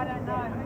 don't know.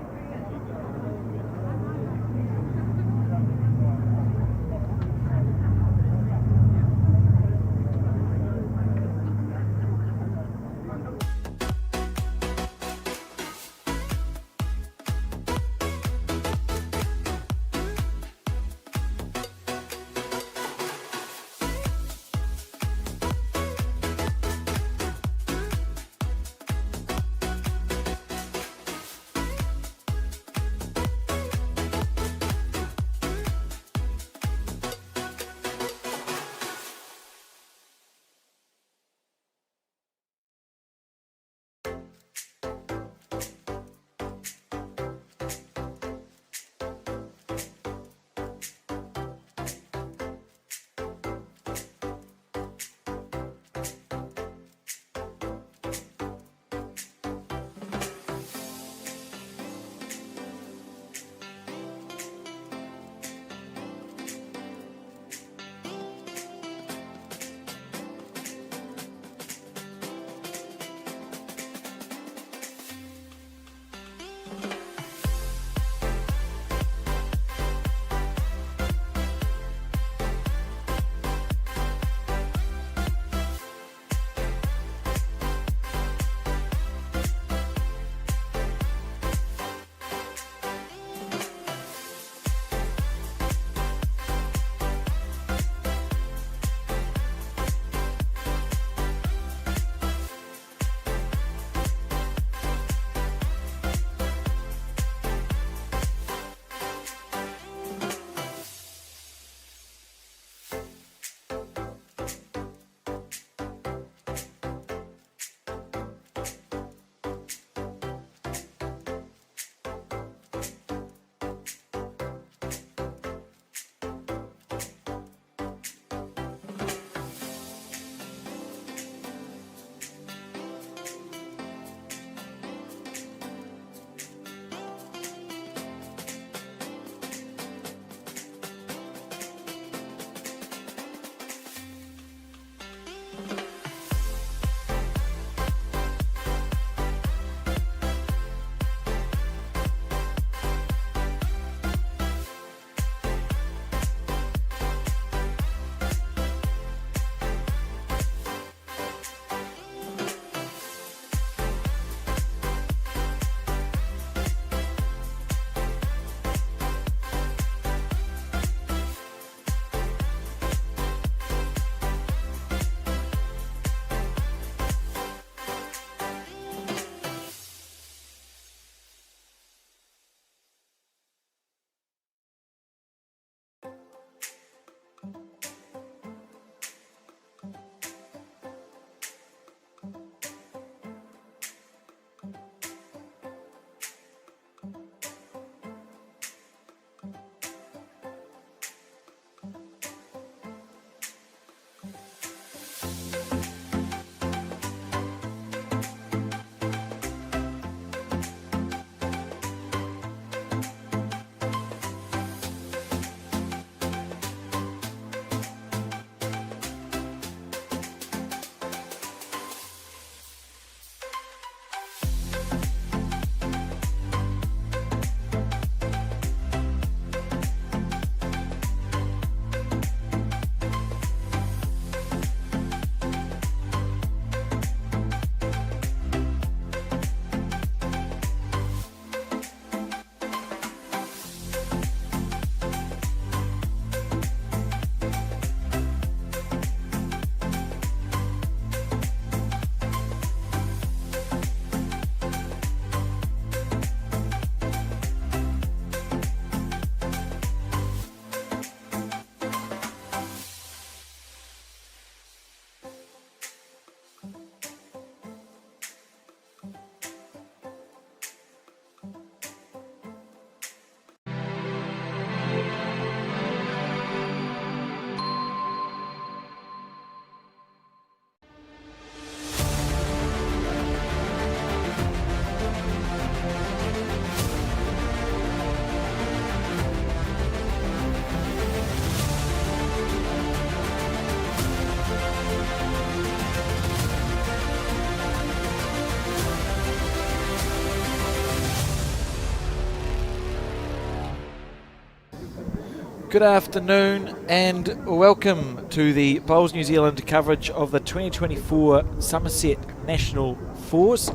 Good afternoon and welcome to the Bowls New Zealand coverage of the 2024 Summerset National Fours.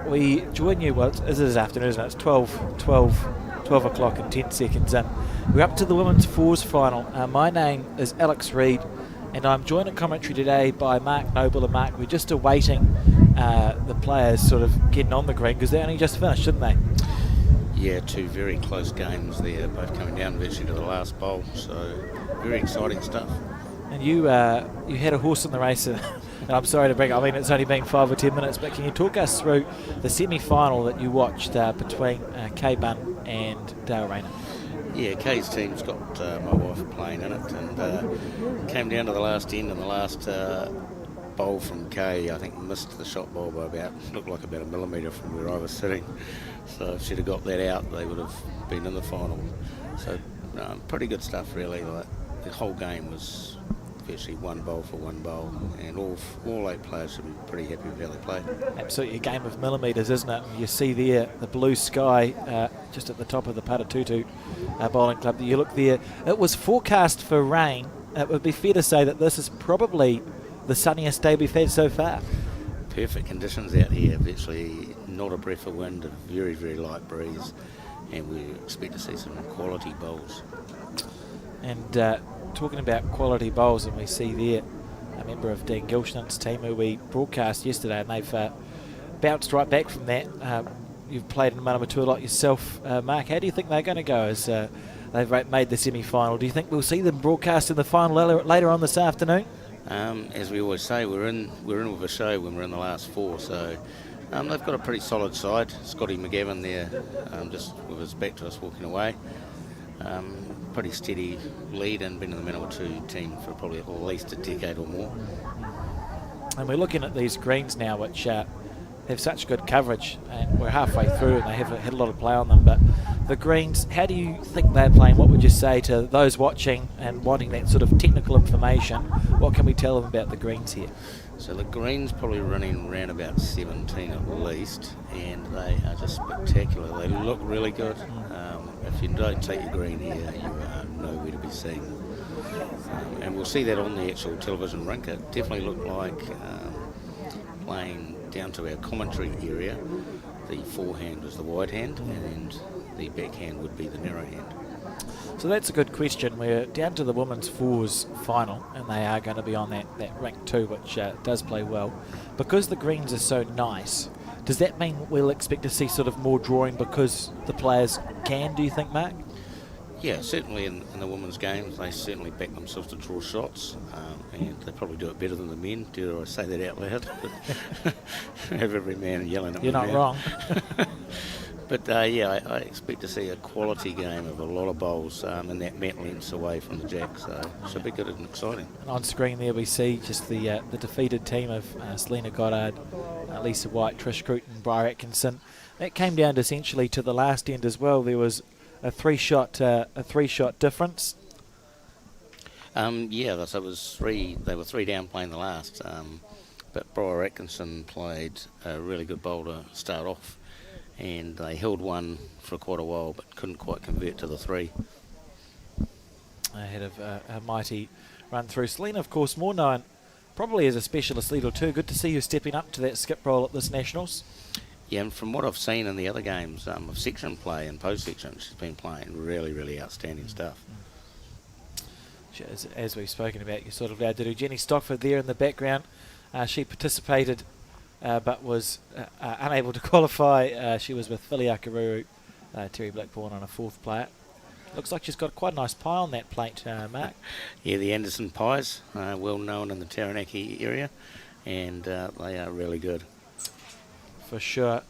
We join you, well, it is this afternoon, isn't it? It's 12 o'clock and 10 seconds in. We're up to the Women's Fours final. My name is Alex Reid and I'm joined at commentary today by Mark Noble. And Mark, we're just awaiting the players sort of getting on the green because they only just finished, didn't they? Yeah, two very close games there, both coming down virtually to the last bowl, so very exciting stuff. And you had a horse in the race, and I'm sorry to bring it, I mean it's only been 5 or 10 minutes, but can you talk us through the semi-final that you watched between Kay Bunn and Dale Rayner? Yeah, Kay's team's got my wife playing in it, and came down to the last end, and the last bowl from Kay, I think missed the shot bowl by looked like about a millimetre from where I was sitting. So if she'd have got that out, they would have been in the final. So pretty good stuff, really. Like, the whole game was virtually one bowl for one bowl, and all 8 players should be pretty happy with how they played. Absolutely a game of millimetres, isn't it? You see there the blue sky just at the top of the Paratutu Bowling Club. You look there, it was forecast for rain. It would be fair to say that this is probably the sunniest day we've had so far. Perfect conditions out here, virtually not a breath of wind, a very, very light breeze, and we expect to see some quality bowls. And talking about quality bowls, and we see there a member of Dan Gilshan's team who we broadcast yesterday, and they've bounced right back from that. You've played in Manamatua a lot yourself, Mark. How do you think they're going to go as they've made the semi-final? Do you think we'll see them broadcast in the final later on this afternoon? As we always say, we're in with a show when we're in the last 4, so they've got a pretty solid side. Scotty McGavin there, just with his back to us walking away. Pretty steady lead, and been in the Manawatu team for probably at least a decade or more. And we're looking at these greens now, which have such good coverage, and we're halfway through and they have had a lot of play on them, but the greens, how do you think they're playing? What would you say to those watching and wanting that sort of technical information? What can we tell them about the greens here? So the greens probably running around about 17 at least, and they are just spectacular. They look really good. If you don't take your green here, you are nowhere to be seen. And we'll see that on the actual television rink. It definitely looked like playing down to our commentary area. The forehand was the wide hand, and the backhand would be the narrow hand. So that's a good question. We're down to the Women's Fours final, and they are going to be on that rink too, which does play well. Because the greens are so nice, does that mean we'll expect to see sort of more drawing because the players can, do you think, Mark? Yeah, certainly in the women's games, they certainly back themselves to draw shots, and they probably do it better than the men. Dare I say that out loud? Have every man yelling at me. You're not wrong. But yeah, I expect to see a quality game of a lot of bowls in that mat lengths away from the jack, so it should be good and exciting. And on screen there we see just the defeated team of Selena Goddard, Lisa White, Trish Cruton, Briar Atkinson. That came down essentially to the last end as well. There was a three-shot difference. Yeah, so it was 3. They were 3 down playing the last, but Briar Atkinson played a really good bowl to start off, and they held one for quite a while but couldn't quite convert to the 3. Ahead of a mighty run through. Selena, of course, more known probably as a specialist leader too. Good to see you stepping up to that skip role at this Nationals. Yeah, and from what I've seen in the other games of section play and post-section, she's been playing really, really outstanding stuff. As we've spoken about, you sort of allowed to do. Jenny Stockford there in the background. She participated but was unable to qualify. She was with Whiliaka Ruru, Terry Blackburn on a 4th player. Looks like she's got quite a nice pie on that plate, Mark. Yeah, the Anderson pies, well known in the Taranaki area, and they are really good. For sure.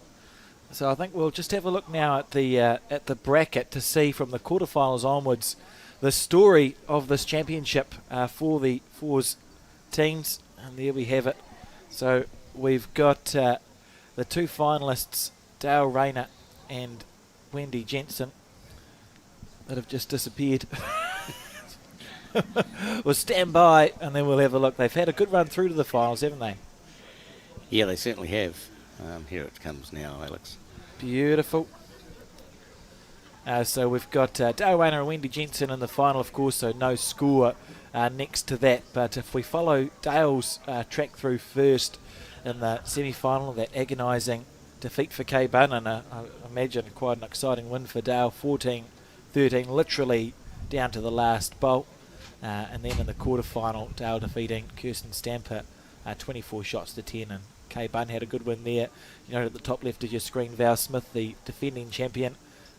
So I think we'll just have a look now at the bracket to see from the quarterfinals onwards the story of this championship for the Fours teams, and there we have it. So we've got the 2 finalists, Dale Rayner and Wendy Jensen, that have just disappeared. We'll stand by and then we'll have a look. They've had a good run through to the finals, haven't they? Yeah, they certainly have. Here it comes now, Alex. Beautiful. So we've got Dale Rayner and Wendy Jensen in the final, of course, so no score next to that. But if we follow Dale's track through first in the semi-final, that agonising defeat for Kay Bunn, and I imagine quite an exciting win for Dale, 14-13, literally down to the last bolt. And then in the quarter-final, Dale defeating Kirsten Stamper 24 shots to 10, and Kay Bunn had a good win there. You know, at the top left of your screen, Val Smith, the defending champion,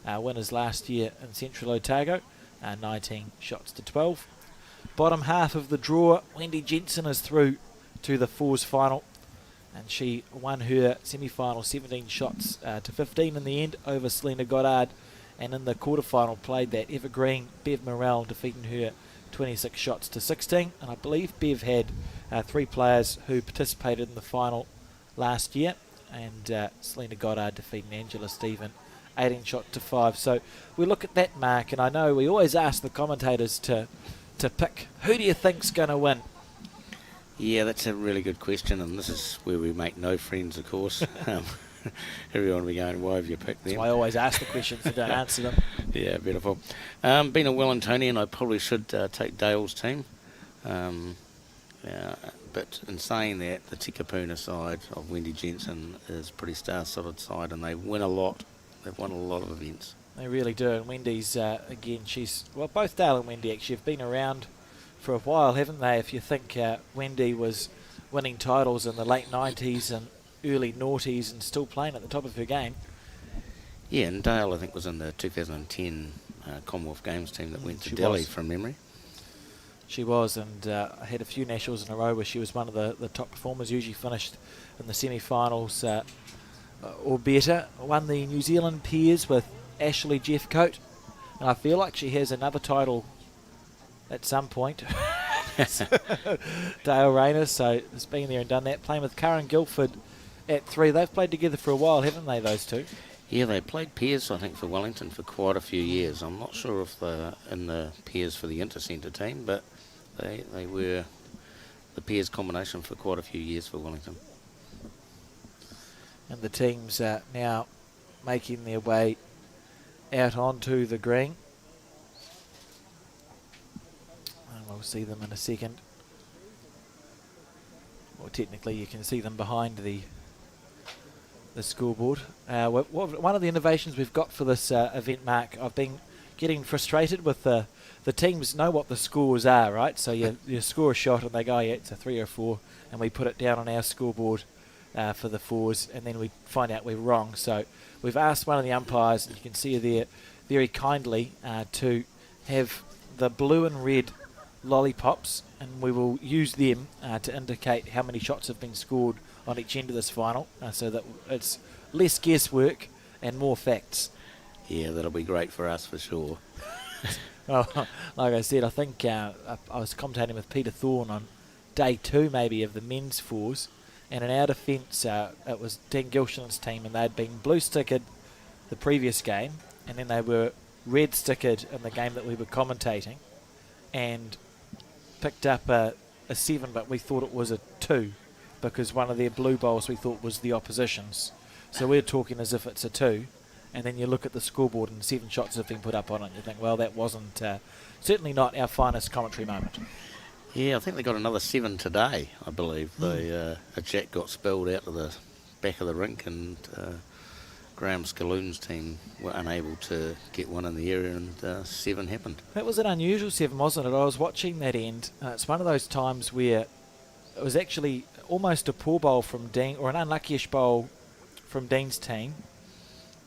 winners last year in Central Otago, 19 shots to 12. Bottom half of the draw, Wendy Jensen is through to the fours final, and she won her semi-final 17 shots to 15 in the end over Selena Goddard, and in the quarter-final played that evergreen Bev Morrell, defeating her 26 shots to 16. And I believe Bev had 3 players who participated in the final last year, and Selena Goddard defeating Angela Stephen 18 shots to 5. So we look at that mark, and I know we always ask the commentators to pick who do you think's going to win. Yeah, that's a really good question, and this is where we make no friends, of course. Everyone will be going, why have you picked them? That's why I always ask the questions and don't answer them. Yeah, beautiful. Being a Wellingtonian, I probably should take Dale's team. But in saying that, the Tikapuna side of Wendy Jensen is a pretty star-studded side, and they win a lot. They've won a lot of events. They really do, and Wendy's, again, well, both Dale and Wendy actually have been around for a while, haven't they? If you think Wendy was winning titles in the late 90s and early noughties and still playing at the top of her game. Yeah, and Dale, I think, was in the 2010 Commonwealth Games team that went to Delhi from memory. She was, and had a few nationals in a row where she was one of the top performers, usually finished in the semi-finals or better. Won the New Zealand Peers with Ashley Jeffcoat, and I feel like she has another title at some point. Dale Rayner, so has been there and done that. Playing with Karen Guilford at 3. They've played together for a while, haven't they, those two? Yeah, they played pairs, I think, for Wellington for quite a few years. I'm not sure if they're in the pairs for the Intercentre team, but they were the pairs combination for quite a few years for Wellington. And the teams are now making their way out onto the green. And we'll see them in a second. Well, technically you can see them behind the scoreboard. One of the innovations we've got for this event, Mark, I've been getting frustrated with the teams know what the scores are, right? So you score a shot and they go, yeah, it's a 3 or 4, and we put it down on our scoreboard for the fours, and then we find out we're wrong. So we've asked one of the umpires, and you can see her there very kindly, to have the blue and red lollipops, and we will use them to indicate how many shots have been scored on each end of this final, so that it's less guesswork and more facts. Yeah, that'll be great for us for sure. Well, like I said, I think I was commentating with Peter Thorne on day 2 maybe of the men's fours, and in our defence it was Dan Gilshan's team, and they'd been blue stickered the previous game, and then they were red stickered in the game that we were commentating, and picked up a 7, but we thought it was a 2 because one of their blue bowls we thought was the opposition's. So we're talking as if it's a 2, and then you look at the scoreboard and 7 shots have been put up on it, and you think, well, that wasn't certainly not our finest commentary moment. Yeah, I think they got another 7 today, I believe. A jack got spilled out to the back of the rink, and Graham Scalloon's team were unable to get one in the area, and 7 happened. That was an unusual 7, wasn't it? I was watching that end. It's one of those times where it was actually almost a poor bowl from Dean, or an unlucky-ish bowl from Dean's team.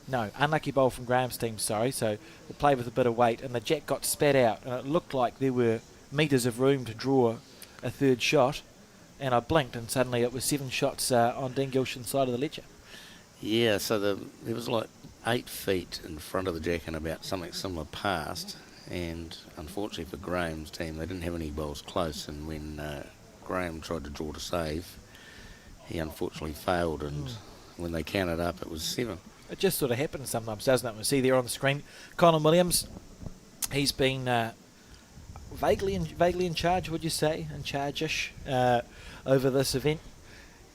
No, unlucky bowl from Graham's team, sorry. So they played with a bit of weight, and the jack got spat out, and it looked like there were metres of room to draw a third shot, and I blinked, and suddenly it was 7 shots on Dean Gilshan's side of the ledger. Yeah, so there was like 8 feet in front of the jack and about something similar past, and unfortunately for Graham's team, they didn't have any bowls close, and when Graham tried to draw to save, he unfortunately failed, and when they counted up, it was 7. It just sort of happens sometimes, doesn't it? We see there on the screen, Colin Williams, he's been vaguely in charge, would you say? In charge-ish over this event.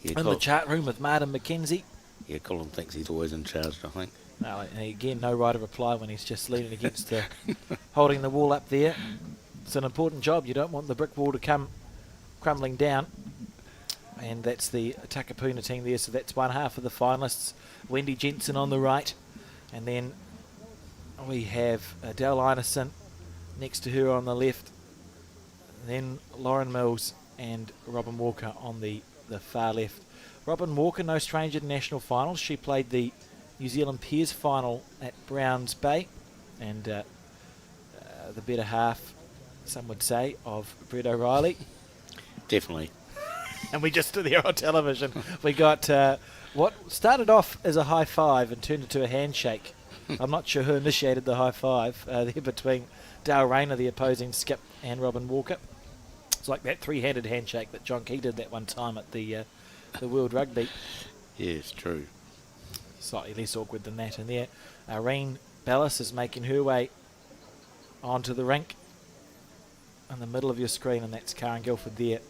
Yeah, in the chat room with Martin McKenzie. Yeah, Colin thinks he's always in charge, I think. No, and again, no right of reply when he's just leaning against the, holding the wall up there. It's an important job. You don't want the brick wall to come crumbling down. And that's the Takapuna team there. So that's one half of the finalists. Wendy Jensen on the right. And then we have Adele Ineson next to her on the left. And then Lauren Mills and Robin Walker on the far left. Robin Walker, no stranger to national finals. She played the New Zealand Pairs final at Browns Bay. And the better half, some would say, of Brett O'Reilly. Definitely. And we just stood there on television. We got what started off as a high five and turned into a handshake. I'm not sure who initiated the high five there between Dale Rayner, the opposing skip, and Robin Walker. It's like that three-handed handshake that John Key did that one time at the World Rugby. Yes, true. Slightly less awkward than that in there. Irene Bellis is making her way onto the rink in the middle of your screen, and that's Karen Guilford there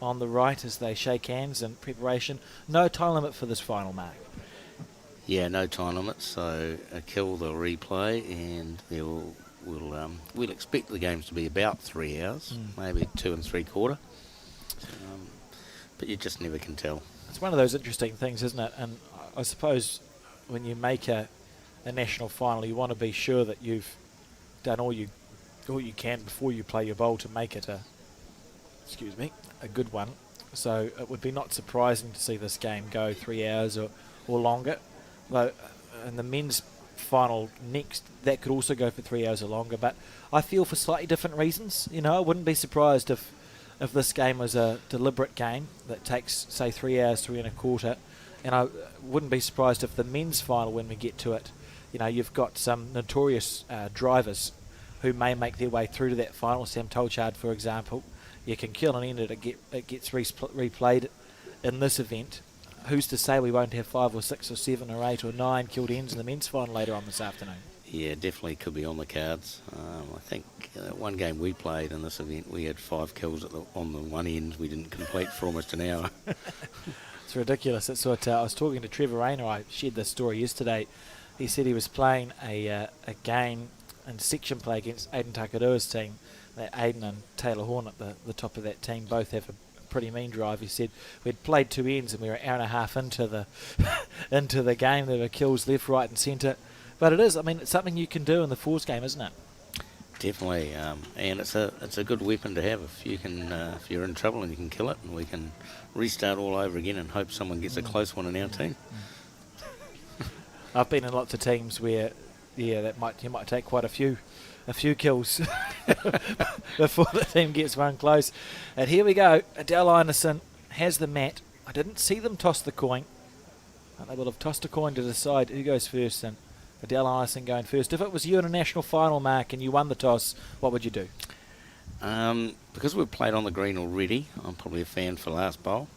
on the right as they shake hands in preparation. No time limit for this final, Mark. Yeah, no time limit, so a kill the replay, and we'll expect the games to be about 3 hours, maybe 2 3/4. But you just never can tell. It's one of those interesting things, isn't it? And I suppose when you make a national final, you want to be sure that you've done all you can before you play your bowl to make it a good one. So it would be not surprising to see this game go 3 hours or longer. Though in the men's final next, that could also go for 3 hours or longer. But I feel for slightly different reasons. You know, I wouldn't be surprised if this game was a deliberate game that takes, say, 3 hours, 3 1/4. And I wouldn't be surprised if the men's final, when we get to it, you know, you've got some notorious drivers who may make their way through to that final. Sam Tolchard, for example. You can kill and end it. It gets replayed in this event. Who's to say we won't have 5 or 6 or 7 or 8 or 9 killed ends in the men's final later on this afternoon? Yeah, definitely could be on the cards. I think one game we played in this event, we had 5 kills on the one end. We didn't complete for almost an hour. It's ridiculous. It's what I was talking to Trevor Rayner. I shared this story yesterday. He said he was playing a game in section play against Aidan Takarua's team. Aidan and Taylor Horn at the top of that team both have a pretty mean drive. He said we'd played 2 ends and we were an hour and a half into the game. There were kills left, right and centre. But it is, I mean, it's something you can do in the fours game, isn't it? Definitely, and it's a good weapon to have if you can if you're in trouble and you can kill it, and we can restart all over again and hope someone gets a close one in our team. I've been in lots of teams where, yeah, you might take quite a few kills before the team gets one close. And here we go. Adele Ineson has the mat. I didn't see them toss the coin. They will have tossed a coin to decide who goes first, and Adele Ineson going first. If it was you in a national final, Mark, and you won the toss, what would you do? Because we've played on the green already, I'm probably a fan for last bowl.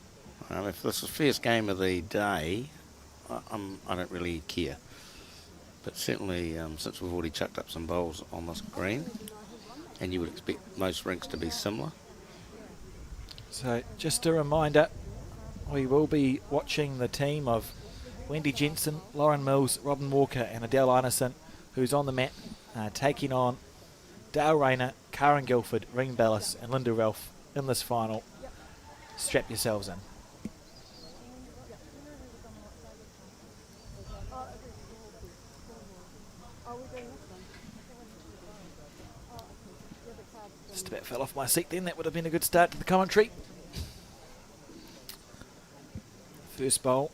If this is the first game of the day, I don't really care. But certainly, since we've already chucked up some bowls on this green, and you would expect most rinks to be similar. So just a reminder, we will be watching the team of Wendy Jensen, Lauren Mills, Robin Walker and Adele Ineson, who's on the mat, taking on Dale Rayner, Karen Guilford, Ring Bellis and Linda Ralph in this final. Strap yourselves in. Just about fell off my seat then. That would have been a good start to the commentary. First bowl.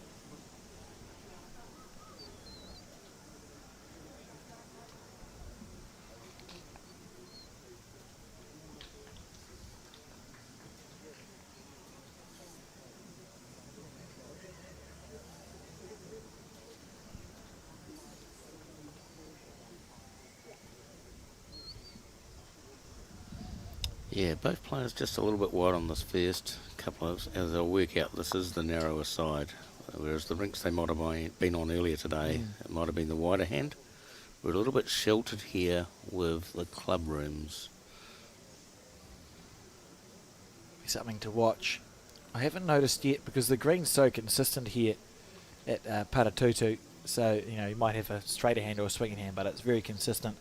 Yeah, both players just a little bit wide on this first couple of, as they'll work out, this is the narrower side, whereas the rinks they might have been on earlier today, it might have been the wider hand. We're a little bit sheltered here with the club rooms. Something to watch. I haven't noticed yet because the green's so consistent here at Paratutu. So, you know, you might have a straighter hand or a swinging hand, but it's very consistent.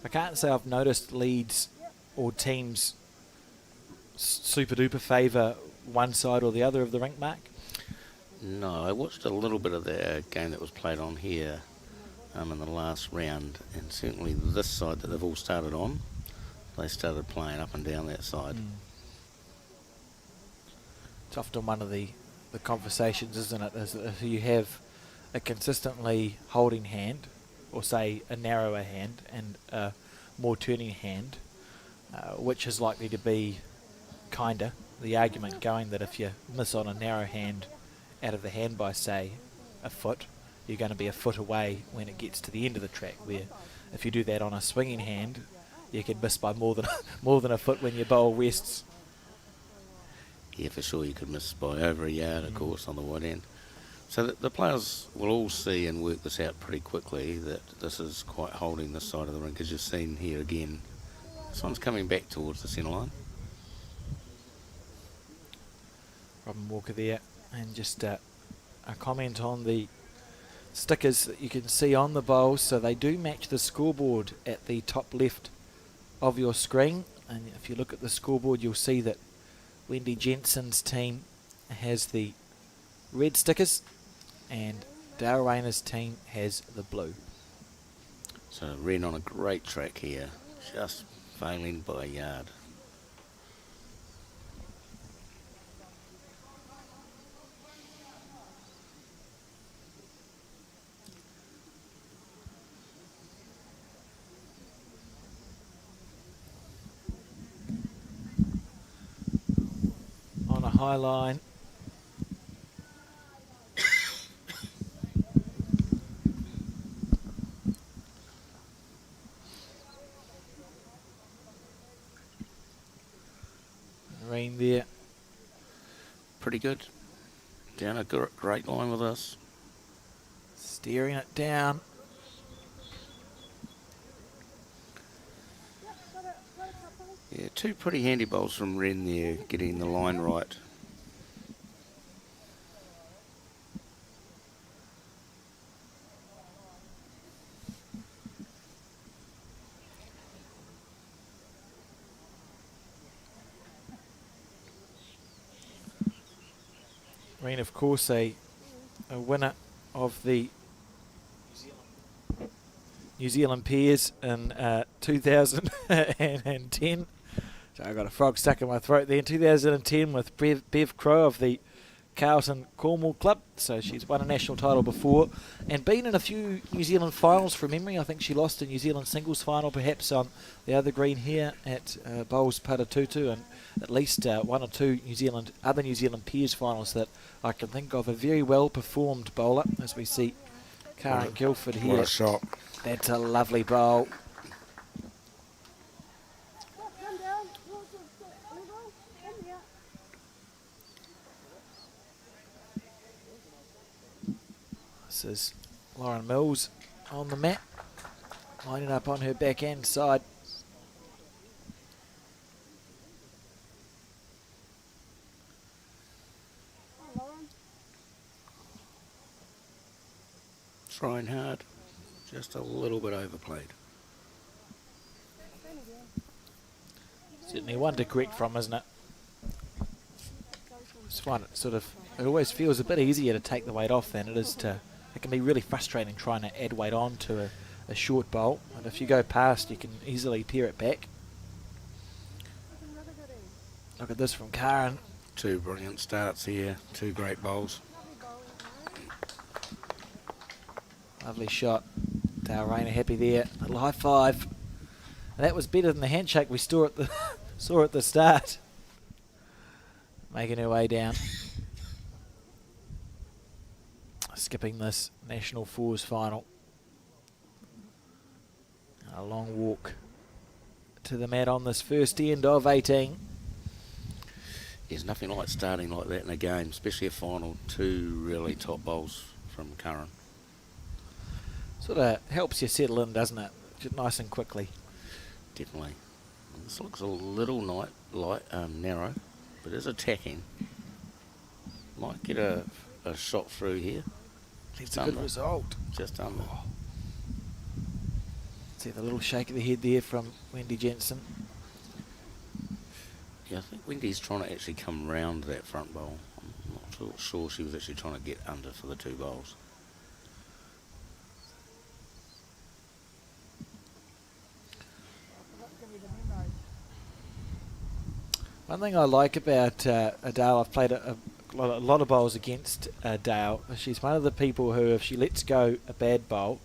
I can't say I've noticed leads or teams super duper favour one side or the other of the rink, Mark. No, I watched a little bit of the game that was played on here in the last round, and certainly this side that they've all started on, they started playing up and down that side. It's often one of the conversations, isn't it? Is that if you have a consistently holding hand, or say a narrower hand and a more turning hand, which is likely to be kinder. The argument going that if you miss on a narrow hand out of the hand by, say, a foot, you're going to be a foot away when it gets to the end of the track, where if you do that on a swinging hand, you can miss by more than a foot when your bowl rests. Yeah, for sure, you could miss by over a yard, of course, on the wide end. So the players will all see and work this out pretty quickly, that this is quite holding this side of the rink, as you've seen here again. This one's coming back towards the centre line. Robin Walker there, and just a comment on the stickers that you can see on the bowls. So they do match the scoreboard at the top left of your screen, and if you look at the scoreboard, you'll see that Wendy Jensen's team has the red stickers and Dale Rayner's team has the blue. So Wren on a great track here, just failing by a yard. On a high line. Rain there. Pretty good. Down a great line with us. Steering it down. Yeah, two pretty handy bowls from Wren there, getting the line right. Wren, of course, a winner of the New Zealand Pairs in 2010. So I got a frog stuck in my throat there. In 2010 with Bev Crow of the Carlton Cornwall Club. So she's won a national title before and been in a few New Zealand finals from memory. I think she lost a New Zealand singles final perhaps on the other green here at Bowls Paratutu, and at least one or two other New Zealand Pairs finals that I can think of. A very well performed bowler, as we see Karen Guilford here. What a shot. That's a lovely bowl. This is Lauren Mills on the mat, lining up on her backhand side. Trying hard, just a little bit overplayed. Certainly one to correct from, isn't it? Just find it always feels a bit easier to take the weight off than it is to. It can be really frustrating trying to add weight on to a short bowl, and if you go past, you can easily pare it back. Look at this from Karen. Two brilliant starts here, two great bowls. Lovely shot. Dale Rayner happy there. A little high five. And that was better than the handshake we saw at the start. Making her way down. Skipping this National Fours final. A long walk to the mat on this first end of 18. There's nothing like starting like that in a game, especially a final. Two really top bowls from Curran. Sort of helps you settle in, doesn't it? Just nice and quickly. Definitely. This looks a little narrow, but is attacking. Might get a shot through here. It's a good result. Just under. See the little shake of the head there from Wendy Jensen. Yeah, I think Wendy's trying to actually come round that front bowl. I'm not sure she was actually trying to get under for the 2 bowls. One thing I like about Adele, I've played a lot of bowls against Dale. She's one of the people who, if she lets go a bad bowl,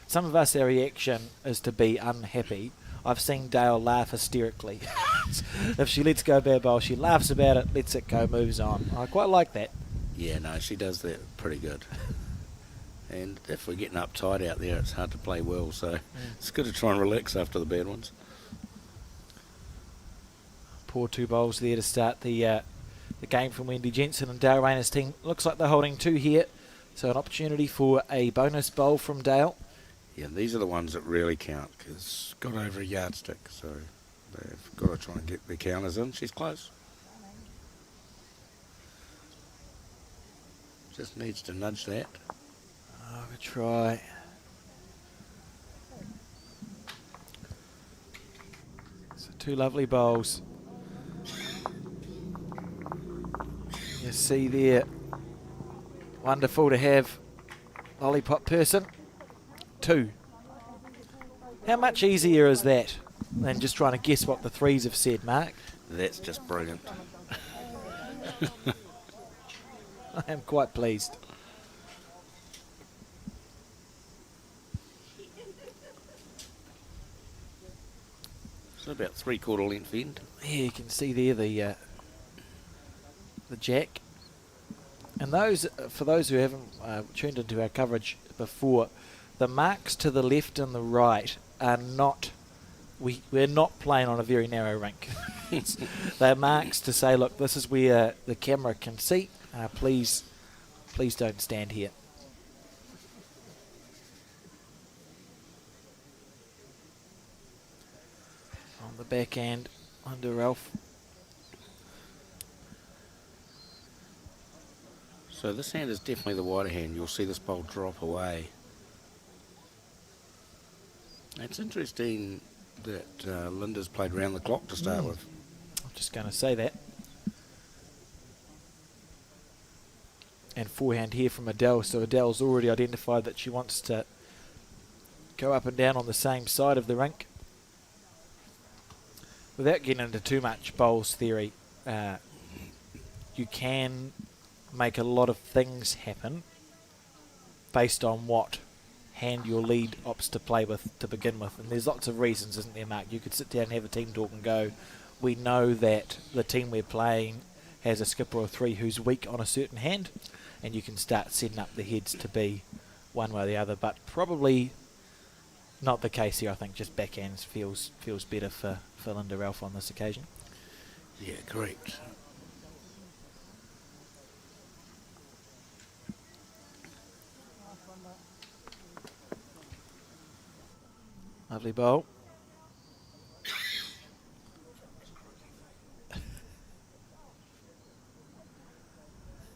some of us, our reaction is to be unhappy. I've seen Dale laugh hysterically. If she lets go a bad bowl, she laughs about it, lets it go, moves on. I quite like that. Yeah, no, she does that pretty good. And if we're getting uptight out there, it's hard to play well, so it's good to try and relax after the bad ones. Poor 2 bowls there to start the game from Wendy Jensen and Dale Rayner's team. Looks like they're holding 2 here, so an opportunity for a bonus bowl from Dale. Yeah, these are the ones that really count, because it's got over a yardstick, so they've got to try and get their counters in. She's close. Just needs to nudge that. Oh, good try. So 2 lovely bowls. You see there, wonderful to have lollipop person. 2. How much easier is that than just trying to guess what the 3s have said, Mark? That's just brilliant. I am quite pleased. So about 3/4 length end. Yeah, you can see there the jack. And those, for those who haven't tuned into our coverage before, the marks to the left and the right are not, we're not playing on a very narrow rink. They're marks to say, look, this is where the camera can see. Please don't stand here. On the backhand under Ralph. So this hand is definitely the wider hand. You'll see this bowl drop away. It's interesting that Linda's played round the clock to start with. I'm just going to say that. And forehand here from Adele. So Adele's already identified that she wants to go up and down on the same side of the rink. Without getting into too much bowls theory, you can make a lot of things happen based on what hand your lead opts to play with to begin with. And there's lots of reasons, isn't there, Mark? You could sit down and have a team talk and go, we know that the team we're playing has a skipper or 3 who's weak on a certain hand, and you can start setting up the heads to be one way or the other, but probably not the case here. I think just backhands feels better for Linda Ralph on this occasion. Yeah, correct. Lovely bowl.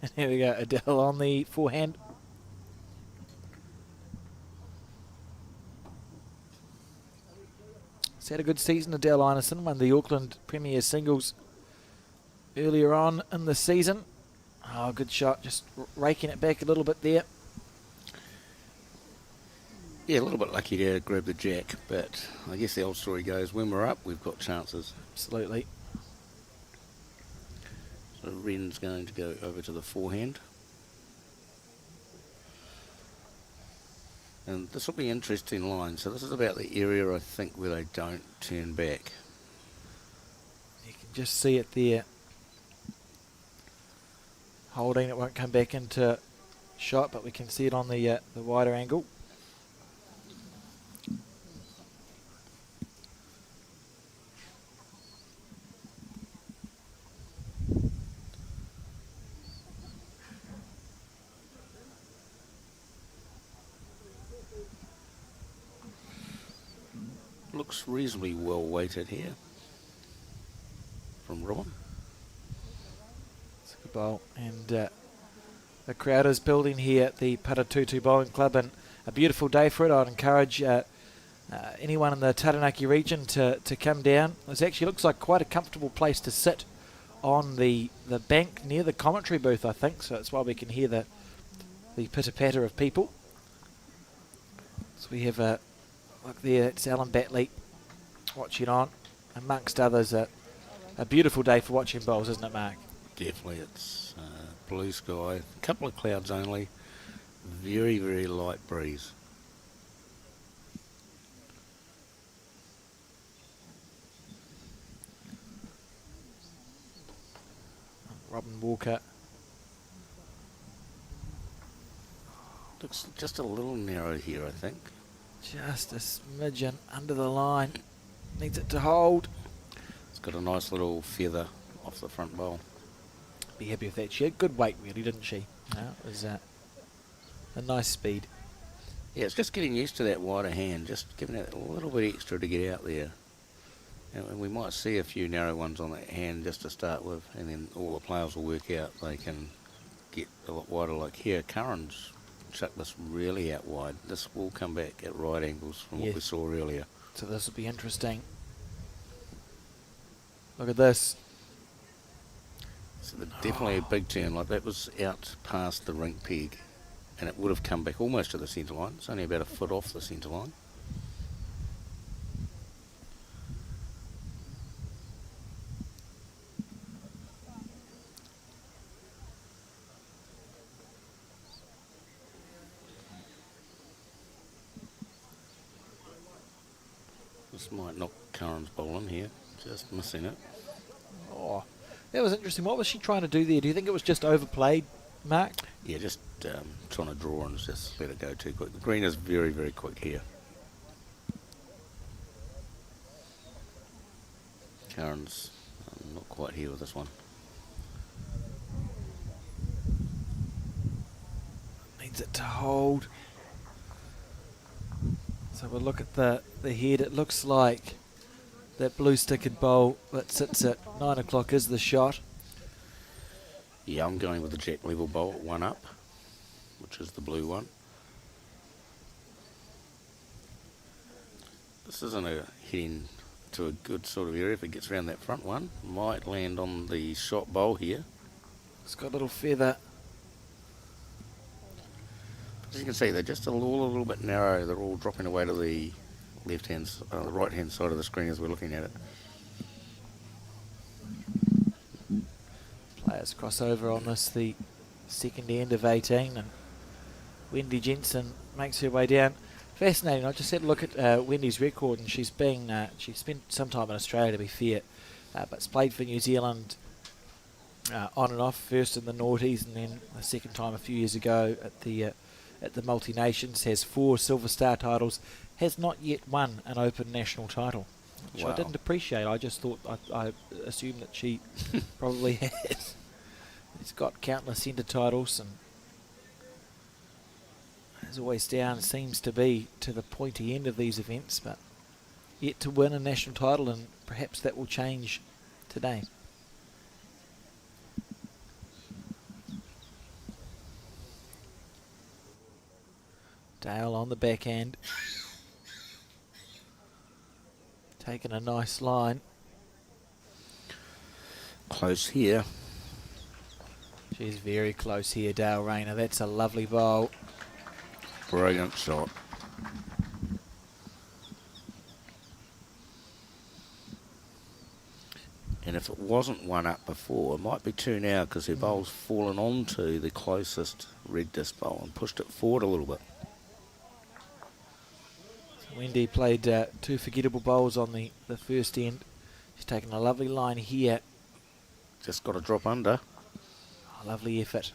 And here we go, Adele on the forehand. She's had a good season, Adele Ineson, won the Auckland Premier Singles earlier on in the season. Oh, good shot, just raking it back a little bit there. Yeah, a little bit lucky to grab the jack, but I guess the old story goes, when we're up, we've got chances. Absolutely. So Ren's going to go over to the forehand. And this will be an interesting line. So this is about the area, I think, where they don't turn back. You can just see it there. Holding, it won't come back into shot, but we can see it on the wider angle. Looks reasonably well weighted here from Robin. It's a good bowl. And The crowd is building here at the Paratutu Bowling Club, and a beautiful day for it. I'd encourage anyone in the Taranaki region to come down. It actually looks like quite a comfortable place to sit on the bank near the commentary booth, I think, so that's why we can hear the pitter-patter of people. So we have a look there, it's Alan Batley watching on, amongst others. A beautiful day for watching bowls, isn't it, Mark? Definitely, it's blue sky, a couple of clouds only, very, very light breeze. Robin Walker. Looks just a little narrow here, I think. Just a smidgen under the line. Needs it to hold. It's got a nice little feather off the front bowl. Be happy with that. She had good weight, really, didn't she? No, it was a nice speed. Yeah, it's just getting used to that wider hand, just giving it a little bit extra to get out there. And we might see a few narrow ones on that hand just to start with, and then all the players will work out they can get a lot wider. Like here, Curran's chucked this really out wide. This will come back at right angles from what we saw earlier. So this will be interesting. Look at this. So definitely a big turn. Like that was out past the rink peg, and it would have come back almost to the centre line. It's only about a foot off the centre line. This might knock Curran's bowl in here, just missing it. Oh, that was interesting. What was she trying to do there? Do you think it was just overplayed, Mark? Yeah, just trying to draw and just let it go too quick. The green is very, very quick here. Curran's not quite here with this one. Needs it to hold. So we'll look at the head. It looks like that blue stickered bowl that sits at 9 o'clock is the shot. Yeah, I'm going with the jack level bowl at 1 up, which is the blue one. This isn't heading to a good sort of area. If it gets around that front one, might land on the shot bowl here. It's got a little feather. As you can see, they're just all a little bit narrow. They're all dropping away to the left-hand, the right-hand side of the screen as we're looking at it. Players cross over on this, the second end of 18, and Wendy Jensen makes her way down. Fascinating. I just had a look at Wendy's record, and she's spent some time in Australia, to be fair, but's played for New Zealand on and off, first in the noughties and then the second time a few years ago at the multi-nations. Has 4 Silver Star titles, has not yet won an Open national title, which I didn't appreciate. I just thought, I assumed that she probably has. He's got countless centre titles, and as always down seems to be to the pointy end of these events, but yet to win a national title, and perhaps that will change today. Dale on the backhand, taking a nice line. Close here. She's very close here, Dale Rayner. That's a lovely bowl. Brilliant shot. And if it wasn't 1 up before, it might be 2 now, because her bowl's fallen onto the closest red disc bowl and pushed it forward a little bit. Wendy played 2 forgettable bowls on the first end. She's taken a lovely line here. Just got to drop under. Oh, lovely effort.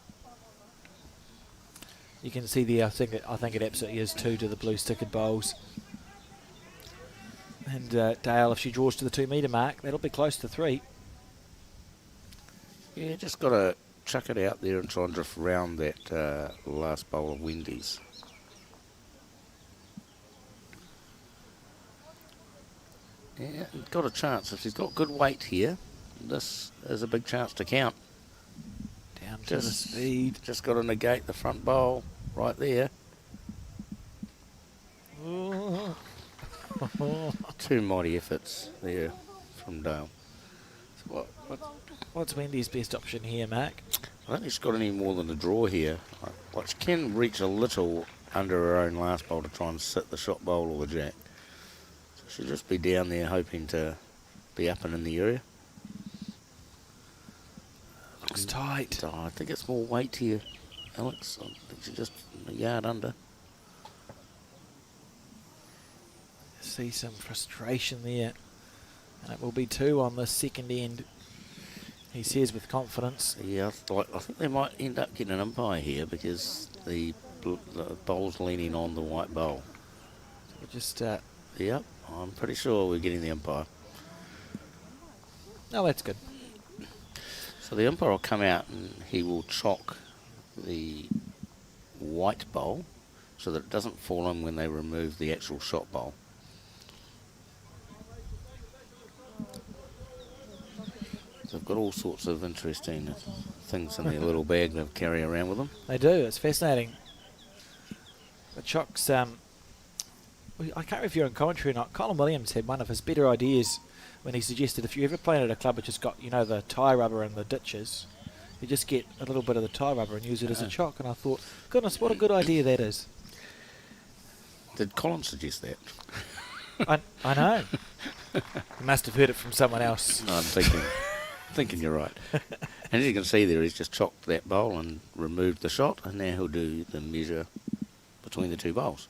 You can see the I think it absolutely is 2 to the blue stickered bowls. And Dale, if she draws to the 2 metre mark, that'll be close to 3. Yeah, just got to chuck it out there and try and drift round that last bowl of Wendy's. Yeah, got a chance. If she's got good weight here, this is a big chance to count. Down to the speed. Just got to negate the front bowl right there. Ooh. Two mighty efforts there from Dale. So what's Wendy's best option here, Mark? I don't think she's got any more than a draw here. Like she can reach a little under her own last bowl to try and sit the shot bowl or the jack. So she'll just be down there hoping to be up and in the area. Looks tight. I think it's more weight here, Alex. I think she's just a yard under. See some frustration there. And it will be 2 on the second end. He says with confidence. Yeah, I think they might end up getting an umpire here because the bowl's leaning on the white bowl. So we'll just... Yep, I'm pretty sure we're getting the umpire. Oh, that's good. So the umpire will come out and he will chock the white bowl so that it doesn't fall in when they remove the actual shot bowl. They've got all sorts of interesting things in their little bag they carry around with them. They do. It's fascinating. The chocks... I can't remember if you're in commentary or not. Colin Williams had one of his better ideas when he suggested if you ever play at a club which has got, you know, the tie rubber and the ditches, you just get a little bit of the tie rubber and use it as a chock. And I thought, goodness, what a good idea that is. Did Colin suggest that? I know. He must have heard it from someone else. No, I'm thinking you're right. And as you can see there, he's just chocked that bowl and removed the shot, and now he'll do the measure between the two bowls.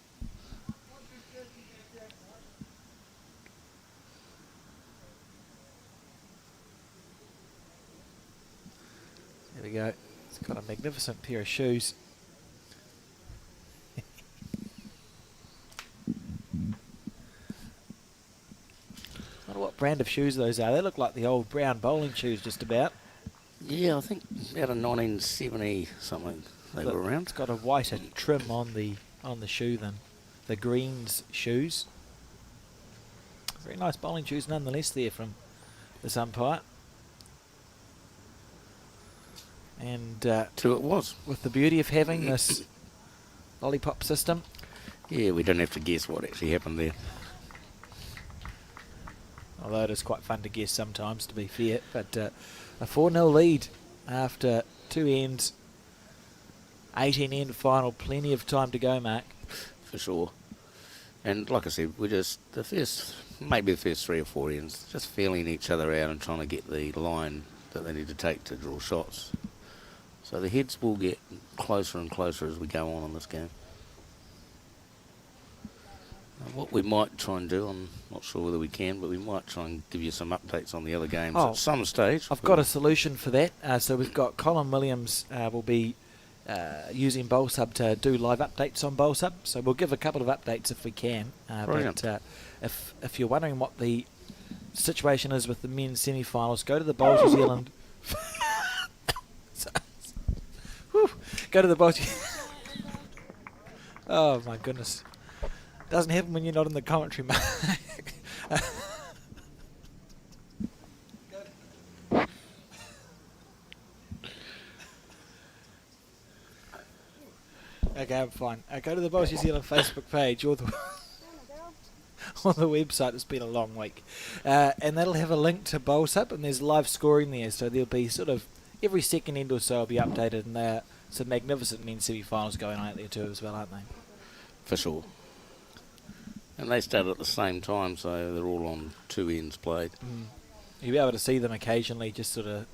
There we go. It's got a magnificent pair of shoes. I wonder what brand of shoes those are. They look like the old brown bowling shoes just about. Yeah, I think about a 1970 something they were around. It's got a whiter trim on the shoe than the greens shoes. Very nice bowling shoes nonetheless there from this umpire. And Two it was. with the beauty of having this lollipop system. Yeah, we don't have to guess what actually happened there. Although it is quite fun to guess sometimes, to be fair. But a 4-0 lead after 2 ends. 18 end final. Plenty of time to go, Mark. For sure. And like I said, we're just maybe the first 3 or 4 ends, just feeling each other out and trying to get the line that they need to take to draw shots. So the heads will get closer and closer as we go on in this game. What we might try and do, I'm not sure whether we can, but we might try and give you some updates on the other games at some stage. I've got a solution for that. So we've got Colin Williams will be using BowlSub to do live updates on BowlSub. So we'll give a couple of updates if we can. But if you're wondering what the situation is with the men's semi-finals, go to the Bowls New Zealand. Go to the Bowls. Oh my goodness. Doesn't happen when you're not in the commentary, mate. Okay, I'm fine. Go to the Bowls New Zealand Facebook page or the on the website. It's been a long week. And that'll have a link to BowlSub, and there's live scoring there, so there'll be sort of every second end or so will be updated, and there are some magnificent men's semi-finals going on out there too as well, aren't they? For sure. And they start at the same time, so they're all on 2 ends played. You'll be able to see them occasionally, just sort of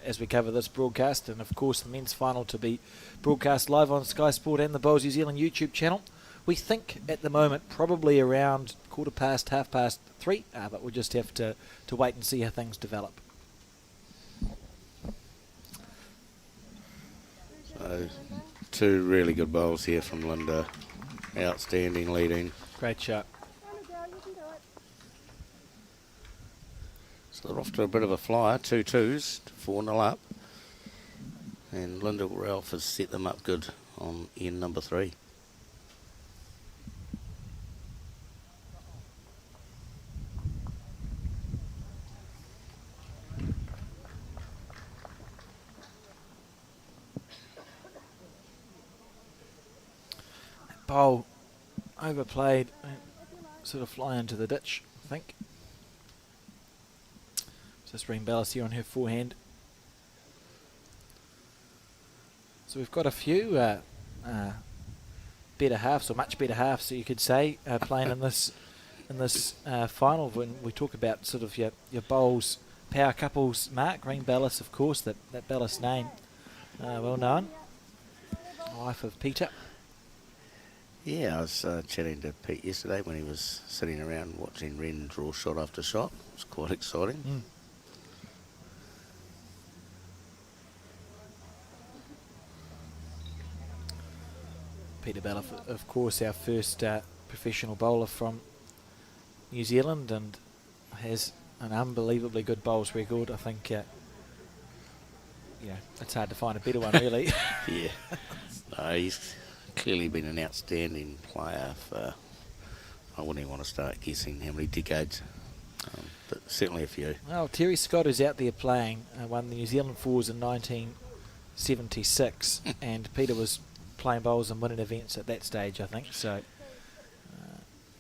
as we cover this broadcast, and of course the men's final to be broadcast live on Sky Sport and the Bowls New Zealand YouTube channel. We think at the moment probably around 3:15, but we'll just have to wait and see how things develop. So 2 really good bowls here from Linda. Outstanding leading. Great shot. So they're off to a bit of a flyer, 2 2s, 4-0 up. And Linda Ralph has set them up good on end number 3. bowl overplayed and sort of fly into the ditch, I think. Just Ring Bellis here on her forehand. So we've got a few better halves, or much better halves, so you could say, playing in this final. When we talk about sort of your bowls, power couples, Mark Ring Bellis, of course, that Bellis name, well known, wife of Peter. Yeah, I was chatting to Pete yesterday when he was sitting around watching Ren draw shot after shot. It was quite exciting. Mm. Peter Bell, of course, our first professional bowler from New Zealand, and has an unbelievably good bowls record. I think, it's hard to find a better one, really. Yeah. No, he's clearly been an outstanding player for, I wouldn't even want to start guessing how many decades, but certainly a few. Well, Terry Scott, who's out there playing, won the New Zealand Fours in 1976, and Peter was playing bowls and winning events at that stage, I think, so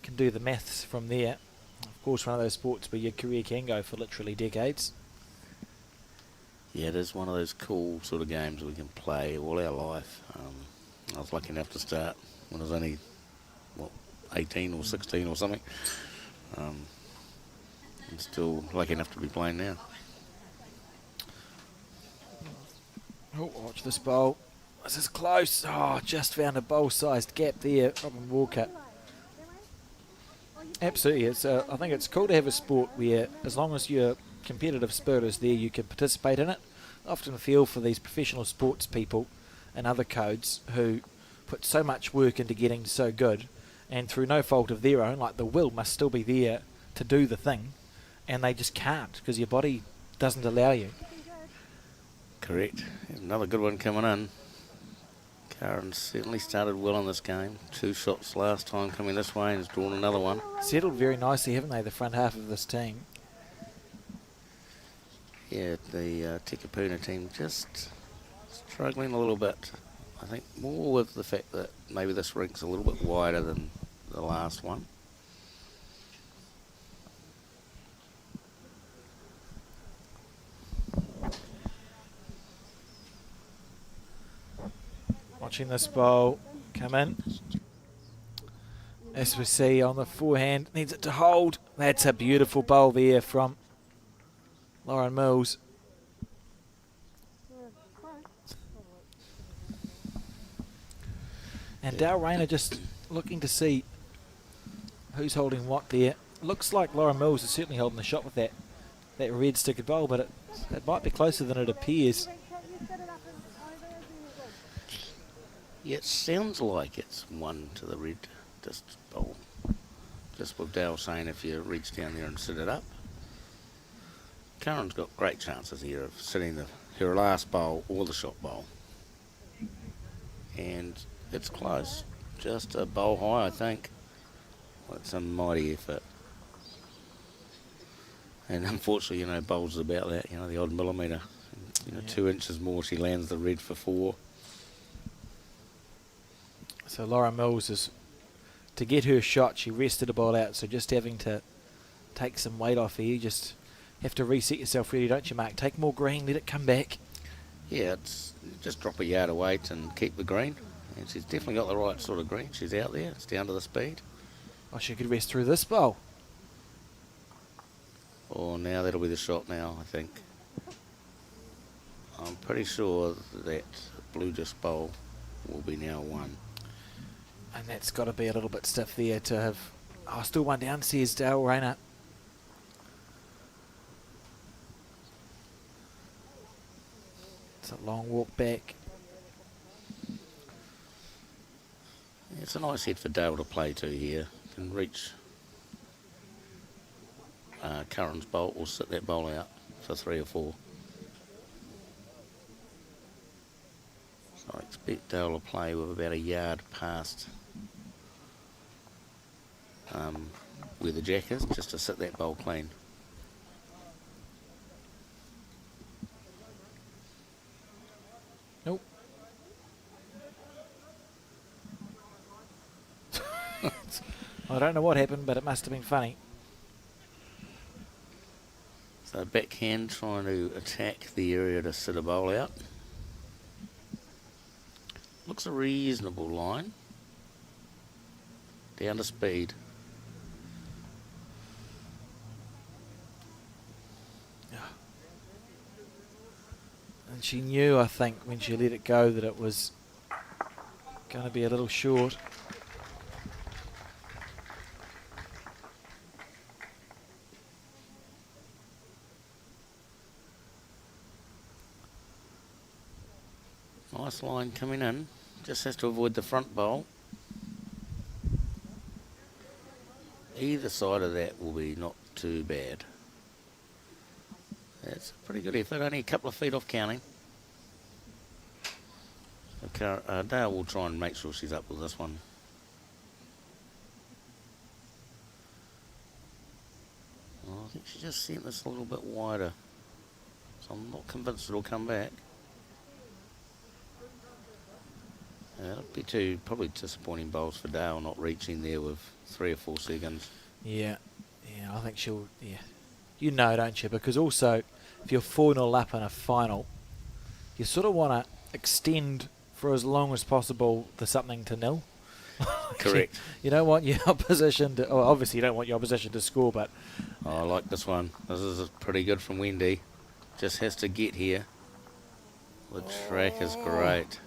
can do the maths from there. Of course, one of those sports where your career can go for literally decades. Yeah, it is one of those cool sort of games we can play all our life. I was lucky enough to start when I was only, 18 or 16 or something. I'm still lucky enough to be playing now. Oh, watch this bowl. This is close. Oh, just found a bowl-sized gap there. Robin Walker. Absolutely. I think it's cool to have a sport where, as long as your competitive spirit is there, you can participate in it. I often feel for these professional sports people and other codes who put so much work into getting so good, and through no fault of their own, like the will must still be there to do the thing, and they just can't because your body doesn't allow you. Correct. Another good one coming in. Karen certainly started well in this game. 2 shots last time coming this way and has drawn another one. Settled very nicely, haven't they, the front half of this team? Yeah, the Tekapuna team just struggling a little bit. I think more with the fact that maybe this rink's a little bit wider than the last one. Watching this bowl come in. As we see on the forehand, needs it to hold. That's a beautiful bowl there from Lauren Mills. And Dale Rayner just looking to see who's holding what there. Looks like Lauren Mills is certainly holding the shot with that red stickered bowl, but it might be closer than it appears. Yeah, it sounds like it's one to the red disc bowl. Just with Dale saying if you reach down there and sit it up. Karen's got great chances here of sitting her last bowl or the shot bowl. And it's close. Just a bowl high, I think. Well, it's a mighty effort. And unfortunately, bowls about that, the odd millimetre. 2 inches more, she lands the red for 4. So Laura Mills is, to get her shot, she rested a ball out, so just having to take some weight off here, you just have to reset yourself really, don't you, Mark? Take more green, let it come back. Yeah, it's just drop a yard of weight and keep the green. And she's definitely got the right sort of green. She's out there, it's down to the speed. Oh, she could rest through this bowl. Oh, now that'll be the shot now, I think. I'm pretty sure that blue disc bowl will be now 1. And that's got to be a little bit stiff there to have... Oh, still one down, says Dale Rayner. It's a long walk back. It's a nice head for Dale to play to here. Can reach Curran's bowl or sit that bowl out for 3 or 4. So I expect Dale to play with about a yard past where the jack is, just to sit that bowl clean. Nope. I don't know what happened, but it must have been funny. So backhand trying to attack the area to sit a bowl out. Looks a reasonable line. Down to speed. And she knew, I think, when she let it go that it was going to be a little short. Nice line coming in. Just has to avoid the front bowl. Either side of that will be not too bad. That's a pretty good effort, only a couple of feet off counting. Dale will try and make sure she's up with this one. Oh, I think she just sent this a little bit wider, so I'm not convinced it'll come back. That'll be probably disappointing bowls for Dale, not reaching there with 3 or 4 seconds. Yeah, I think she'll, You know, don't you? Because also, if you're 4-0 up in a final, you sort of want to extend for as long as possible the something to nil. Correct. You don't want your opposition to, obviously you don't want your opposition to score, but... Oh, I like this one. This is pretty good from Wendy. Just has to get here. The track is great.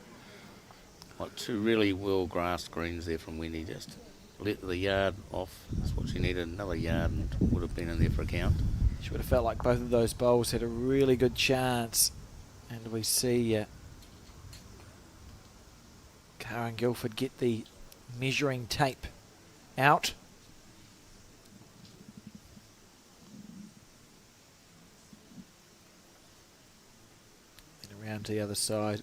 Like 2 really well-grassed greens there from Wendy. Just let the yard off. That's what she needed. Another yard and would have been in there for a count. She would have felt like both of those bowls had a really good chance. And we see Karen Guilford get the measuring tape out. And around to the other side.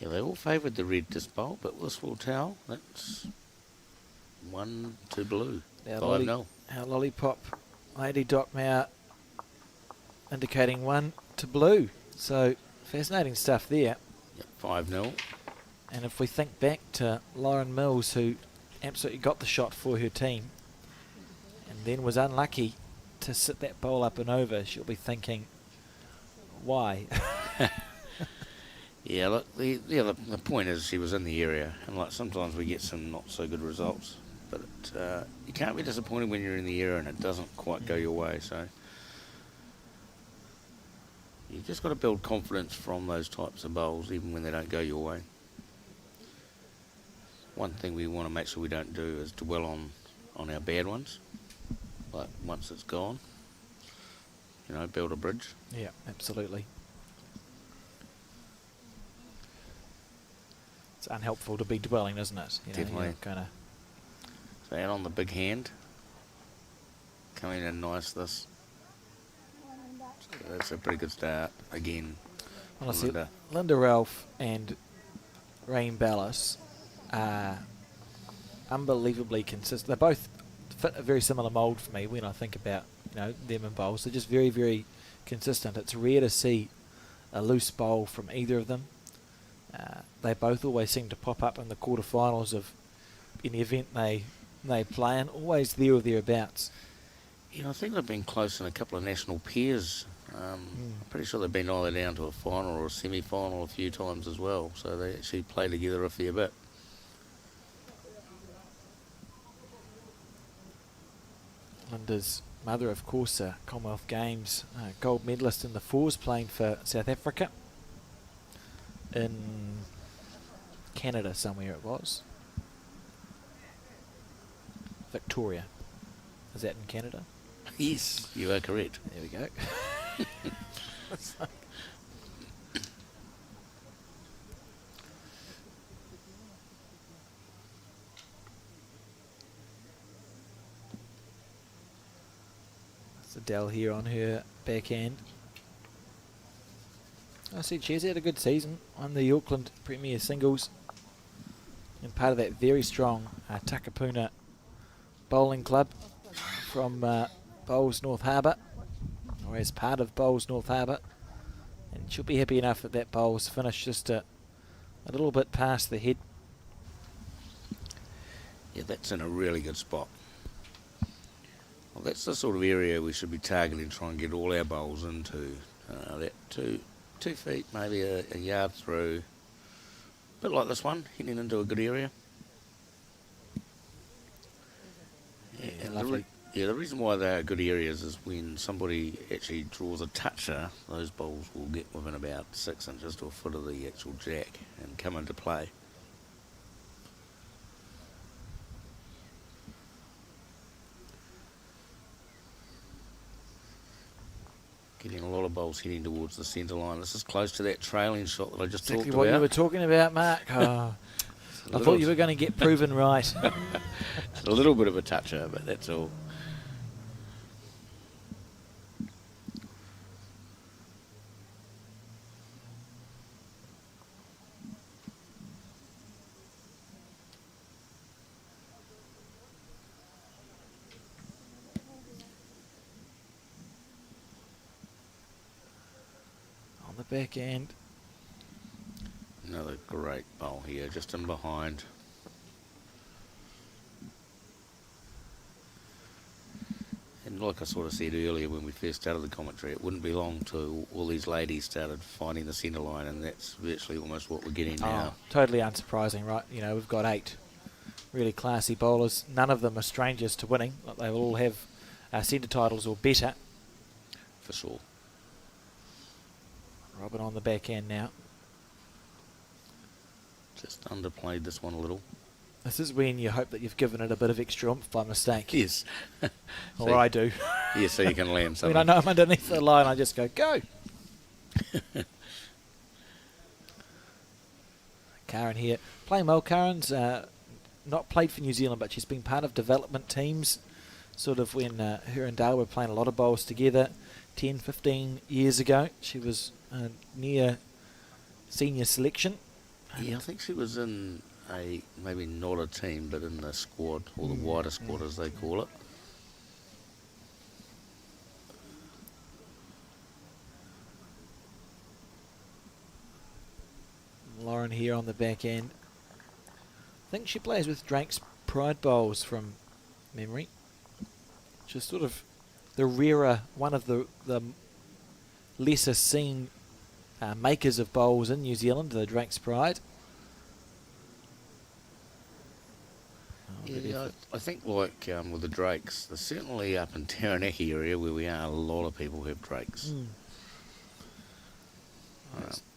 Yeah, they all favoured the red disc bowl, but this will tell. That's 1 to blue. 5-0. Our lollipop lady Dockmare indicating 1 to blue. So fascinating stuff there. Yep, 5-0. And if we think back to Lauren Mills, who absolutely got the shot for her team and then was unlucky to sit that bowl up and over, she'll be thinking, why? Yeah, look, the point is she was in the area, and like sometimes we get some not so good results, but you can't be disappointed when you're in the area and it doesn't quite go your way. So you've just got to build confidence from those types of bowls, even when they don't go your way. One thing we want to make sure we don't do is dwell on our bad ones. But once it's gone, build a bridge. Yeah, absolutely. It's unhelpful to be dwelling, isn't it? Definitely. Gonna... So out on the big hand. Coming in nice, this. So that's a pretty good start again. Honestly, Linda Ralph and Rain Ballas are unbelievably consistent. They both fit a very similar mould for me when I think about them in bowls. They're just very, very consistent. It's rare to see a loose bowl from either of them. They both always seem to pop up in the quarterfinals of any event they play in, always there or thereabouts. I think they've been close in a couple of national pairs. I'm pretty sure they've been either down to a final or a semi-final a few times as well, so they actually play together a fair bit. Linda's mother, of course, a Commonwealth Games gold medalist in the 4s, playing for South Africa. In Canada somewhere it was. Victoria. Is that in Canada? Yes, you are correct. There we go. That's Adele here on her backhand. I said she's had a good season on the Auckland Premier Singles and part of that very strong Takapuna bowling club from Bowls North Harbour, or as part of Bowls North Harbour, and she'll be happy enough that bowl's finished just a little bit past the head. Yeah, that's in a really good spot. Well, that's the sort of area we should be targeting, try and get all our bowls into. That 2 feet, maybe a yard through. Bit like this one, hitting into a good area. Yeah, And lovely. the reason why they are good areas is when somebody actually draws a toucher, those bowls will get within about 6 inches to a foot of the actual jack and come into play. Getting a lot of bowls heading towards the centre line. This is close to that trailing shot that I just Exactly talked what about. you were talking about, Mark. Oh, I thought you were going to get proven right. A little bit of a toucher, but that's all. On the back end. Another great bowl here, just in behind. And like I sort of said earlier when we first started the commentary, it wouldn't be long till all these ladies started finding the centre line, and that's virtually almost what we're getting now. Totally unsurprising, right? You know, we've got 8 really classy bowlers. None of them are strangers to winning. Like, they will all have centre titles or better. For sure. Robin on the back end now. Just underplayed this one a little. This is when you hope that you've given it a bit of extra oomph by mistake. Yes. Or I do. Yeah, so you can land something. When I know I'm underneath the line, I just go. Karen here. Playing well. Karen's not played for New Zealand, but she's been part of development teams. Sort of when her and Dale were playing a lot of bowls together 10, 15 years ago. She was near senior selection. Yeah, I think she was in maybe not a team, but in the squad, or the wider squad as they call it. Lauren here on the back end. I think she plays with Drake's Pride Bowls from memory. Just sort of the rarer, one of the lesser seen makers of bowls in New Zealand, the Drake's Pride. Yeah, I think like with the Drakes, there's certainly up in Taranaki area where we are, a lot of people have Drakes.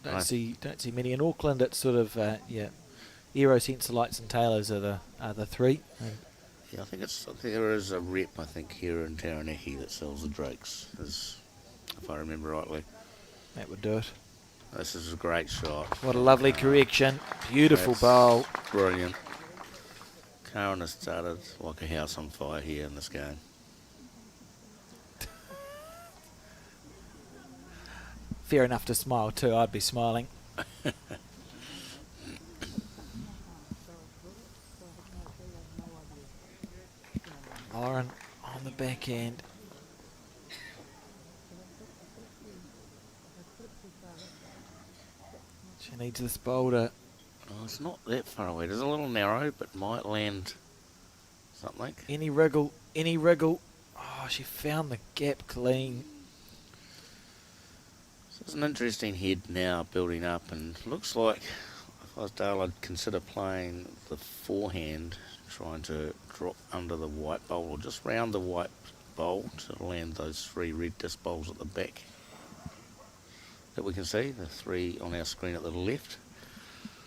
Don't see many in Auckland. It's sort of Aero Sensor and Taylors are the 3. Yeah, I think there is a rep I think here in Taranaki that sells the Drakes, if I remember rightly. That would do it. This is a great shot. What a lovely correction. Beautiful bowl. Brilliant. Karen has started like a house on fire here in this game. Fair enough to smile too. I'd be smiling. Lauren on the back end. She needs this boulder. Oh, it's not that far away. It is a little narrow, but might land something. Any wriggle. Oh, she found the gap clean. So it's an interesting head now building up, and looks like if I was Dale, I'd consider playing the forehand, trying to drop under the white bowl or just round the white bowl to land those 3 red disc bowls at the back that we can see, the 3 on our screen at the left.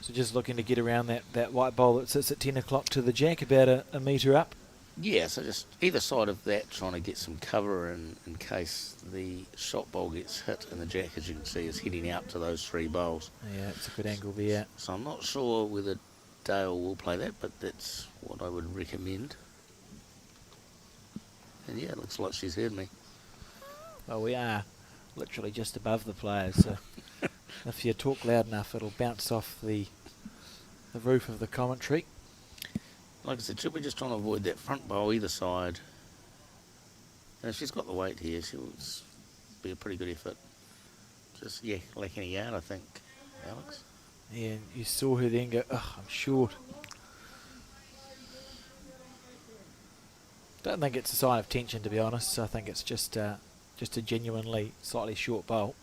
So just looking to get around that white bowl that sits at 10 o'clock to the jack, about a metre up. Yeah, so just either side of that, trying to get some cover in case the shot bowl gets hit, and the jack, as you can see, is heading out to those 3 bowls. Yeah, it's a good angle there. So I'm not sure whether Dale will play that, but that's what I would recommend. And yeah, it looks like she's heard me. Well, we are literally just above the players, so if you talk loud enough, it'll bounce off the roof of the commentary. Like I said, she'll be just trying to avoid that front bowl either side. And if she's got the weight here, she'll be a pretty good effort. Just, yeah, lacking a yard, I think, Alex. Yeah, you saw her then go, oh, I'm short. Don't think it's a sign of tension, to be honest. I think it's just a genuinely slightly short bowl.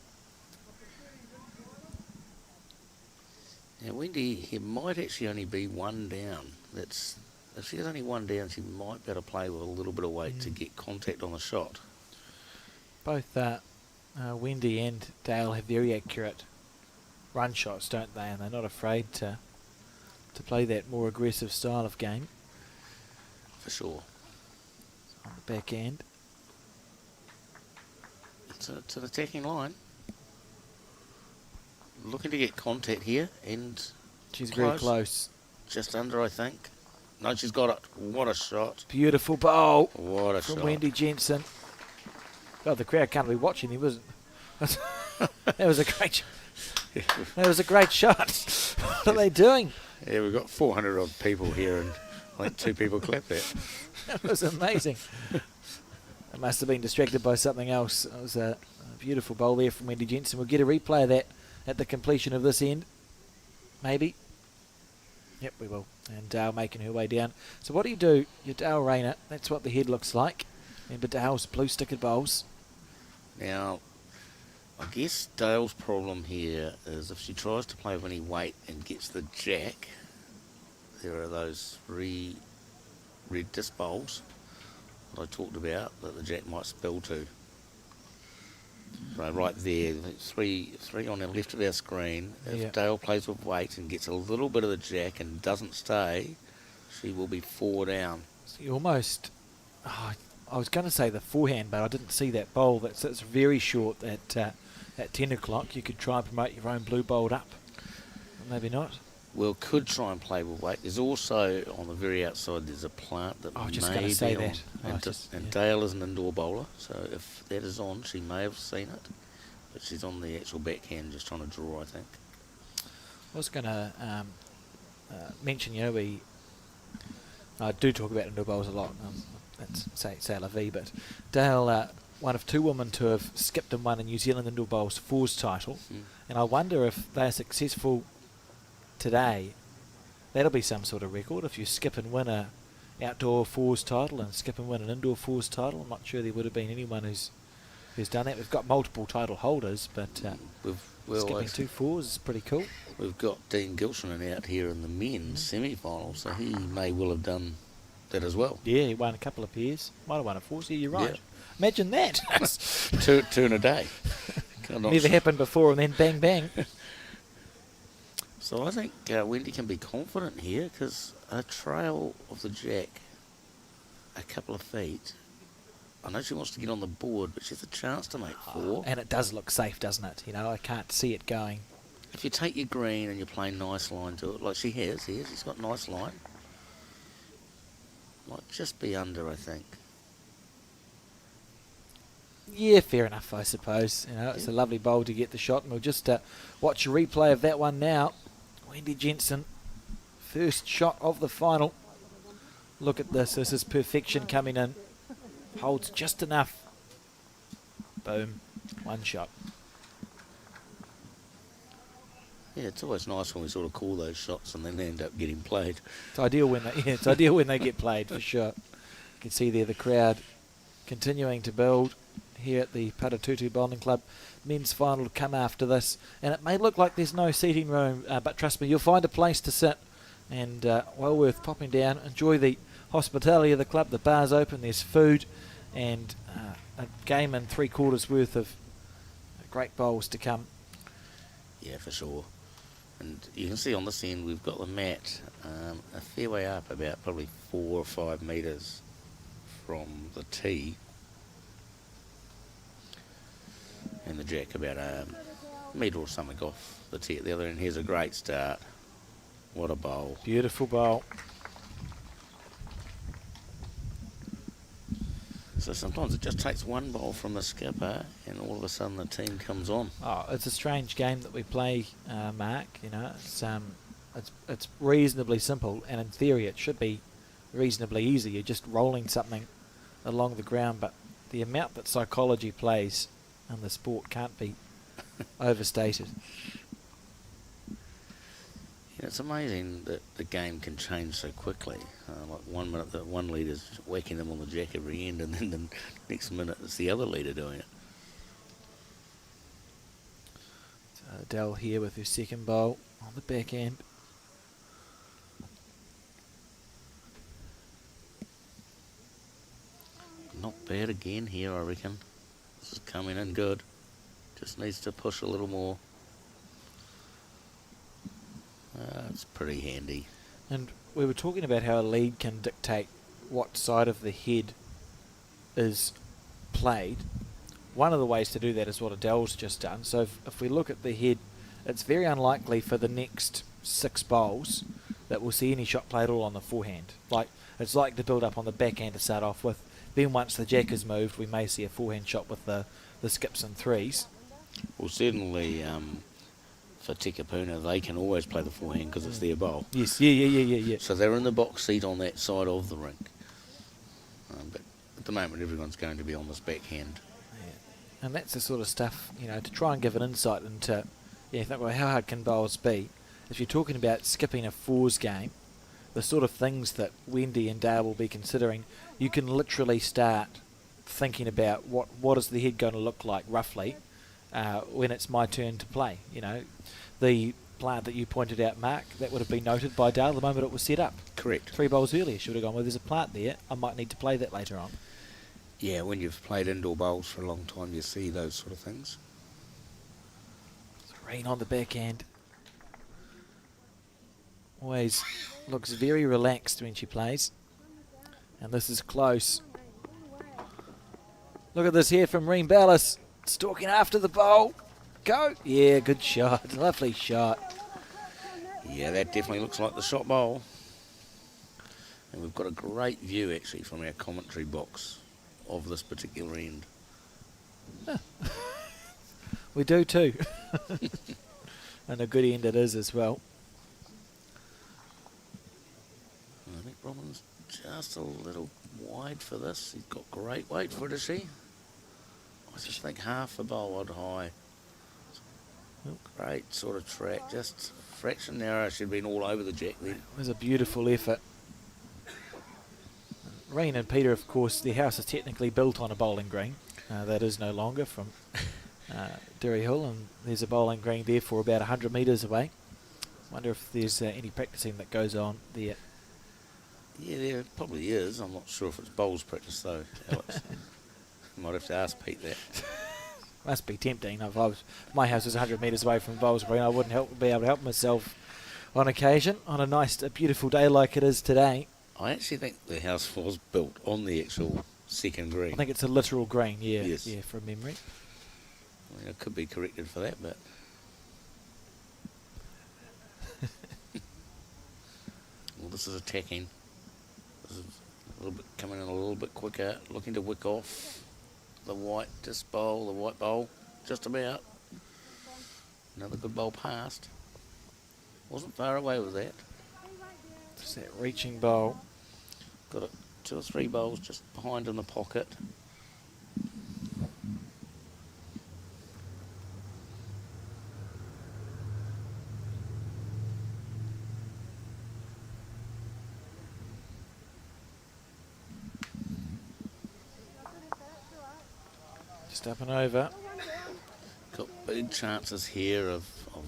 Now, Wendy, he might actually only be one down. If she has only one down, she might be able to play with a little bit of weight to get contact on the shot. Both Wendy and Dale have very accurate run shots, don't they? And they're not afraid to play that more aggressive style of game. For sure. On the back end. It's an attacking line. Looking to get contact here, and she's very close. Just under, I think. No, she's got it. What a shot. Beautiful bowl. What a from shot. Wendy Jensen. God, the crowd can't be watching you, wasn't it? That was a great That was a great shot. What are they doing? Yeah, we've got 400 odd people here, and I think 2 people clapped that. That was amazing. I must have been distracted by something else. It was a beautiful bowl there from Wendy Jensen. We'll get a replay of that at the completion of this end. Maybe. Yep, we will. And Dale making her way down. So what do? Your Dale Rayner. That's what the head looks like. Remember Dale's blue stickered bowls. Now, I guess Dale's problem here is if she tries to play with any weight and gets the jack, there are those 3 red disc bowls that I talked about that the jack might spill to. So right there, 3 on the left of our screen. If Dale plays with weight and gets a little bit of the jack and doesn't stay, she will be 4 down. So you almost... I was going to say the forehand, but I didn't see that bowl. That's very short at 10 o'clock. You could try and promote your own blue bowled up. Maybe not. Well, could try and play with weight. There's also, on the very outside, there's a plant that may be on. And Dale is an indoor bowler, so if that is on, she may have seen it. But she's on the actual backhand just trying to draw, I think. I was going to mention, we do talk about indoor bowls a lot. That's say la vie, but Dale, one of 2 women to have skipped and won a New Zealand Indoor Bowls Fours title. And I wonder if they're successful today, that'll be some sort of record. If you skip and win a outdoor fours title and skip and win an indoor fours title, I'm not sure there would have been anyone who's done that. We've got multiple title holders, but skipping 2 fours is pretty cool. We've got Dean Gilshinen out here in the men's semi-final, so he may well have done that as well. Yeah, he won a couple of pairs. Might have won a fours. Yeah, you're right. Yeah. Imagine that. 2 in a day. Never happened before, and then bang, bang. So I think Wendy can be confident here because a trail of the jack a couple of feet. I know she wants to get on the board, but she has a chance to make 4. And it does look safe, doesn't it? I can't see it going. If you take your green and you play nice line to it, like she has here, she's got nice line. Might just be under, I think. Yeah, fair enough, I suppose. It's a lovely bowl to get the shot, and we'll just watch a replay of that one now. Wendy Jensen, first shot of the final. Look at this. This is perfection coming in. Holds just enough. Boom. 1 shot. Yeah, it's always nice when we sort of call those shots and then they end up getting played. It's ideal when they get played, for sure. You can see there the crowd continuing to build here at the Paratutu Bowling Club. Men's final to come after this, and it may look like there's no seating room, but trust me, you'll find a place to sit, and well worth popping down. Enjoy the hospitality of the club. The bar's open, there's food, and a game and 3/4 worth of great bowls to come. Yeah, for sure. And you can see on this end we've got the mat a fair way up, about probably 4 or 5 metres from the tee. And the jack about a metre or something off the tee at the other end. Here's a great start. What a bowl. Beautiful bowl. So sometimes it just takes one bowl from the skipper and all of a sudden the team comes on. Oh, it's a strange game that we play, Mark. It's reasonably simple, and in theory it should be reasonably easy. You're just rolling something along the ground, but the amount that psychology plays in the sport can't be overstated. Yeah, it's amazing that the game can change so quickly. Like 1 minute the one leader's whacking them on the jack every end, and then the next minute it's the other leader doing it. Dell here with her second bowl on the back end. Not bad again here, I reckon. This is coming in good. Just needs to push a little more. It's pretty handy. And we were talking about how a lead can dictate what side of the head is played. One of the ways to do that is what Adele's just done. So if we look at the head, it's very unlikely for the next 6 bowls that we'll see any shot played all on the forehand. It's like to build up on the backhand to start off with. Then once the jack is moved, we may see a forehand shot with the skips and threes. Well, certainly for Tekapuna, they can always play the forehand because it's their bowl. Yes, yeah. So they're in the box seat on that side of the ring. But at the moment, everyone's going to be on this backhand. Yeah. And that's the sort of stuff, to try and give an insight into, think, well, how hard can bowls be? If you're talking about skipping a fours game, the sort of things that Wendy and Dale will be considering, you can literally start thinking about what is the head going to look like roughly when it's my turn to play. The plant that you pointed out, Mark, that would have been noted by Dale the moment it was set up. Correct. 3 bowls earlier, she would have gone, well, there's a plant there, I might need to play that later on. Yeah, when you've played indoor bowls for a long time, you see those sort of things. Rain on the backhand. Always looks very relaxed when she plays. And this is close. Look at this here from Reen Ballas. Stalking after the bowl. Go. Yeah, good shot. Lovely shot. Yeah, that definitely looks like the shot bowl. And we've got a great view, actually, from our commentary box of this particular end. We do too. And a good end it is as well. I think Robin's just a little wide for this. He's got great weight for it, is he? I just think half a bowl odd high. Great sort of track, just a fraction narrow. Should have been all over the jack then. It was a beautiful effort. Reen and Peter, of course, their house is technically built on a bowling green. That is no longer from Derry Hill, and there's a bowling green there for about 100 metres away. Wonder if there's any practicing that goes on there. Yeah, there probably is. I'm not sure if it's bowls practice though, Alex. Might have to ask Pete that. Must be tempting. My house is 100 metres away from bowls green. I wouldn't be able to help myself on occasion on a nice, beautiful day like it is today. I actually think the house was built on the actual second green. I think it's a literal green, yeah. Yes. Yeah, from memory. I mean, I could be corrected for that, but... Well, this is attacking. This is a little bit coming in a little bit quicker, looking to wick off the white bowl, the white bowl, just about. Another good bowl passed. Wasn't far away with that. Just that reaching bowl. Got it 2 or 3 bowls just behind in the pocket. Just up and over. Got big chances here of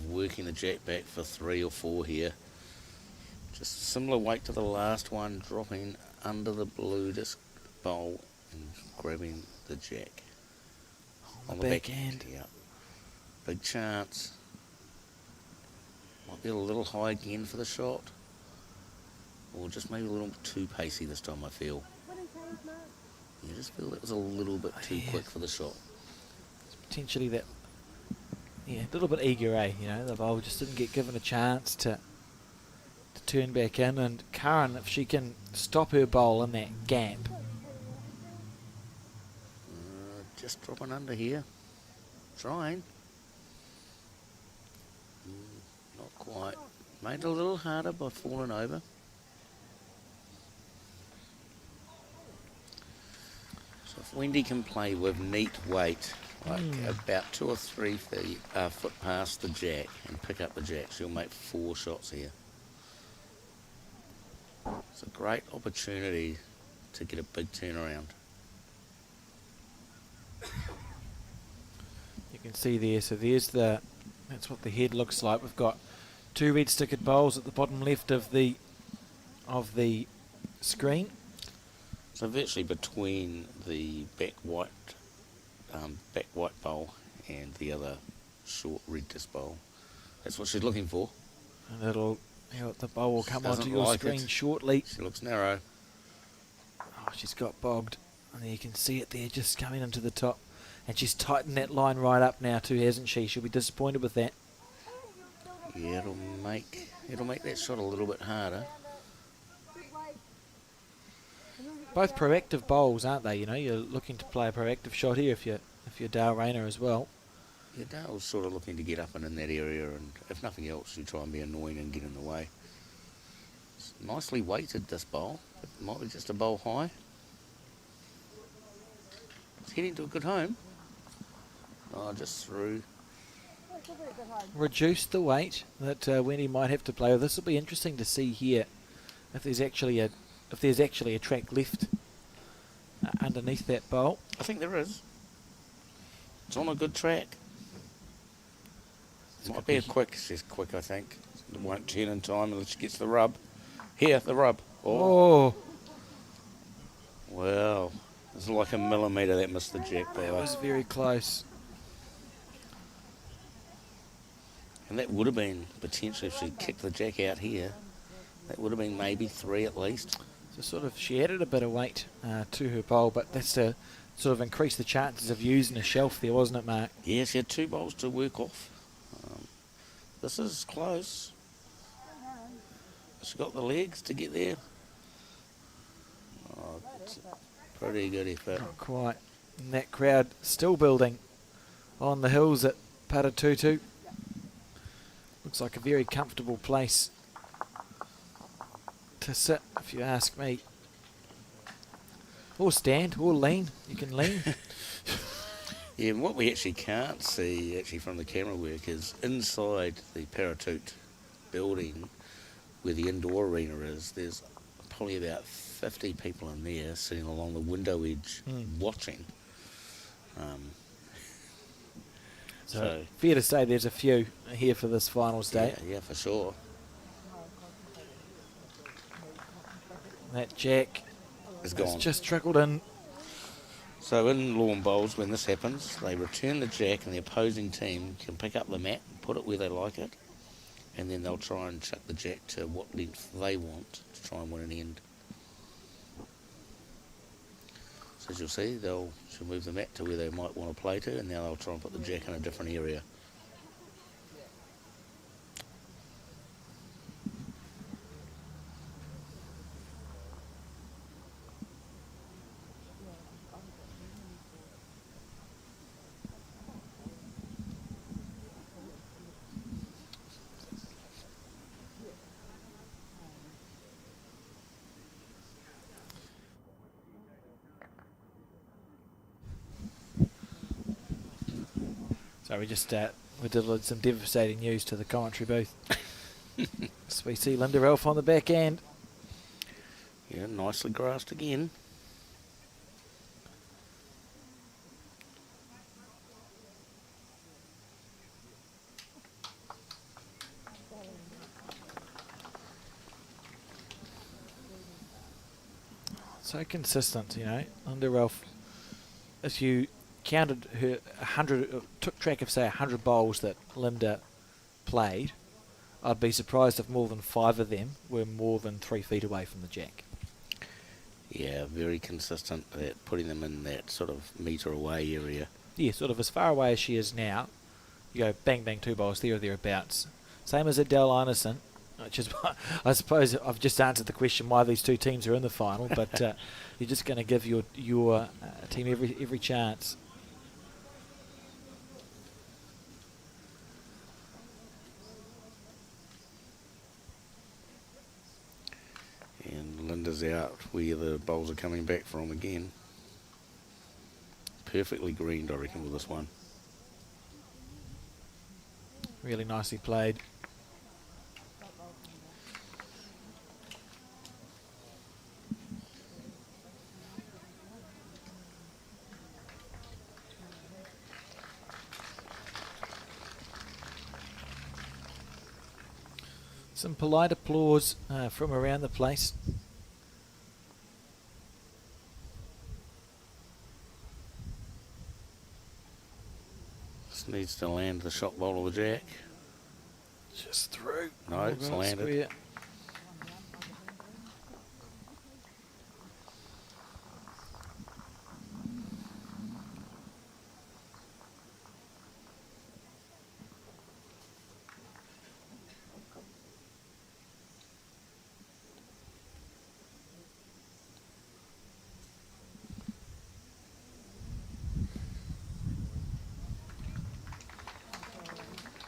working the jack back for 3 or 4 here. Just similar weight to the last one, dropping under the blue disc bowl and grabbing the jack. On the backhand. Yeah. Big chance. Might be a little high again for the shot. Or just maybe a little too pacey this time, I feel. You just feel it was a little bit too quick for the shot. It's potentially that, a little bit eager, the bowl just didn't get given a chance to turn back in, and Karen, if she can stop her bowl in that gap. Just dropping under here. Trying. Not quite. Made it a little harder by falling over. So if Wendy can play with neat weight, like about 2 or 3 foot past the jack, and pick up the jack, she'll make 4 shots here. It's a great opportunity to get a big turnaround. You can see there, so that's what the head looks like. We've got 2 red stickered bowls at the bottom left of the screen. So virtually between the back white bowl and the other short red disc bowl. That's what she's looking for. And the bowl will come onto Doesn't your like screen it. shortly. She looks narrow. Oh, she's got bogged. And you can see it there just coming into the top. And she's tightened that line right up now too, hasn't she? She'll be disappointed with that. Yeah, it'll make that shot a little bit harder. Both proactive bowls, aren't they? You know, you're looking to play a proactive shot here if you're Dale Rayner as well. Yeah, Dale's sort of looking to get up and in that area, and if nothing else, you try and be annoying and get in the way. It's nicely weighted, this bowl. It might be just a bowl high. It's heading to a good home. Oh, just through. Reduce the weight that Wendy might have to play with. This will be interesting to see here if there's actually a track left underneath that bowl. I think there is. It's on a good track. Might be she's quick, I think. It won't turn in time unless she gets the rub. Here, the rub. Oh. Well, it's like a millimetre that missed the jack there. That was very close. And that would have been, potentially, if she kicked the jack out here, that would have been maybe 3 at least. So she added a bit of weight to her bowl, but that's to sort of increase the chances of using a shelf there, wasn't it, Mark? Yeah, she had 2 bowls to work off. This is close. She's got the legs to get there. Oh, it's a pretty good effort. Not quite. And that crowd still building on the hills at Paratutu. Looks like a very comfortable place to sit, if you ask me. Or stand, or lean. You can lean. Yeah, and what we actually can't see from the camera work is inside the Paratoot building where the indoor arena is, there's probably about 50 people in there sitting along the window edge watching. So fair to say there's a few here for this finals day. Yeah, for sure. That jack is gone. It's just trickled in. So in lawn bowls, when this happens, they return the jack and the opposing team can pick up the mat, put it where they like it, and then they'll try and chuck the jack to what length they want to try and win an end. So as you'll see, she'll move the mat to where they might want to play to, and now they'll try and put the jack in a different area. So we delivered some devastating news to the commentary booth. So we see Linda Ralph on the back end. Yeah, nicely grassed again. So consistent, you know. Linda Ralph, if you counted her 100, took track of say 100 bowls that Linda played, I'd be surprised if more than 5 of them were more than 3 feet away from the jack. Yeah, very consistent at putting them in that sort of metre away area. Yeah, sort of as far away as she is now, you go bang bang 2 bowls there or thereabouts. Same as at Dale Ineson, which is why I suppose I've just answered the question why these 2 teams are in the final, but you're just going to give your team every chance. And Linda's out where the bowls are coming back from again. Perfectly greened, I reckon, with this one. Really nicely played. Some polite applause from around the place. This needs to land the shot bowl of the jack. Just through. No, it's landed. Square.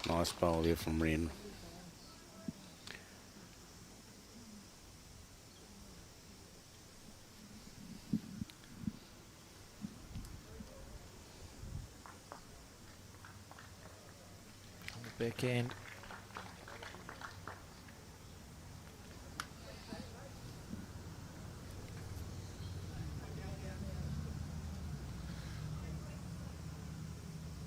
Nice bowl there from Wren. On the backhand.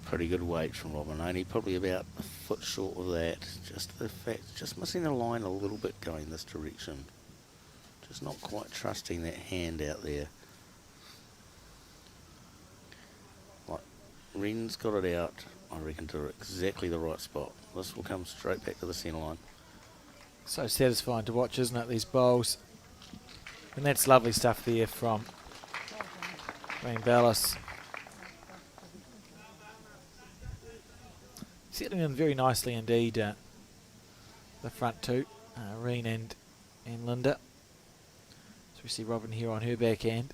Pretty good weight from Robin, only probably about a foot short of that. Just the fact, just missing the line a little bit going this direction. Just not quite trusting that hand out there. Like, Wren's got it out, I reckon, to exactly the right spot. This will come straight back to the centre line. So satisfying to watch, isn't it, these bowls? And that's lovely stuff there from Wayne Ballas. Settling in very nicely indeed, the front two, Reen and Linda. So we see Robin here on her backhand.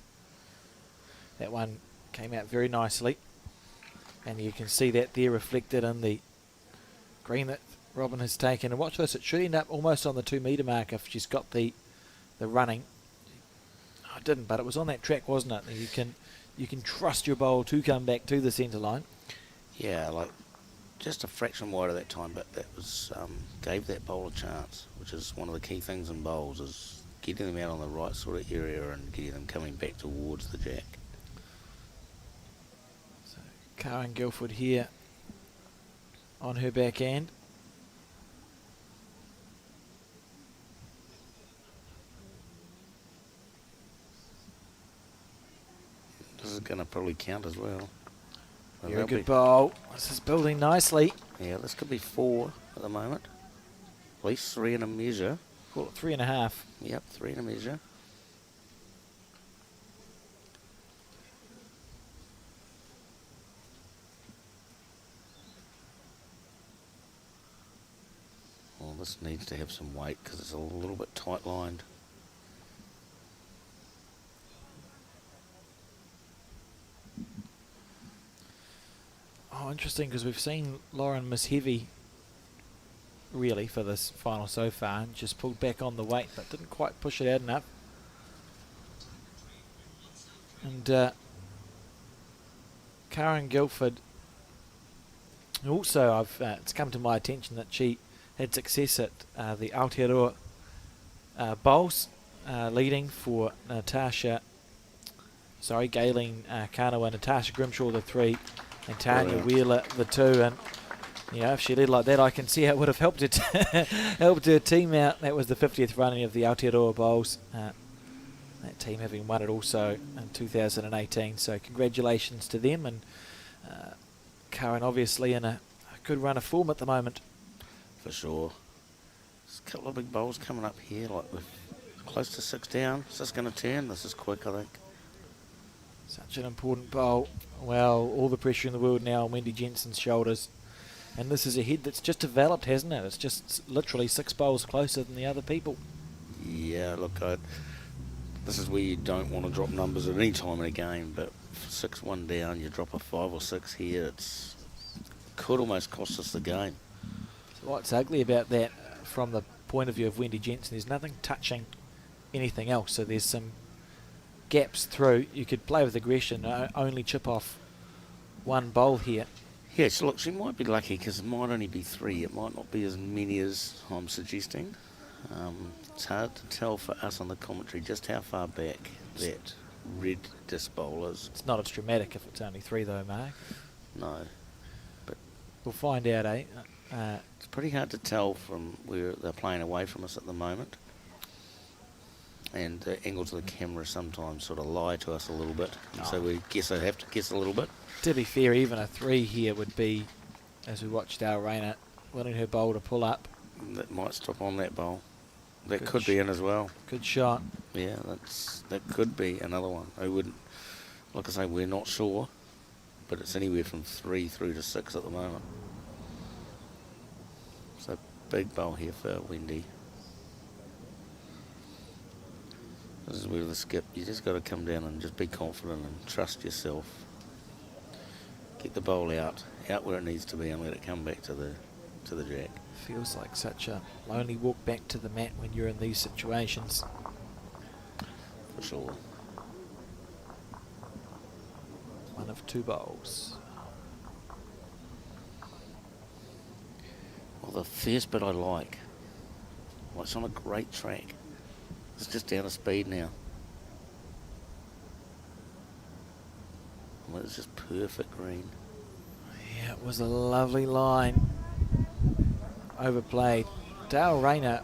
That one came out very nicely. And you can see that there reflected in the green that Robin has taken. And watch this, it should end up almost on the 2 metre mark if she's got the running. Oh, it didn't, but it was on that track, wasn't it? And you can trust your bowl to come back to the centre line. Yeah, like just a fraction wide at that time, but that was gave that bowl a chance, which is one of the key things in bowls, is getting them out on the right sort of area and getting them coming back towards the jack. So Karen Guilford here on her backhand. This is going to probably count as well. Very good bowl. This is building nicely. Yeah, this could be 4 at the moment. At least 3 in a measure. Call it 3.5. Yep, 3 in a measure. Well, this needs to have some weight because it's a little bit tight lined. Oh, interesting, because we've seen Lauren miss heavy, really, for this final so far, and just pulled back on the weight, but didn't quite push it out enough. And Karen Guilford, also, it's come to my attention that she had success at the Aotearoa Bowls, leading for Galen Kanawa, Natasha Grimshaw the 3, and Tanya Wheeler the 2. And you know, if she led like that, I can see how it would have helped it helped her team out. That was the 50th running of the Aotearoa Bowls. That team having won it also in 2018. So congratulations to them, and Karen obviously in a good run of form at the moment. For sure. There's a couple of big bowls coming up here, like with close to 6 down. Is this going to turn? This is quick, I think. Such an important bowl. Well, all the pressure in the world now on Wendy Jensen's shoulders. And this is a head that's just developed, hasn't it? It's just literally 6 bowls closer than the other people. Yeah, look, this is where you don't want to drop numbers at any time in a game, but 6-1 down, you drop a 5 or 6 here, it could almost cost us the game. So what's ugly about that from the point of view of Wendy Jensen, there's nothing touching anything else, so there's some gaps through. You could play with aggression, only chip off 1 bowl here. Yeah, so look, she might be lucky because it might only be 3. It might not be as many as I'm suggesting. It's hard to tell for us on the commentary just how far back that red disc bowl is. It's not as dramatic if it's only 3 though, Mark. No. But we'll find out, eh? It's pretty hard to tell from where they're playing away from us at the moment. And the angles of the camera sometimes sort of lie to us a little bit. And so we have to guess a little bit. To be fair, even a 3 here would be, as we watched Dale Rayner wanting her bowl to pull up. That might stop on that bowl. That Good could be in as well. Good shot. Yeah, that could be another one. I wouldn't, like I say, we're not sure, but it's anywhere from 3 through to 6 at the moment. So big bowl here for Wendy. This is where the skip, you just got to come down and just be confident and trust yourself. Get the bowl out where it needs to be, and let it come back to the jack. Feels like such a lonely walk back to the mat when you're in these situations. For sure. One of 2 bowls. Well, the first bit I like. Well, it's on a great track. It's just down to speed now. Well, it's just perfect green. Yeah, it was a lovely line. Overplayed. Dale Rayner,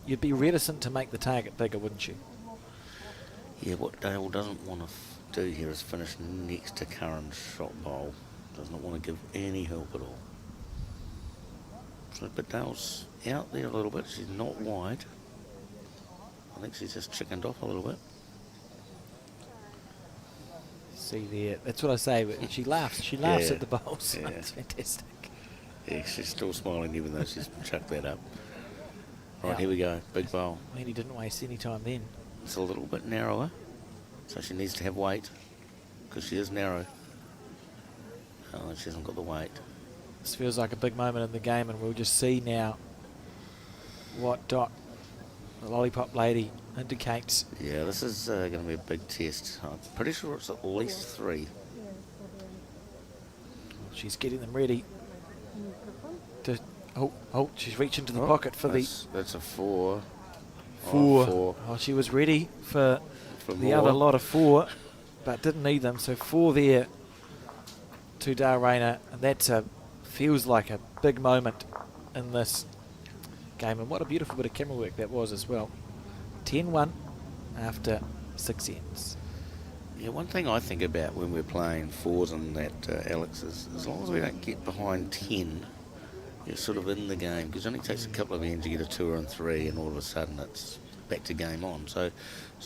you'd be reticent to make the target bigger, wouldn't you? Yeah, what Dale doesn't want to do here is finish next to Curran's shot bowl. Does not want to give any help at all. So, but Dale's out there a little bit. She's not wide. I think she's just chickened off a little bit. See there, that's what I say. But she laughs. She laughs Yeah. at the bowls. Yeah. That's fantastic. Yeah, she's still smiling even though she's chucked that up. Right, Yeah. here we go. Big bowl. Wendy didn't waste any time then. It's a little bit narrower, so she needs to have weight because she is narrow. Oh, she hasn't got the weight. This feels like a big moment in the game, and we'll just see now what Dot, the lollipop lady, indicates. Yeah, this is going to be a big test. I'm pretty sure it's at least 3. She's getting them ready. She's reaching to the pocket for That's a 4. four. Oh, 4. Oh, she was ready for the more. other lot of 4, but didn't need them. So 4 there to Dale Rayner, and that's feels like a big moment in this game. And what a beautiful bit of camera work that was as well. 10-1 after 6 ends. Yeah, one thing I think about when we're playing 4s and that, Alex, is as long as we don't get behind 10, you're sort of in the game, because it only takes a couple of ends to get a 2 and 3, and all of a sudden it's back to game on. So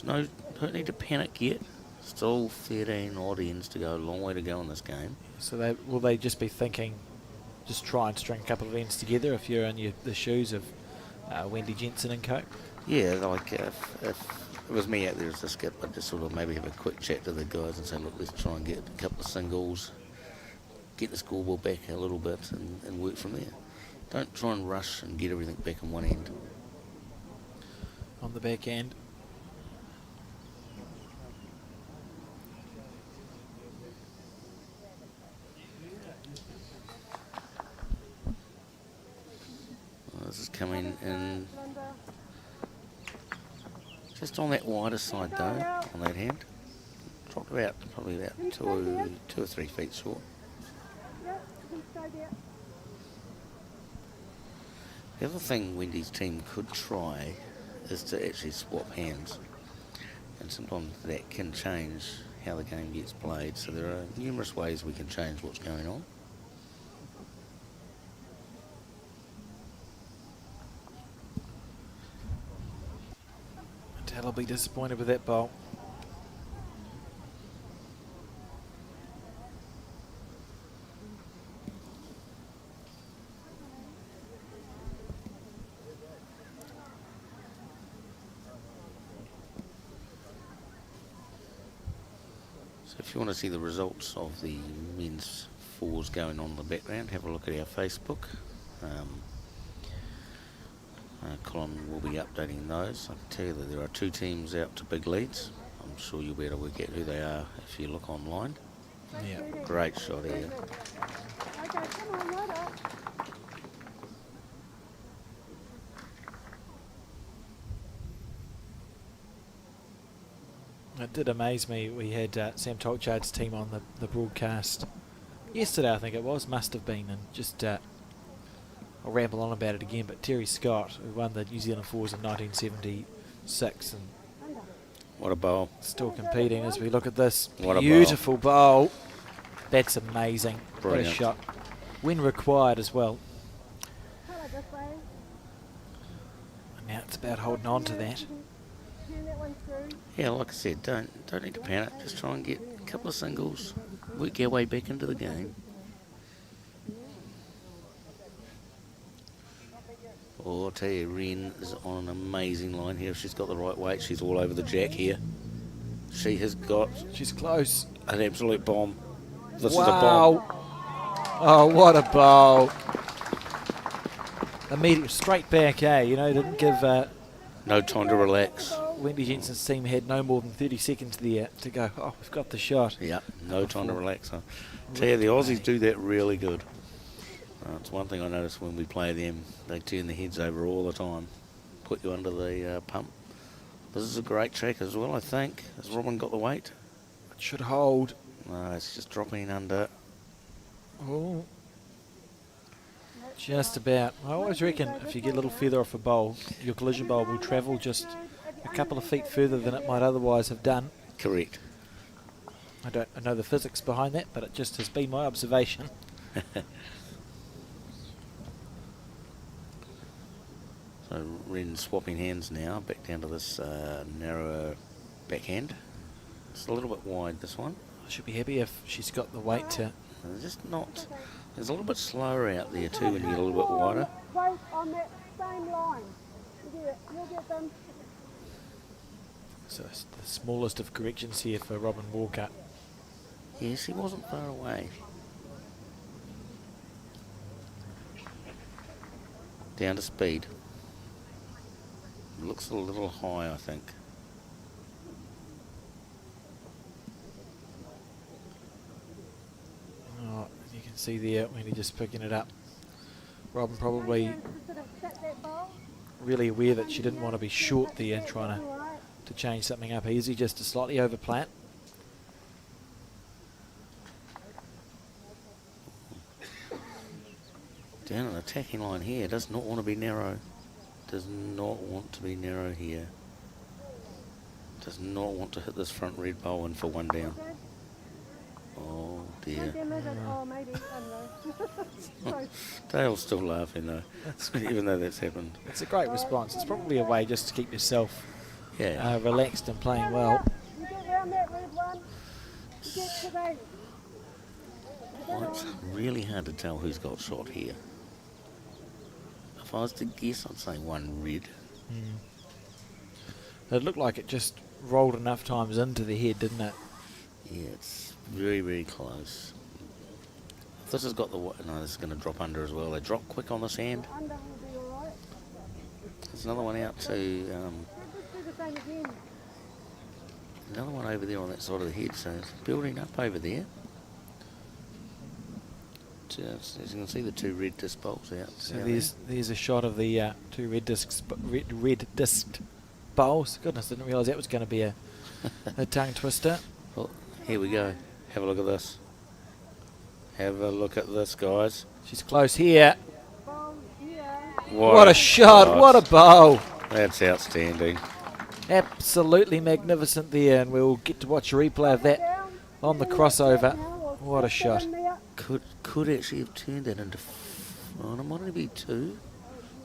don't need to panic yet. Still 13 odd ends to go, a long way to go in this game. So will they just be thinking, just try and string a couple of ends together if you're in the shoes of Wendy Jensen and co? Yeah, like if it was me out there as a skip, I'd just sort of maybe have a quick chat to the guys and say, look, let's try and get a couple of singles, get the scoreboard back a little bit and work from there. Don't try and rush and get everything back in one end. On the back end. This is coming in just on that wider side though, on that hand. Dropped probably about 2 or 3 feet short. The other thing Wendy's team could try is to actually swap hands, and sometimes that can change how the game gets played. So there are numerous ways we can change what's going on. I'll be disappointed with that bowl. So if you want to see the results of the men's 4s going on in the background, have a look at our Facebook. Colin will be updating those. I can tell you that there are 2 teams out to big leads. I'm sure you'll be able to work out who they are if you look online. Yeah. Great shot here. Okay, come on, right up. It did amaze me. We had Sam Tolchard's team on the broadcast yesterday, I think it was, must have been, and just I'll ramble on about it again, but Terry Scott, who won the New Zealand Fours in 1976 and What a bowl. still competing as we look at this What a beautiful bowl. That's amazing. Brilliant. What a shot. When required as well. Hello, this way. And now it's about holding on to that. Turn that one through. Yeah, like I said, don't need to panic. Just try and get a couple of singles. Work your way back into the game. Oh, I'll tell you, Ren is on an amazing line here. If she's got the right weight, she's all over the jack here. She has got She's close. an absolute bomb. This is a Wow. bomb. Oh, what a bowl. Immediate straight back, you know, didn't give No time to relax. Wendy Jensen's team had no more than 30 seconds there to go, oh, we've got the shot. Yeah, no time to relax. Huh? Tell you, the Aussies do that really good. It's one thing I notice when we play them. They turn their heads over all the time. Put you under the pump. This is a great track as well, I think. Has Robin got the weight? It should hold. No, it's just dropping under. Oh. Just about. I always reckon if you get a little feather off a bowl, your collision bowl will travel just a couple of feet further than it might otherwise have done. Correct. I don't know the physics behind that, but it just has been my observation. So Ren swapping hands now, back down to this narrower backhand. It's a little bit wide, this one. I should be happy if she's got the weight to. It's just not. It's a little bit slower out there too when you get a little bit wider. Both on that same line. You'll get them. So it's the smallest of corrections here for Robin Walker. Yes, he wasn't far away. Down to speed. Looks a little high, I think. Oh, you can see there when he's just picking it up. Robin probably Sort of set that bowl. really aware that she didn't want to be short there and trying to change something up easy, just to slightly overplay it. Down an attacking line here. Does not want to be narrow. Does not want to be narrow here. Does not want to hit this front red bowl in for one down. Oh dear. Oh, maybe. I don't know. Dale's still laughing though, even though that's happened. It's a great response. It's probably a way just to keep yourself Yeah. relaxed and playing well. You get round that red one. You get to those. Well, it's really hard to tell who's got shot here. If I was to guess, I'd say one red. It looked like it just rolled enough times into the head, didn't it? Yeah, it's very, very close. If this has got the... No, this is going to drop under as well. They drop quick on this hand. Under will be alright. There's another one out to... Just do the same again. another one over there on that side of the head, so it's building up over there. As you can see, the two red disc bowls out. So down there's a shot of the two red disc bowls. Goodness, didn't realise that was going to be a tongue twister. there. Well, here we go. Have a look at this. Have a look at this, guys. She's close here. Bowl here. What a shot! What a bowl! That's outstanding. Absolutely magnificent there, and we'll get to watch a replay of that Down. on the crossover. What a shot! Could actually have turned that into... Well, it might only be two.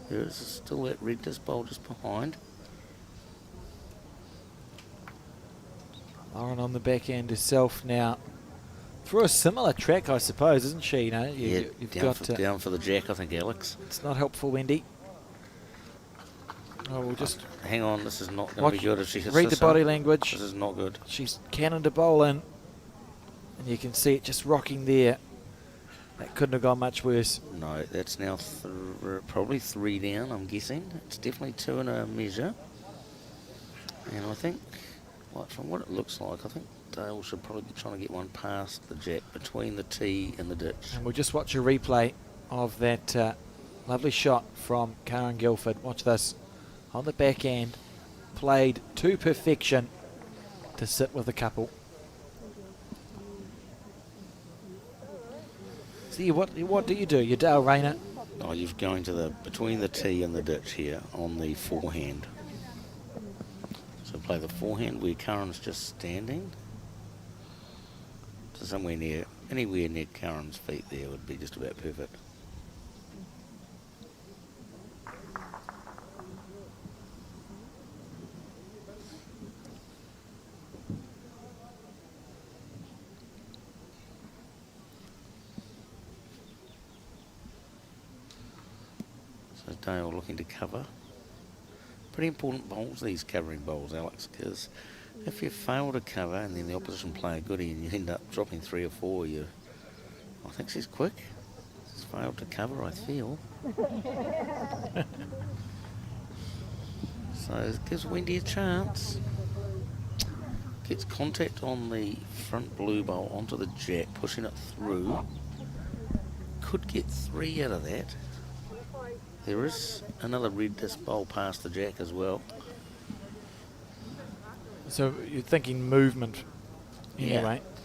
There is still that red disc bowl just behind. Lauren on the back end herself now. Through a similar track, I suppose, isn't she? You know, you've got down for the jack, I think, Alex. It's not helpful, Wendy. Oh, we'll just Hang on, this is not going to be good if she hits read the this body up. language. This is not good. She's cannoned a bowl in, and you can see it just rocking there. That couldn't have gone much worse. No, that's now probably three down, I'm guessing. It's definitely two in a measure. And I think, like, from what it looks like, I think Dale should probably be trying to get one past the jack between the tee and the ditch. And we'll just watch a replay of that lovely shot from Karen Guilford. Watch this. On the back end, played to perfection to sit with the couple. See, what do you do? You Dale Rayner. Oh, you're going to between the tee and the ditch here on the forehand. So play the forehand where Curran's just standing. So anywhere near Curran's feet there would be just about perfect. So Dale looking to cover. Pretty important bowls, these covering bowls, Alex, because if you fail to cover and then the opposition play a goodie and you end up dropping 3 or 4, I think she's quick. She's failed to cover, I feel. So it gives Wendy a chance. Gets contact on the front blue bowl onto the jack, pushing it through. Could get 3 out of that. There is another red disc bowl past the jack as well. So you're thinking movement anyway. Yeah.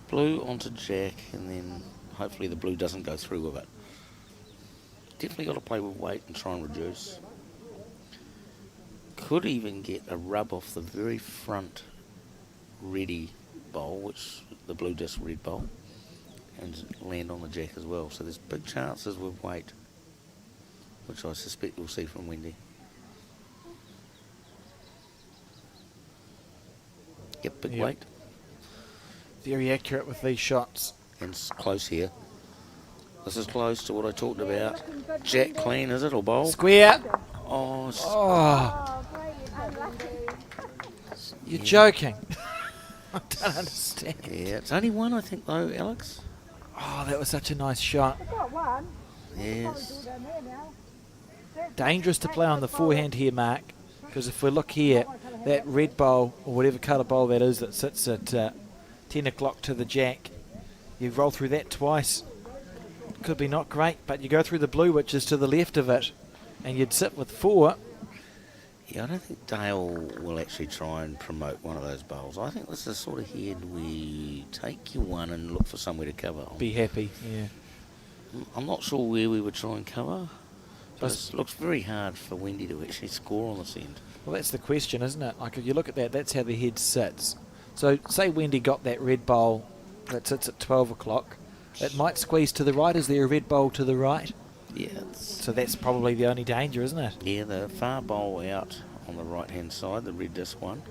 Blue onto jack, and then hopefully the blue doesn't go through with it. Definitely got to play with weight and try and reduce. Could even get a rub off the very front ready bowl, which the blue disc red bowl, and land on the jack as well. So there's big chances with weight, which I suspect we'll see from Wendy. Yep, big weight. Very accurate with these shots. And it's close here. This is close to what I talked about. Jack clean, is it, or bowl? Square. Oh, Oh, you're joking. I don't understand. yeah, it's only one, I think, though, Alex. Oh, that was such a nice shot. I've got one. Yes. Down there now. Dangerous to play on the forehand here, Mark, because if we look here, that red bowl, or whatever colour bowl that is, that sits at 10 o'clock to the jack, you roll through that twice. Could be not great, but you go through the blue, which is to the left of it, and you'd sit with 4. Yeah, I don't think Dale will actually try and promote one of those bowls. I think this is the sort of head we take your one and look for somewhere to cover on. Be happy, yeah. I'm not sure where we would try and cover, but it looks very hard for Wendy to actually score on this end. Well, that's the question, isn't it? Like, if you look at that, that's how the head sits. So, say Wendy got that red bowl that sits at 12 o'clock. It might squeeze to the right. Is there a red bowl to the right? Yeah. So that's probably the only danger, isn't it? Yeah, the far bowl out on the right-hand side, the red disc one.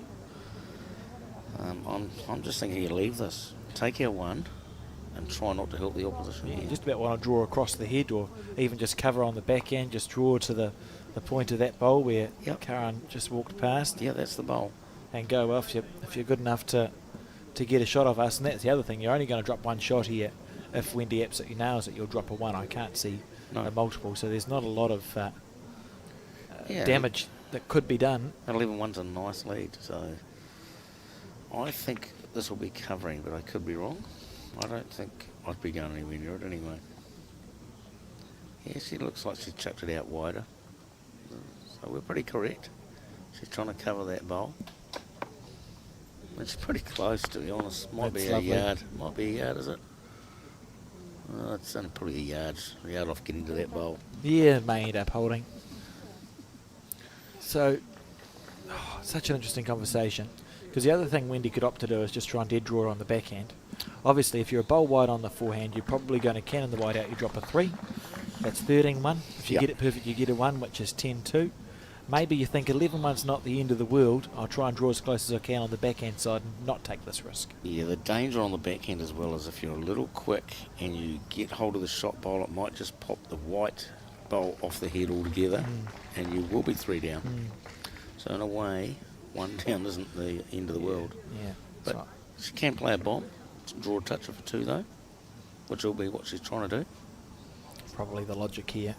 I'm just thinking you leave this. Take our one and try not to help the opposition. Yeah, here. you just about want to draw across the head, or even just cover on the back end, just draw to the point of that bowl where Karan just walked past. Yeah, that's the bowl. And go, well, if you're good enough to get a shot off us. And that's the other thing, you're only going to drop one shot here. If Wendy absolutely nails it, you'll drop a 1. I can't see a multiple, so there's not a lot of damage that could be done. 11-1's a nice lead, so I think this will be covering, but I could be wrong. I don't think I'd be going anywhere near it anyway. Yeah, she looks like she chucked it out wider. So we're pretty correct. She's trying to cover that bowl. It's pretty close, to be honest. Might That's be lovely. a yard. Might be a yard, is it? It's only probably a yard off getting to that bowl. Yeah, it may end up holding. So, such an interesting conversation. Because the other thing Wendy could opt to do is just try and dead draw on the backhand. Obviously, if you're a bowl wide on the forehand, you're probably going to cannon the wide out. You drop a 3. That's 13-1. If you get it perfect, you get a 1, which is 10-2. Maybe you think 11-1's not the end of the world. I'll try and draw as close as I can on the backhand side and not take this risk. Yeah, the danger on the backhand as well is if you're a little quick and you get hold of the shot bowl, it might just pop the white bowl off the head altogether, and you will be 3 down. So in a way, 1 down isn't the end of the world. Yeah. But she can play a bomb, draw a toucher for 2 though, which will be what she's trying to do. Probably the logic here.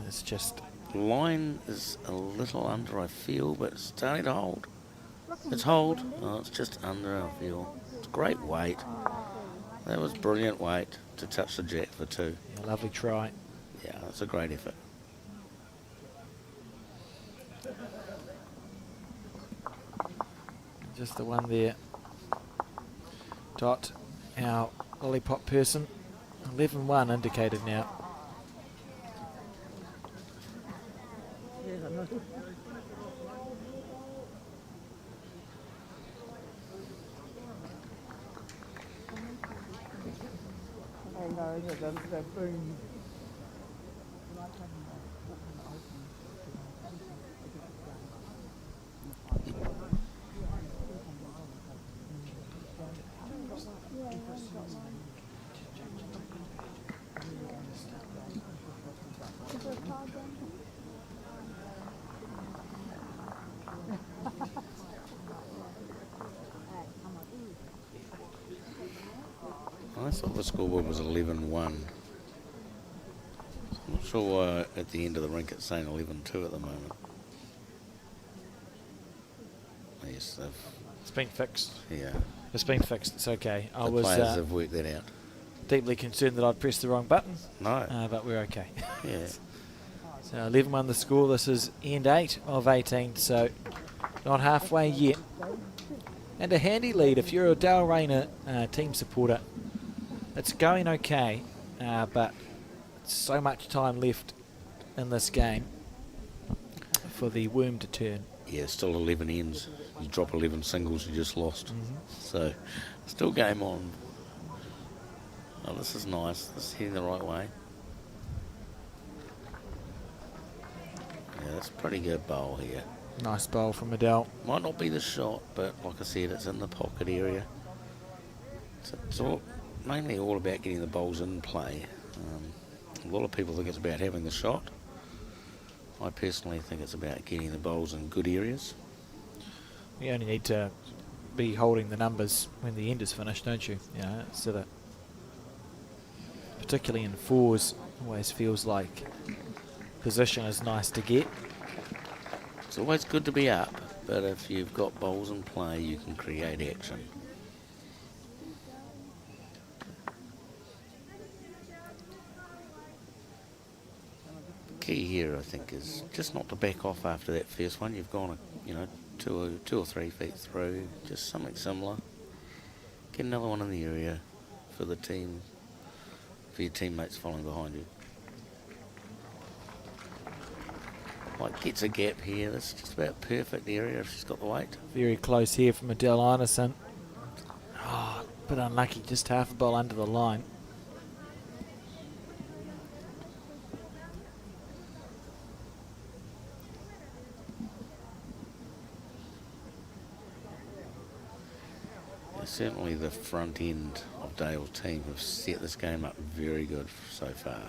It's just... Line is a little under, I feel, but it's starting to hold. It's hold. Oh, it's just under, I feel. It's great weight. That was brilliant weight to touch the jack for 2. Yeah, lovely try. Yeah, it's a great effort. Just the one there. Dot, our lollipop person. 11-1 indicated now. I thought the scoreboard was 11-1. I'm not sure why at the end of the rink it's saying 11-2 at the moment. Yes, It's been fixed. yeah. It's been fixed. It's okay. I The was players have worked that out. deeply concerned that I'd pressed the wrong button, No. but we're okay. Yeah. So 11-1 the score. This is end 8 of 18, so not halfway yet. And a handy lead if you're a Dale Rayner team supporter. It's going okay, but so much time left in this game for the worm to turn. Yeah, still 11 ends. You drop 11 singles, you just lost. So, still game on. Oh, this is nice. This is heading the right way. Yeah, that's a pretty good bowl here. Nice bowl from Adele. Might not be the shot, but like I said, it's in the pocket area. It's mainly all about getting the bowls in play. A lot of people think it's about having the shot. I personally think it's about getting the bowls in good areas. You only need to be holding the numbers when the end is finished, don't you? You know, so that particularly in fours, always feels like position is nice to get. It's always good to be up, but if you've got bowls in play, you can create action. The key here, I think, is just not to back off after that first one. You've gone, two or 3 feet through, just something similar. Get another one in the area for the team, for your teammates following behind you. Like, gets a gap here. That's just about perfect area if she's got the weight. Very close here from Adele Ineson. Oh, but unlucky, just half a bowl under the line. Yeah, certainly the front end of Dale's team have set this game up very good so far.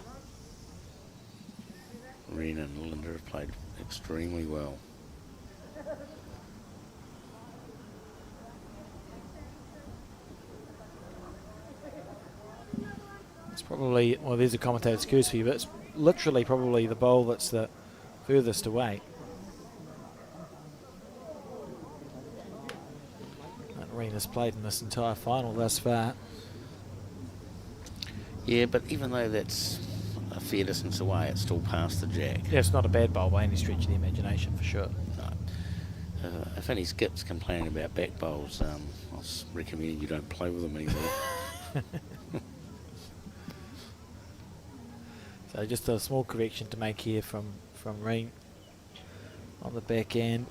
Ren and Linda have played extremely well. It's probably, well, there's a commentator's curse for you, but it's literally probably the bowl that's the furthest away. That Rena's played in this entire final thus far. Yeah, but even though that's a fair distance away, it's still past the jack. Yeah, it's not a bad bowl by any stretch of the imagination, for sure. No. If any skips complaining about back bowls, I was recommending you don't play with them anymore. So just a small correction to make here from Reen on the back end.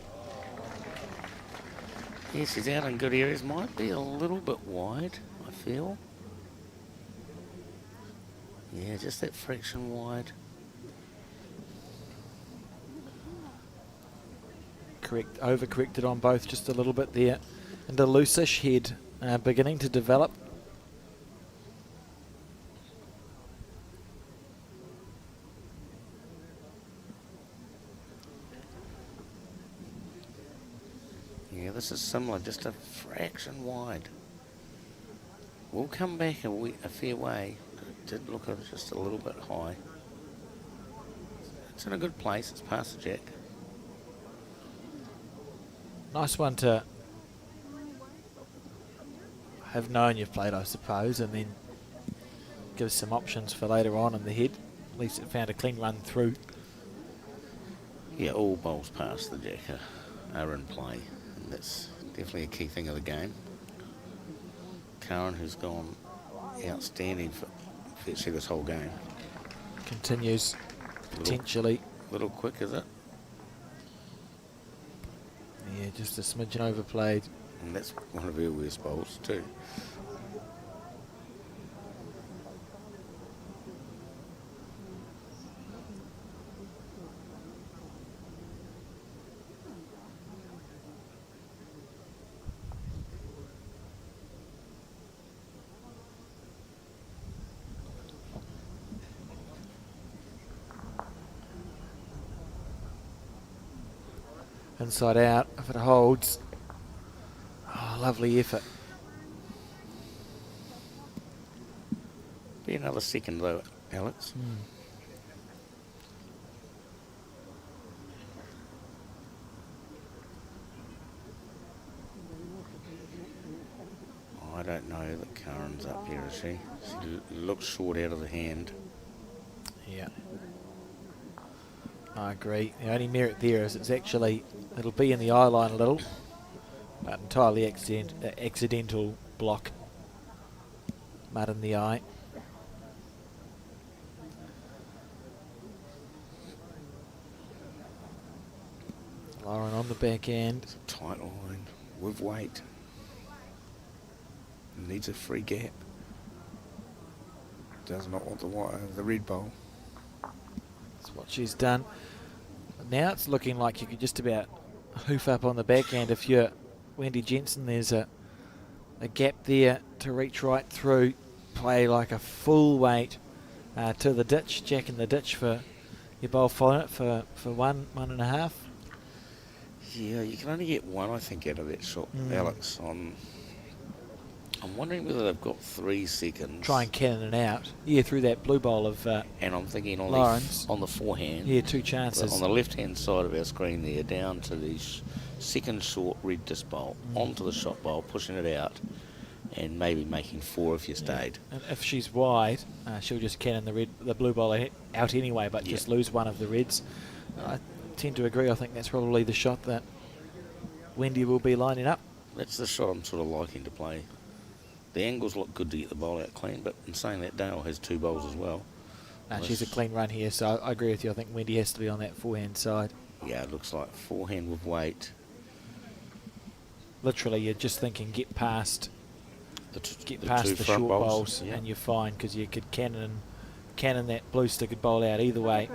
Yes, he's out in good areas. Might be a little bit wide, I feel. Yeah, just that fraction wide. Overcorrected on both just a little bit there. And a loosish head beginning to develop. Yeah, this is similar, just a fraction wide. We'll come back a fair way. It did look just a little bit high. It's in a good place. It's past the jack. Nice one to have known you've played, I suppose, and then give some options for later on in the head. At least it found a clean run through. Yeah, all bowls past the jack are in play. And that's definitely a key thing of the game. Karen, who's gone outstanding for virtually this whole game. Continues potentially. Little quick, is it? Yeah, just a smidgen overplayed. And that's one of her worst bowls too. Inside out, if it holds. Oh, lovely effort. Be another second though, Alex. I don't know that Karen's up here, is she? She looks short out of the hand. Yeah. I agree. The only merit there is it'll be in the eye line a little, but entirely accidental block. Mud in the eye. Lauren on the backhand. It's a tight line with weight. Needs a free gap. Does not want the red bowl. That's what she's done. Now it's looking like you could just about hoof up on the backhand if you're Wendy Jensen. There's a gap there to reach right through. Play like a full weight to the ditch. Jack in the ditch for your bowl following it for 1.5. Yeah, you can only get one, I think, out of that shot, Alex. I'm wondering whether they've got 3 seconds. Try and cannon it out. Yeah, through that blue bowl of and I'm thinking on Lawrence. On the forehand. Yeah, 2 chances. On the left-hand side of our screen there, down to the second short red disc bowl, onto the shot bowl, pushing it out, and maybe making 4 if you stayed. And if she's wide, she'll just cannon the blue bowl out anyway, but just lose one of the reds. I tend to agree. I think that's probably the shot that Wendy will be lining up. That's the shot I'm sort of liking to play. The angles look good to get the bowl out clean, but in saying that, Dale has 2 bowls as well. She's a clean run here, so I agree with you. I think Wendy has to be on that forehand side. Yeah, it looks like forehand with weight. Literally, you're just thinking get past the the short bowls, and you're fine, because you could cannon that blue stickered bowl out either way.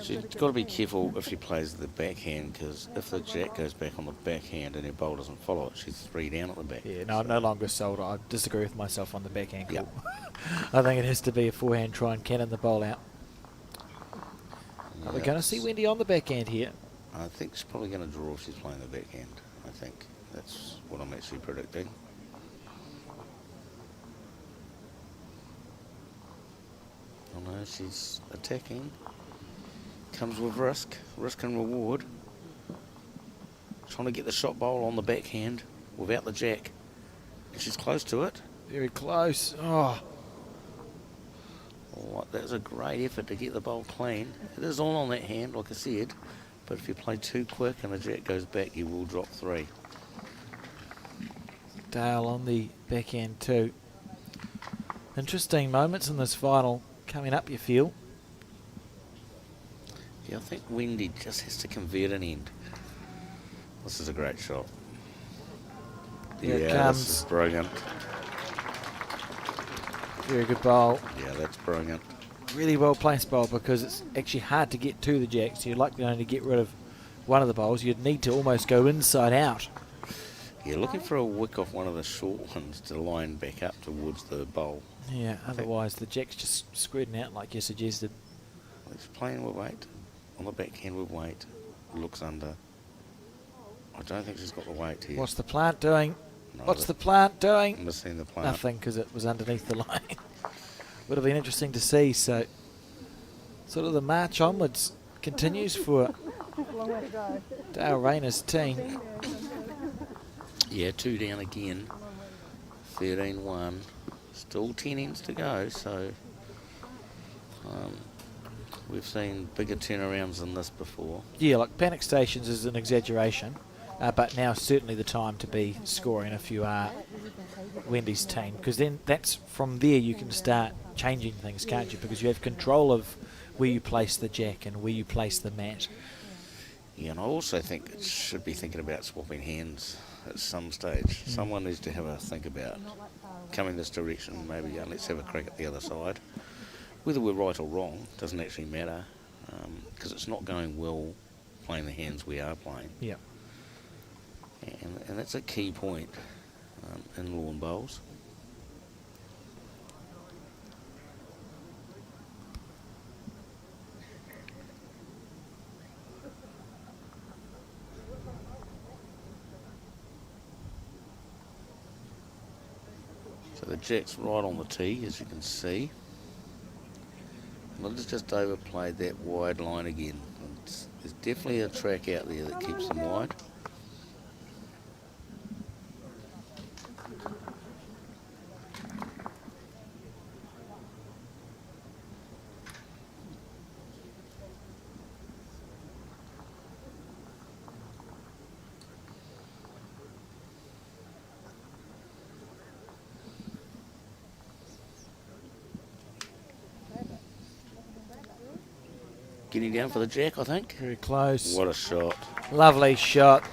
She's got to be careful if she plays the backhand, because if the jack goes back on the backhand and her bowl doesn't follow it, she's 3 down at the back. Yeah, no, I'm no longer sold. I disagree with myself on the backhand call. I think it has to be a forehand, try and cannon the bowl out. We're going to see Wendy on the backhand here. I think she's probably going to draw if she's playing the backhand. I think that's what I'm actually predicting. Oh no, she's attacking. Comes with risk and reward. Trying to get the shot bowl on the backhand without the jack. And she's close to it. Very close. Oh, that was a great effort to get the bowl clean. It is all on that hand, like I said. But if you play too quick and the jack goes back, you will drop 3. Dale on the backhand too. Interesting moments in this final coming up, you feel? Yeah, I think Wendy just has to convert an end. This is a great shot. Here it comes. This is brilliant. Very good bowl. Yeah, that's brilliant. Really well placed bowl, because it's actually hard to get to the jack, so you're likely only to get rid of one of the bowls. You'd need to almost go inside out. Yeah, looking for a wick off one of the short ones to line back up towards the bowl. Yeah, otherwise the jack's just squirting out like you suggested. He's playing with weight. On the backhand with weight. Looks under. I don't think she's got the weight here. What's the plant doing? No, What's the plant doing? I'm missing the plant. Nothing, because it was underneath the line. Would have been interesting to see. So, sort of the march onwards continues for Dale Rayner's team. Yeah, 2 down again. 13-1. Still 10 ends to go, so we've seen bigger turnarounds than this before. Yeah, like panic stations is an exaggeration, but now certainly the time to be scoring if you are Wendy's team, because then that's from there you can start changing things, can't you? Because you have control of where you place the jack and where you place the mat. Yeah, and I also think it should be thinking about swapping hands at some stage. Someone needs to have a think about coming this direction, maybe let's have a crack at the other side. Whether we're right or wrong doesn't actually matter, because it's not going well playing the hands we are playing. Yeah. And that's a key point in lawn bowls. So the jack's right on the tee, as you can see. Linda's just overplayed that wide line again. There's definitely a track out there that keeps them wide. Getting down for the jack, I think. Very close. What a shot. Lovely shot.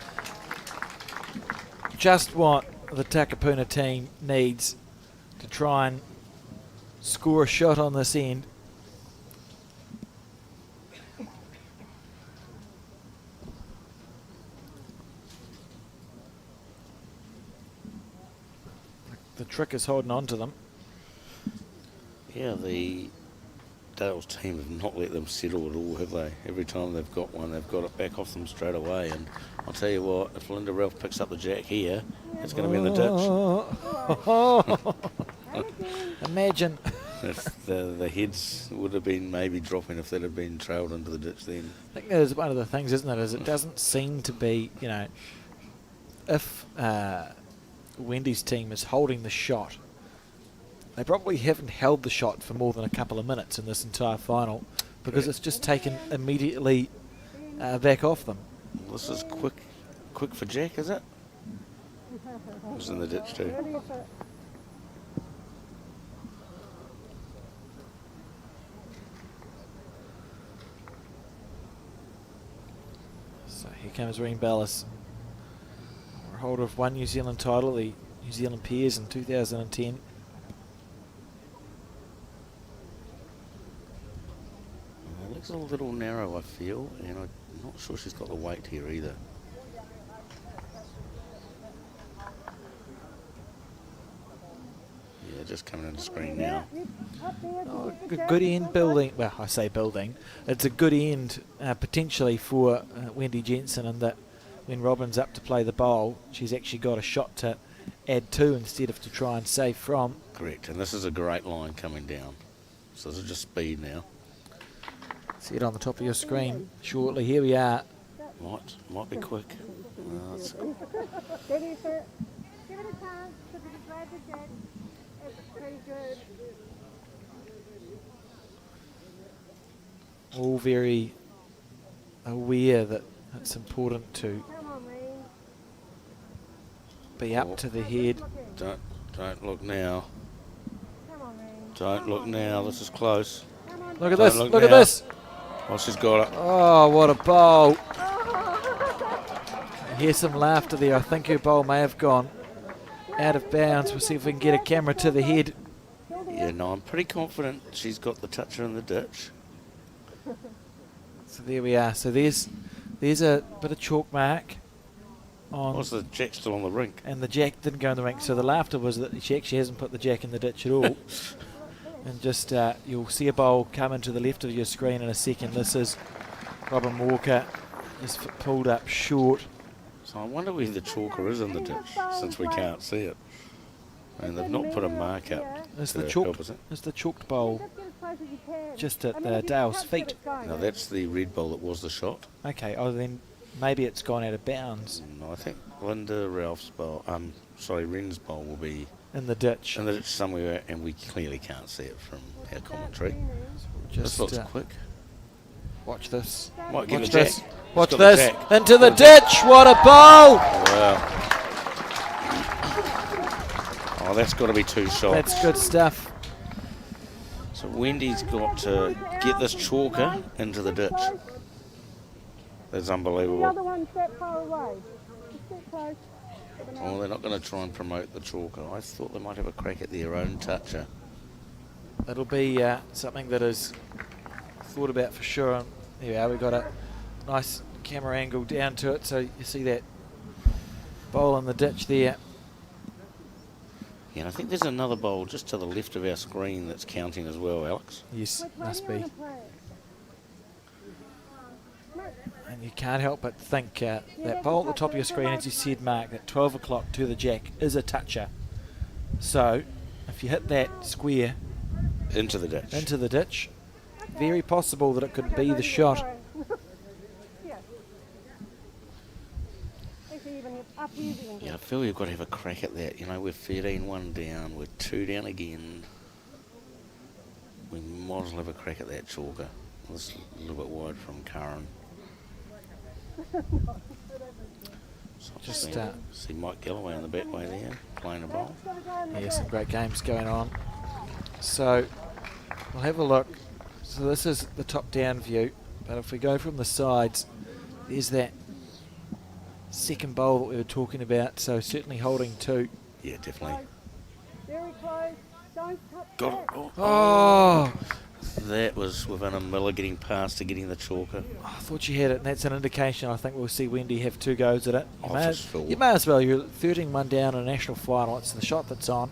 Just what the Takapuna team needs to try and score a shot on this end. The trick is holding on to them. Yeah, the Dale's team have not let them settle at all, have they? Every time they've got one, they've got it back off them straight away. And I'll tell you what, if Linda Ralph picks up the jack here, it's going to be in the ditch. Imagine. If the heads would have been maybe dropping if that had been trailed into the ditch then. I think that is one of the things, isn't it, is it doesn't seem to be, if Wendy's team is holding the shot, they probably haven't held the shot for more than a couple of minutes in this entire final because it's just taken immediately back off them. Well, this is quick for Jack, is it? It was in the ditch too. So here comes Reen Bellis, holder of one New Zealand title, the New Zealand Peers in 2010. It looks a little narrow, I feel, and I'm not sure she's got the weight here either. Yeah, just coming into screen now. Oh, good end building. Well, I say building. It's a good end potentially for Wendy Jensen, in that when Robin's up to play the bowl, she's actually got a shot to add to instead of to try and save from. Correct, and this is a great line coming down. So this is just speed now. See it on the top of your screen shortly. Here we are. Might be quick. It's Give it a chance. Give it a grab the jack. It's pretty good. All very aware that it's important to Come on, Reen. be up to the head. Don't look now. Come on, Reen. Don't look now. This is close. Come on. Look at Don't this. look Look at now. this. Oh, she's got it. Oh, what a bowl. Here's some laughter there. I think her bowl may have gone out of bounds. We'll see if we can get a camera to the head. Yeah, no, I'm pretty confident she's got the toucher in the ditch. So there we are. So there's a bit of chalk mark on, What's the jack still on the rink? and the jack didn't go in the rink. So the laughter was that she actually hasn't put the jack in the ditch at all. And just you'll see a bowl come into the left of your screen in a second. This is Robin Walker, just pulled up short. So I wonder where the chalker is in the ditch, since we can't see it. And they've not put a mark up. It's to the help chalked, us. it's the chalked bowl Just get as close as you can. just at I mean, if you Dale's touch it, feet. it's going, Now eh? that's the red bowl that was the shot. Okay, oh then maybe it's gone out of bounds No, I think Linda Ralph's bowl, Ren's bowl will be in the ditch. in the ditch somewhere, and we clearly can't see it from our commentary. Just This looks quick. watch this. Might get Watch the jack. this. Watch got the this. jack. Into the Got the jack. ditch. What a bowl! Wow. Oh, that's got to be two shots. That's good stuff. So Wendy's got to get this chalker into the ditch. That's The unbelievable. other one's that far away. Just get close. Oh, they're not going to try and promote the chalker. I thought they might have a crack at their own toucher. It'll be something that is thought about for sure. And there we are. We've got a nice camera angle down to it, so you see that bowl in the ditch there. Yeah, and I think there's another bowl just to the left of our screen that's counting as well, Alex. Yes, Which way must do you be. want to play it? Look, And you can't help but think that bowl at the top of your screen, as you said, Mark, that 12 o'clock to the jack is a toucher. So if you hit that square Into the ditch. into the ditch, very possible that it could be the shot. yeah. Actually, even up here, you can Yeah, I get. feel we've got to have a crack at that. You know, we're 13-1 down. We're 2 down again. We might as well have a crack at that chalker. This a little bit wide from Curran. So I've Just, see Mike Galloway on the back way there, playing a bowl. It's gotta go in the Yeah, some back. great games going on. So we'll have a look. So this is the top-down view, but if we go from the sides, there's that second bowl that we were talking about. So certainly holding 2. Yeah, definitely. Very close. Don't touch Got that. it. Oh, Oh, that was within a miller getting past to getting the chalker. I thought you had it, and that's an indication. I think we'll see Wendy have 2 goes at it. Oh, for sure. You may as well. You're 13-1 down in a national final. It's the shot that's on.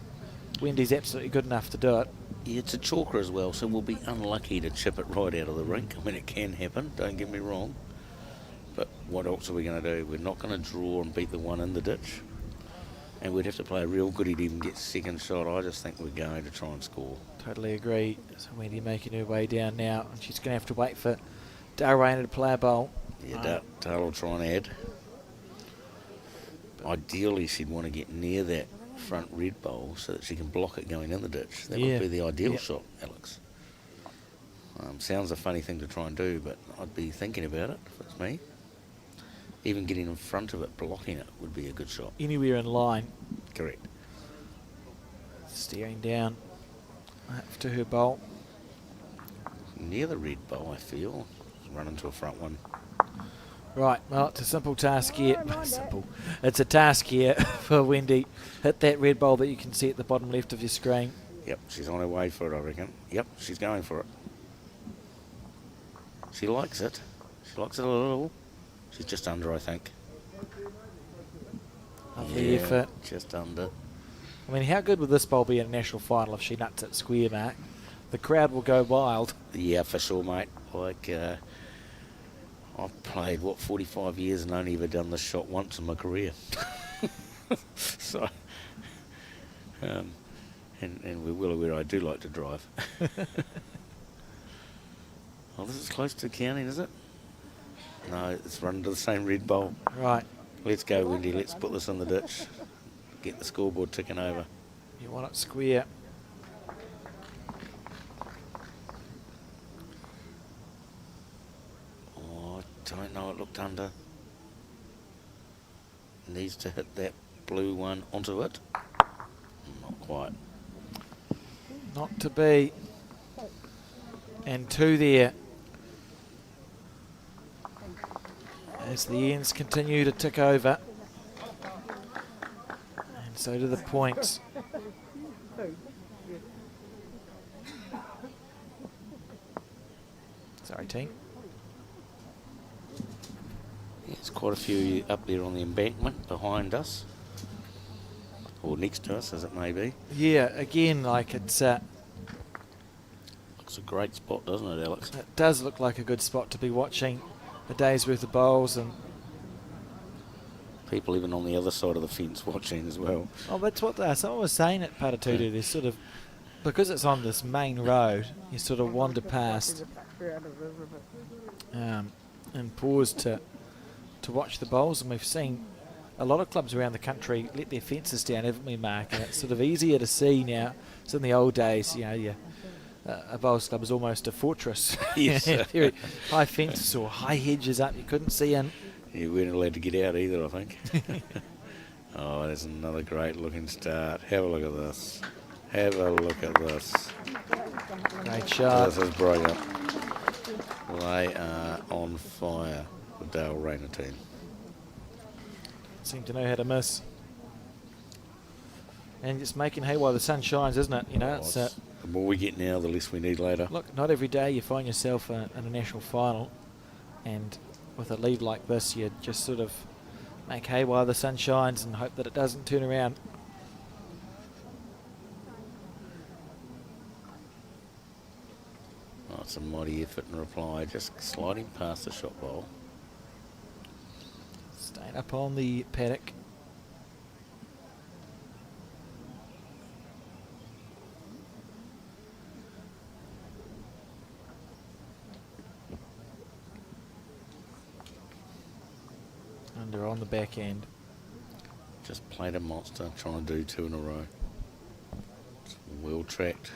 Wendy's absolutely good enough to do it. Yeah, it's a chalker as well, so we'll be unlucky to chip it right out of the rink. I mean, it can happen, don't get me wrong. But what else are we going to do? We're not going to draw and beat the one in the ditch. And we'd have to play a real goodie to even get second shot. I just think we're going to try and score. Totally agree. So Wendy making her way down now, and she's going to have to wait for Dale Rayner to play a bowl. Yeah, Dale will try and add. Ideally, she'd want to get near that front red bowl so that she can block it going in the ditch. That Yeah. would be the ideal Yep. shot, Alex. Sounds a funny thing to try and do, but I'd be thinking about it if it's me. Even getting in front of it, blocking it, would be a good shot. Anywhere in line, Correct. staring down to her bowl. Near the red bowl, I feel. Run into a front one. Right, well, it's a simple task here. I don't mind that. Simple. It's a task here for Wendy. Hit that red bowl that you can see at the bottom left of your screen. Yep, she's on her way for it, I reckon. Yep, she's going for it. She likes it. She likes it a little. She's just under, I think. Lovely effort. Just under. I mean, how good would this bowl be in a national final if she nuts it square, Mark? The crowd will go wild. Yeah, for sure, mate. Like, I've played, 45 years and only ever done this shot once in my career. So, and we're well aware I do like to drive. Oh, this is close to counting, is it? No, it's run to the same red bowl. Right, Let's go, Wendy. Let's put this in the ditch. Get the scoreboard ticking over. you want it square. Oh, I don't know. It looked under. Needs to hit that blue one onto it. Not quite. Not to be. And 2 there. As the ends continue to tick over. And so do the points. Sorry, team. There's quite a few up there on the embankment behind us. Or next to us, as it may be. Yeah, again, like it's Looks a great spot, doesn't it, Alex? it does look like a good spot to be watching a day's worth of bowls. And People even on the other side of the fence watching as well. oh, that's what someone was saying at Paratutu. There's sort of, because it's on this main road, you sort of wander past and pause to watch the bowls. And we've seen a lot of clubs around the country let their fences down, haven't we, Mark? And it's sort of easier to see now. So in the old days, you know, a bowls club was almost a fortress. Yes. Very high fences or high hedges up, you couldn't see in. You weren't allowed to get out either, I think. Oh, there's another great looking start. Have a look at this. Have a look at this. Great shot. This is brilliant. They are on fire. the Dale Rayner team. Seem to know how to miss. And it's making hay while the sun shines, isn't it? You know, Oh, it's the more we get now, the less we need later. look, not every day you find yourself in a national final, and with a lead like this, you just sort of make hay while the sun shines and hope that it doesn't turn around. Oh, it's a mighty effort and reply, just sliding past the shot bowl. Staying up on the paddock. Under on the back end. Just played a monster, trying to do 2 in a row. It's well tracked.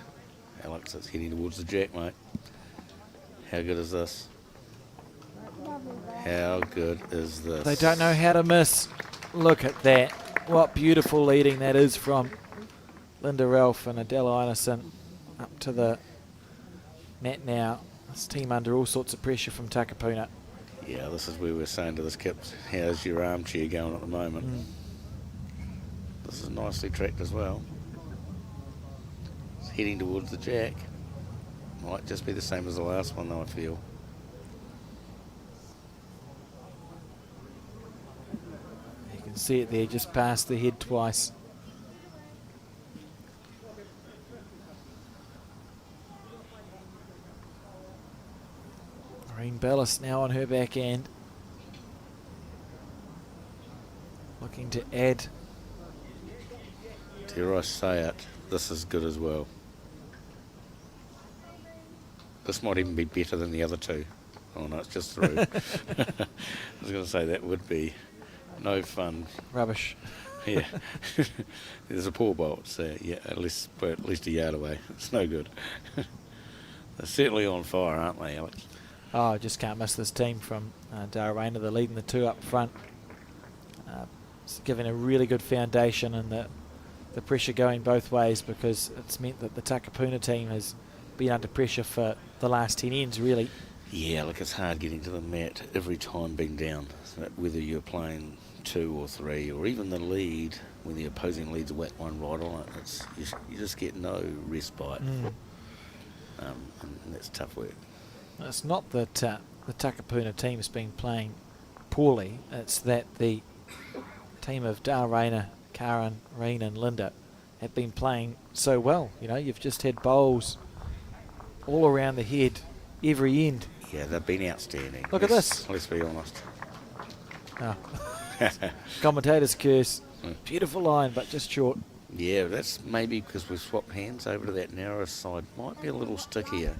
Alex is heading towards the jack, mate. How good is this? How good is this? They don't know how to miss. Look at that. What beautiful leading that is from Linda Ralph and Adela Einarson up to the net now. This team under all sorts of pressure from Takapuna. Yeah, this is where we're saying to this kip, how's your armchair going at the moment? This is nicely tracked as well. It's heading towards the jack. Might just be the same as the last one though, I feel. You can see it there, just past the head twice. Green Bellis now on her back end. Looking to add. Dare I say it, this is good as well. This might even be better than the other two. Oh no, it's just through. I was going to say that would be no fun. Rubbish. Yeah. There's a poor bolt, so yeah, at least a yard away. It's no good. They're certainly on fire, aren't they, Alex? Oh, just can't miss this team from Dara Rayner. They're leading the 2 up front. It's giving a really good foundation, and the pressure going both ways, because it's meant that the Takapuna team has been under pressure for the last 10 ends, really. Yeah, look, it's hard getting to the mat every time being down. Whether you're playing 2 or 3, or even the lead, when the opposing lead's whack one right on it, you just get no respite. And that's tough work. It's not that the Takapuna team has been playing poorly. It's that the team of Dara Rayner, Karen, Reen and Linda have been playing so well. You know, you've just had bowls all around the head, every end. Yeah, they've been outstanding. Look at this. Let's be honest. Oh. Commentator's curse. Beautiful line, but just short. Yeah, that's maybe because we've swapped hands over to that narrower side. Might be a little stickier.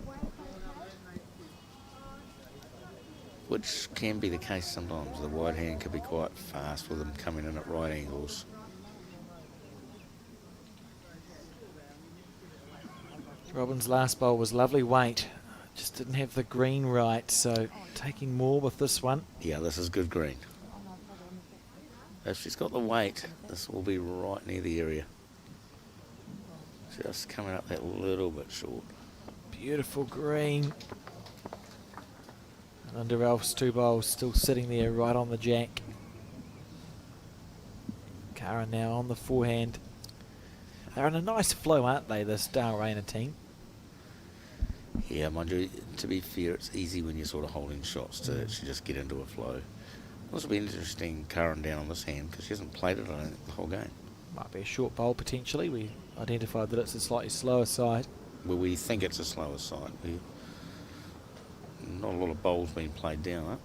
Which can be the case sometimes. The wide hand could be quite fast with them coming in at right angles. Robin's last bowl was lovely weight. Just didn't have the green right, so taking more with this one. Yeah, this is good green. If she's got the weight, this will be right near the area. Just coming up that little bit short. Beautiful green. And under Ralph's 2 bowls, still sitting there right on the jack. Karen now on the forehand. They're in a nice flow, aren't they, this Dara Rayner team? Yeah, mind you, to be fair, it's easy when you're sort of holding shots to actually just get into a flow. This will be interesting, Karen down on this hand, because she hasn't played it, I don't think, the whole game. Might be a short bowl potentially. We identified that it's a slightly slower side. Well, we think it's a slower side. Not a lot of bowls being played down, huh?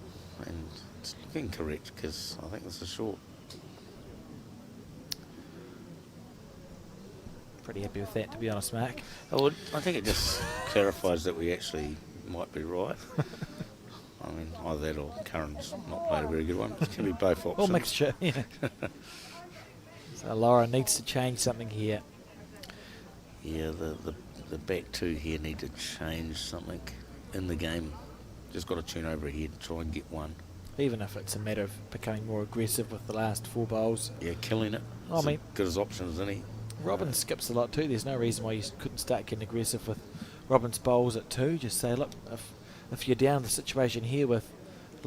And it's looking correct, because I think this is short. Pretty happy with that, to be honest, Mark. I think it just clarifies that we actually might be right. I mean, either that or Karen's not played a very good one. It can be both options. Or mixture, yeah. So Laura needs to change something here. Yeah, the back 2 here need to change something in the game. Just got to tune over ahead, try and get one. Even if it's a matter of becoming more aggressive with the last 4 bowls. Yeah, killing it. I mean, good as options, isn't he? Robin skips a lot too. There's no reason why you couldn't start getting aggressive with Robin's bowls at 2. Just say, look, if you're down the situation here with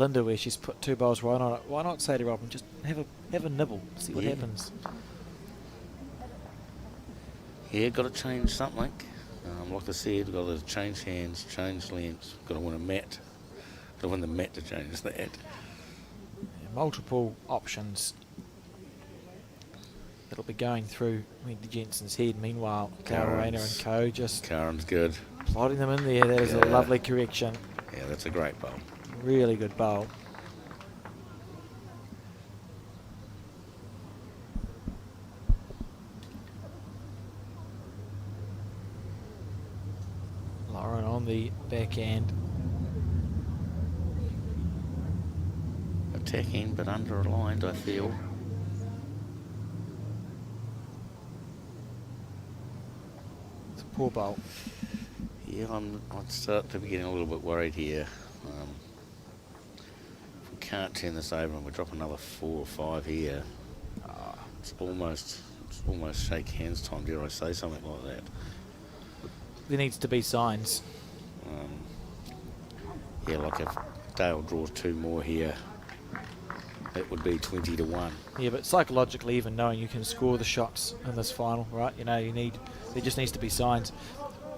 Linda where she's put 2 bowls right on it. Why not say to Robin, just have a nibble, see what happens. Yeah, got to change something. Like I said, got to change hands, change lengths. Got to win a mat. Got to win the mat to change that. Yeah, multiple options. It'll be going through Wendy Jensen's head. Meanwhile, Cara Rayner and co just Karen's good. plotting them in there. That is a lovely correction. Yeah, that's a great bowl. Really good bowl. Lauren on the backhand. Attacking, but under-aligned, I feel. It's a poor bowl. Yeah, I'd start to be getting a little bit worried here. If we can't turn this over and we drop another 4 or 5 here, it's almost shake hands time, dare I say something like that. There needs to be signs. Yeah, like if Dale draws 2 more here, it would be 20 to 1. Yeah, but psychologically, even knowing you can score the shots in this final, right? You know, there just needs to be signs.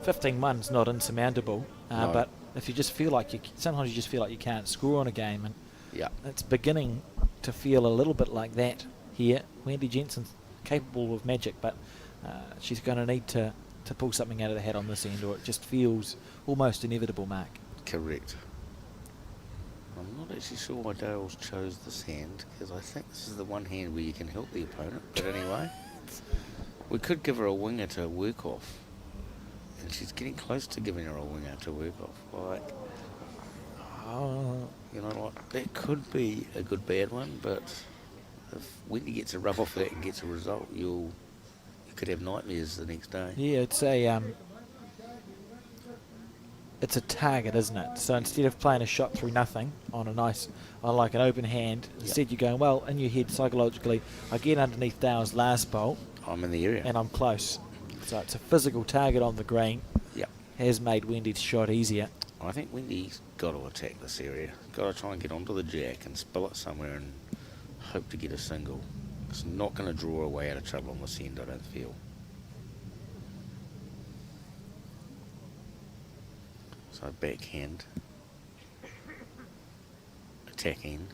15-1's not insurmountable, No. but if you just feel like sometimes you just feel like you can't score on a game, and Yeah, it's beginning to feel a little bit like that here. Wendy Jensen's capable of magic, but she's going to need to pull something out of the hat on this end, or it just feels almost inevitable, Mark. correct. I'm not actually sure why Dale's chose this hand, because I think this is the one hand where you can help the opponent. But anyway, we could give her a winger to work off. And she's getting close to giving her a winger to work off. Like, you know, like, that could be a good bad one, but if Wendy gets a rub off that and gets a result, you could have nightmares the next day. Yeah, it's a target, isn't it? So instead of playing a shot through nothing on like an open hand, instead you're going, well, in your head psychologically, I get underneath Dale's last bowl. I'm in the area. And I'm close. So it's a physical target on the green. Yep. Has made Wendy's shot easier. I think Wendy's got to attack this area. Got to try and get onto the jack and spill it somewhere and hope to get a single. It's not going to draw away out of trouble on this end, I don't feel. So backhand. Attacking.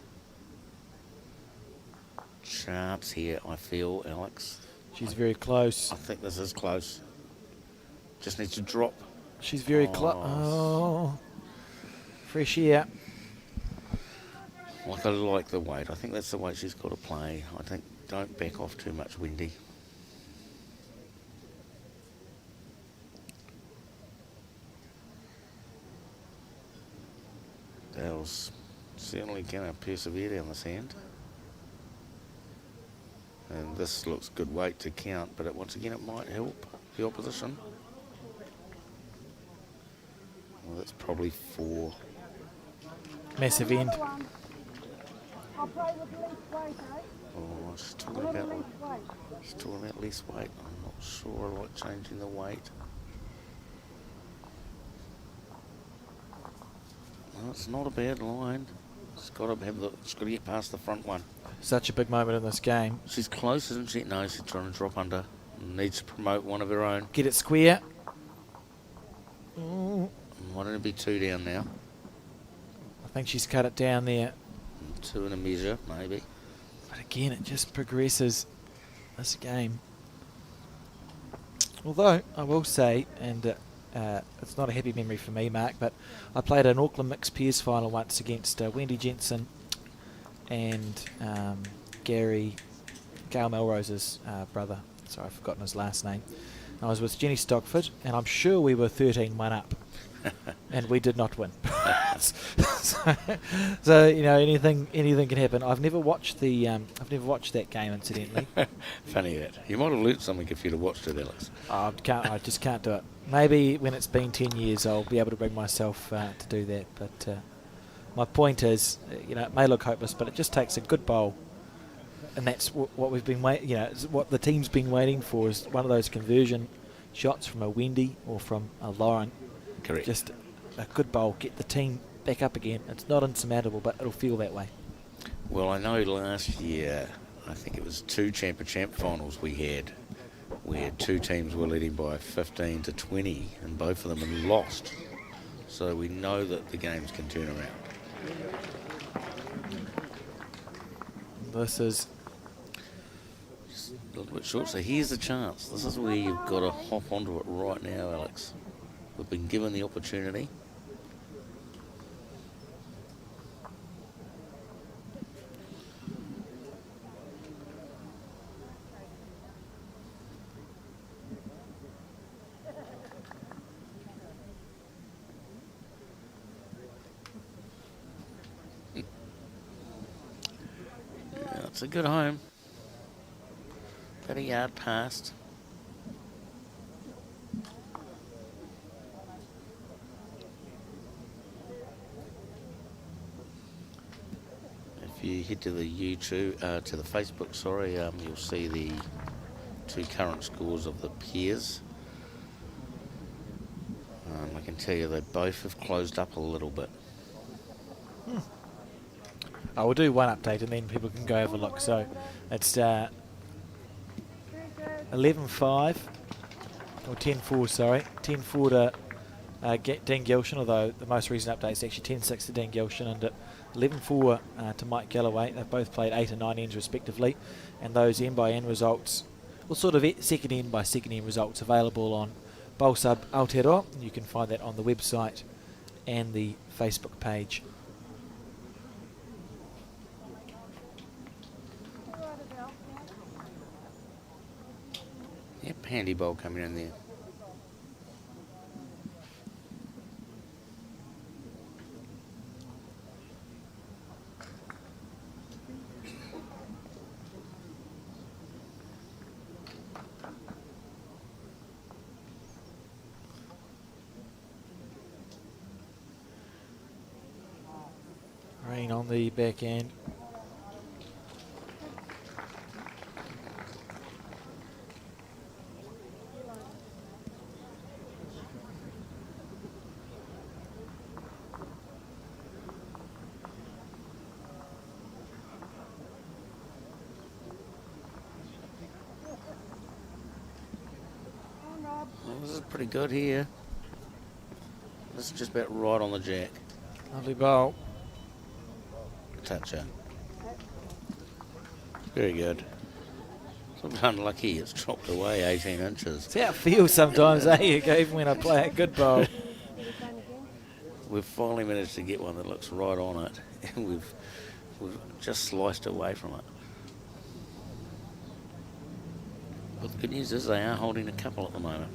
Sharps here, I feel, Alex. She's very close. I think this is close. Just needs to drop. She's very close. Oh, fresh air. Like, I like the weight. I think that's the way she's got to play. I think don't back off too much, Wendy. Dale's certainly going to persevere down this hand. And this looks good weight to count, but once again it might help the opposition. Well, that's probably 4. Massive end. I'll play with least weight, eh? Oh, she's A talking little about least weight. less weight. I'm not sure I like changing the weight. Well, it's not a bad line. It's got to get past the front one. Such a big moment in this game. She's close, isn't she? No, she's trying to drop under. Needs to promote one of her own. Get it square. Why don't it be 2 down now? I think she's cut it down there. 2 in a measure, maybe. But again, it just progresses this game. Although, I will say, and it's not a happy memory for me, Mark, but I played an Auckland Mixed Pairs final once against Wendy Jensen and Gail Melrose's brother. Sorry, I've forgotten his last name. I was with Jenny Stockford, and I'm sure we were 13-1 up, and we did not win. so you know, anything can happen. I've never watched that game, incidentally. Funny that. You might have learnt something if you'd have watched it, Alex. I just can't do it. Maybe when it's been 10 years, I'll be able to bring myself to do that. But my point is, you know, it may look hopeless, but it just takes a good bowl. And that's what we've been waiting. You know, what the team's been waiting for is one of those conversion shots from a Wendy or from a Lauren. Correct. Just a good bowl, get the team back up again. It's not insurmountable, but it'll feel that way. Well, I know last year, I think it was 2 champ finals we had, where 2 teams were leading by 15 to 20, and both of them had lost. So we know that the games can turn around. This is Just a little bit short, so here's the chance. This is where you've got to hop onto it right now, Alex. We've been given the opportunity. It's a good home. About a yard past. If you head to the YouTube, to the Facebook, sorry, you'll see the 2 current scores of the pairs. I can tell you they both have closed up a little bit. I will do one update and then people can go have a look. So it's 11-5 or 10-4, sorry, 10-4 to Dan Gilshan, although the most recent update is actually 10-6 to Dan Gilshan, and 11-4 to Mike Galloway. They've both played 8 and 9 ends respectively, and those end by end results, well, sort of second end by second end results, available on Bowl Sub Aotearoa. You can find that on the website and the Facebook page. Yep, handy bowl coming in there. Rain on the back end. Well, this is pretty good here. This is just about right on the jack. Lovely bowl. Toucher. Very good. It's a bit unlucky it's dropped away 18 inches. It's how it feels sometimes, eh? Even when I play a good bowl. We've finally managed to get one that looks right on it, and we've just sliced away from it. But the good news is they are holding a couple at the moment.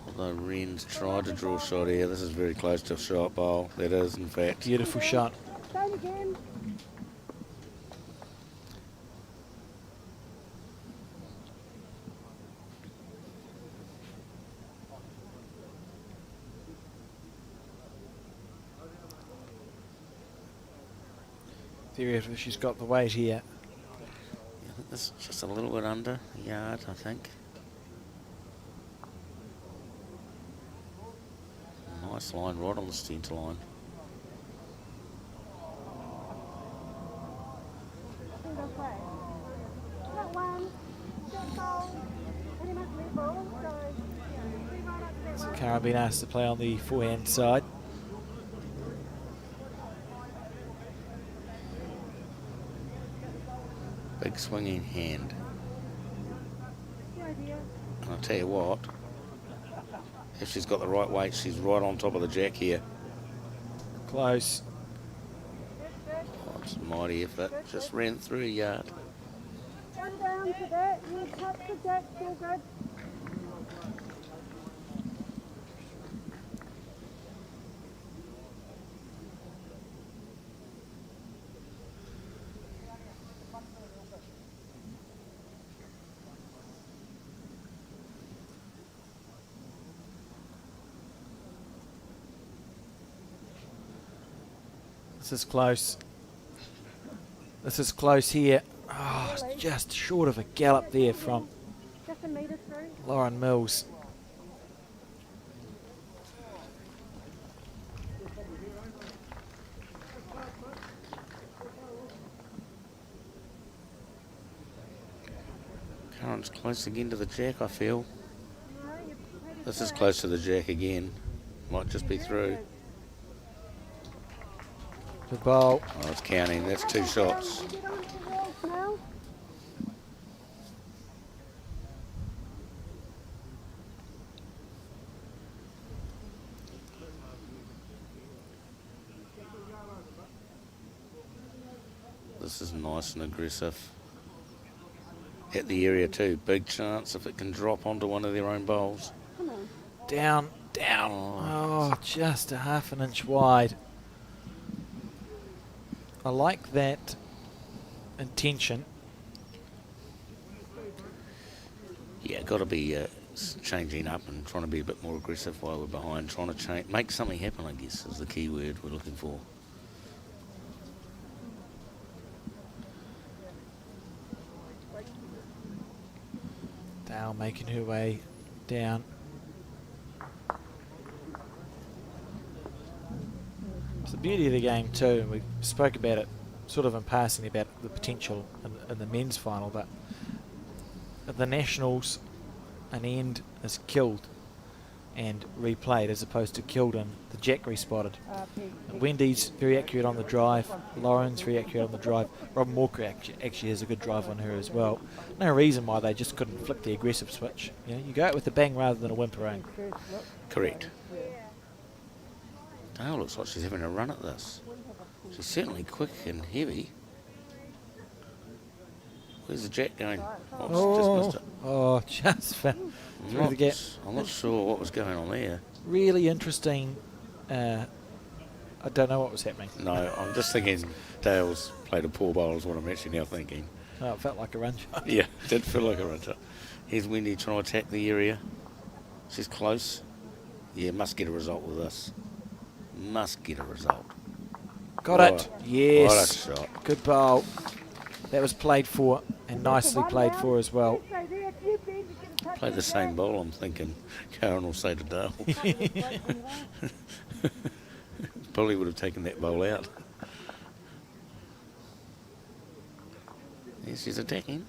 Although Wren's tried to draw a shot here, this is very close to a shot bowl. That is, in fact. Beautiful shot. Down again. Theoretically, she's got the weight here. I think this is just a little bit under a yard, I think. Nice line right on the centre line. Single play. Not one. Just ball. Pretty much lead ball. So, three right up to that one. Cara being asked to play on the forehand side. Big swinging hand. Good idea. And I'll tell you what, if she's got the right weight, she's right on top of the jack here. Close. Oh, it's a mighty effort. Just ran through a yard. One down to that. You touch the jack. Still good. This is close. This is close here. Oh, it's just short of a gallop there from Just a metre through. Lauren Mills. Current's close again to the jack, I feel. No, you've had it This is back. close to the jack again. Might just be Very through. good. Good bowl. Oh, it's counting. That's 2 shots. Get on to the rules now. This is nice and aggressive. Hit the area too. Big chance if it can drop onto one of their own bowls. Come on. Down, down. Oh, just a half an inch wide. I like that intention. Yeah, got to be changing up and trying to be a bit more aggressive while we're behind. Trying to change, make something happen, I guess, is the key word we're looking for. Dale making her way down. It's the beauty of the game too, and we spoke about it sort of in passing about the potential in the men's final, but at the Nationals an end is killed and replayed as opposed to killed and the jack respotted. Wendy's very accurate on the drive, Lauren's very accurate on the drive, Rob Walker actually has a good drive on her as well. No reason why they just couldn't flick the aggressive switch. You know, you go out with a bang rather than a whimpering. Correct. Dale looks like she's having a run at this. She's certainly quick and heavy. Where's the jack going? Oh, just missed it. Just through the gap. I'm not sure what was going on there. Really interesting. I don't know what was happening. No, I'm just thinking Dale's played a poor bowl is what I'm actually now thinking. Oh, it felt like a run shot. Yeah, did feel like a run shot. Here's Wendy trying to attack the area. She's close. Yeah, must get a result with this. Must get a result. Got What it. a- Yes. What a shot. Good bowl. That was played for and nicely played for as well. So there, if you think you can touch Play the that same jack. bowl, I'm thinking. Karen will say to Dale. Probably would have taken that bowl out. Yes, she's attacking.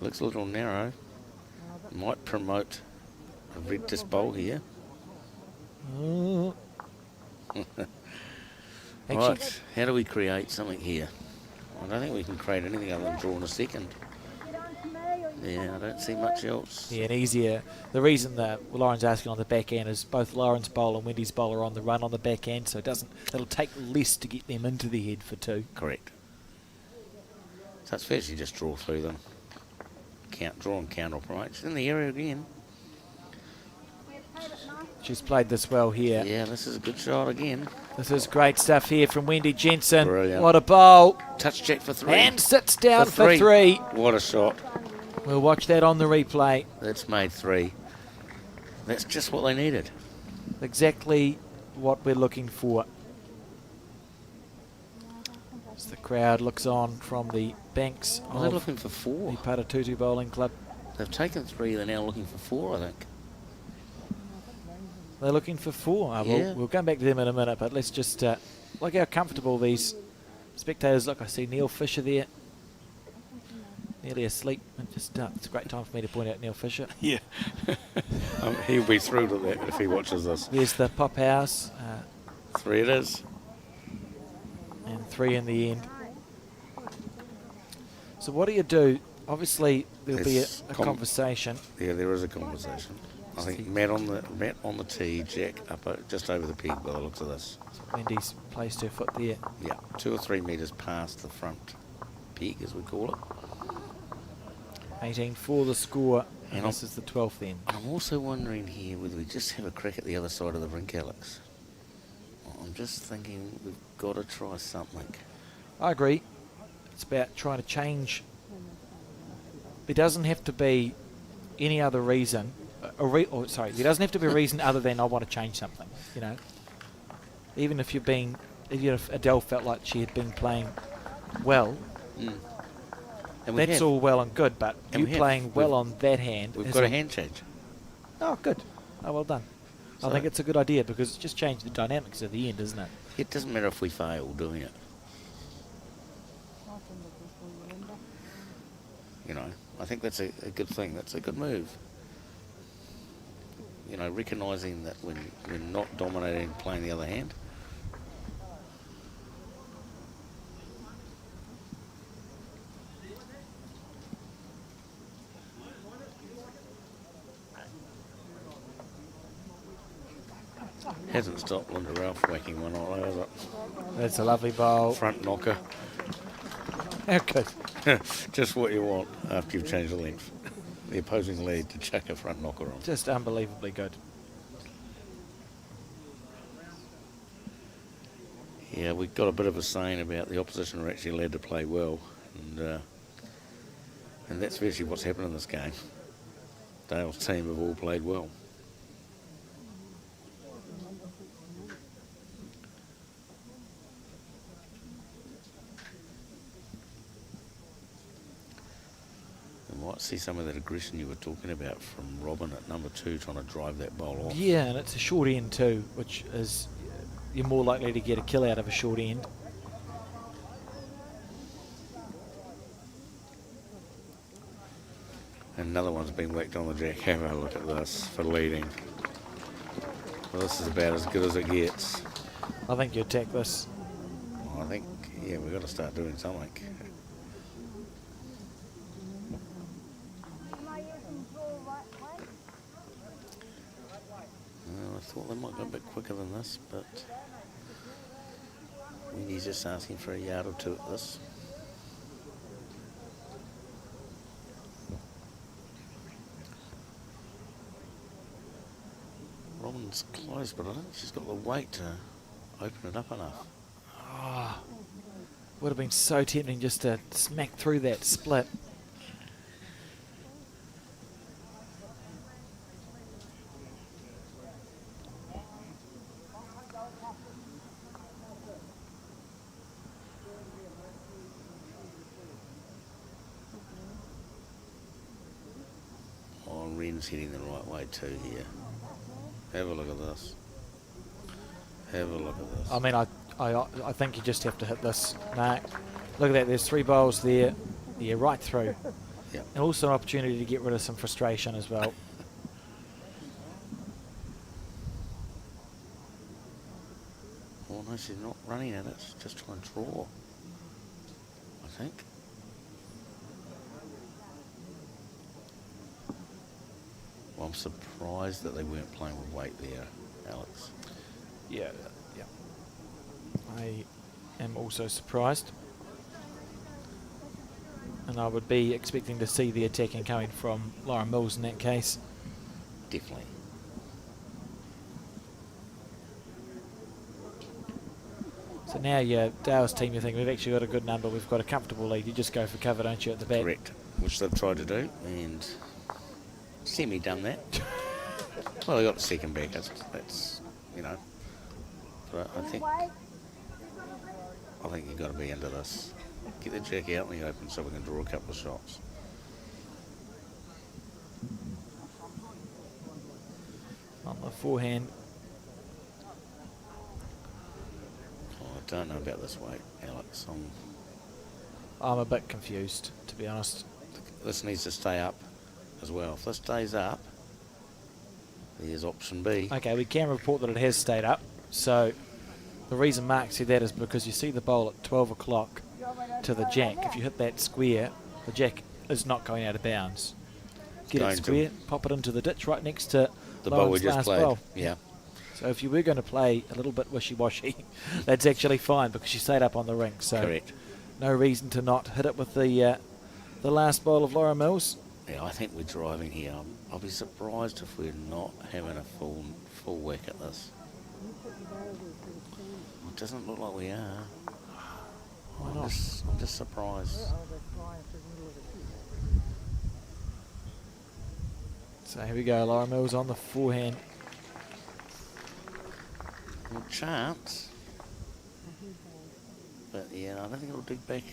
Looks a little narrow. Might promote a red disc bowl here. Mm. Actually, Right, how do we create something here? I don't think we can create anything other than draw in a second. Get on to me or you Yeah, I don't see much else. yeah, and easier. The reason that Lauren's asking on the back end is both Lauren's bowl and Wendy's bowl are on the run on the back end, so it'll take less to get them into the head for 2. Correct. So it's virtually just draw through them. Draw and counter promote. She's in the area again. played it nice. She's played this well here. Yeah, this is a good shot again. This is great stuff here from Wendy Jensen. Brilliant. What a bowl. Touch jack for 3. And sits down for 3. What a shot. We'll watch that on the replay. That's made 3. That's just what they needed. Exactly what we're looking for. As the crowd looks on from the banks Well, they're of looking for 4. the Paratutu Bowling Club. They've taken 3. They're now looking for 4, I think. They're looking for 4. Yeah. We'll come back to them in a minute, but let's just look how comfortable these spectators look. I see Neil Fisher there, nearly asleep. And just it's a great time for me to point out Neil Fisher. Yeah. He'll be thrilled at that if he watches this. There's the Pop House, 3 it is. and 3 in the end. So what do you do? Obviously, there'll be It's a conversation. Yeah, there is a conversation. I think Matt on the tee, Jack up just over the peg by the looks of this. Wendy's placed her foot there. Yeah, 2 or 3 metres past the front peg, as we call it. 18 for the score, and And this is the 12th then. I'm also wondering here whether we just have a crack at the other side of the rink, Alex. I'm just thinking we've got to try something. I agree. It's about trying to change. There doesn't have to be any other reason. There doesn't have to be a reason other than I want to change something. You know, even if Adele felt like she had been playing well, And we that's have. all well and good. But And you we have. playing well on that hand, We've is got a hand change. Oh, good. Oh, well done. I So- think it's a good idea because it's just changed the dynamics of the end, isn't it? It doesn't matter if we fail doing it. You know, I think that's a good thing. That's a good move. You know, recognising that when we're not dominating, playing the other hand. Hasn't stopped Linda Ralph whacking one on, has it? That's a lovely bowl. Front knocker. How good. Just what you want after you've changed the length. The opposing lead to chuck a front knocker on. Just unbelievably good. Yeah, we got a bit of a saying about the opposition are actually allowed to play well, and that's virtually what's happened in this game. Dale's team have all played well. We might see some of that aggression you were talking about from Robin at number 2 trying to drive that bowl off. Yeah, and it's a short end too, which is, you're more likely to get a kill out of a short end. Another one's been whacked on the jack. Have a look at this for leading. Well, this is about as good as it gets. I think you attack this. Well, I think, yeah, we've got to start doing something. Well, I thought they might go a bit quicker than this, but Wendy's just asking for a yard or two at this. Robin's close, but I don't think she's got the weight to open it up enough. Oh, would have been so tempting just to smack through that split. Oh, Ren's heading the right way too here. Have a look at this. Have a look at this. I mean, I think you just have to hit this mark. Look at that, there's 3 bowls there. Yeah, right through. Yeah. And also an opportunity to get rid of some frustration as well. Oh no, she's not running at it. She's just trying to draw, I think. Well, I'm surprised that they weren't playing with weight there, Alex. Yeah, yeah. I am also surprised. And I would be expecting to see the attacking coming from Laura Mills in that case. Definitely. So now, yeah, Dale's team, you think we've actually got a good number, we've got a comfortable lead. You just go for cover, don't you, at the back? Correct. Which they've tried to do, and semi-done that. Well, they got the second back. That's you know. But I think you've got to be into this. Get the jack out in the open so we can draw a couple of shots. On the forehand. Oh, I don't know about this weight, Alex. I'm a bit confused, to be honest. This needs to stay up as well. If this stays up, there's option B. Okay, we can report that it has stayed up. So the reason Mark said that is because you see the bowl at 12 o'clock to the jack. If you hit that square, the jack is not going out of bounds. Get it square, pop it into the ditch right next to the bowl we just last played. bowl. Yeah. So if you were going to play a little bit wishy-washy, that's actually fine because you stayed up on the ring. So correct. No reason to not hit it with the last bowl of Laura Mills. Yeah, I think we're driving here. I'll be surprised if we're not having a full whack at this. It doesn't look like we are. Why not? I'm just surprised. So here we go, Laura Mills on the forehand. Well, chance. But yeah, I don't think it'll dig back.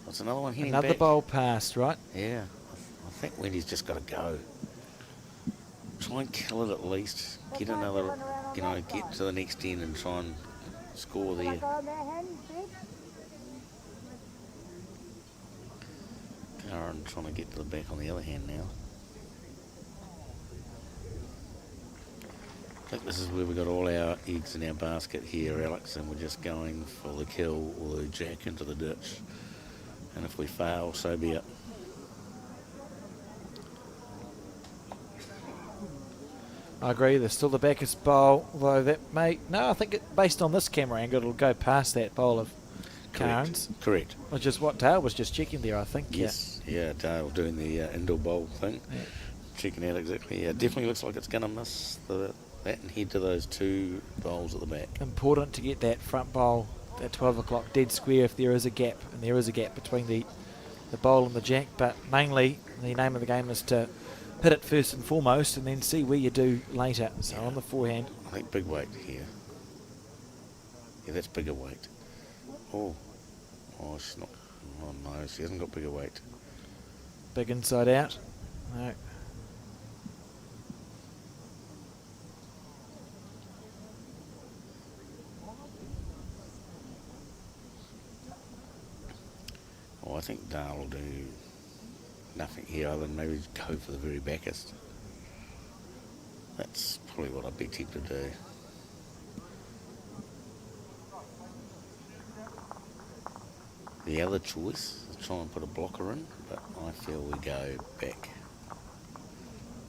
That's another one hitting Another back. bowl passed, right? Yeah, I think Wendy's just got to go. Try and kill it at least. Get another, get to the next end and try and score there. Aaron trying to get to the back on the other hand now. I think this is where we got all our eggs in our basket here, Alex, and we're just going for the kill or the jack into the ditch. And if we fail, so be it. I agree, there's still the backest bowl, though that may... No, I think based on this camera angle, it'll go past that bowl of Carnes. Correct. Which is what Dale was just checking there, I think. Yes, yeah, Dale doing the indoor bowl thing. Yeah. Checking out exactly. Yeah, definitely looks like it's going to miss that and head to those two bowls at the back. Important to get that front bowl at 12 o'clock dead square if there is a gap, and there is a gap between the bowl and the jack, but mainly the name of the game is to hit it first and foremost and then see where you do later. So on the forehand. I think big weight here. Yeah, that's bigger weight. Oh, she's not. Oh no, she hasn't got bigger weight. Big inside out. No. I think Dale will do nothing here other than maybe go for the very backest. That's probably what I'd be tempted to do. The other choice is try and put a blocker in, but I feel we go back,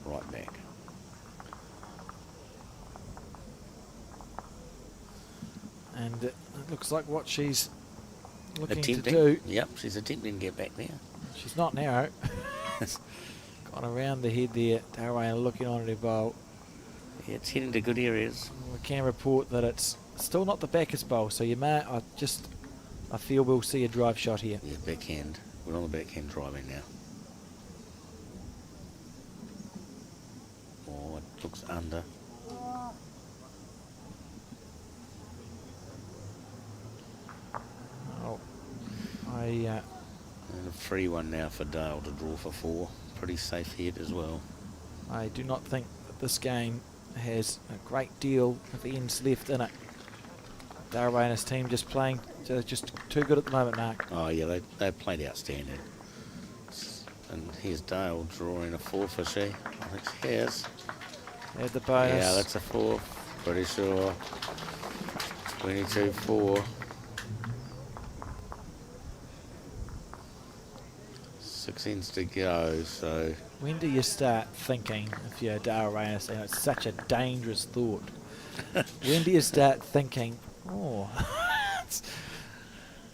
right back. And it looks like what she's looking attempting to do. Yep, she's attempting to get back there. She's not narrow. Gone around the head there. Darwin looking on at her bowl. Yeah, it's heading to good areas. We can report that it's still not the backest bowl, so you may. I feel we'll see a drive shot here. Yeah, backhand. We're on the backhand driving now. Oh, it looks under. Oh, and a free one now for Dale to draw for 4. Pretty safe head as well. I do not think that this game has a great deal of ends left in it. Darwin and his team just playing just too good at the moment, Mark. Oh yeah, they played outstanding. And here's Dale drawing a 4 for she. I think she has. Add the bonus. Yeah, that's a 4. Pretty sure. 22-4. 6 ends to go, so... When do you start thinking, if you're Darwin, it's such a dangerous thought. When do you start thinking, oh,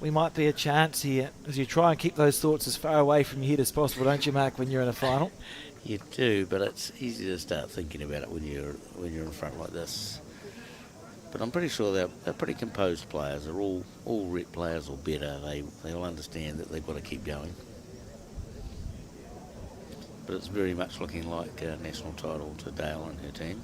we might be a chance here, as you try and keep those thoughts as far away from your head as possible, don't you, Mark, when you're in a final? You do, but it's easy to start thinking about it when you're in front like this. But I'm pretty sure they're pretty composed players. They're all rep players or better. They all understand that they've got to keep going. But it's very much looking like a national title to Dale and her team.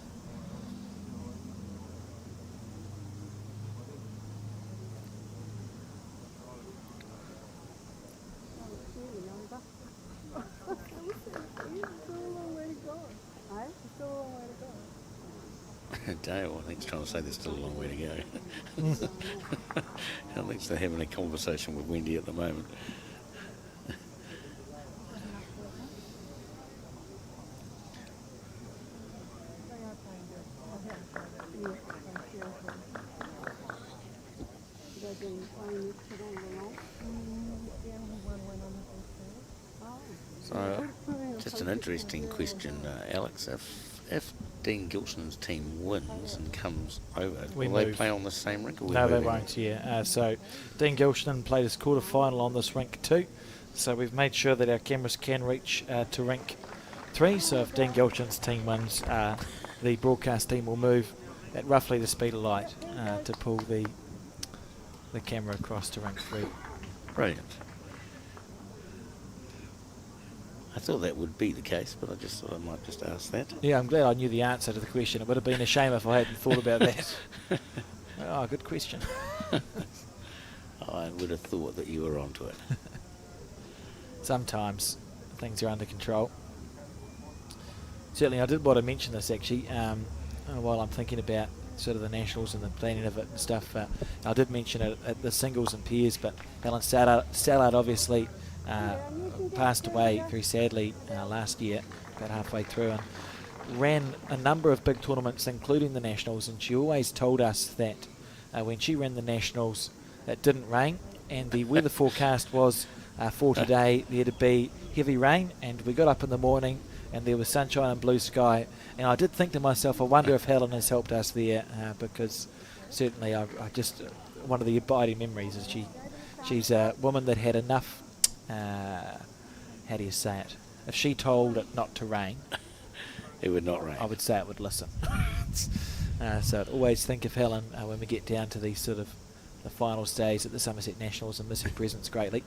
Dale, I think, is trying to say there's still a long way to go. I think they're having a conversation with Wendy at the moment. So, just an interesting question, Alex. If Dean Gilson's team wins and comes over, will they play on the same rink? Or no, they won't, yeah. So Dean Gilson played his quarter-final on this rink too. So we've made sure that our cameras can reach to rink 3. So if Dean Gilson's team wins, the broadcast team will move at roughly the speed of light to pull the camera across to rink 3. Brilliant. I thought that would be the case, but I just thought I might just ask that. Yeah, I'm glad I knew the answer to the question. It would have been a shame if I hadn't thought about that. Oh, good question. I would have thought that you were onto it. Sometimes things are under control. Certainly, I did want to mention this actually while I'm thinking about sort of the nationals and the planning of it and stuff. I did mention it at the singles and pairs, but Helen Stallard obviously passed away very sadly last year, about halfway through, and ran a number of big tournaments, including the Nationals, and she always told us that when she ran the Nationals, it didn't rain, and the weather forecast was for today there to be heavy rain, and we got up in the morning and there was sunshine and blue sky, and I did think to myself, I wonder if Helen has helped us there, because certainly I just, one of the abiding memories is she's a woman that had enough, how do you say it, if she told it not to rain, it would not rain. I would say it would listen. So I'd always think of Helen when we get down to these sort of the final stage at the Summerset Nationals, and miss her presence greatly.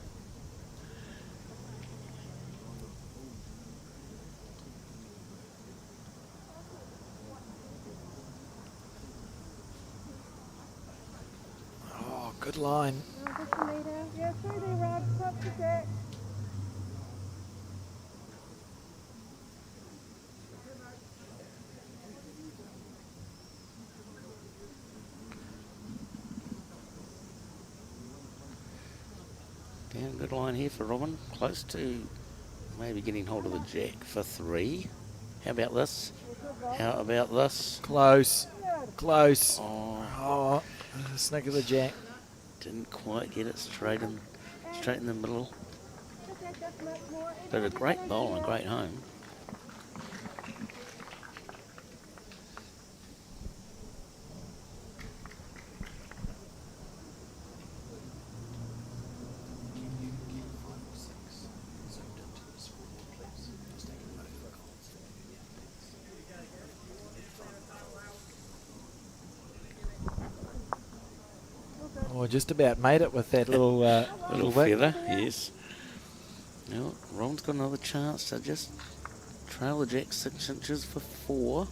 Oh, good line. Just a metre. Yeah, through there, Rod. Top to deck. Yeah, good line here for Robin. Close to maybe getting hold of the jack for 3. How about this? How about this? Close. Close. Oh, Oh, snick of the jack. didn't quite get it straight in the middle. Just much more. But a great bowl and a great home. Oh, just about made it with that little Little whip. feather, yes. Now, Robin's got another chance to just trail the jack 6 inches for 4.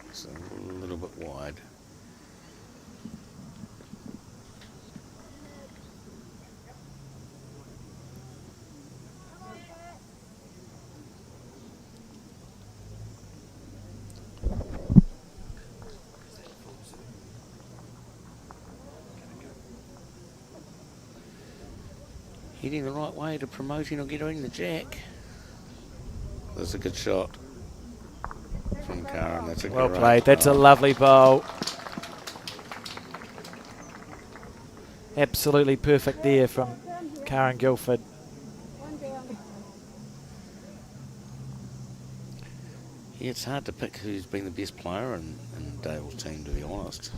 It's a little bit wide. Heading the right way to promoting or getting the jack. That's a good shot from Karen. That's a Well great played. That's a bowl. lovely bowl. Absolutely perfect there from Karen Guilford. One down. Yeah, it's hard to pick who's been the best player in Dale's team, to be honest.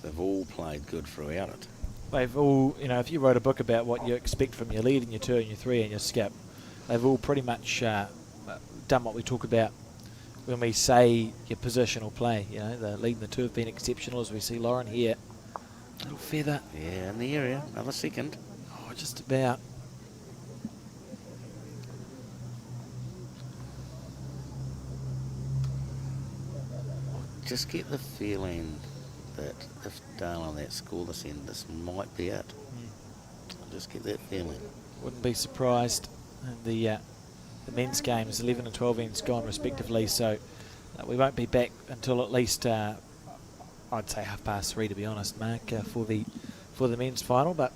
They've all played good throughout it. They've all, you know, if you wrote a book about what you expect from your lead and your 2 and your 3 and your skip, they've all pretty much done what we talk about when we say your positional play. You know, the lead and the 2 have been exceptional, as we see Lauren here. Little feather. Yeah, in the area. Another second. Oh, just about. Just get the feeling that if Dale on that scoreless end, this might be it. I just get that feeling. Wouldn't be surprised. And the men's games, 11 and 12 ends gone respectively, so we won't be back until at least I'd say 3:30 to be honest, Mark, for the men's final. But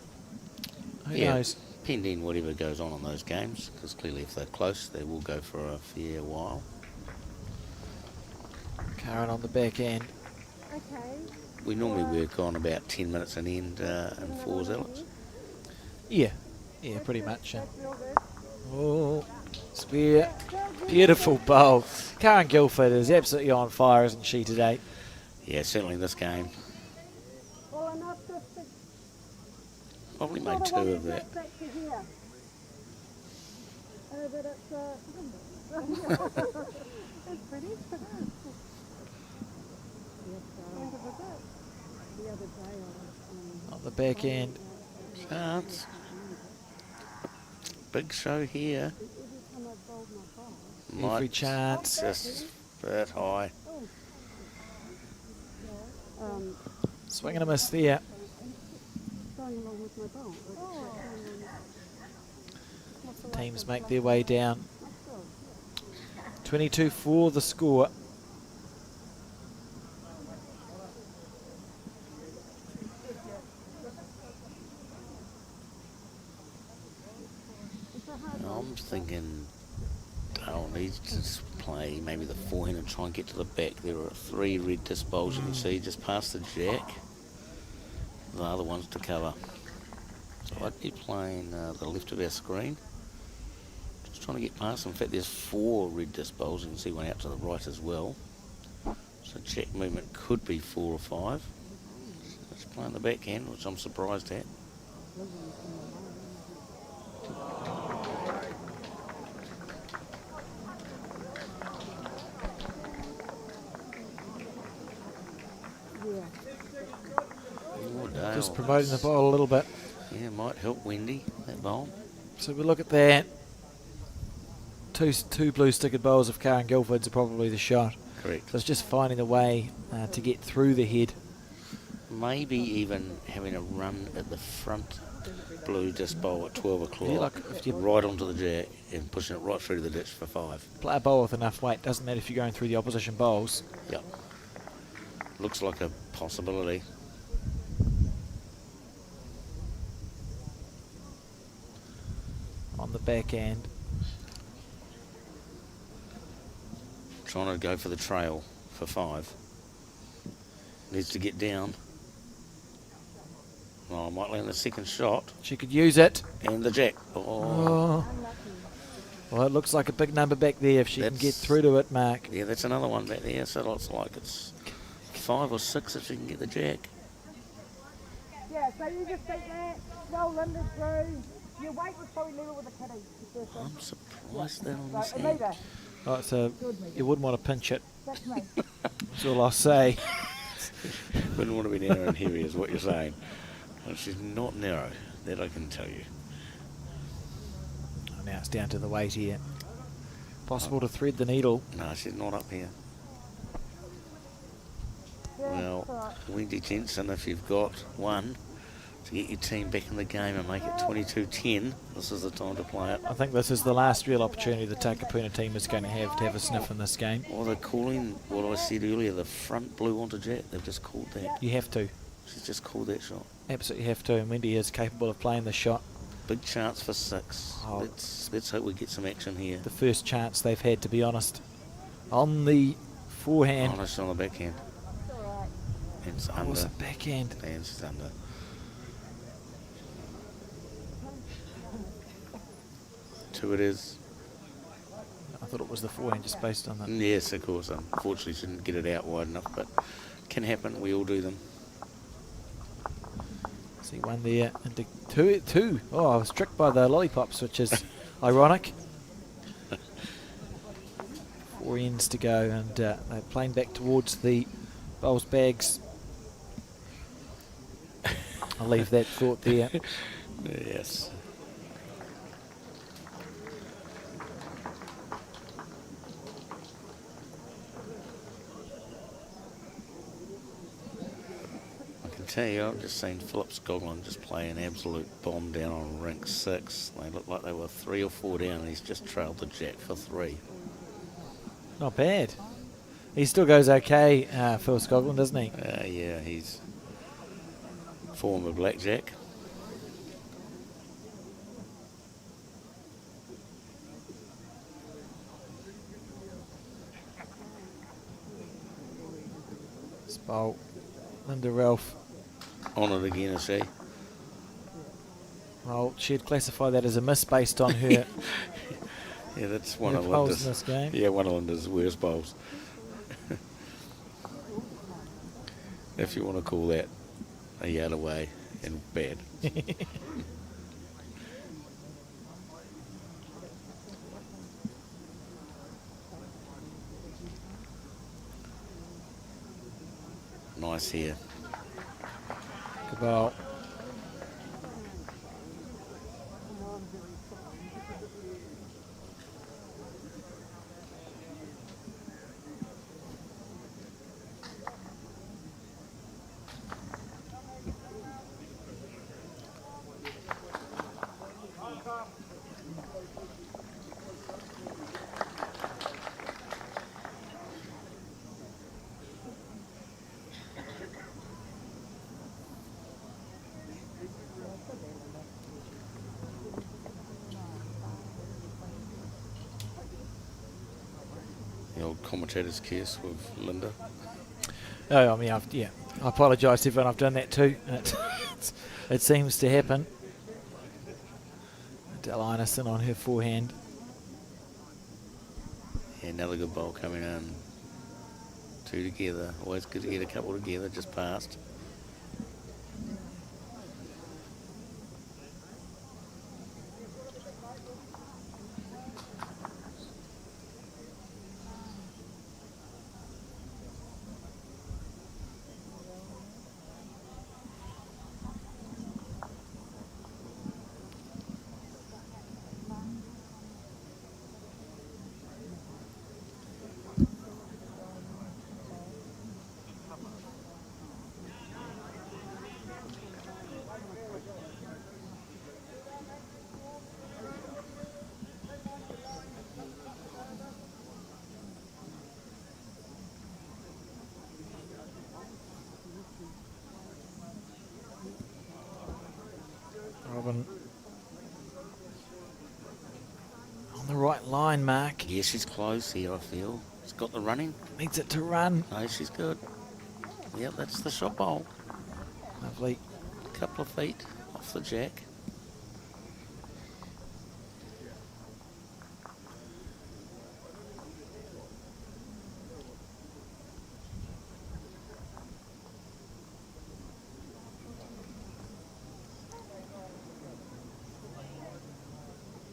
who knows? Pending whatever goes on in those games, because clearly if they're close, they will go for a fair while. Karen on the back end. Okay. We normally work on about 10 minutes an end in 4s, Alex. Yeah, pretty much. That's real good. Oh, spear. Beautiful bowl. Karen Guilford is absolutely on fire, isn't she, today? Yeah, certainly this game. Well, enough to Probably made 2 of that. back to here. But it's it's pretty. The other day On the back end. Chance. Big show here. every time I bowled my bowl. Every Might chance. just a bit high. Swing and a miss there. Going along with my bowl. Teams make their way down. 22-4 the score. I'm thinking Dale needs to play maybe the forehand and try and get to the back. There are 3 red disc bowls you can see just past the jack. The other ones to cover. So I'd be playing the left of our screen. Just trying to get past them. In fact, there's 4 red disc bowls. You can see one out to the right as well. So jack movement could be 4 or 5. So it's playing the backhand, which I'm surprised at. Just promoting the bowl a little bit. Yeah, might help Wendy, that bowl. So we look at that. Two blue stickered bowls of Karen Guildford's are probably the shot. Correct. So it's just finding a way to get through the head. Maybe even having a run at the front blue disc bowl at 12 o'clock. Yeah, like if you right onto the jack and pushing it right through to the ditch for 5. play a bowl with enough weight, doesn't matter if you're going through the opposition bowls. Yep. Looks like a possibility. On the backhand. Trying to go for the trail for 5. Needs to get down. Oh, might land the second shot. She could use it. And the jack. Oh. Well, it looks like a big number back there if she can get through to it, Mark. Yeah, that's another one back there. So it's like it's 5 or 6 if she can get the jack. Yeah, so you just take that, roll under through. Your weight was probably level with the kitty. I'm surprised that on Right, this Anita, hand. Oh, so you wouldn't want to pinch it. that's me. That's all I'll say. Wouldn't want to be narrow and heavy is what you're saying. Well, she's not narrow, that I can tell you. Oh, now it's down to the weight here. Possible to thread the needle. No, she's not up here. Yeah, Well, alright. Wendy Jensen, if you've got one to get your team back in the game and make it 22-10, this is the time to play it. I think this is the last real opportunity the Takapuna team is going to have a sniff in this game. Well, they're calling what I said earlier, the front blue onto jack. They've just called that. You have to. She's just called that shot. Absolutely have to. And Wendy is capable of playing the shot. Big chance for 6. Oh. Let's hope we get some action here. The first chance they've had, to be honest. On the forehand. Oh, no, she's on the backhand. It's alright. And it's Oh, under. was it backhand? And she's under. Two it is. I thought it was the forehand just based on that. Yes, of course. Unfortunately, she didn't get it out wide enough, but can happen. We all do them. See one there into two. Oh, I was tricked by the lollipops, which is ironic. 4 ends to go, and they're playing back towards the bowls bags. I'll leave that thought there. Yes. Tell you, I've just seen Philip Skoglund just play an absolute bomb down on rink 6. They looked like they were 3 or 4 down, and he's just trailed the jack for 3. Not bad. He still goes okay, Phil Skoglund, doesn't he? Yeah, he's former blackjack. Spalt, Linda Ralph. On it again, is she? Well, she'd classify that as a miss based on her Yeah, that's one of bowls in Linda's. this game. Yeah, one of Linda's worst bowls. If you want to call that a yard away and bad. Nice here. Good bowl. old commentator's curse with Linda. Oh, I mean, I apologise to everyone. I've done that too. It seems to happen. Del Inison on her forehand. Yeah, another good bowl coming in. 2 together. Always good to get a couple together, just past. Robin on the right line, Mark. Yeah, she's close here, I feel. She's got the running. Needs it to run. No, she's good. Yep, that's the shot bowl. Lovely. Couple of feet off the jack.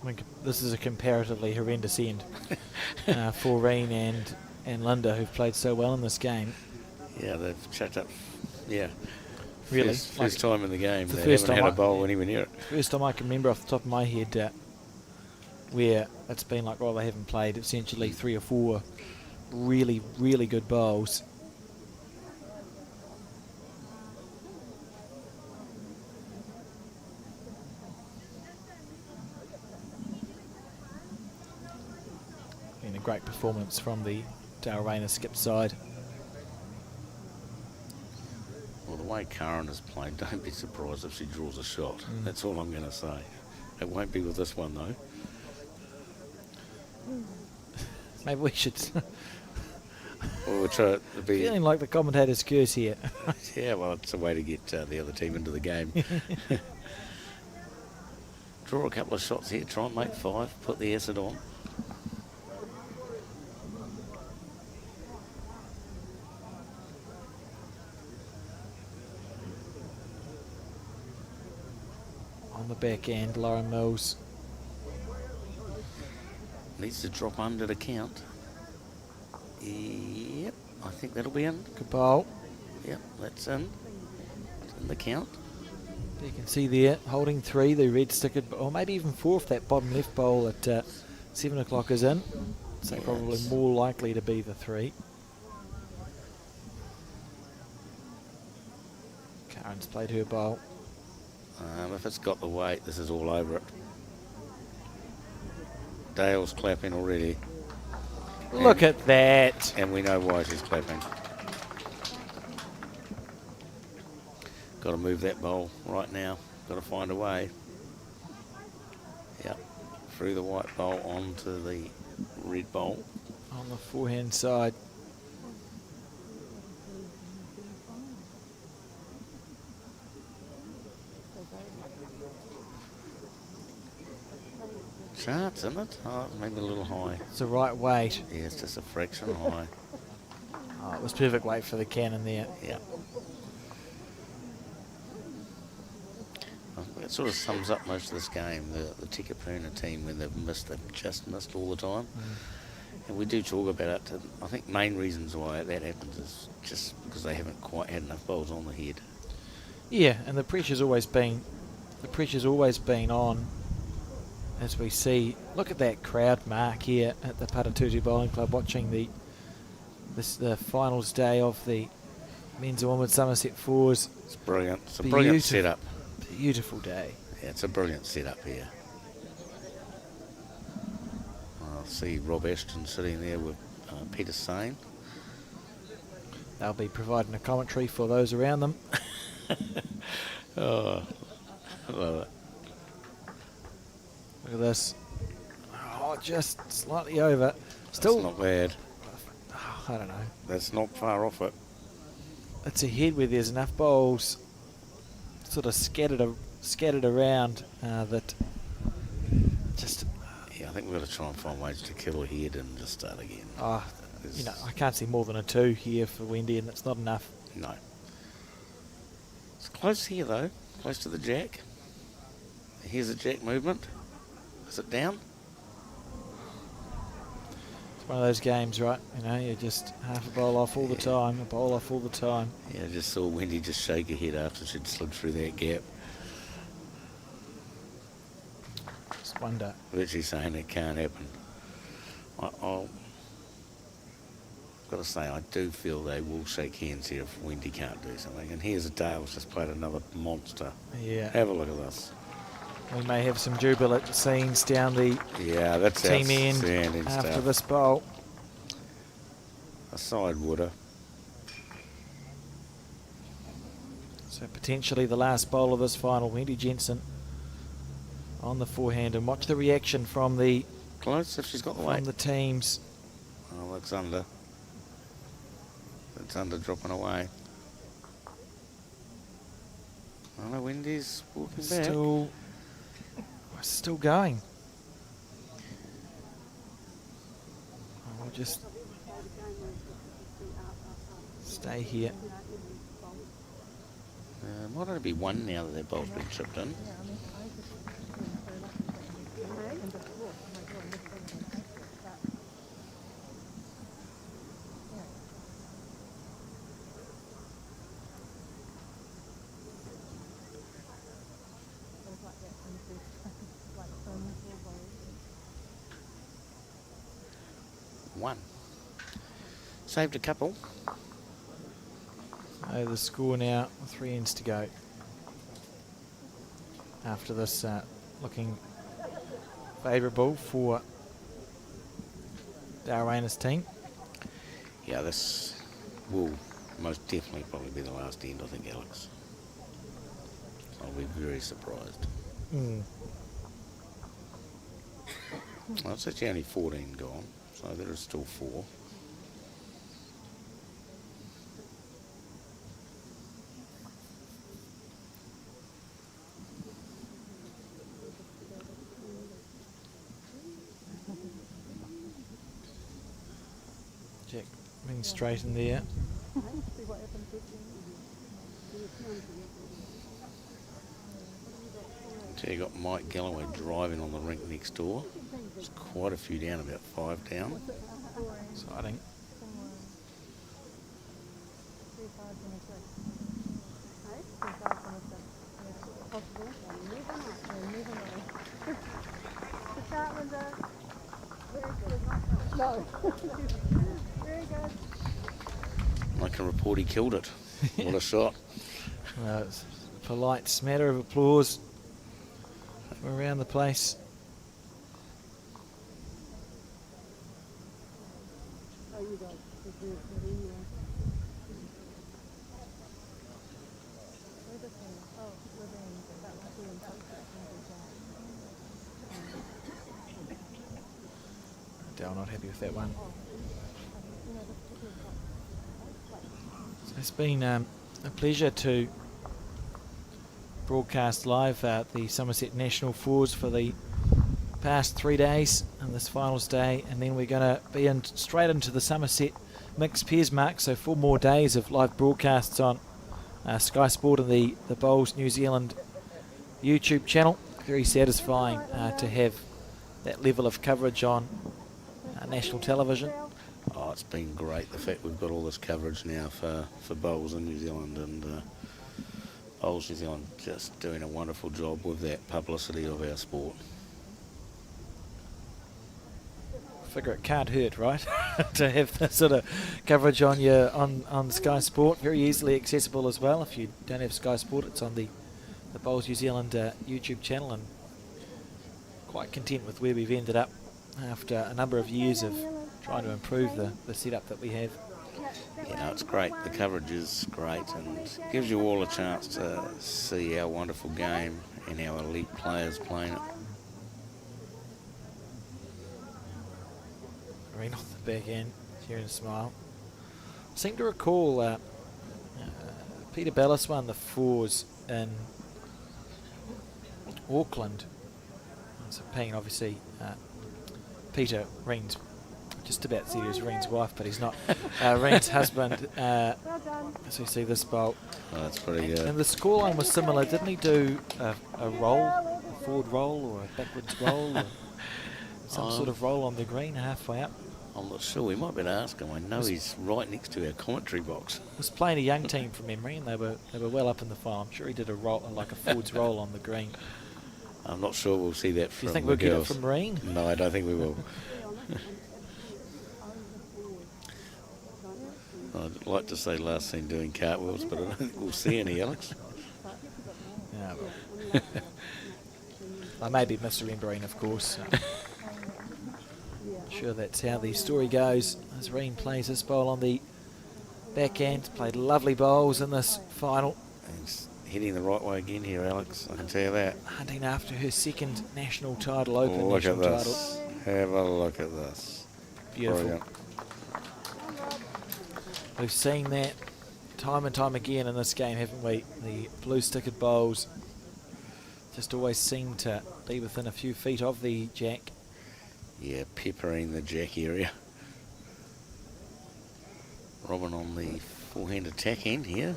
I mean, this is a comparatively horrendous end for Reen and Linda, who've played so well in this game. Yeah, they've chucked up. Yeah. Really? First time in the game. The They first haven't time had a bowl anywhere near it. First time I can remember off the top of my head where it's been like, well, they haven't played essentially 3 or 4 really, really good bowls. Been a great performance from the Dale Rayner skip side. Well, the way Karen has played, don't be surprised if she draws a shot. That's all I'm going to say. It won't be with this one, though. Maybe we should... We'll try to be... Feeling like the commentator's curse here. Yeah, well, it's a way to get the other team into the game. Draw a couple of shots here, try and make 5, put the acid on. On the back end, Lauren Mills. Needs to drop under the count. Yep, I think that'll be in. Good bowl. Yep, that's in. It's in the count. You can see there, holding 3, the red stickered, or maybe even 4 if that bottom left bowl at 7 o'clock is in. So Yeah, probably it's- more likely to be the 3. Karen's played her bowl. If it's got the weight, this is all over it. Dale's clapping already. Look at that. And we know why she's clapping. Got to move that bowl right now. Got to find a way. Yep. Through the white bowl onto the red bowl. On the forehand side. Chance, isn't it? Oh, maybe a little high. It's the right weight. Yeah, it's just a fraction high. Oh, it was perfect weight for the cannon there. Yeah. It sort of sums up most of this game, the Tikapuna team, when they've just missed all the time. And we do talk about it. And I think main reasons why that happens is just because they haven't quite had enough bowls on the head. Yeah, and the pressure's always been on. As we see, look at that crowd, Mark, here at the Patatutu Bowling Club, watching the finals day of the men's and women's Summerset Fours. It's brilliant. It's a brilliant setup. Beautiful day. Yeah, it's a brilliant setup here. I see Rob Ashton sitting there with Peter Sane. They'll be providing a commentary for those around them. Oh, I love it. Look at this. Oh, just slightly over. Still That's not bad. I don't know. That's not far off it. It's a head where there's enough bowls sort of scattered around that just. Yeah, I think we've got to try and find ways to kill a head and just start again. I can't see more than a 2 here for Wendy, and it's not enough. No. It's close here though, close to the jack. Here's the jack movement. Is it down? It's one of those games, right? You just half a bowl off all the time, a bowl off all the time. Yeah, I just saw Wendy just shake her head after she'd slid through that gap. Just wonder. Virtually saying it can't happen. I've got to say, I do feel they will shake hands here if Wendy can't do something. And here's a Dale's just played another monster. Yeah. Have a look at this. We may have some jubilant scenes down the that's team end after stuff. this bowl. A side wooder. So potentially the last bowl of this final, Wendy Jensen on the forehand, and watch the reaction from the Close if she's got the weight. the teams. Oh, that's under. It's under dropping away. Oh no, Wendy's walking back. Still going. We'll just stay here. Might only be 1 now that their bowl's been chipped in. One. Saved a couple. So the score now, 3 ends to go. After this, looking favourable for Darwana's team. Yeah, this will most definitely probably be the last end, I think, Alex. I'll be very surprised. Well, it's actually only 14 gone, so there is still 4. Jack being straight in there. So you got Mike Galloway driving on the rink next door. There's quite a few down, about 5 down. Exciting. I can report he killed it. What a shot. It's a polite smatter of applause from around the place. Dale not happy with that one. So it's been a pleasure to broadcast live the Summerset National Fours for the past 3 days and this finals day, and then we're going to be straight into the Summerset Mixed Pairs mark, so 4 more days of live broadcasts on Sky Sport and the Bowls New Zealand YouTube channel. Very satisfying to have that level of coverage on national television. Oh, it's been great, the fact we've got all this coverage now for Bowls in New Zealand, and Bowls New Zealand just doing a wonderful job with that publicity of our sport. Figure it can't hurt, right? To have that sort of coverage on on Sky Sport, very easily accessible as well. If you don't have Sky Sport, it's on the Bowls New Zealand YouTube channel, and quite content with where we've ended up after a number of years of trying to improve the setup that we have. Yeah, it's great. The coverage is great and gives you all a chance to see our wonderful game and our elite players playing it. Green on the back end, cheering a smile. seem to recall Peter Bellis won the fours in Auckland. So paying obviously Peter Reen's, just about said he was Reen's wife, but he's not. Reen's husband. Well done. As we see this bowl. Oh, that's pretty good. And the scoreline was similar. Didn't he do a roll, a forward roll or a backwards roll? Or some sort of roll on the green halfway up? I'm not sure. We might better ask him. I know he's right next to our commentary box. Was playing a young team from memory, and they were well up in the final. I'm sure he did a roll, like a forwards roll on the green. I'm not sure we'll see that Do from you think the we'll get it girls. from Reen? No, I don't think we will. I'd like to say last seen doing cartwheels, but I don't think we'll see any, Alex. Yeah, well. I may be misremembering, of course. Sure, that's how the story goes. As Reen plays this bowl on the backhand, played lovely bowls in this final. He's heading the right way again here, Alex. I can tell you that. Hunting after her second national title, Open Look at national title. this. Have a look at this. Beautiful. Brilliant. We've seen that time and time again in this game, haven't we? The blue stickered bowls just always seem to be within a few feet of the jack. Yeah, peppering the jack area. Robin on the forehand attack end here.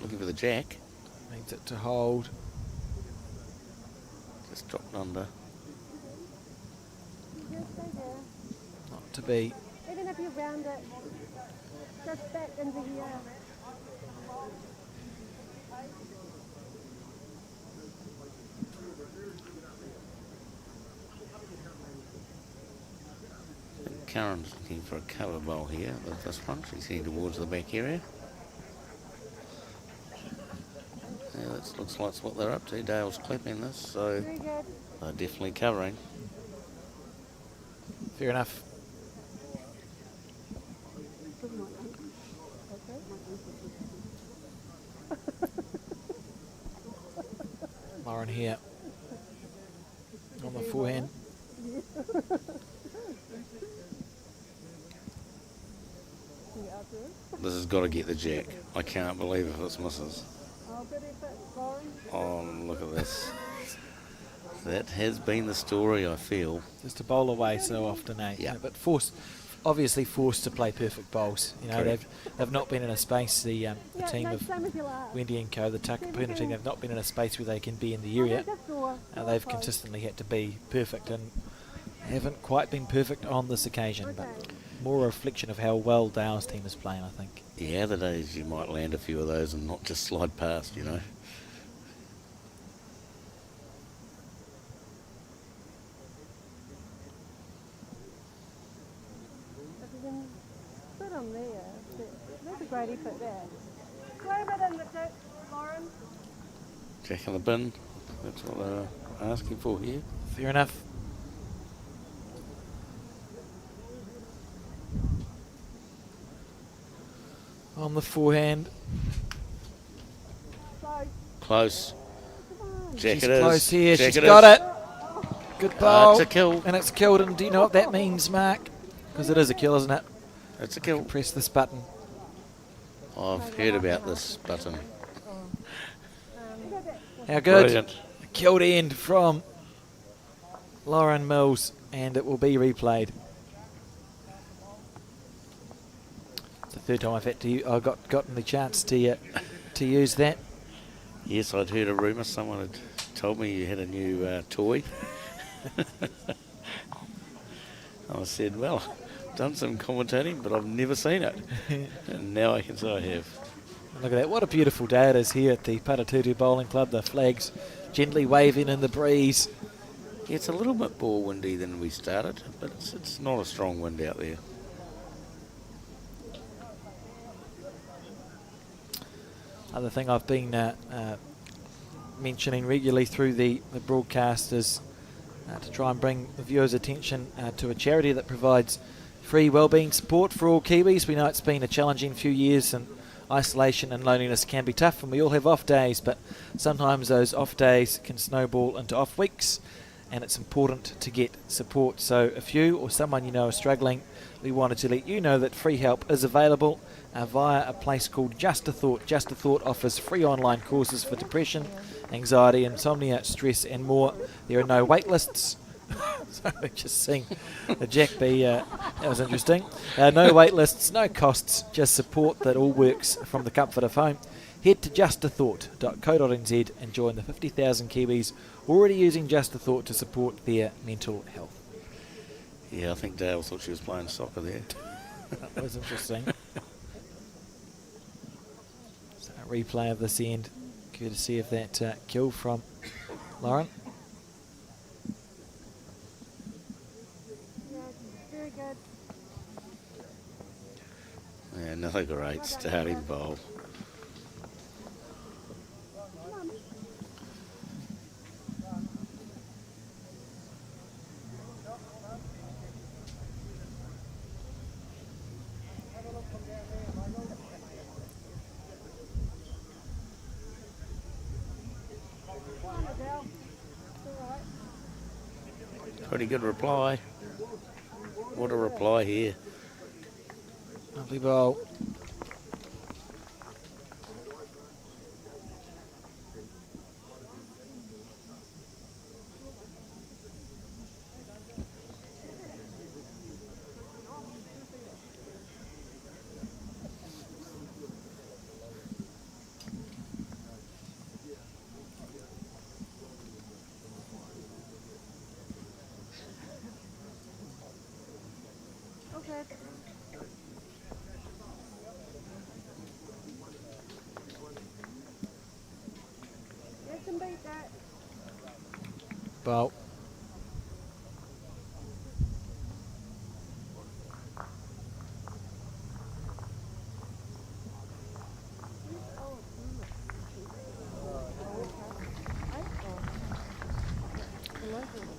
Looking for the jack. Needs it to hold. Just dropped under. Just stay there. Not to be. Even if you round it, just back into here. Karen's looking for a cover bowl here with this one. She's heading towards the back area. Yeah, that looks like what they're up to. Dale's clipping this, so Very good. they're definitely covering. Fair enough. Lauren here on the forehand. This has got to get the jack. I can't believe if it's misses. Oh, good effort, Lauren. Oh, look at this. That has been the story, I feel. Just a bowl away so often, eh? Yeah. But obviously forced to play perfect bowls. You know, Correct. they've not been in a space. The Yeah, team no, of same as your last. Wendy and Co, the Takapuna team, they've not been in a space where they can be in the area. Oh, no, just door. They've Close. consistently had to be perfect and haven't quite been perfect on this occasion, but more a reflection of how well Dale's team is playing, I think. Yeah, other days you might land a few of those and not just slide past, you know. If you can put them there, that's a great effort there. Grab it in the dip, Lauren. Jack in the bin. That's what they're asking for here. Fair enough. On the forehand. So, Close. come on. Jack She's it is. close here. Jack She's it got is. it. Good bowl. It's a kill. And it's killed. And do you know what that means, Mark? Because it is a kill, isn't it? It's a kill. Press this button. I've heard about this button. How good. Brilliant. A killed end from Lauren Mills, and it will be replayed. It's the third time I've gotten the chance to use that. Yes, I'd heard a rumour. Someone had told me you had a new toy. I said, well, done some commentating, but I've never seen it. And now I can say I have. Look at that, what a beautiful day it is here at the Paratutu Bowling Club. The flags gently waving in the breeze. Yeah, it's a little bit more windy than we started, but it's not a strong wind out there. Other thing I've been mentioning regularly through the broadcast is to try and bring the viewers' attention to a charity that provides free wellbeing support for all Kiwis. We know it's been a challenging few years and isolation and loneliness can be tough, and we all have off days, but sometimes those off days can snowball into off weeks. and it's important to get support. So if you or someone you know are struggling, we wanted to let you know that free help is available via a place called Just a Thought. Just a Thought offers free online courses for depression, anxiety, insomnia, stress and more. There are no wait lists. So just seeing the Jack B, that was interesting. No wait lists, no costs, just support that all works from the comfort of home. Head to justathought.co.nz and join the 50,000 Kiwis already using Just a Thought to support their mental health. Yeah, I think Dale thought she was playing soccer there. That was interesting. So a replay of this end, courtesy of that kill from Lauren. Yeah, very good. Yeah, another great starting bowl. Pretty good reply. What a reply here. Lovely bowl. Okay. You can beat that. Bowl.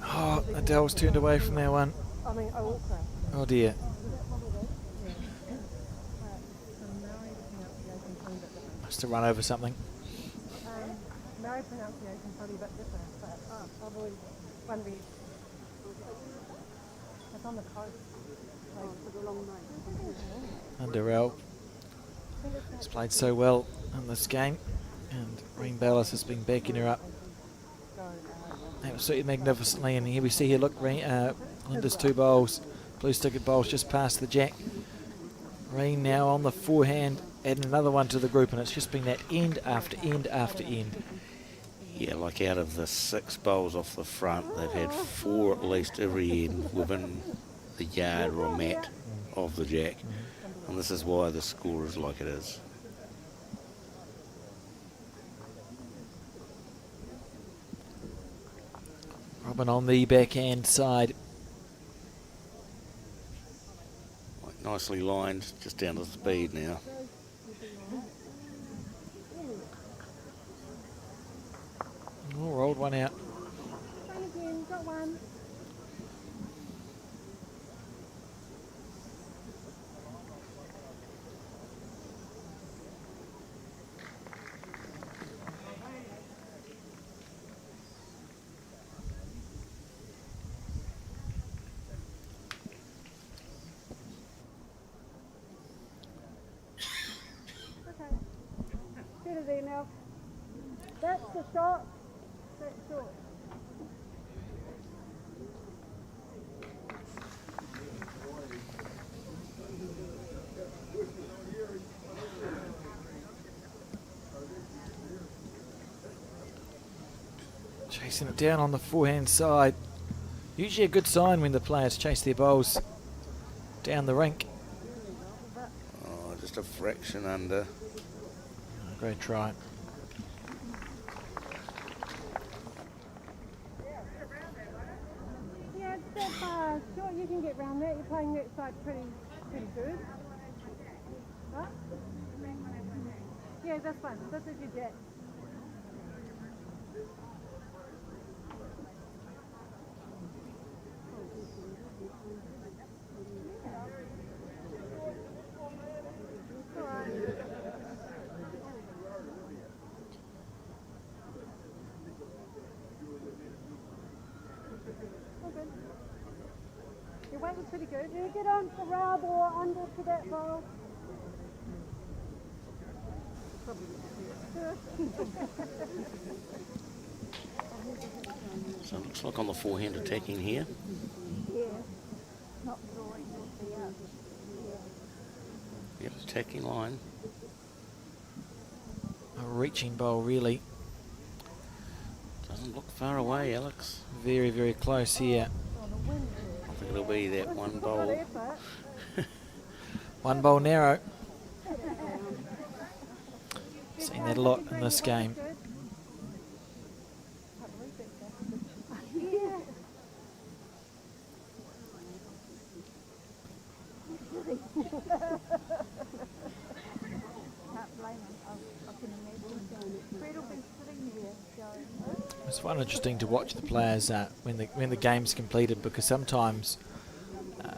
Oh, Adele's turned away from that one. I mean, I walk her. Oh dear. Must have run over something. Maori pronunciation's probably a bit different, but I've always wondered. It's on the coast. Like, for the long night. Underell has played so well in this game, and Reen Ballas has been backing her up absolutely magnificently. And here we see here, look, Linda's two bowls, blue stickered bowls just past the Jack. Reen now on the forehand, adding another one to the group, and it's just been that end after end after end. Yeah, like out of the 6 bowls off the front, they've had 4 at least every end within the yard or mat of the Jack. And this is why the score is like it is. Robin on the backhand side. Like nicely lined, just down to speed now. Oh, rolled one out. One again, got one. Okay. Better there now. That's the shot. That's short. Chasing it down on the forehand side. Usually a good sign when the players chase their bowls down the rink. Oh, just a fraction under. Great try. Yeah, it's that far. Sure, you can get round that. You're playing that side pretty good. Huh? Yeah, that's fine. This is your Jack. weight was pretty good. You get on the rub or under to that bowl. So it looks like on the forehand attacking here. Yeah. Not drawing the Yep, attacking line. A reaching bowl, really. Doesn't look far away, Alex. Very, very close here. I think it'll be that one bowl. One bowl narrow. Seen that a lot in this game. It's quite interesting to watch the players when the game's completed, because sometimes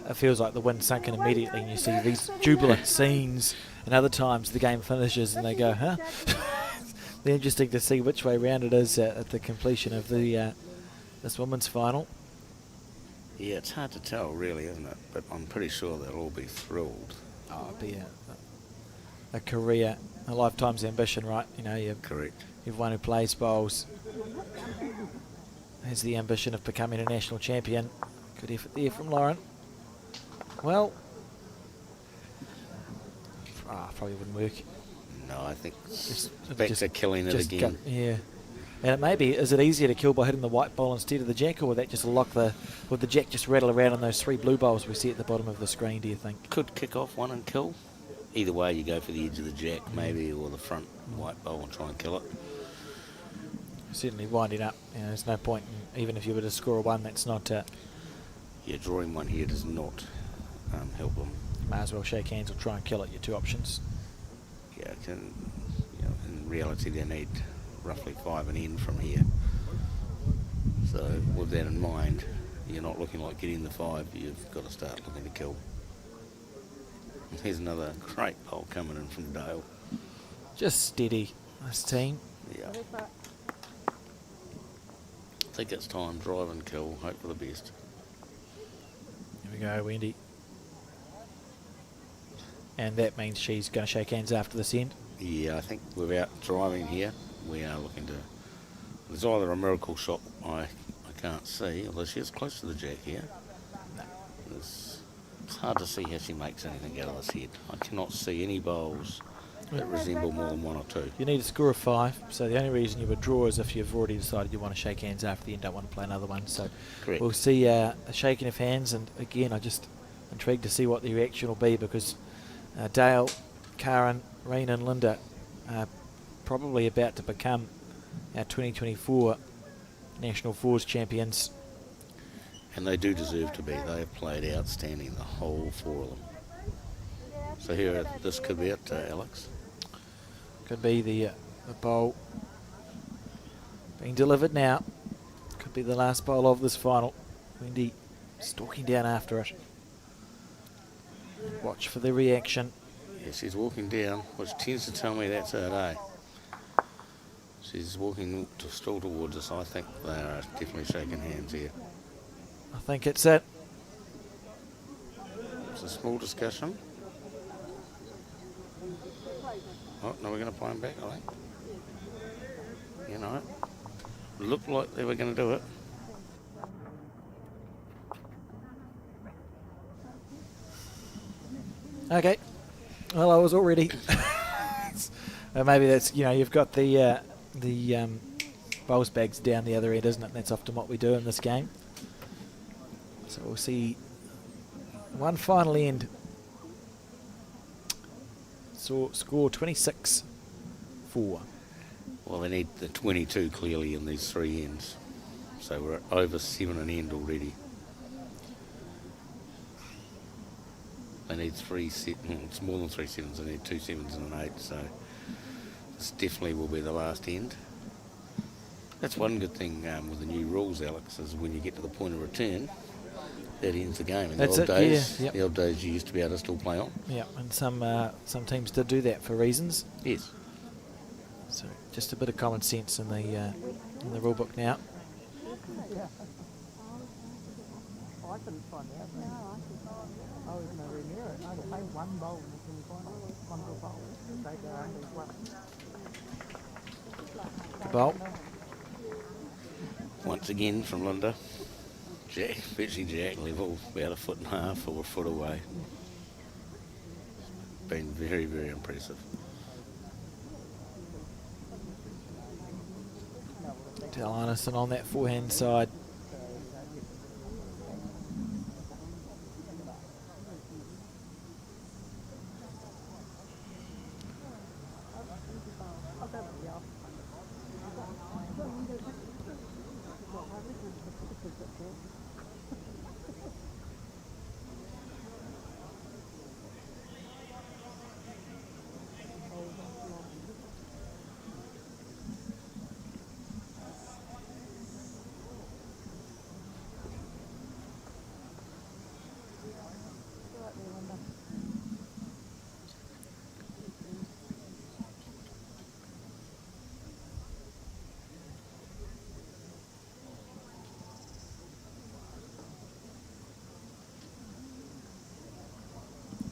it feels like the wind's sunken immediately and you see these jubilant scenes, and other times the game finishes and they go, huh? It's interesting to see which way round it is at the completion of the this women's final. Yeah, it's hard to tell really, isn't it? But I'm pretty sure they'll all be thrilled. Oh, it'd be a career, a lifetime's ambition, right? You know, Correct. everyone who plays bowls has the ambition of becoming a national champion. Good effort there from Lauren. Well, probably wouldn't work. No, I think Just back to killing it again. Yeah. And it may be, is it easier to kill by hitting the white bowl instead of the jack, or would that just would the jack just rattle around on those 3 blue bowls we see at the bottom of the screen, do you think? Could kick off one and kill. Either way, you go for the edge of the jack maybe, or the front white bowl and try and kill it. Certainly winding up. You know, there's no point, even if you were to score a 1, that's not... Yeah, drawing one here does not help them. Might as well shake hands or try and kill it, your 2 options. Yeah, in reality they need roughly 5 and in from here. So with that in mind, you're not looking like getting the 5, you've got to start looking to kill. Here's another great bowl coming in from Dale. Just steady, this team. Yeah. I think it's time, drive and kill, hope for the best. Here we go, Wendy. And that means she's going to shake hands after this end. Yeah, I think without driving here, we are looking to... There's either a miracle shot I can't see, although she is close to the jack here. No. It's hard to see how she makes anything out of this head. I cannot see any bowls that resemble more than 1 or 2. You need a score of 5, so the only reason you would draw is if you've already decided you want to shake hands after the end, don't want to play another one. So Correct. we'll see a shaking of hands, and again, I'm just intrigued to see what the reaction will be, because Dale, Karen, Rain and Linda are probably about to become our 2024 National Fours champions. And they do deserve to be. They have played outstanding, the whole 4 of them. So here, this could be it, Alex. Could be the bowl being delivered now. Could be the last bowl of this final. Wendy stalking down after it. Watch for the reaction. Yeah, she's walking down, which tends to tell me that's her day. She's walking still towards us. I think they are definitely shaking hands here. I think it's it. It's a small discussion. Oh, no, we're going to play them back, I think. You know it. Looked like they were going to do it. Okay. Well, I was already. Maybe that's, you know, you've got the bowls bags down the other end, isn't it? That's often what we do in this game. So we'll see one final end. So score 26-4. Well, they need the 22 clearly in these 3 ends. So we're over 7 an end already. They need 3 it's more than 3 sevens. They need 2 sevens and an 8. So this definitely will be the last end. That's one good thing with the new rules, Alex, is when you get to the point of return, that ends the game. In the old days, yeah. Yep. the old days you used to be able to still play on. Yeah, and some teams did do that for reasons. Yes. So just a bit of common sense in the rule book now. I couldn't find out. No, I think I was nowhere near it. I had to pay one bowl in the semi-final. One little bowl. They go only one. The bowl. Once again from Linda. Jack, virtually jack level, about a foot and a half or a foot away. Been very, very impressive. Del Anderson on that forehand side.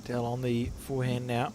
Del on the forehand now.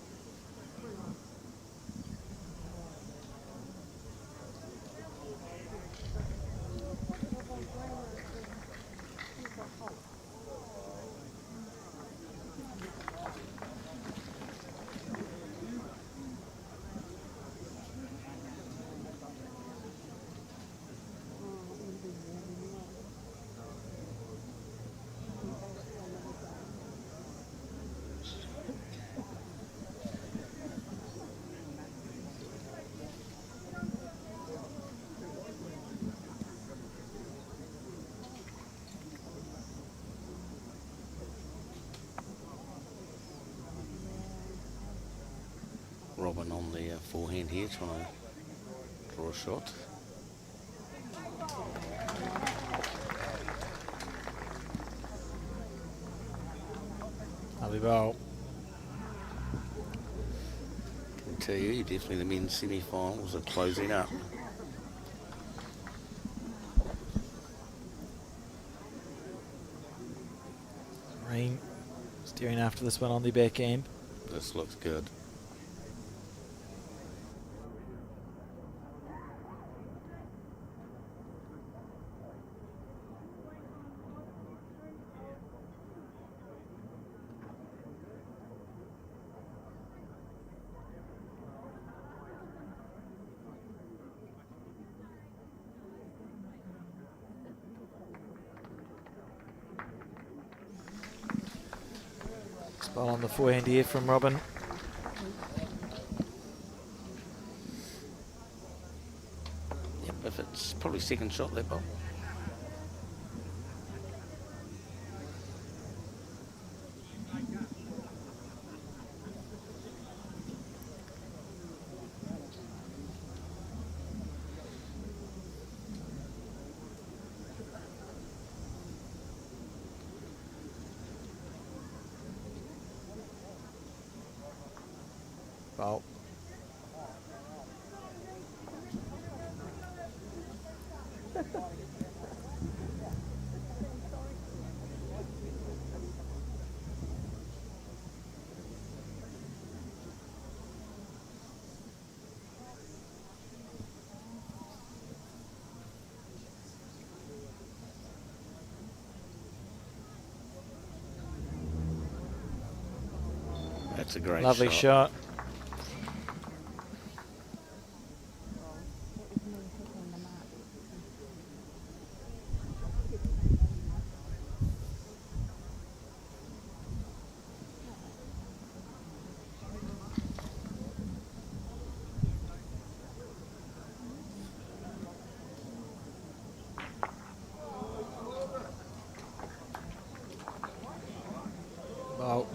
Robin on the forehand here, trying to draw a shot. Lovely bowl. Can tell you, definitely the men's semi-finals are closing up. Rain steering after this one on the back end. This looks good. Spot on the forehand here from Robin. Yep, if it's probably second shot that ball. Bowl. That's a great Lovely shot. Bowl.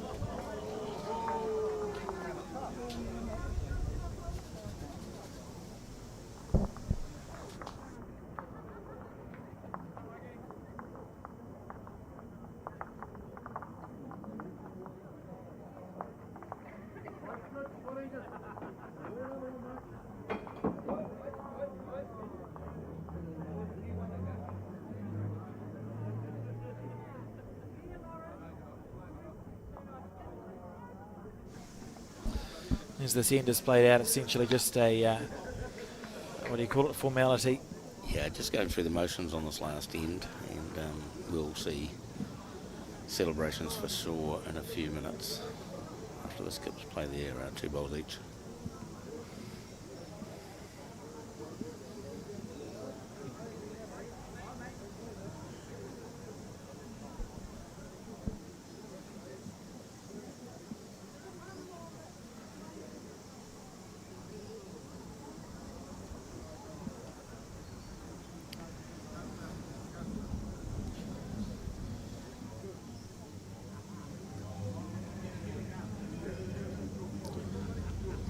as this end is played out, essentially just a, what do you call it, formality. Yeah, just going through the motions on this last end, and we'll see celebrations for sure in a few minutes after the skips play their 2 bowls each.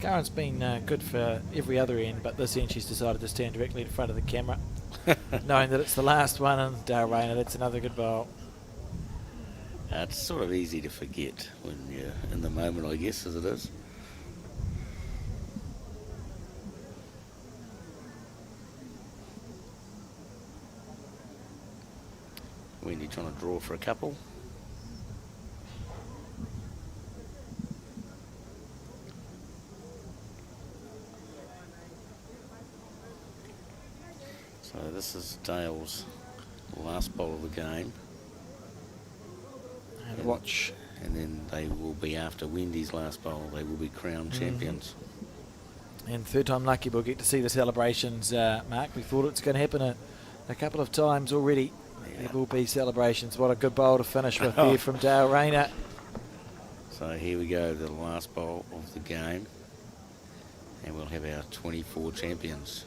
Karen's been good for every other end, but this end she's decided to stand directly in front of the camera, knowing that it's the last one, and Dale Rayner, that's another good bowl. It's sort of easy to forget when you're in the moment, I guess, as it is. Wendy trying to draw for a couple. So this is Dale's last bowl of the game. And watch. And then they will be, after Wendy's last bowl, they will be crowned champions. And third time lucky, we'll get to see the celebrations, Mark. We thought it's going to happen a couple of times already. Yeah. There will be celebrations. What a good bowl to finish with there from Dale Rayner. So here we go, the last bowl of the game. And we'll have our 24 champions.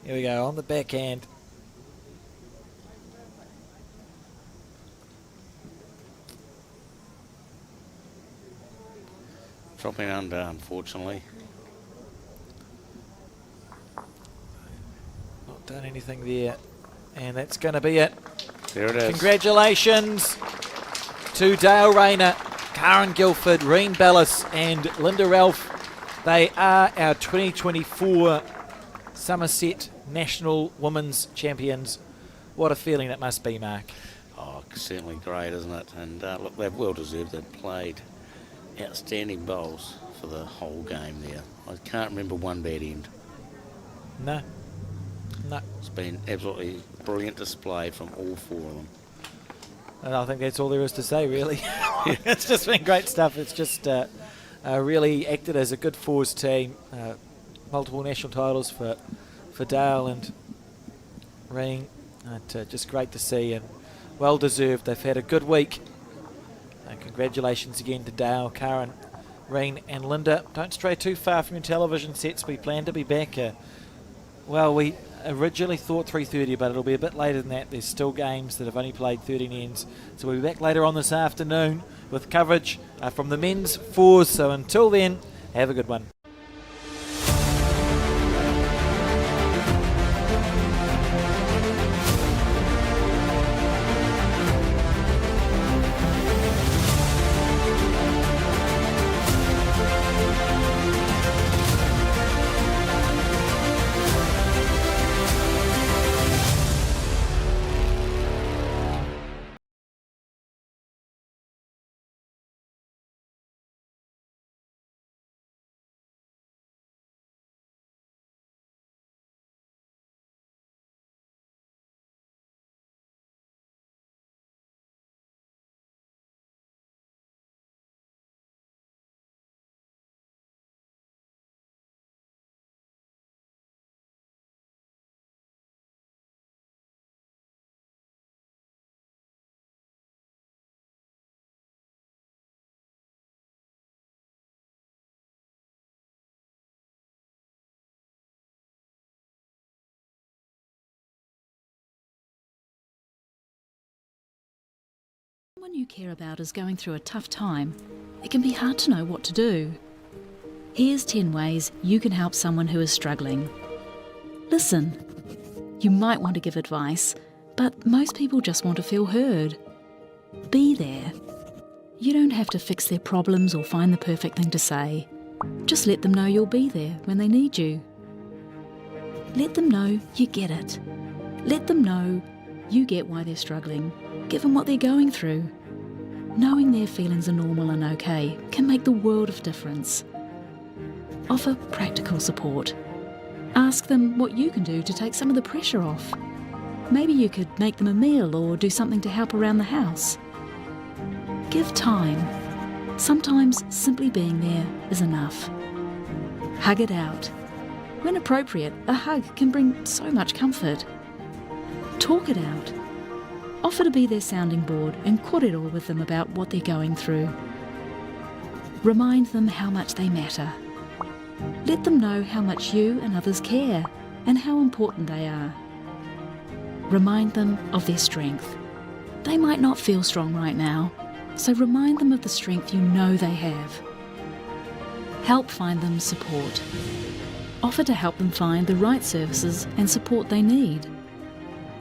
Here we go, on the backhand. Dropping under, unfortunately. Not done anything there. And that's going to be it. There it is. Congratulations to Dale Rayner, Karen Guilford, Reen Bellis and Linda Ralph. They are our 2024 Summerset National Women's Champions. What a feeling that must be, Mark. Oh, certainly great, isn't it? And look, they've well deserved. They've played outstanding bowls for the whole game there. I can't remember one bad end. No. It's been absolutely brilliant display from all 4 of them. And I think that's all there is to say, really. It's just been great stuff. It's just really acted as a good fours team. Multiple national titles for Dale and Reen. Just great to see and well deserved. They've had a good week. And congratulations again to Dale, Karen, Reen and Linda. Don't stray too far from your television sets. We plan to be back. Well, we originally thought 3:30, but it'll be a bit later than that. There's still games that have only played 13 ends. So we'll be back later on this afternoon with coverage from the men's fours. So until then, have a good one. Someone you care about is going through a tough time, it can be hard to know what to do. Here's 10 ways you can help someone who is struggling. Listen. You might want to give advice, but most people just want to feel heard. Be there. You don't have to fix their problems or find the perfect thing to say. Just let them know you'll be there when they need you. Let them know you get it. Let them know You get why they're struggling. Give them what they're going through. Knowing their feelings are normal and okay can make the world of difference. Offer practical support. Ask them what you can do to take some of the pressure off. Maybe you could make them a meal or do something to help around the house. Give time. Sometimes simply being there is enough. Hug it out. When appropriate, a hug can bring so much comfort. Talk it out. Offer to be their sounding board and kōrero with them about what they're going through. Remind them how much they matter. Let them know how much you and others care and how important they are. Remind them of their strength. They might not feel strong right now, so remind them of the strength you know they have. Help find them support. Offer to help them find the right services and support they need.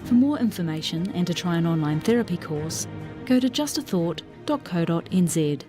For more information and to try an online therapy course, go to justathought.co.nz.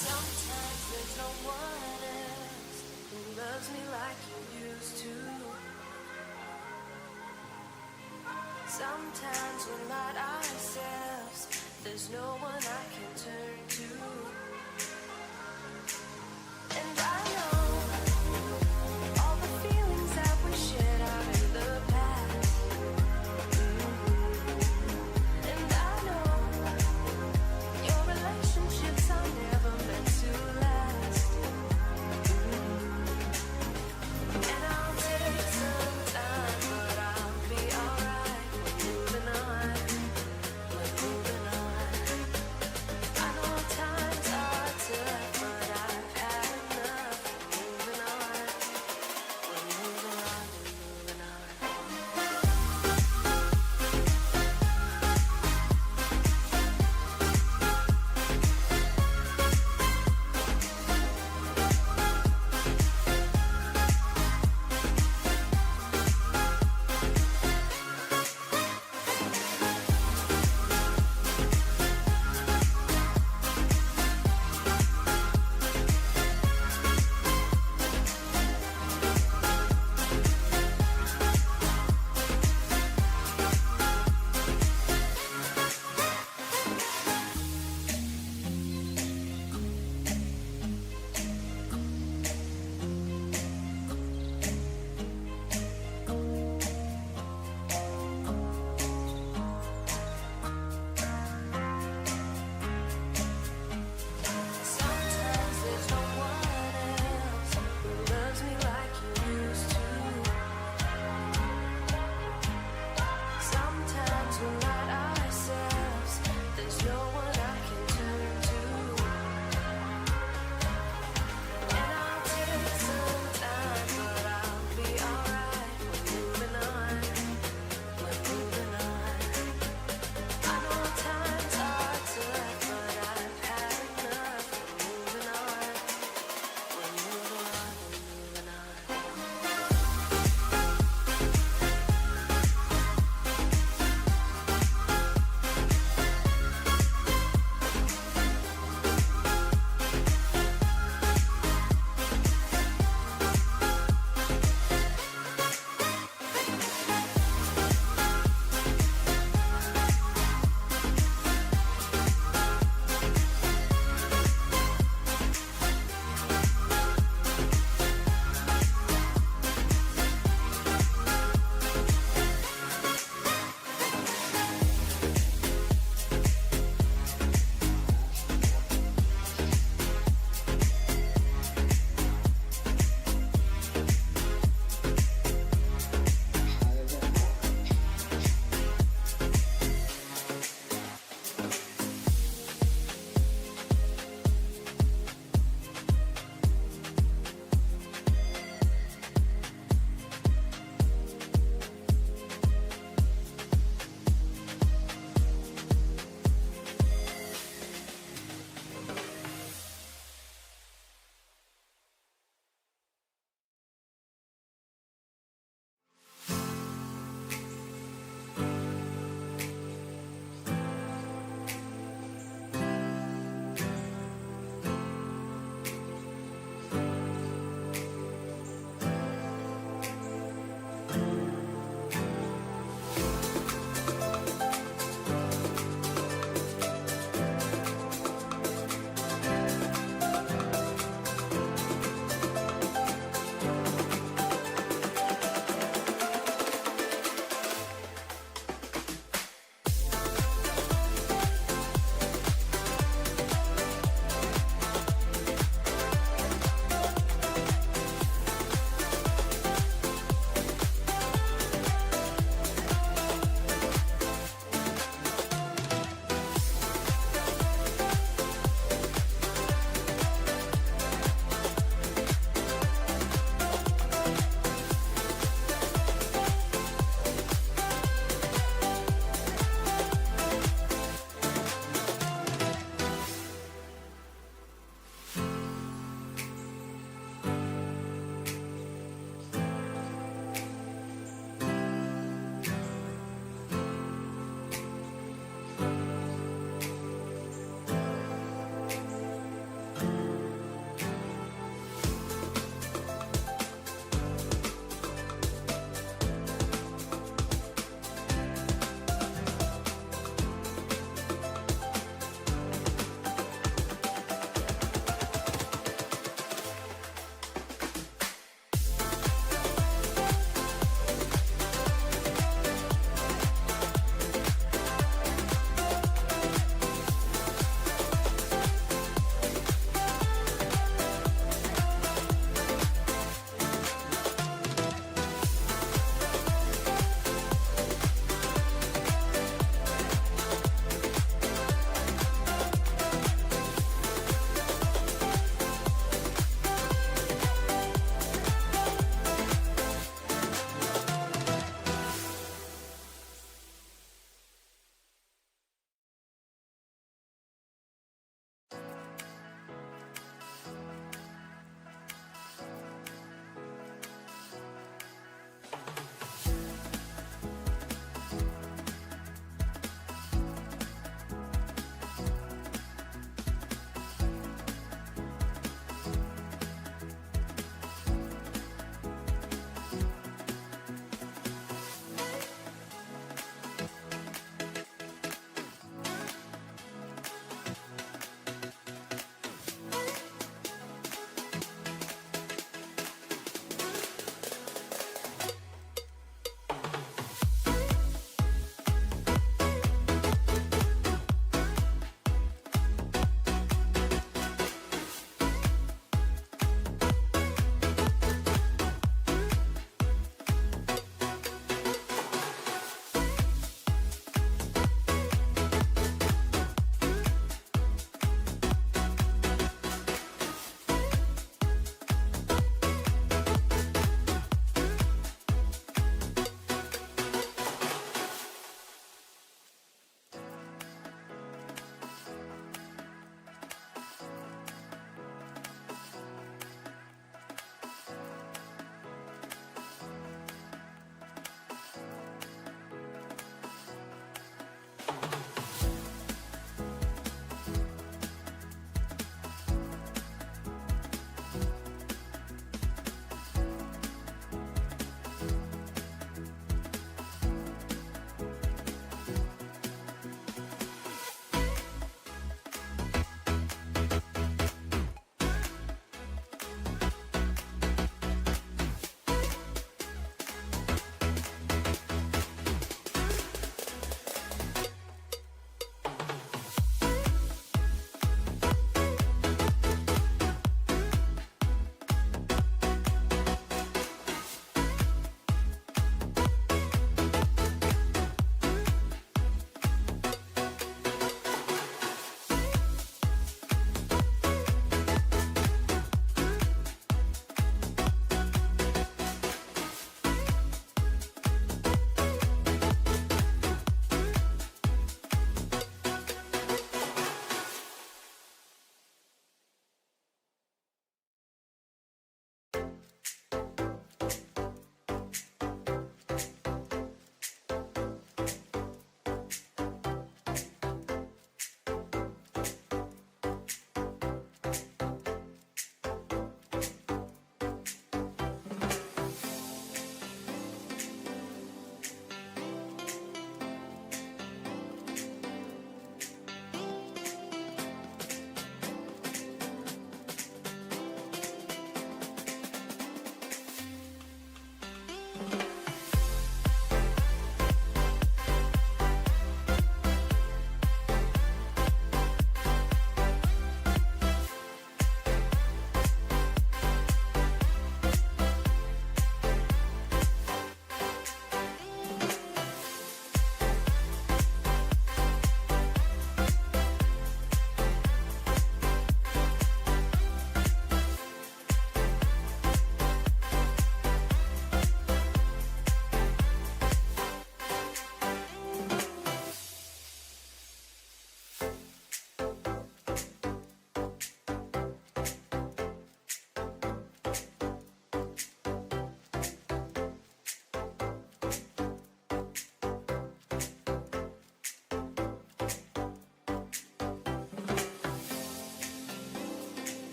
Sometimes there's no one else who loves me like you used to. Sometimes we're not ourselves. There's no one I can turn to. And I know all the feelings that we shared out in the past. And I know your relationships are never meant to last. And I'll take some time, but I'll be alright. We're moving on, we're moving on. I know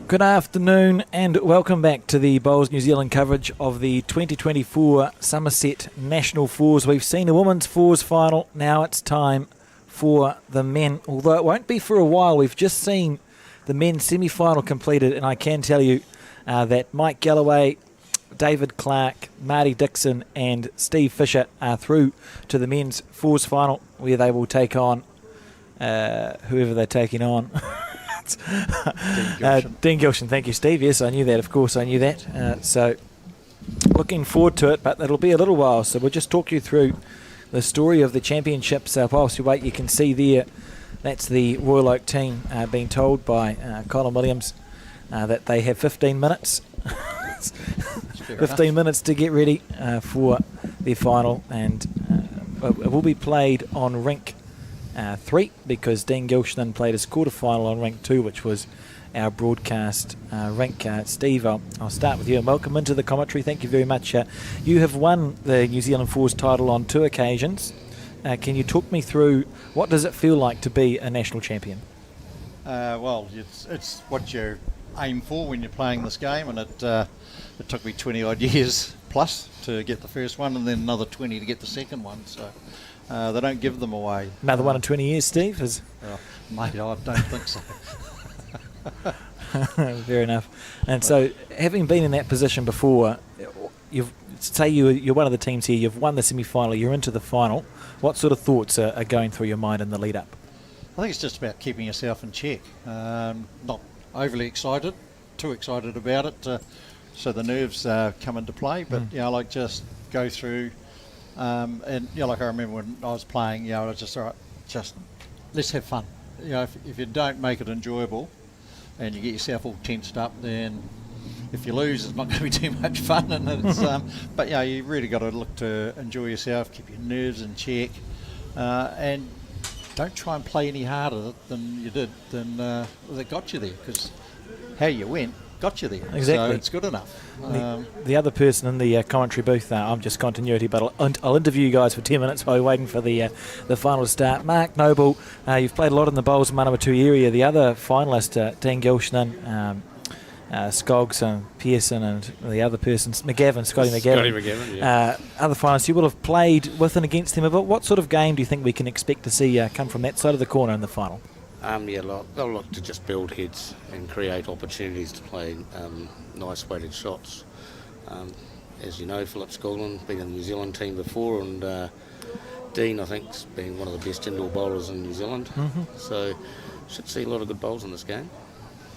Good afternoon and welcome back to the Bowls New Zealand coverage of the 2024 Summerset National Fours. We've seen a women's fours final. Now it's time for the men, although it won't be for a while. We've just seen the men's semi-final completed, and I can tell you that Mike Galloway, David Clark, Marty Dixon and Steve Fisher are through to the men's fours final, where they will take on whoever they're taking on. Dean Gilshan, thank you, Steve. Yes, I knew that. Of course, I knew that. So looking forward to it, but it'll be a little while. So we'll just talk you through the story of the championships. Whilst you wait, you can see there, that's the Royal Oak team being told by Colin Williams that they have 15 minutes. 15 minutes to get ready for their final, and it will be played on rink 3, because Dean Gilshan played his quarter-final on rink 2, which was our broadcast rink. Steve, I'll start with you, and welcome into the commentary. Thank you very much. You have won the New Zealand Fours title on 2 occasions. Can you talk me through what does it feel like to be a national champion? Well, it's what you aim for when you're playing this game, and it took me 20 odd years plus to get the first one, and then another 20 to get the second one. So they don't give them away. Another one in 20 years, Steve? Mate, I don't think so. Fair enough. And so, having been in that position before, you're one of the teams here. You've won the semi-final. You're into the final. What sort of thoughts are going through your mind in the lead-up? I think it's just about keeping yourself in check. Not overly excited, too excited about it, so the nerves come into play. But like just go through, and like I remember when I was playing, I was just all right, just let's have fun. If you don't make it enjoyable, and you get yourself all tensed up, then if you lose, it's not going to be too much fun. And it's, but you really got to look to enjoy yourself, keep your nerves in check, and don't try and play any harder than you did that got you there, because how you went got you there. Exactly. So it's good enough. The other person in the commentary booth, I'm just continuity, but I'll interview you guys for 10 minutes while we're waiting for the final to start. Mark Noble, you've played a lot in the Bowls and Manawatu area. The other finalist, Dean Gilshan, Skoggs and Pearson, and the other person, Scotty McGavin. Other finalists, you will have played with and against them. But what sort of game do you think we can expect to see come from that side of the corner in the final? They'll look to just build heads and create opportunities to play nice weighted shots. As you know, Philip Scoulin been in the New Zealand team before, and Dean, I think, has been one of the best indoor bowlers in New Zealand. So should see a lot of good bowls in this game.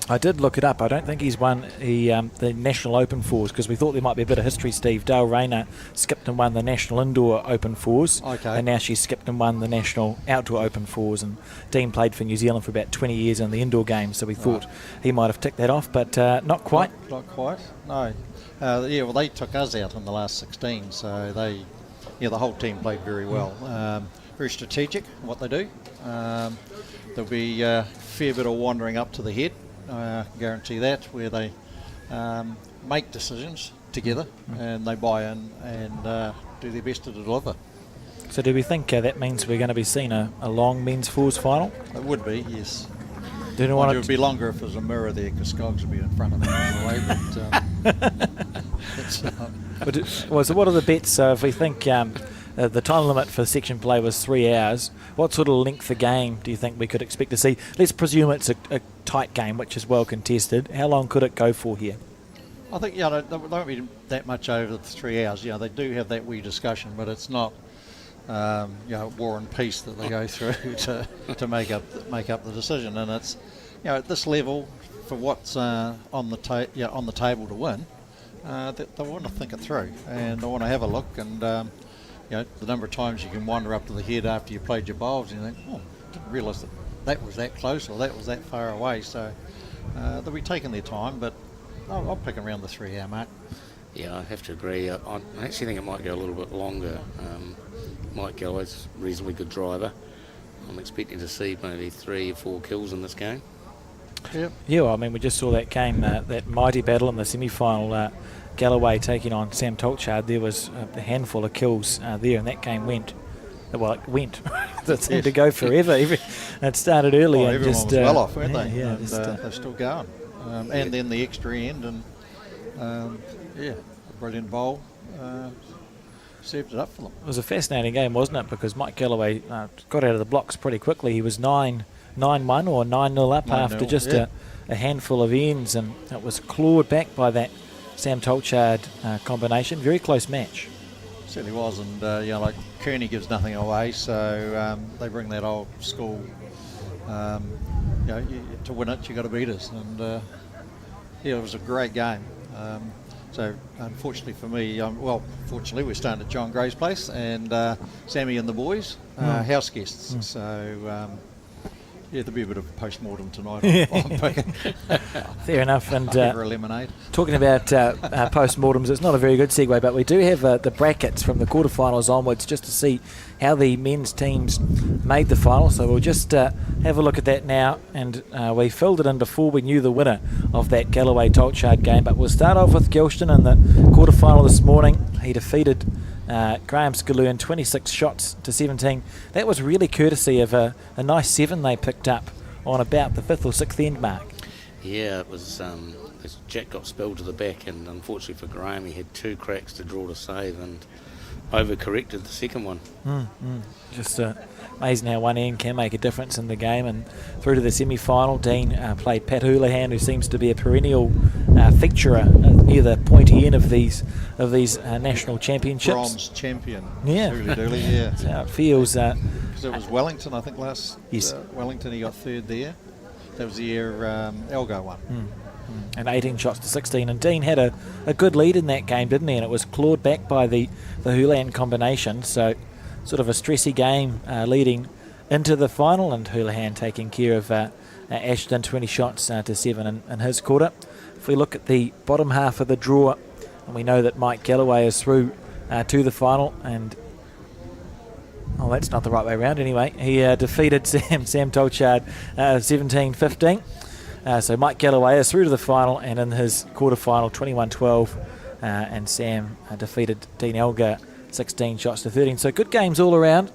I did look it up. I don't think he's won the National Open Fours, because we thought there might be a bit of history, Steve. Dale Rayner skipped and won the National Indoor Open Fours, and now she's skipped and won the National Outdoor Open Fours, and Dean played for New Zealand for about 20 years in the indoor game, so we thought he might have ticked that off, but not quite. Not quite, no. Well, they took us out in the last 16, so the whole team played very well. Very strategic in what they do. There'll be a fair bit of wandering up to the head. Guarantee that, where they make decisions together and they buy in and do their best to deliver. So do we think that means we're going to be seeing a long men's fours final? It would be, yes. Do you want it would be longer if there's a mirror there, because Skoggs would be in front of them all the way. So what are the bets? So if we think the time limit for section play was 3 hours, what sort of length of game do you think we could expect to see? Let's presume it's a tight game, which is well contested. How long could it go for here? I think they won't be that much over the 3 hours. They do have that wee discussion, but it's not war and peace that they go through to make up the decision. And it's at this level, for what's on the table to win, they want to think it through, and they want to have a look, and the number of times you can wander up to the head after you played your bowls and you think, didn't realise that was that close or that was that far away. So they'll be taking their time, but I'll pick around the 3 hour mark. Yeah, I have to agree. I actually think it might go a little bit longer. Mike Galloway's a reasonably good driver. I'm expecting to see maybe 3 or 4 kills in this game. Yep. Yeah, well, I mean, we just saw that game, that mighty battle in the semi-final, Galloway taking on Sam Tolchard. There was a handful of kills there, and that game went. Well, it went. It seemed to go forever. It started early. And everyone just, was well off, weren't they? Yeah, and they're still going. and then the extra end, and a brilliant bowl. Served it up for them. It was a fascinating game, wasn't it? Because Mike Galloway got out of the blocks pretty quickly. He was 9-1 or 9-0 up 9-0, after just a handful of ends, and it was clawed back by that Sam Tolchard combination. Very close match. Certainly was, and like Kearney gives nothing away, so they bring that old school. To win it, you got to beat us, and it was a great game. So unfortunately for me, fortunately we're staying at John Gray's place, and Sammy and the boys, house guests. So there'll be a bit of post-mortem tonight. I'm picking. Fair enough. And a lemonade. talking about post-mortems, it's not a very good segue, but we do have the brackets from the quarterfinals onwards just to see how the men's teams made the final. So we'll just have a look at that now, and we filled it in before we knew the winner of that Galloway-Tolchard game. But we'll start off with Gilston in the quarterfinal this morning. He defeated Graham Skaloon 26 shots to 17. That was really courtesy of a nice 7 they picked up on about the 5th or 6th end mark. Yeah, it was. As Jack got spilled to the back, and unfortunately for Graham, he had 2 cracks to draw to save and overcorrected the second one. Just amazing how one end can make a difference in the game. And through to the semi-final, Dean played Pat Houlihan, who seems to be a perennial featurer near the pointy end of these national championships. Bronze champion. Yeah. Dooley, yeah. That's how it feels. Because it was Wellington, I think, last. Yes. Wellington, he got 3rd there. That was the year Elgo won. And 18 shots to 16. And Dean had a good lead in that game, didn't he? And it was clawed back by the Houlihan combination. So sort of a stressy game leading into the final, and Houlihan taking care of Ashton, 20 shots to 7 in his quarter. If we look at the bottom half of the draw, and we know that Mike Galloway is through to the final, and that's not the right way around anyway. He defeated Sam Tolchard 17-15. So Mike Galloway is through to the final, and in his quarter-final 21-12, and Sam defeated Dean Elgar 16 shots to 13. So good games all around.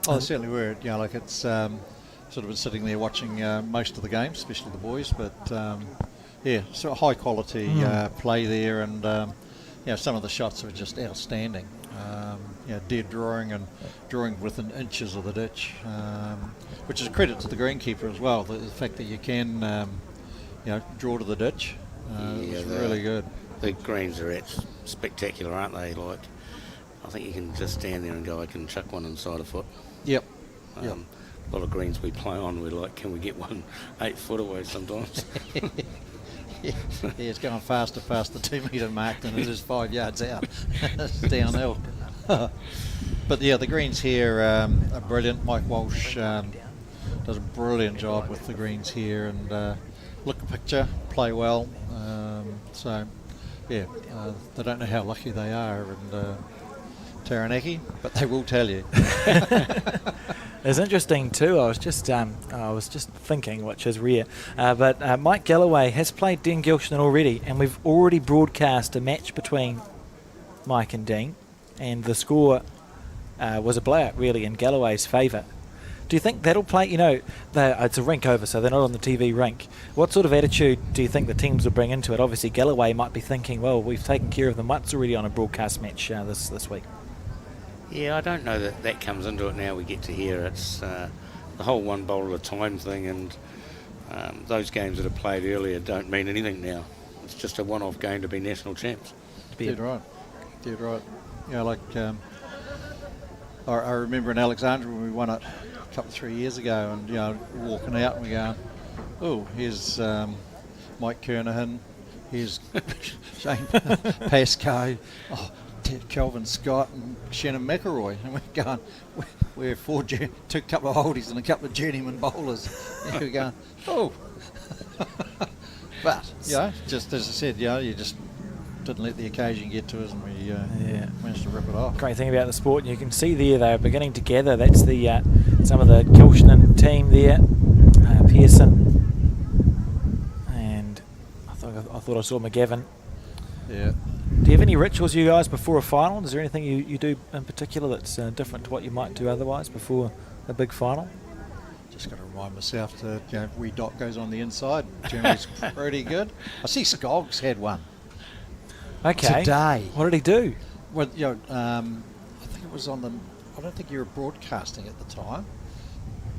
Oh, they certainly were. It's sort of been sitting there watching most of the games, especially the boys, but sort of high quality play there, and some of the shots were just outstanding. Dead drawing within inches of the ditch, which is a credit to the greenkeeper as well. The fact that you can, draw to the ditch, was really good. The greens are spectacular, aren't they? Like, I think you can just stand there and go, I can chuck one inside a foot. Yep. A lot of greens we play on, we're like, can we get one 8 foot away sometimes? It's going faster past the 2 metre mark than it is 5 yards out. It's downhill. But the greens here are brilliant. Mike Walsh does a brilliant job with the greens here, and look at the picture, play well. They don't know how lucky they are in Taranaki, but they will tell you. It's interesting too. I was just thinking, which is rare, but Mike Galloway has played Dean Gilston already, and we've already broadcast a match between Mike and Dean, and the score was a blowout really in Galloway's favour. Do you think that'll play? It's a rink over, so they're not on the TV rink. What sort of attitude do you think the teams will bring into it? Obviously, Galloway might be thinking, well, we've taken care of them once already on a broadcast match this week. Yeah, I don't know that comes into it now. We get to hear it's the whole one bowl at a time thing, and those games that are played earlier don't mean anything now. It's just a one-off game to be national champs. Dead right. I remember in Alexandria when we won it a couple of 3 years ago, and walking out and we going, oh, here's Mike Kernahan, here's Shane Pascoe, Kelvin Scott and Shannon McElroy, and we're going, we're two couple of oldies and a couple of journeyman bowlers. And we're going, oh. But, just as I said, you just didn't let the occasion get to us, and we managed to rip it off. Great thing about the sport, and you can see there they are beginning to gather. That's the some of the Gilston team there, Pearson, and I thought I saw McGavin. Yeah. Do you have any rituals, you guys, before a final? Is there anything you do in particular that's different to what you might do otherwise before a big final? Just got to remind myself to, wee dot goes on the inside. Generally's pretty good. I see Skoggs had one Okay. today. What did he do? Well, I think it was on the. I don't think you were broadcasting at the time.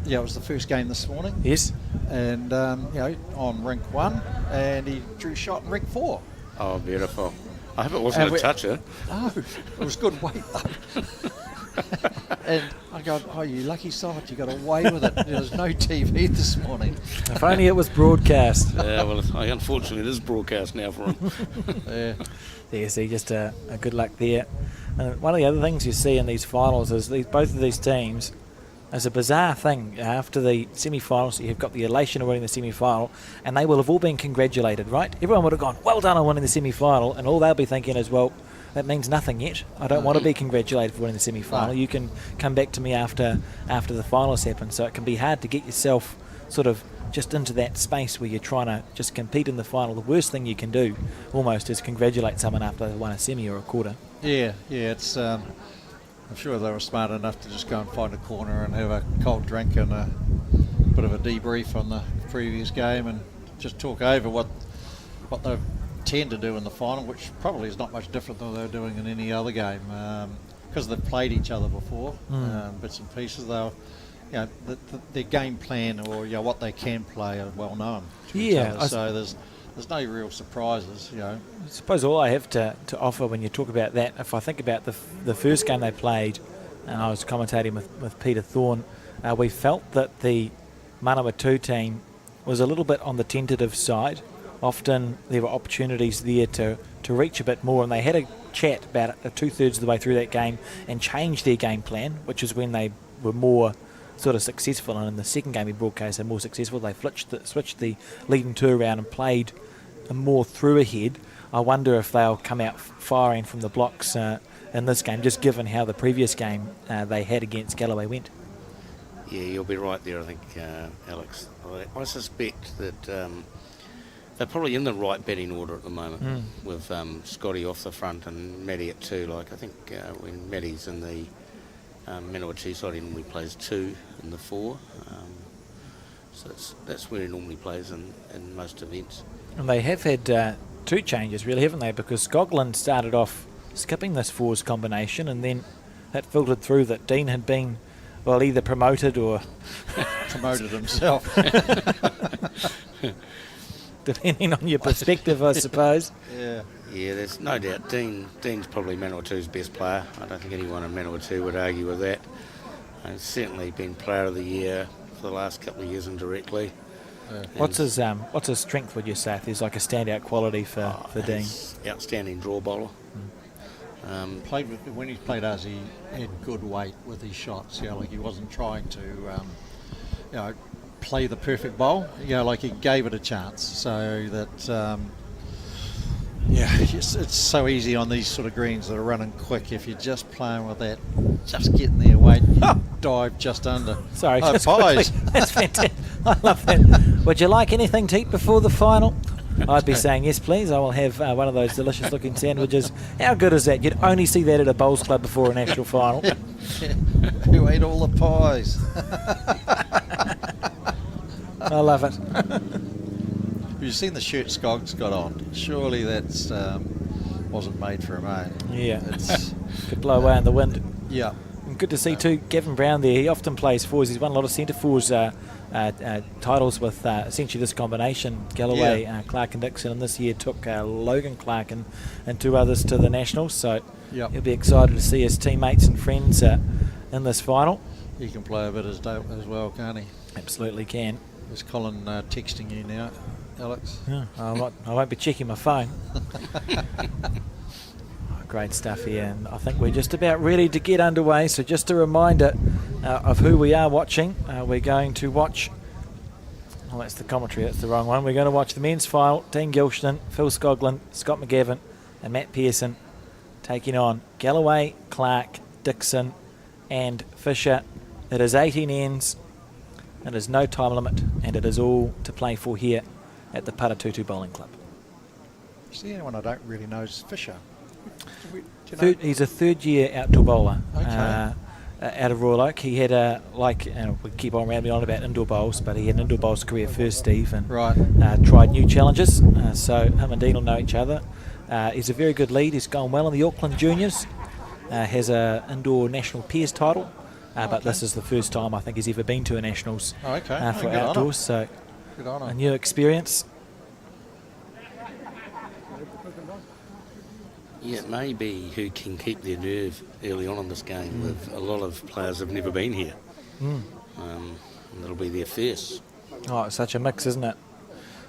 Yeah, it was the first game this morning. Yes. And on rink 1, and he drew shot in rink 4. Oh, beautiful. I hope it wasn't a toucher. No, it was good weight though. And I go, oh, you lucky sod, you got away with it. There's no TV this morning. If only it was broadcast. Yeah, well, unfortunately, it is broadcast now for him. Yeah. Yeah, see, just a good luck there. And one of the other things you see in these finals is both of these teams. It's a bizarre thing. After the semi-finals, you've got the elation of winning the semi-final, and they will have all been congratulated, right? Everyone would have gone, well done on winning the semi-final, and all they'll be thinking is, well, that means nothing yet. I don't want to be congratulated for winning the semi-final. No. You can come back to me after the finals happen. So it can be hard to get yourself sort of just into that space where you're trying to just compete in the final. The worst thing you can do, almost, is congratulate someone after they won a semi or a quarter. Yeah, it's... I'm sure they were smart enough to just go and find a corner and have a cold drink and a bit of a debrief on the previous game and just talk over what they tend to do in the final, which probably is not much different than they're doing in any other game, because they've played each other before, bits and pieces. They'll, their game plan or what they can play are well known to each other. So there's no real surprises, I suppose all I have to offer when you talk about that, if I think about the first game they played, and I was commentating with Peter Thorne, we felt that the Manawatu team was a little bit on the tentative side. Often there were opportunities there to reach a bit more, and they had a chat about it 2/3 of the way through that game and changed their game plan, which is when they were more sort of successful. And in the second game we broadcast, they're more successful. They switched the leading two around and played more through ahead. I wonder if they'll come out firing from the blocks in this game, just given how the previous game they had against Galloway went. Yeah, you'll be right there, I think, Alex. I suspect that they're probably in the right batting order at the moment, with Scotty off the front and Matty at 2. Like, I think when Matty's in the Manawatu side, he normally plays 2 in the 4. So that's where he normally plays in most events. And they have had 2 changes, really, haven't they? Because Scogland started off skipping this 4s combination, and then that filtered through that Dean had been, well, either promoted or promoted himself. Depending on your perspective, I suppose. Yeah. Yeah, there's no doubt. Dean's probably Manawatu's best player. I don't think anyone in Manawatu would argue with that. He's certainly been player of the year for the last couple of years indirectly. What's his strength, would you say, if there's like a standout quality for Dean? Outstanding draw bowler. When he played us, he had good weight with his shots. Like he wasn't trying to, play the perfect bowl. Like he gave it a chance. So that, it's so easy on these sort of greens that are running quick. If you're just playing with that, just getting their weight, dive just under. Sorry, oh, just pies. quickly. That's fantastic. I love that. Would you like anything to eat before the final? I'd be saying yes, please. I will have one of those delicious-looking sandwiches. How good is that? You'd only see that at a bowls club before a national final. Who ate all the pies? I love it. Have you seen the shirt Skoggs got on? Surely that's wasn't made for him, eh? Yeah, It's, could blow away in the wind. yeah. And good to see too Gavin Brown there. He often plays 4s. He's won a lot of centre 4s titles with essentially this combination, Galloway, Clark and Dixon, and this year took Logan Clark and 2 others to the Nationals. So Yep. he'll be excited to see his teammates and friends in this final. He can play a bit as well, can't he? Absolutely can. Is Colin texting you now, Alex? Yeah, I won't be checking my phone. Great stuff here, and I think we're just about ready to get underway. So just a reminder of who we are watching. We're going to watch, oh, that's the commentary, that's the wrong one. We're going to watch the men's final. Dean Gilston, Phil Scogland, Scott McGavin and Matt Pearson taking on Galloway, Clark, Dixon and Fisher. It is 18 ends, it is no time limit, and it is all to play for here at the Paratutu Bowling Club. See, anyone I don't really know is Fisher. He's a third-year outdoor bowler. Okay. out of Royal Oak. He had we keep on rambling on about indoor bowls, but he had an indoor bowls career first, Steve, and Right. tried new challenges. So him and Dean will know each other. He's a very good lead. He's going well in the Auckland Juniors. Has a indoor national peers title, but this is the first time I think he's ever been to a nationals Oh, okay. for Good on him. outdoors. So Good on a him. new experience. Yeah, it may be who can keep their nerve early on in this game. With a lot of players have never been here. And it'll be their first. Oh, it's such a mix, isn't it?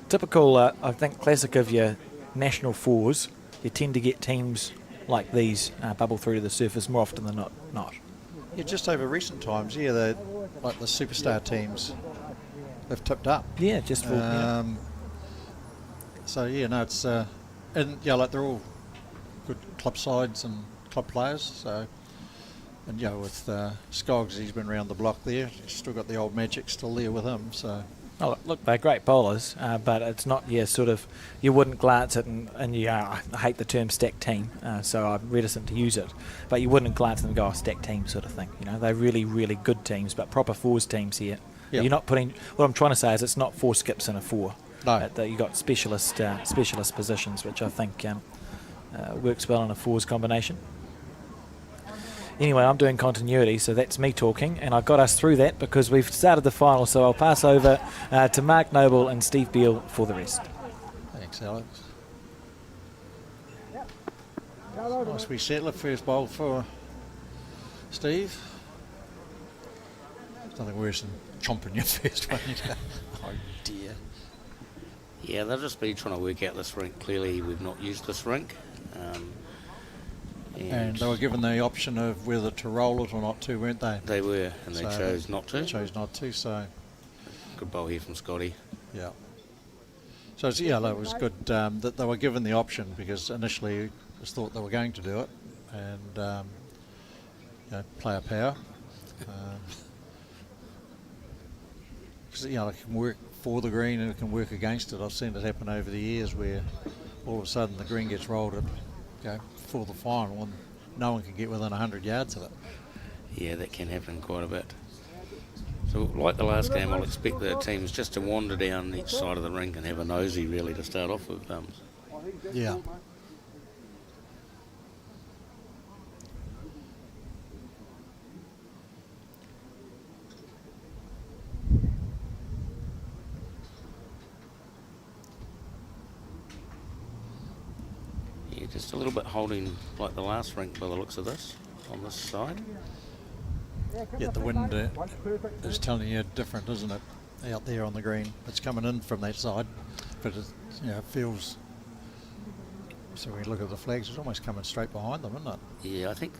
Typical, I think, classic of your national fours. You tend to get teams like these bubble through to the surface more often than not. Yeah, just over recent times, yeah, like the superstar teams, they've tipped up. Yeah, just for So yeah, no, it's and yeah, like they're all good club sides and club players. So, and yeah, with Skoggs, he's been around the block there. He's still got the old magic still there with him. So Oh, look, they're great bowlers, but it's not, sort of, you wouldn't glance at and I hate the term stacked team, so I'm reticent to use it, but you wouldn't glance at them and go, oh, stacked team sort of thing. They're really, really good teams, but proper fours teams here. Yep. You're not putting, what I'm trying to say is it's not 4 skips in a 4. No. You've got specialist positions, which I think works well in a 4s combination. Anyway, I'm doing continuity, so that's me talking, and I got us through that because we've started the final, so I'll pass over to Mark Noble and Steve Beale for the rest. thanks, Alex. Nice wee settler, first bowl for Steve. There's nothing worse than chomping your first one. Oh dear. Yeah, they'll just be trying to work out this rink. Clearly, we've not used this rink. And they were given the option of whether to roll it or not to, weren't they? They were, and they So chose not to. Chose not to, so Good bowl here from Scotty. yeah. So it's, yeah, it was good that they were given the option because initially it was thought they were going to do it and player power. Because it can work for the green and it can work against it. I've seen it happen over the years where all of a sudden the green gets rolled for the final and no one can get within 100 yards of it. Yeah, that can happen quite a bit. So, like the last game, I'll expect the teams just to wander down each side of the rink and have a nosy, really, to start off with. Yeah. Yeah, just a little bit holding like the last rink by the looks of this, on this side. Yeah, the wind is telling you different, isn't it? Out there on the green, it's coming in from that side, but it feels. So when you look at the flags, it's almost coming straight behind them, isn't it? Yeah, I think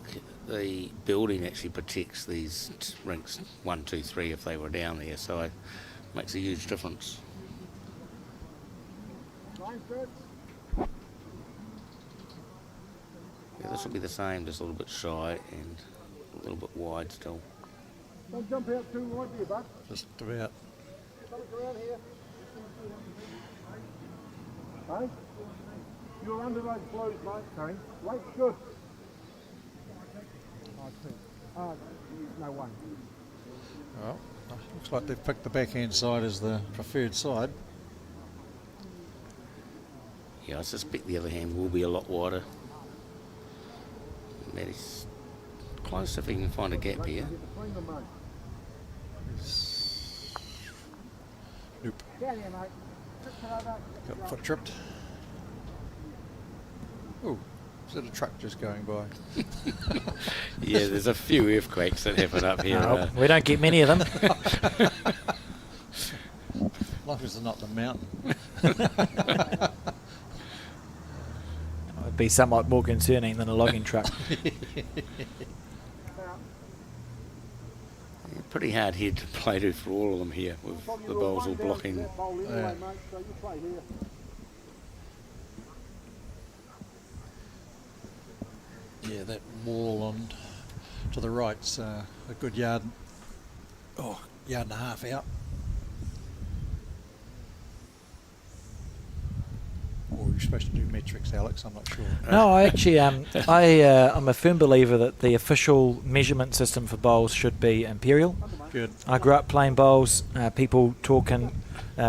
the building actually protects these rinks 1, 2, 3 if they were down there, so it makes a huge difference. Yeah, this will be the same, just a little bit shy and a little bit wide still. Don't jump out too wide there, bud. Just about. Look around here. Hey? You're under those blues, mate. Sorry. Wait, good. No one. Well, looks like they've picked the backhand side as the preferred side. Yeah, I suspect the other hand will be a lot wider. Matty's close if he can find a gap here. Between them, mate. Nope. Down here, mate. Got foot tripped. Oh, is that a truck just going by? Yeah, there's a few earthquakes that happen up here. No, we don't get many of them. Life is not the mountain. It'd be somewhat more concerning than a logging truck. Yeah, pretty hard head to play to for all of them here, with the bowls all blocking. That bowl anyway, Yeah. mate, so you play here. Yeah, that wall on to the right's a good yard and a half out. Or we're supposed to do metrics, Alex. I'm not sure. No, I actually I'm a firm believer that the official measurement system for bowls should be imperial. Good. I grew up playing bowls. People talking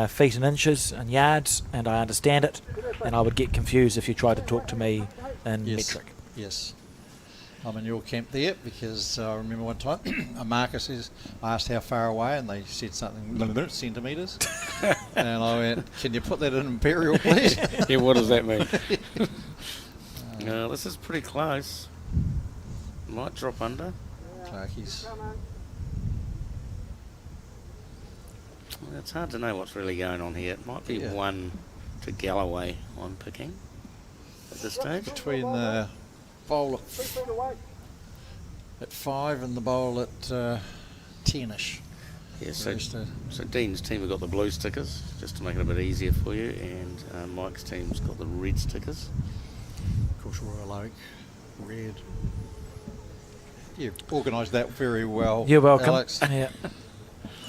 feet and inches and yards, and I understand it. And I would get confused if you tried to talk to me in Yes. metric. Yes. I'm in your camp there because I remember one time a marker says, I asked how far away and they said something centimetres. And I went, can you put that in imperial, please? Yeah, what does that mean? This is pretty close. Might drop under. Clarkies. It's hard to know what's really going on here. It might be Yeah. one to Galloway I'm picking at this stage. Between the bowl 3 feet away. at 5 and the bowl at 10ish. Yeah, so, Just, so Dean's team have got the blue stickers, just to make it a bit easier for you, and Mike's team's got the red stickers. Of course, Royal Oak, red. You've organised that very well. You're welcome. Alex. Yeah,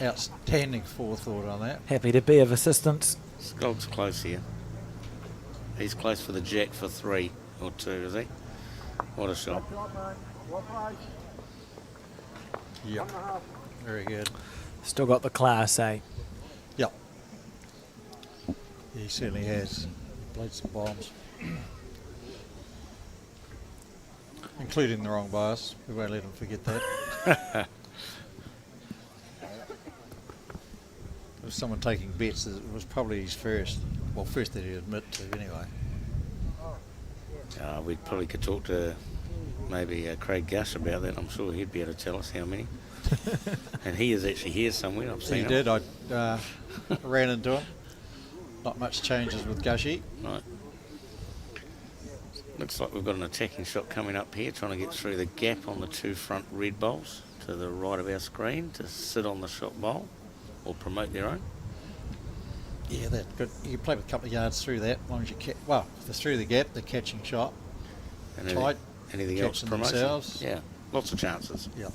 Outstanding forethought on that. happy to be of assistance. Skog's close here. He's close for the jack for 3 or 2, is he? What a shot. Yep. Very good. Still got the class, eh? Yep. He certainly has. Played some bombs. Including the wrong bias. We won't let him forget that. There was someone taking bets that it was probably his first. Well, first that he'd admit to, anyway. We probably could talk to maybe Craig Gush about that. I'm sure he'd be able to tell us how many. And he is actually here somewhere. I've seen He him. did. I ran into him. Not much changes with Gushy. Right. Looks like we've got an attacking shot coming up here, trying to get through the gap on the 2 front red bowls to the right of our screen to sit on the shot bowl or promote their own. Yeah, that's good. You can play with a couple of yards through that, as long as you if they're through the gap, they're catching shot. And Tight. anything else Catching promotion? themselves. Yeah, lots of chances. Yeah.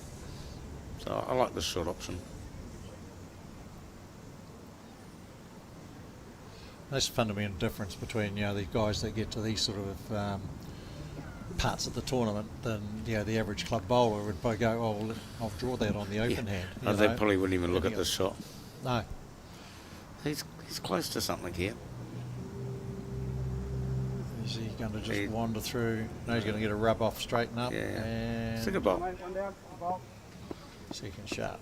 So I like the short option. That's the fundamental difference between the guys that get to these sort of parts of the tournament than the average club bowler would probably go, oh, well, I'll draw that on the open hand. Oh, they probably wouldn't even look at Yeah. the shot. No. He's close to something here. Is he going to just He- wander through? No, he's going to get a rub off, straighten up, Yeah. and It's a good ball. One down. Ball. second shot.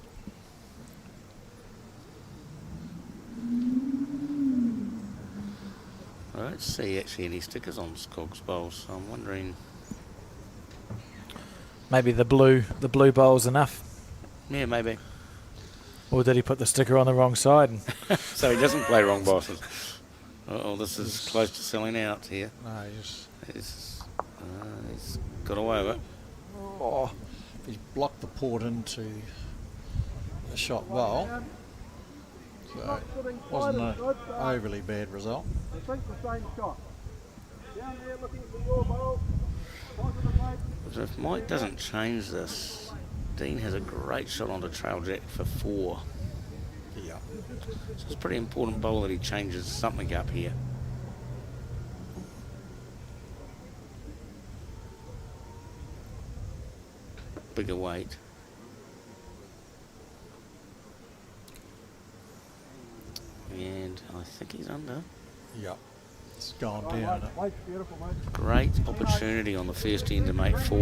I don't see actually any stickers on Skog's bowls, so I'm wondering. Maybe the blue bowl's enough. Yeah, maybe. Or did he put the sticker on the wrong side? So he doesn't play wrong bosses. Oh, this is close to selling out here. No, he's He's got away with it. oh, he's blocked the port into the shot bowl. So wasn't an overly bad result. I think the same shot. Down there looking for your ball. Positive, mate. So if Mike doesn't change this, Dean has a great shot onto trail jack for 4. Yeah. So it's a pretty important bowl that he changes something up here. Bigger weight. And I think he's under. Yeah. It's gone down. Weight's beautiful, mate. Great opportunity on the first end to make 4.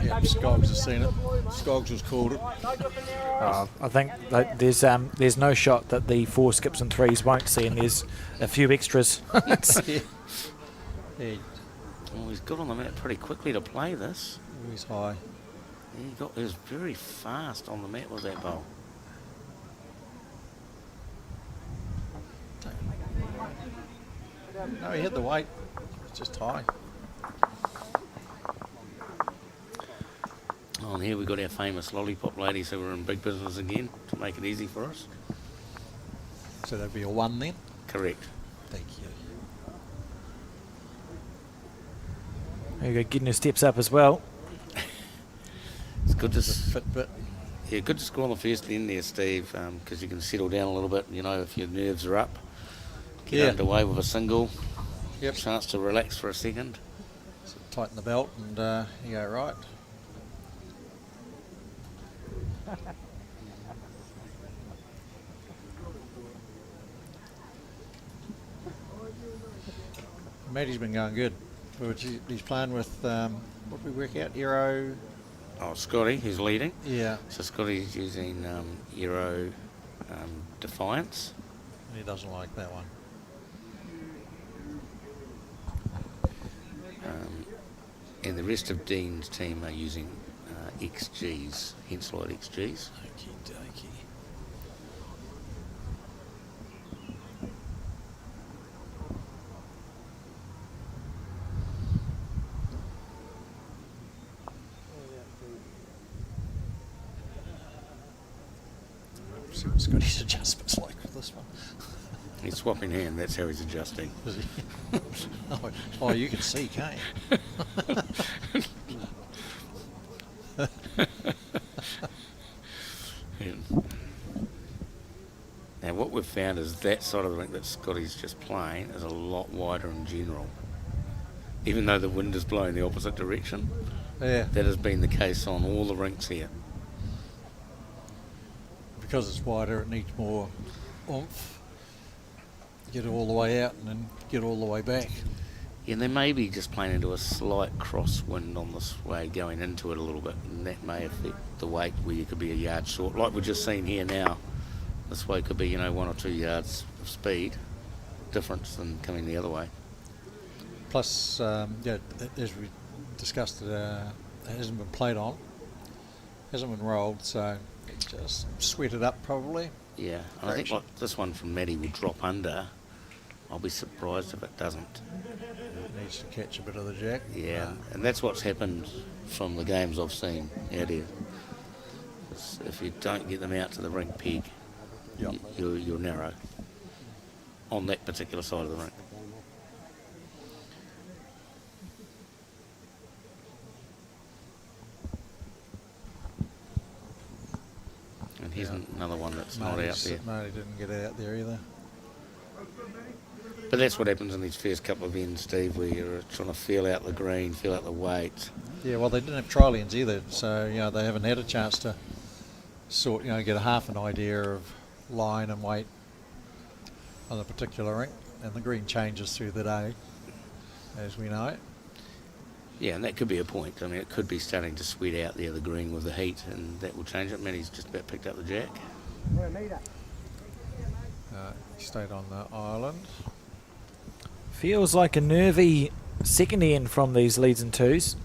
Yeah, Skoggs has seen it. Skoggs has called it. I think that there's no shot that the 4 skips and 3s won't see, and there's a few extras. Yeah. Yeah, Well, he's got on the mat pretty quickly to play this. he's high. He was very fast on the mat with that bowl. No, he hit the weight. It's just high. Oh, and here we've got our famous lollipop ladies who are in big business again to make it easy for us. So that'd be a 1 then. Correct. Thank you. There you go, getting his steps up as well. It's good to Fitbit. good to score on the first end there, Steve, because you can settle down a little bit. If your nerves are up, get underway with a single. Yep. Chance to relax for a second. So tighten the belt and you go right. Matty's been going good. He's playing with, what did we work out, Euro? Oh, Scotty, who's leading. Yeah. So Scotty's using Euro Defiance. He doesn't like that one. And the rest of Dean's team are using XGs, Henselite XGs. Okie dokie. See what Scotty's adjustments like with this one. He's swapping hand, that's how he's adjusting. Is he? Oh, you can see, can't you? Now what we've found is that side of the rink that Scotty's just playing is a lot wider in general. Even though the wind is blowing the opposite direction, Yeah. that has been the case on all the rinks here. Because it's wider, it needs more oomph. Get it all the way out and then get all the way back. Yeah, and they may be just playing into a slight crosswind on this way, going into it a little bit, and that may affect the weight where you could be a yard short. Like we've just seen here now, this way could be, 1 or 2 yards of speed difference than coming the other way. Plus, yeah, as we discussed, it hasn't been played on, hasn't been rolled, so just sweat it up probably. Yeah, and I think like this one from Maddie will drop under. I'll be surprised if it doesn't. It needs to catch a bit of the jack. Yeah, and that's what's happened from the games I've seen out here. If you don't get them out to the rink peg, Yep. you're narrow on that particular side of the rink. And here's another one that's not out there. Marty didn't get out there either. But that's what happens in these first couple of ends, Steve, where you're trying to feel out the green, feel out the weight. Yeah, well, they didn't have trial ends either, so they haven't had a chance to get a half an idea of line and weight on a particular rink, and the green changes through the day, as we know. Yeah, and that could be a point. I mean, it could be starting to sweat out there, the green with the heat, and that will change it. Matty's just about picked up the jack. He stayed on the island. Feels like a nervy second end from these leads and twos.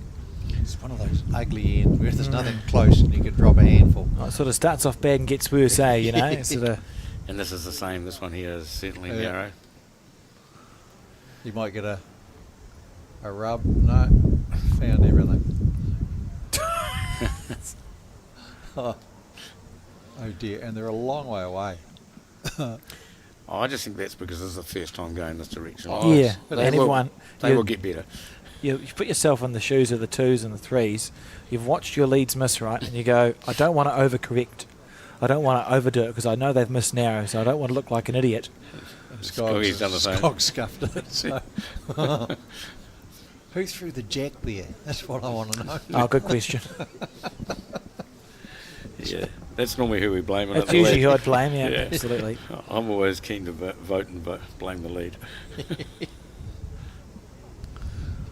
It's one of those ugly ends where there's nothing close and you could drop a handful. Oh, it sort of starts off bad and gets worse, sort of. And this is the same. This one here is certainly narrow. You might get a rub. No, found everything. Oh dear, and they're a long way away. I just think that's because this is the first time going this direction. Yeah, They and will- everyone, They will get better. you put yourself in the shoes of the twos and the threes. You've watched your leads miss, right? And you go, I don't want to overcorrect. I don't want to overdo it because I know they've missed narrow, so I don't want to look like an idiot. Scoggy's done the same. Skog scuffed it. So. Who threw the jack there? That's what I want to know. Oh, good question. Yeah, that's normally who we blame. That's usually who I'd blame, yeah, absolutely. I'm always keen to vote and blame the lead. See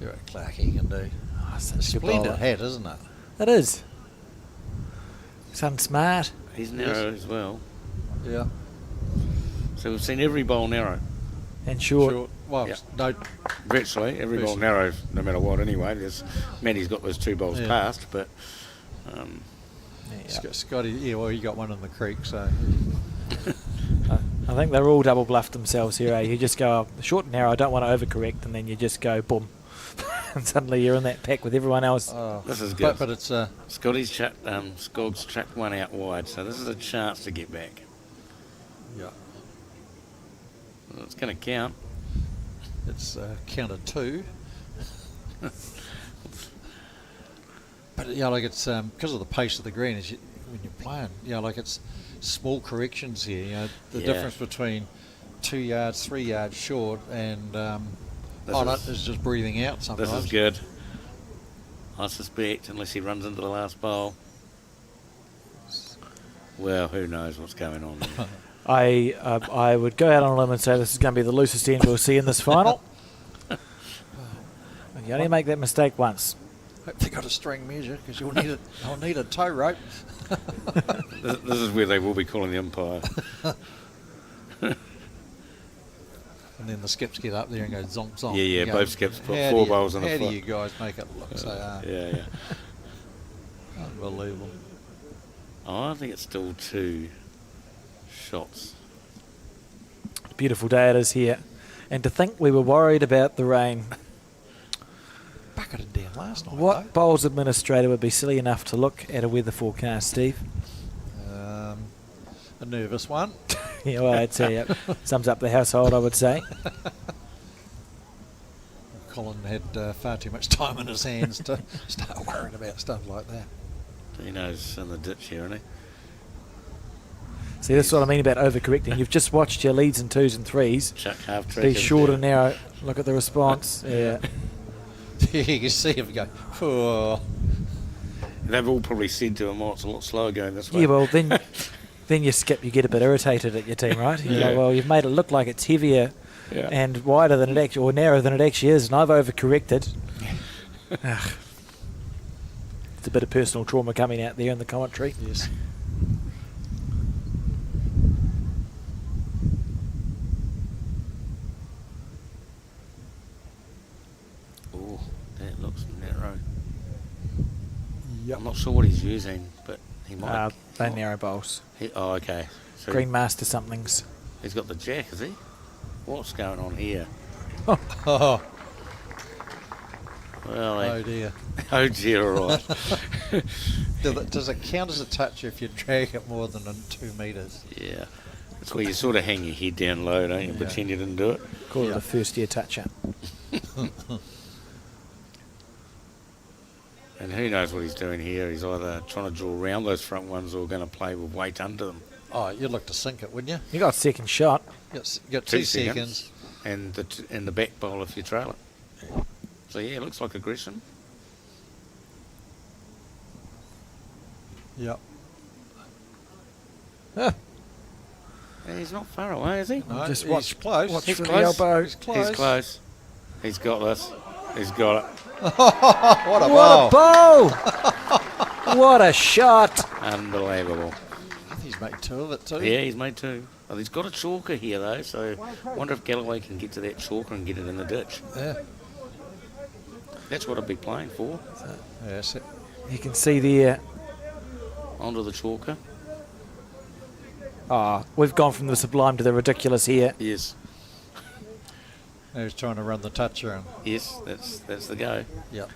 what Clarkie can do. Oh, It's such a a splendid bowler. hat, isn't it? It is. Sounds smart. He's narrow as well. Yeah. So we've seen every bowl narrow. And short. Well, Yeah. no. Virtually every bowl narrow, no matter what. Anyway, Matty's got those 2 bowls Yeah. past, but Scotty, yeah, well, you got one in the creek, so. I think they're all double bluffed themselves here. You just go short and narrow, I don't want to overcorrect, and then you just go boom. And suddenly you're in that pack with everyone else. this is good. But it's Scotty's Skog's chucked one out wide, so this is a chance to get back. yeah, Well, it's going to count. it's counted 2. But it's because of the pace of the green when you're playing. It's small corrections here. The Yeah. difference between 2 yards, 3 yards short, and This on is- it is just breathing out sometimes. This is good. I suspect, unless he runs into the last bowl. Well, who knows what's going on there. I would go out on a limb and say this is going to be the loosest end we'll see in this final. You only make that mistake once. Hope they got a string measure because I'll need a tow rope. This is where they will be calling the umpire. And then the skips get up there and go zonk zonk. Yeah, yeah, You go, both skips put "How 4 do you- bowls in a How foot." do you guys make it look so hard? Yeah, yeah. Unbelievable. Oh, I think it's still 2 shots. Beautiful day it is here. And to think we were worried about the rain. Bucketed down last night. What bowls administrator would be silly enough to look at a weather forecast, Steve? though? A nervous one. Yeah, well, I'd say it sums up the household, I would say. Colin had far too much time in his hands to start worrying about stuff like that. Dino's in the ditch here, isn't he? See, that's what I mean about overcorrecting. You've just watched your leads and 2s and 3s Chuck half track. be in short there. and narrow. Look at the response. Yeah. You can see him go, oh. They've all probably said to him, "Oh, it's a lot slower going this way." Yeah, well, then you skip, you get a bit irritated at your team, right? You Yeah. go, well, you've made it look like it's heavier Yeah. and wider than it actually, or narrower than it actually is, and I've overcorrected. Ugh. It's a bit of personal trauma coming out there in the commentary. Yes. Oh, that looks narrow. Yep. I'm not sure what he's using, but he might. They're narrow bowls. Oh, okay. So Green Master somethings. he's got the jack, is he? What's going on here? Oh, Well, oh dear. oh dear, all right. Does it count as a touch if you drag it more than 2 metres? Yeah. That's where you sort of hang your head down low, don't you? Yeah. Pretend you didn't do it. Call it Yeah. a first year toucher. And who knows what he's doing here. He's either trying to draw around those front ones or going to play with weight under them. Oh, you'd look to sink it, wouldn't you? You got second shot. You got 2 seconds. And the back bowl if you trail it. So yeah, it looks like aggression. Yep. Huh. And he's not far away, is he? No, Just he's watch- close. watch He's for the close. elbow. He's close. He's close. He's got this. He's got it. What a What ball. a bowl! What a shot! Unbelievable. I think he's made 2 of it too. Yeah, he's made 2. Well, he's got a chalker here though, so I wonder if Galloway can get to that chalker and get it in the ditch. Yeah. That's what I'd be playing for. Yes. You can see there. Onto the chalker. We've gone from the sublime to the ridiculous here. Yes. He was trying to run the toucher and Yes, that's the go. yep.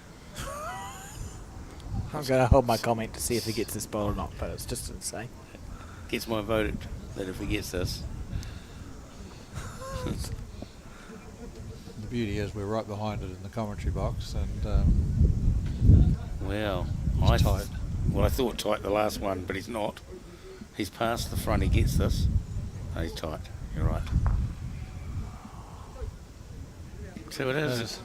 I'm going to hold my comment to see if he gets this bowl or not, but it's just insane. Gets my vote that if he gets this. The beauty is we're right behind it in the commentary box and Well, He's tight. Well, I thought tight the last one, but he's not. He's past the front. He gets this. No, he's tight. You're right. So it is.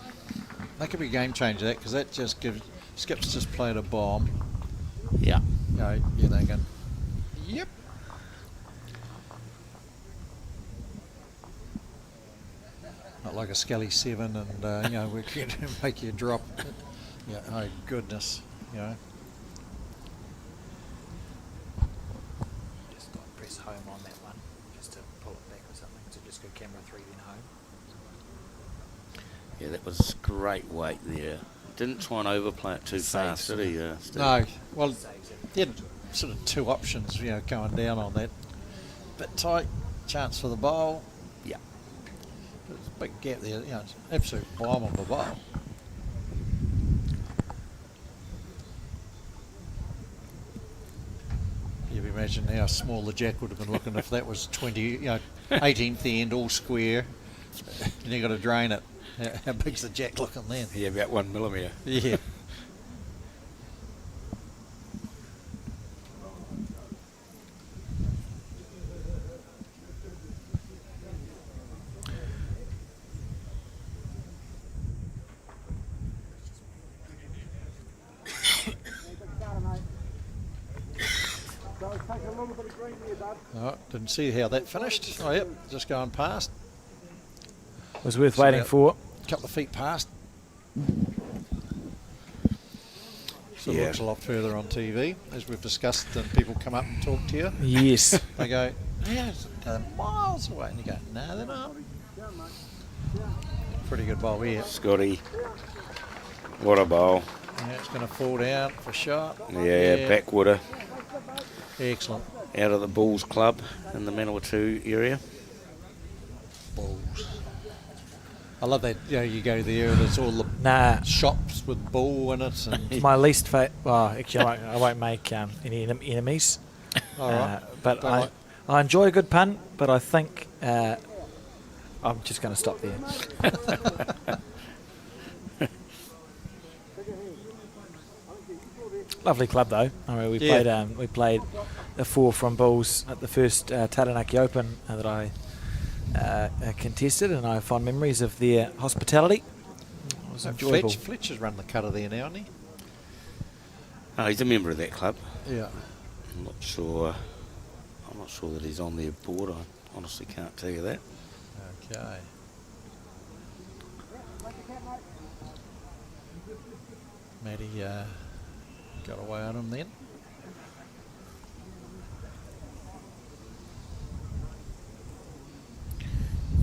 that could be a game changer, that, because that just gives Skip's just played a bomb. Yeah. You know, you're thinking, yep. Not like a Skelly 7 and, you know, we can make you drop. Yeah, oh goodness, you know. Just got to press home on that one, just to pull it back or something. So just go camera 3 then home. Yeah, that was great weight there. Didn't try and overplay it too Saves fast, did he? Steve? No, well, Saves it. he had sort of 2 options, you know, going down on that. Bit tight, chance for the bowl. Yeah. There's a big gap there, you know, it's an absolute bomb on the bowl. You can imagine how small the jack would have been looking if that was 20, you know, 18th end, all square, and you got to drain it. How big's the jack looking then? Yeah, about 1 millimetre. Yeah. Oh, didn't see how that finished. Oh, yep, just going past. Was worth It's waiting about for. A couple of feet past. So it Yeah. looks a lot further on TV, as we've discussed, and people come up and talk to you. Yes. They go, yeah, it's miles away. And you go, no, they're not. Pretty good bowl here. Scotty, what a bowl. Yeah, it's going to fall down for shot. Yeah, backwooder Excellent. out of the Bulls Club in the Manawatu area. Balls. I love that, you go there and it's all the Nah, shops with bull in it. And it's my least favourite. Well, actually, I won't make any enemies. all right. But Don't like- I enjoy a good pun, but I think I'm just going to stop there. Lovely club though. I mean, we played the 4 from Bulls at the first Taranaki Open that I contested, and I have fond memories of their hospitality. It was enjoyable. Fletcher's run the cutter there now, hasn't Oh, he's a member of that club. he? Yeah. I'm not sure that he's on their board. I honestly can't tell you that. Okay. Matty got away on him then.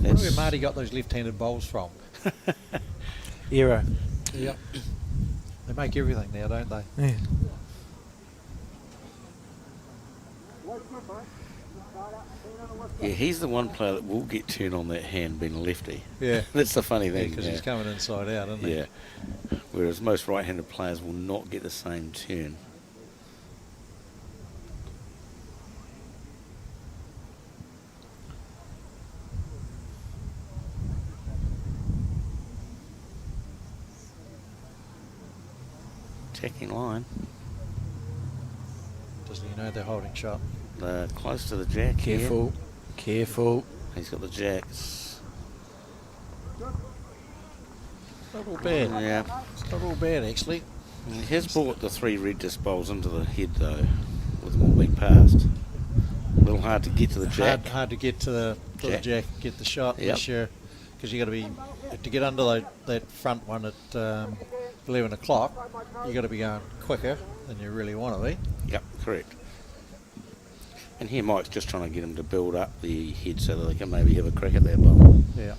I wonder where Marty got those left-handed bowls from. Era. Yep. They make everything now, don't they? Yeah. Yeah, he's the one player that will get turned on that hand being a lefty. Yeah. That's the funny thing. Because he's coming inside out, isn't he? Yeah. Whereas most right-handed players will not get the same turn. Attacking line. Doesn't he know they're holding shot? They're close to the jack here. Careful. Careful. He's got the jacks. Not all bad. Yeah. It's not all bad, actually. He has brought the 3 red disc bowls into the head though, with them all being passed. A little hard to get to the jack. Hard to get to the jack, get the shot. Yep. Because you got to be to get under that front one at 11 o'clock. You got to be going quicker than you really want to be. Yep, correct. And here Mike's just trying to get him to build up the head so that they can maybe have a crack at that bowl. Yeah.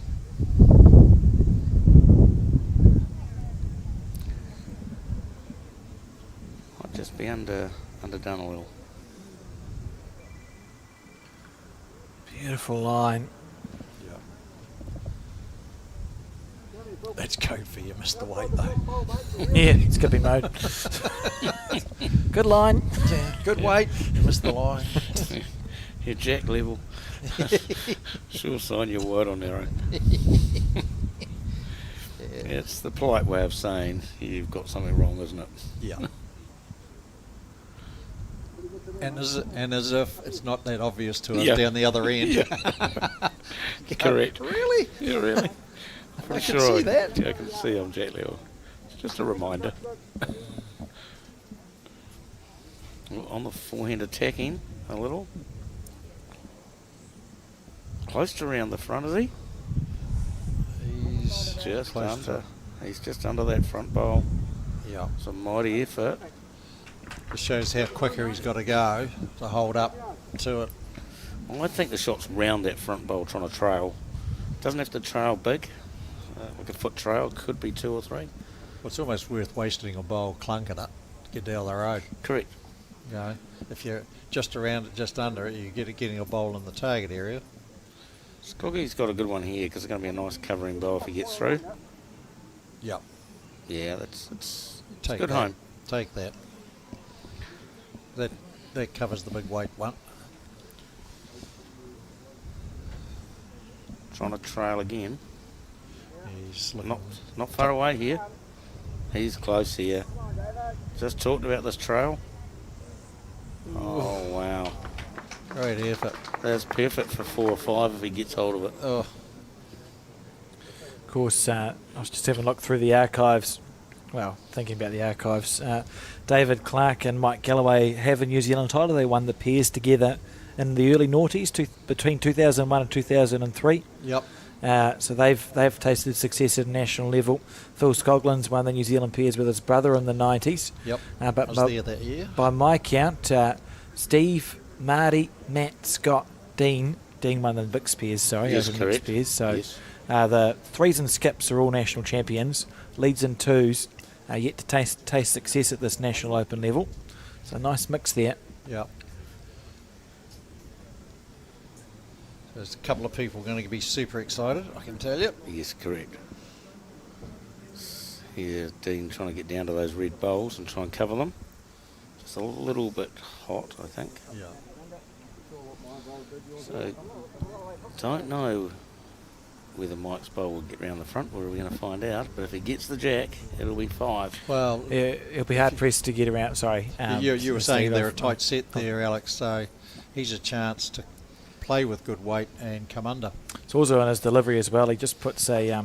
Might just be underdone a little. Beautiful line. That's code for you, missed the weight though. Yeah, skipping mode. Good line. Yeah, good weight. You missed the line. Your jack level. Sure sign you're wide on arrow. It's the polite way of saying you've got something wrong, isn't it? Yeah. And as if it's not that obvious to us Yeah. down the other end. Correct. Really? Yeah, really. I can see that. Yeah, I can see on jack level. It's just a reminder. On the forehand attacking a little. Close to around the front, is he? He's Just close under. to. He's just under that front bowl. Yeah. It's a mighty effort. Just shows how quicker he's got to go to hold up to it. Well, I think the shot's round that front bowl trying to trail. Doesn't have to trail big. Like a foot trail, could be 2 or 3. Well, it's almost worth wasting a bowl clunking it to get down the road. Correct. You know, if you're just around it, just under it, you're getting a bowl in the target area. Scoggy's got a good one here because it's going to be a nice covering bowl if he gets through. Yep. Yeah, it's Take good that. home. Take that. That covers the big weight one. Trying to trail again. He's looking. Not far away here. He's close here. Just talked about this trail. Oh, wow. Great effort. That's perfect for 4 or 5 if he gets hold of it. Oh, Of course, I was just having a look through the archives well, thinking about the archives, David Clark and Mike Galloway have a New Zealand title. They won the pairs together in the early noughties, between 2001 and 2003. Yep. So they've tasted success at a national level. Phil Scoglin's won the New Zealand pairs with his brother in the 90s. Yep. But I was there that year. by my count, Steve, Marty, Matt, Scott, Dean won the mixed pairs. Sorry, Yes, over the mixed correct. pairs. So Yes. the threes and skips are all national champions. Leads and twos are yet to taste success at this national open level. So nice mix there. Yep. There's a couple of people going to be super excited, I can tell you. Yes, correct. Here, Dean trying to get down to those red bowls and try and cover them. Just a little bit hot, I think. Yeah. So, don't know whether Mike's bowl will get round the front. We're going to find out. But if he gets the jack, it'll be 5. Well, It'll be hard pressed to get around. Sorry. you were saying Steve, they're a I've- tight set there, Alex, so he's a chance to play with good weight and come under It's also in his delivery as well. He just puts a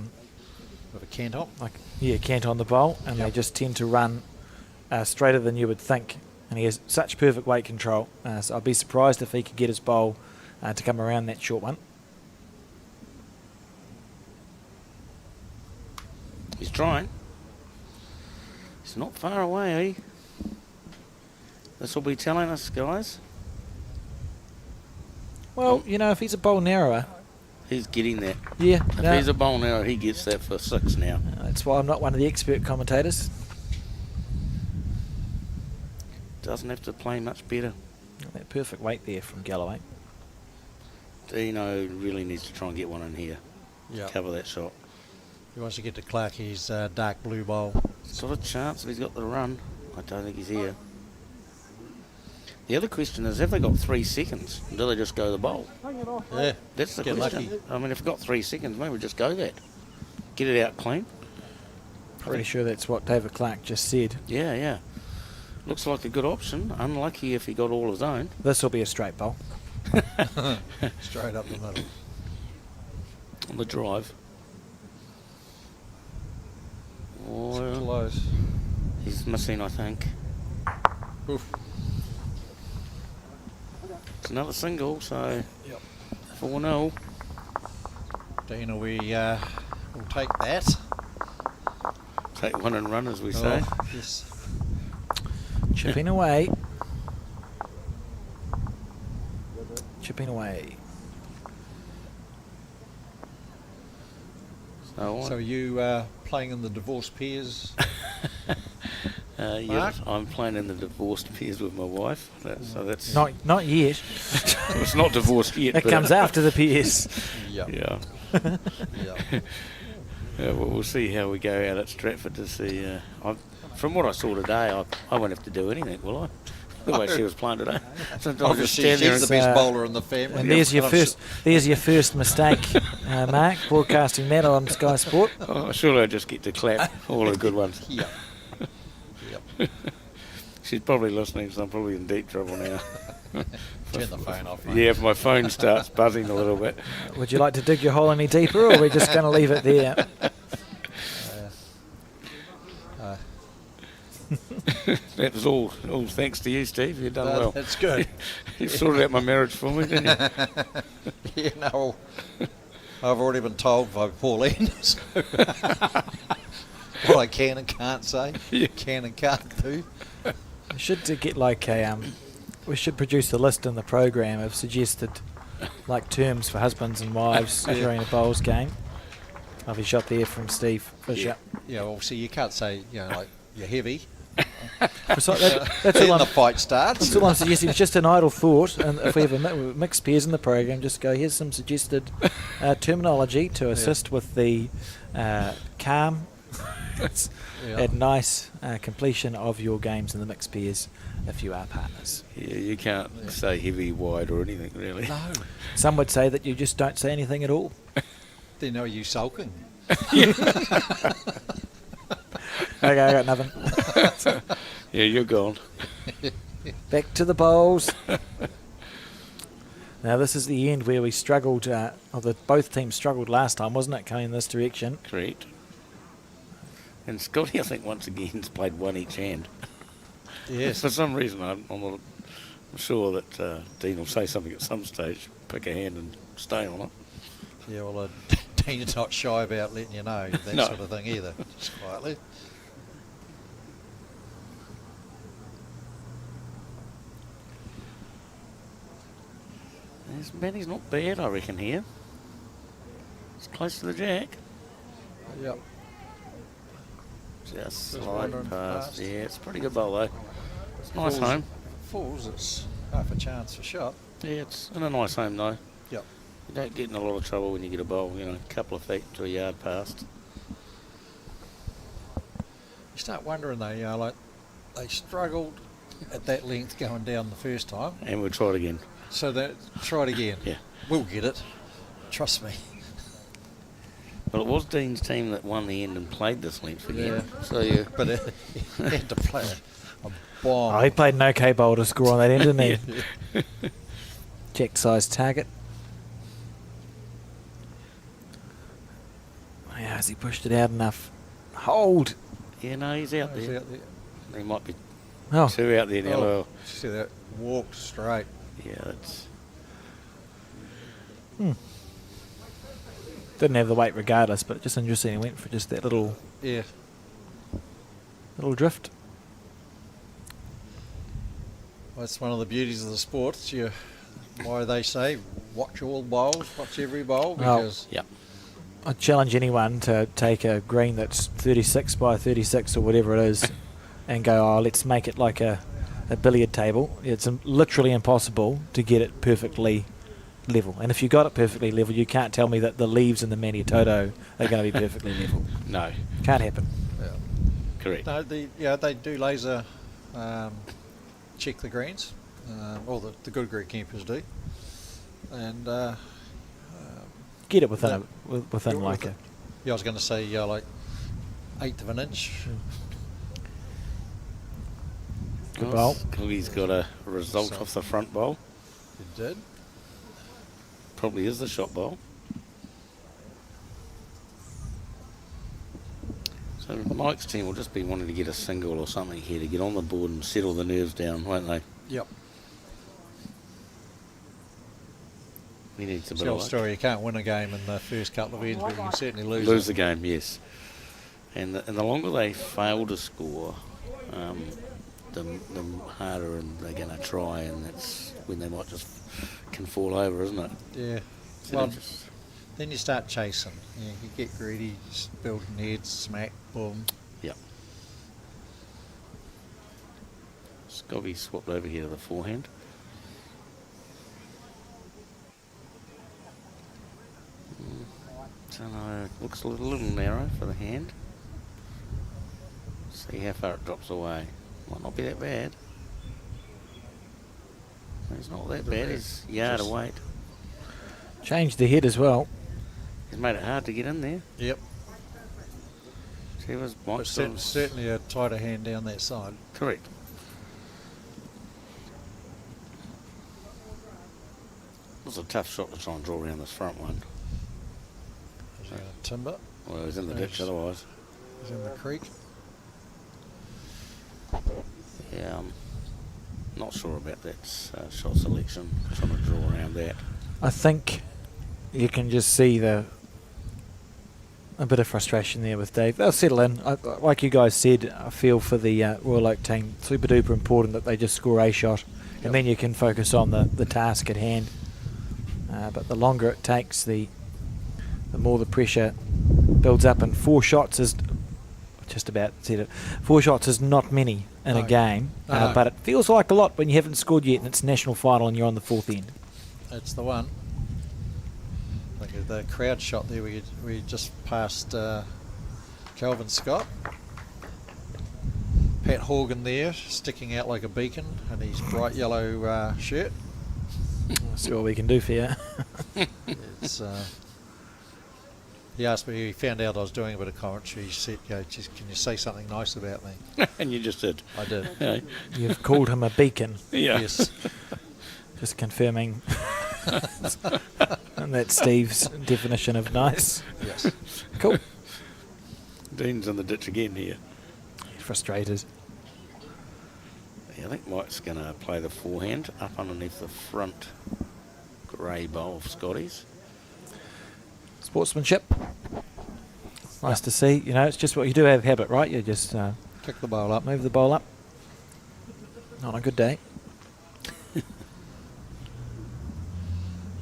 with a cant on. cant on the bowl, and they just tend to run straighter than you would think. And he has such perfect weight control. So I'd be surprised if he could get his bowl to come around that short one. He's trying. He's not far away, eh? This will be telling us, guys. Well, you know, if he's a bowl narrower, He's getting that. yeah, If no, he's a bowl narrow, he gets that for 6 now. that's why I'm not one of the expert commentators. Doesn't have to play much better. That perfect weight there from Galloway. Dino really needs to try and get one in here. Yeah. Cover that shot. He wants to get to Clarkie's dark blue bowl. It's not a chance if he's got the run. I don't think he's here. The other question is, have they got 3 seconds? Do they just go the bowl? Yeah. That's the Get question. lucky. I mean, if they've got 3 seconds, maybe just go that. Get it out clean. Pretty sure that's what David Clark just said. Yeah, yeah. Looks like a good option. Unlucky if he got all his own. This will be a straight bowl. Straight up the middle. On the drive. Well, Close. he's missing, I think. Oof. It's another single, so Yep. 4-0. Dana, we will take that. Take one and run, as we say. Oh, yes. Chipping away. Chipping away. So So you playing in the divorced pairs? yes, Mark? I'm playing in the divorced pairs with my wife. So that's Not yet. it's not divorced yet. It but comes after the PS. Yeah. Yeah. Yeah. Yeah, well, we'll see how we go out at Stratford to see. From what I saw today, I won't have to do anything, will I? The way she was playing today. So I'll just Obviously, stand there she's and the best uh, bowler in the family. And there's your first mistake, Mark, broadcasting that on Sky Sport. Oh, surely I just get to clap all the good ones. Yeah. Yep. She's probably listening, so I'm probably in deep trouble now. Turn the phone off, mate. Yeah, if my phone starts buzzing a little bit. Would you like to dig your hole any deeper, or are we just going to leave it there? That was all thanks to you, Steve. You've done well. That's good. You sorted out my marriage for me, didn't you? Yeah, no, I've already been told by Pauline so what I can and can't say, Yeah. can and can't do. We should get like a we should produce a list in the program of suggested like terms for husbands and wives during a bowls game. Lovely shot there from Steve Fisher. Yeah, well, see, you can't say, like, you're heavy. So that's Then all the I'm, fight starts. that's all I'm suggesting. It's just an idle thought, and if we have a mixed pairs in the program, just go, here's some suggested terminology to assist with the calm and nice completion of your games in the mixed pairs if you are partners. Yeah, you can't say heavy, wide, or anything really. No. Some would say that you just don't say anything at all. Then are you sulking? Okay, I got nothing. Yeah, you're gone. Back to the bowls. Now this is the end where we struggled, both teams struggled last time, wasn't it, coming in this direction? Correct. And Scotty, I think, once again, has played one each hand. Yes. For some reason, I'm sure that Dean will say something at some stage, pick a hand and stay on it. Yeah, well, Dean's not shy about letting you know that No. sort of thing either, just quietly. Benny's not bad, I reckon, here. It's close to the jack. Yep. Just slide wandering past. past. Yeah, it's a pretty good bowl, though. It's nice Falls- home. Falls, it's half a chance for shot. Yeah, it's in a nice home, though. Yep. You don't get in a lot of trouble when you get a bowl, you know, a couple of feet to a yard past. You start wondering though, you know, like they struggled at that length going down the first time, And we'll try it again. so that try it again. Yeah. We'll get it. Trust me. Well, it was Dean's team that won the end and played this length again. Yeah. So, yeah. But he had to play a bomb. Oh, he played an okay bowl to score on that end, didn't he? Checked size target. Yeah, has he pushed it out enough? Hold. Yeah, no, he's out He's there. out there. He might be Oh, two out there now. Oh, Well, see that? Walked straight. yeah, that's... didn't have the weight regardless, but just interesting. He went for just that little Yeah. drift. Well, that's one of the beauties of the sport. It's why they say watch all bowls, watch every bowl, because Yep. I challenge anyone to take a green that's 36 by 36 or whatever it is and go, oh, let's make it like a billiard table. It's literally impossible to get it perfectly level. And if you got it perfectly level, you can't tell me that the leaves in the Maniatoto are going to be perfectly level. No, Can't happen. correct. no, they do laser check the greens, or the good green keepers do, and Get it within like a... yeah, I was going to say like 1/8 of an inch. Good bowl. He's got a result off the front bowl. It did. Probably is the shot bowl. So Mike's team will just be wanting to get a single or something here to get on the board and settle the nerves down, won't they? Yep. He needs a It's bit the of old luck. story. You can't win a game in the first couple of ends, but you can certainly lose. Lose it. the game, yes. And the longer they fail to score, the harder and they're going to try, and that's when they might just can fall over, isn't it? Yeah. So Well, they just, then you start chasing. You get greedy, building heads, smack, boom. yep. Scobby swapped over here to the forehand. So no, looks a little narrow for the hand. See how far it drops away. Might not be that bad. It's not that bad. He's a yard Just- away. Changed the head as well. He's made it hard to get in there. Yep. See, was But Mike's certainly a tighter hand down that side. correct. It was a tough shot to try and draw around this front one. Is he going to timber? Well, he's in the Yes. ditch otherwise. He's in the creek. Yeah, I'm not sure about that shot selection. Trying to draw around that. I think you can just see a bit of frustration there with Dave. They'll settle in. Like you guys said, I feel for the Royal Oak team, super duper important that they just score a shot, and then you can focus on the task at hand. But the longer it takes, the more the pressure builds up, and 4 shots is just about said it. 4 shots is not many in a No. game, No. but it feels like a lot when you haven't scored yet, and it's national final and you're on the 4th end. That's the one. Look at the crowd shot there. We just passed Calvin Scott. Pat Horgan there, sticking out like a beacon in his bright yellow shirt. See what we can do for you. It's, he asked me, he found out I was doing a bit of commentary. He said, "Just, can you say something nice about me?" And you just did. I did. Yeah. You've called him a beacon. Yeah. Yes. Just confirming. And that's Steve's definition of nice. Yes. Cool. Dean's in the ditch again here. Frustrated. Yeah, I think Mike's going to play the forehand up underneath the front grey bowl of Scotty's. Sportsmanship. Nice to see. You know, it's just what you do have habit, right? You just Kick the bowl up. move the bowl up. On a good day.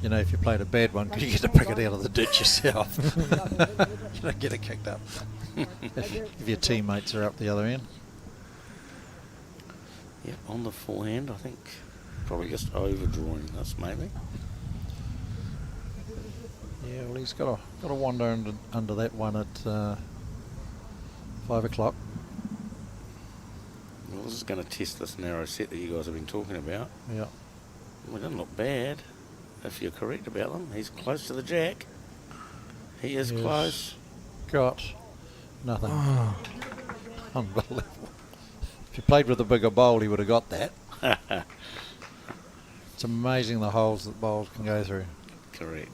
You know, if you played a bad one, you get to pick it out of the ditch yourself. You don't get it kicked up. If your teammates are up the other end. Yeah, on the forehand, I think probably just overdrawing this maybe. Yeah, well, he's got to wander under that one at 5 o'clock. Well, this is going to test this narrow set that you guys have been talking about. Yeah. Well, it doesn't look bad if you're correct about them. He's close to the jack. He is Yes. close. Got nothing. Unbelievable. If he played with a bigger bowl, he would have got that. It's amazing the holes that bowls can go through. Correct.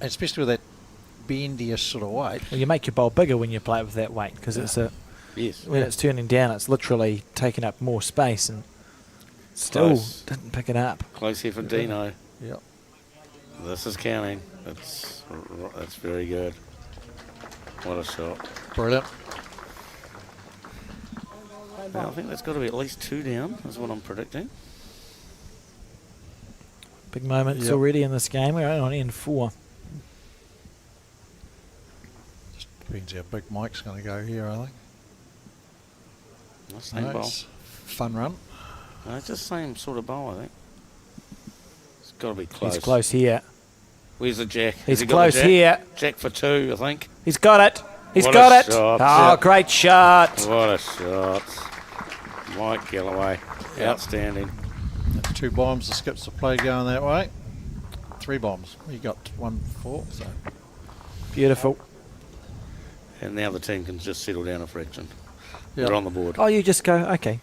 And especially with that bendiest sort of weight. Well, you make your bowl bigger when you play it with that weight because it's Yes. when it's turning down, it's literally taking up more space and still Close. didn't pick it up. Close here for Dino. Yep. This is counting. That's very good. What a shot. Brilliant. Now, I think that's got to be at least 2 down, is what I'm predicting. Big moments Yep. already in this game. We're only on end 4. Just depends how big Mike's going to go here, I think. That's the same bowl. It's fun run. No, it's just the same sort of bowl, I think. It's got to be close. He's close here. Where's the jack? Has He's he got close the jack? here. Jack for 2, I think. He's got it. He's What got a it. shot. Oh, Yeah. great shot. What a shot. Mike Galloway. Outstanding. That's 2 bombs. The skips the play going that way. 3 bombs. You got 1 4. So Beautiful. And now the team can just settle down a fraction. Yep. They're on the board. Oh, you just go, okay.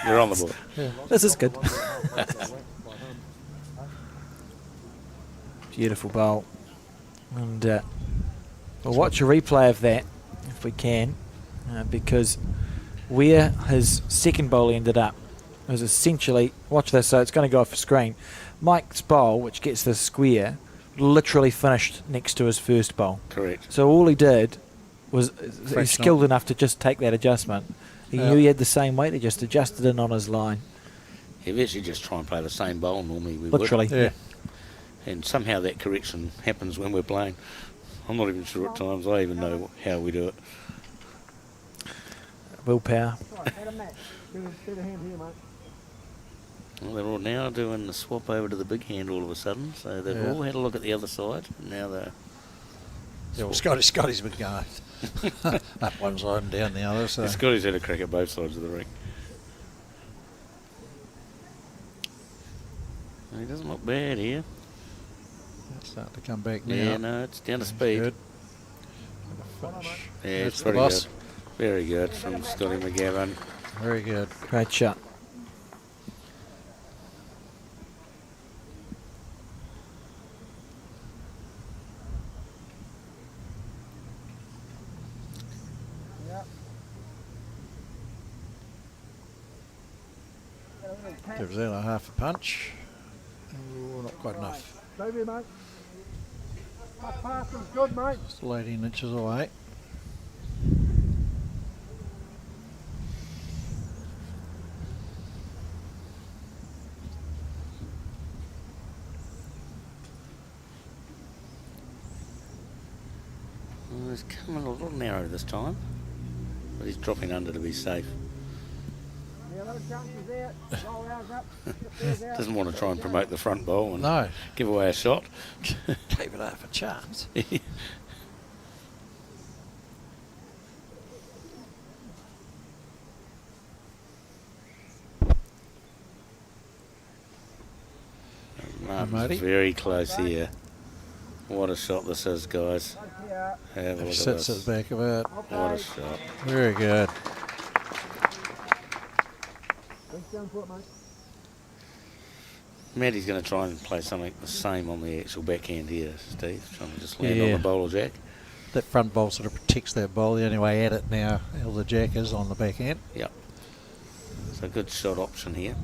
They're on the board. This is good. Beautiful bowl. And we'll watch a replay of that if we can, because where his second bowl ended up was essentially, watch this, so it's going to go off the screen. Mike's bowl, which gets the square, literally finished next to his first bowl. Correct. So all he did was, he's Fractional. skilled enough to just take that adjustment. He Yeah. knew he had the same weight, he just adjusted in on his line. If you actually just try and play the same bowl normally we Literally. would. yeah. And somehow that correction happens when we're playing. I'm not even sure at times I even know how we do it. Willpower. Right, had a match. Do the hand here, mate. Well, they're all now doing the swap over to the big hand all of a sudden. So they've Yeah. all had a look at the other side. And now they're... Yeah, well, Scotty's been going up one side and down the other. So Scotty's had a crack at both sides of the ring. He doesn't look bad here. it's starting to come back now. Yeah, no, it's down to speed. Good. Yeah, That's it's the pretty boss. good. Very good from Scotty McGavin. Very good. Great shot. Gives that a half a punch. Ooh, not quite enough. Stay there, mate. That pass was good, mate. Still 18 inches away. Well, he's coming a little narrow this time. But he's dropping under to be safe. Yeah, little chances there. Roll ours up. Get theirs out. Doesn't want to try and promote the front bowl and No. give away a shot. Gave it half a chance. Martin's Marty. very close here. What a shot this is, guys. Yeah. Have a If he look at sits at this. the back of it. What a shot. Very good. Thanks down for it, mate. Matty's going to try and play something the same on the actual backhand here, Steve. Trying to just land on Yeah. the bowler jack. that front bowl sort of protects that bowl. The only way at it now, the jack is on the backhand. Yep. So good shot option here.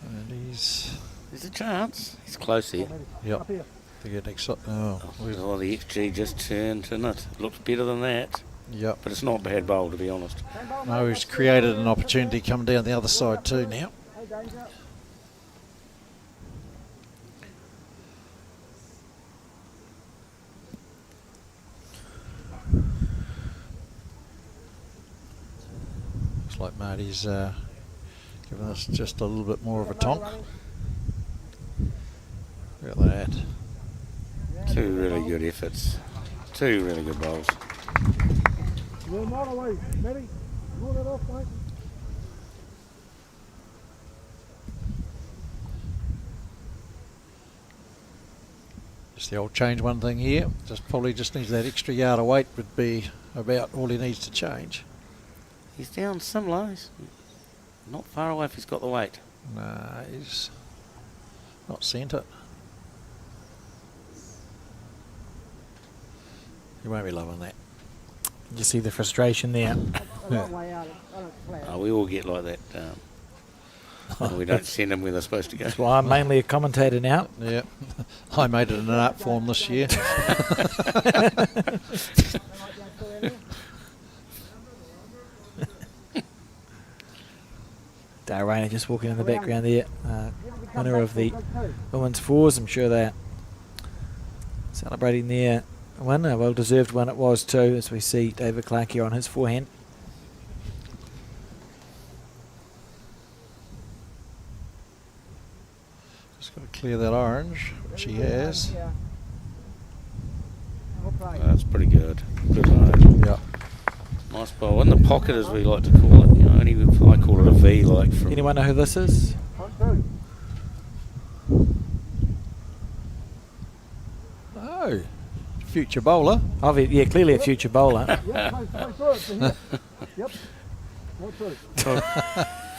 And he's, There's a chance. He's close here. yep. To get oh, Oh, the XG just turned, didn't it? Looks better than that. yep. But it's not bad bowl, to be honest. No, he's created an opportunity coming down the other side too now. Looks like Marty's giving us just a little bit more of a tonk. Look at that. Two really good efforts. Two really good bowls. You're not away, Matty. Roll that off, mate. Just the old change one thing here. Just probably just needs that extra yard of weight would be about all he needs to change. He's down similar. He's not far away if he's got the weight. Nah, he's not sent it. You won't be loving that. You see the frustration there. A long way out. I don't flat. We all get like that. We don't send them where they're supposed to go. That's why I'm mainly a commentator now. Yeah, I made it in an art form this year. Dale Rayner just walking in the background there. Winner of the women's fours. I'm sure they're celebrating their win. A well-deserved one it was too, as we see David Clark here on his forehand. Just got to clear that orange, which he has. That's pretty good. Good load. Yeah. Nice bowl. In the pocket, as we like to call it. You know, only I call it a V, like from. Anyone know who this is? Oh, future bowler. Yeah, clearly a future bowler. Yep.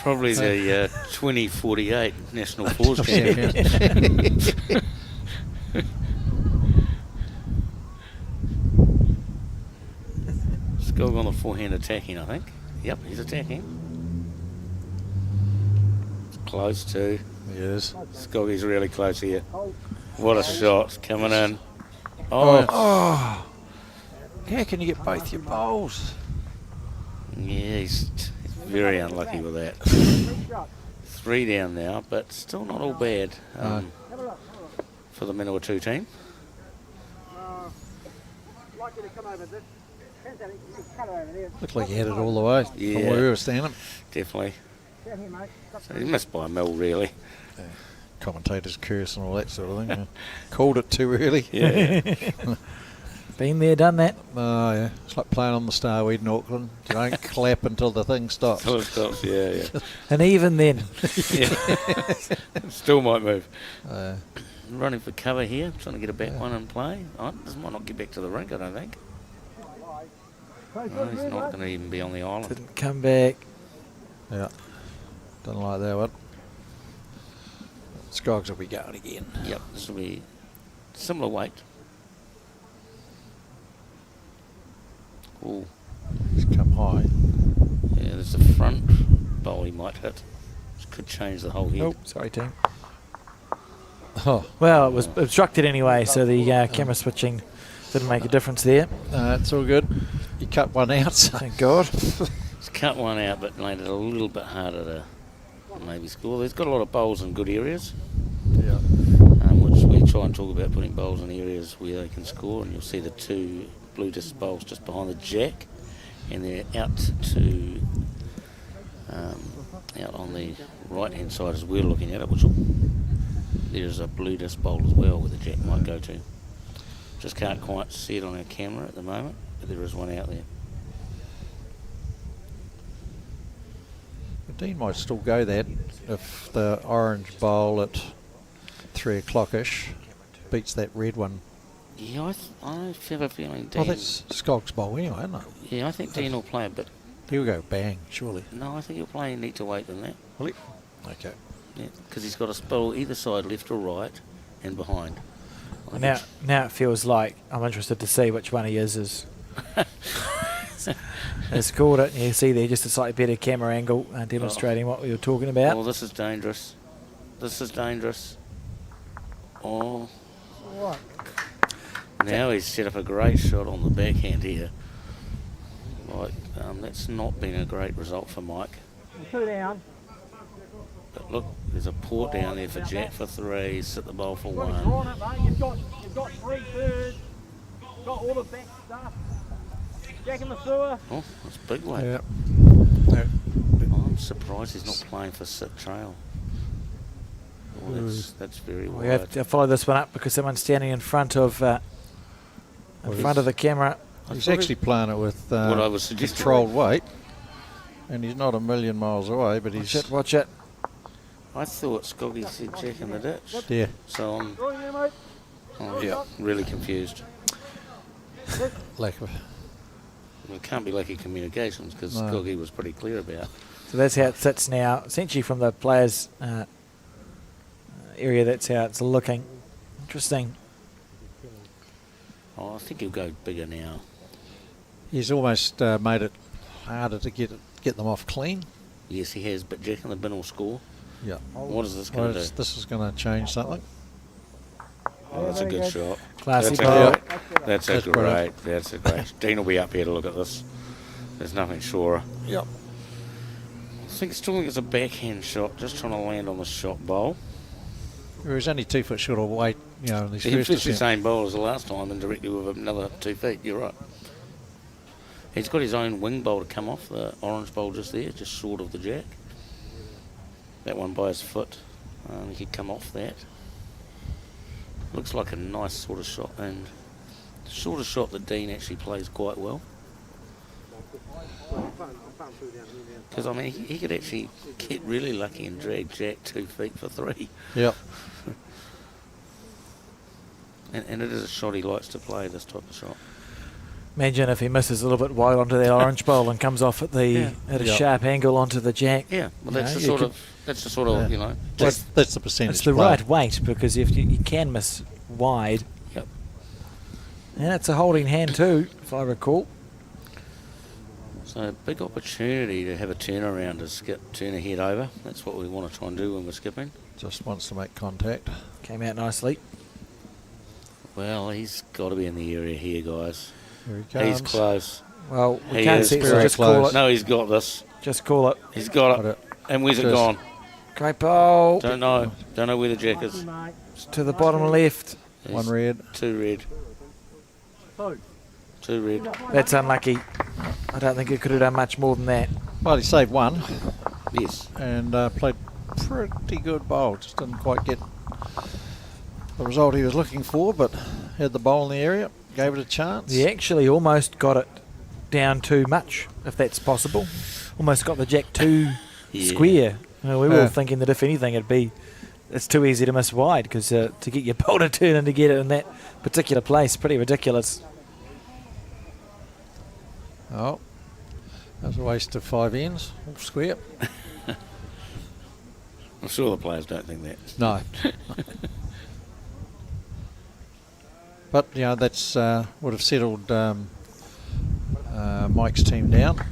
Probably the 2048 National Fours champion. Skog on the forehand attacking, I think. Yep, he's attacking. It's close too. He is. Skoggy's really close here. What a shot coming in. Oh, How can you get both your bowls? yeah, he's very unlucky with that. 3 down now, but still not all bad for the Manawatu team. Like you to come over this. Cut over there. Looked like he had it all the way from Yeah. where we were standing. Definitely. Down here, mate. So he missed by a mil, really. Commentators curse and all that sort of thing. Yeah. Called it too early. Yeah. Been there, done that. Oh, yeah. It's like playing on the Starweed in Auckland. You don't clap until the thing stops. Till it stops, yeah. And even then, Yeah. Still might move. Uh, Running for cover here, trying to get a back one in play. Oh, this might not get back to the rink, I don't think. No, he's not going to even be on the island. didn't come back. yeah. Don't like that one. Skoggs will be going again. Yep, this will be similar weight. Ooh, He's come high. yeah, there's the front bowl he might hit. This could change the whole head. Oh, sorry, team. Oh, Well, it was obstructed anyway, so the camera switching didn't make a difference there. it's all good. You cut one out. So. Thank God. He's cut one out, but made it a little bit harder to maybe score. There's got a lot of bowls in good areas, Yeah. which we try and talk about putting bowls in areas where they can score, and you'll see the 2 blue disc bowls just behind the jack, and they're out to out on the right hand side as we're looking at it, which there's a blue disc bowl as well where the jack might go to. Just can't quite see it on our camera at the moment, but there is one out there. Dean might still go that if the orange bowl at 3 o'clock-ish beats that red one. Yeah, I have a feeling Dean. Oh, that's Skoggs' bowl anyway, isn't it? Yeah, I think Dean will play a bit. He'll go bang, surely. No, I think he'll play neat to weight than that. Will he? Okay. Yeah, because he's got a bowl either side, left or right, and behind. Now it feels like I'm interested to see which one he is. Has called it. You see there just a slightly better camera angle demonstrating what we were talking about. Oh, this is dangerous. This is dangerous. Oh. What? Now he's set up a great shot on the backhand here. Like, that's not been a great result for Mike. 2 down. But look, there's a port down there for Jack for 3. Sit the ball for 1. Drawn it, mate. You've got 3 thirds. Got all the back stuff. Jack in the sewer. Oh, that's big weight. Yeah. I'm surprised he's not playing for sit trail. Oh, that's very We have wide. to follow this one up because someone's standing in front of the camera. He's actually playing it with what I was suggesting. controlled weight, and he's not a million miles away, but he's... Watch it. I thought Scoggy said Jack in the ditch. Yeah. So I'm Drawing there, mate. really confused. Lack of... It can't be lucky communications because No. Scoggy was pretty clear about. So that's how it sits now. Essentially from the players' area, that's how it's looking. Interesting. Oh, I think he'll go bigger now. He's almost made it harder to get them off clean. Yes, he has, but Jack in the bin will score. Yeah. What is this Well, going to do? this is going to change something. Oh, that's a very good good. shot. Classy That's a ball. great. That's a That's great. brilliant. That's a great. Dean will be up here to look at this. There's nothing surer. Yep. Still think it's a backhand shot, just trying to land on the shot bowl. He was only 2 foot short of weight, in his He first fished the attempt. same bowl as the last time and directly with another 2 feet. You're right. He's got his own wing bowl to come off, the orange bowl just there, just short of the jack. That one by his foot. He could come off that. Looks like a nice sort of shot, and sort of shot that Dean actually plays quite well. Because, I mean, he could actually get really lucky and drag Jack 2 feet for 3. Yep. And it is a shot he likes to play, this type of shot. Imagine if he misses a little bit wide onto that orange bowl and comes off at a Yeah. sharp angle onto the jack. Yeah, well, You that's know, the you sort could- of, that's the sort of, That's the percentage It's the play. right weight because if you can miss wide. Yep. And it's a holding hand too, if I recall. So a big opportunity to have a turnaround to skip, turn a head over. That's what we want to try and do when we're skipping. Just wants to make contact. Came out nicely. Well, he's got to be in the area here, guys. Here he comes. He's close. Well, we He can't is see it, so very just call close. it. No, he's got this. Just call it. He's got Got it. it. And where's it Just- gone? Great bowl. Don't know. Don't know where the jack is. Mate. To the bottom left. One He's red. 2 red. 2. 2 red. That's unlucky. I don't think he could have done much more than that. Well, he saved one Yes. and played pretty good bowl. Just didn't quite get the result he was looking for, but had the bowl in the area, gave it a chance. He actually almost got it down too much, if that's possible. Almost got the jack too Yeah. square. We were all Yeah. thinking that if anything, it's too easy to miss wide because to get your bowl to turn and to get it in that particular place, pretty ridiculous. Oh, that was a waste of 5 ends, all square. I'm sure the players don't think that. No. But, that's would have settled Mike's team down.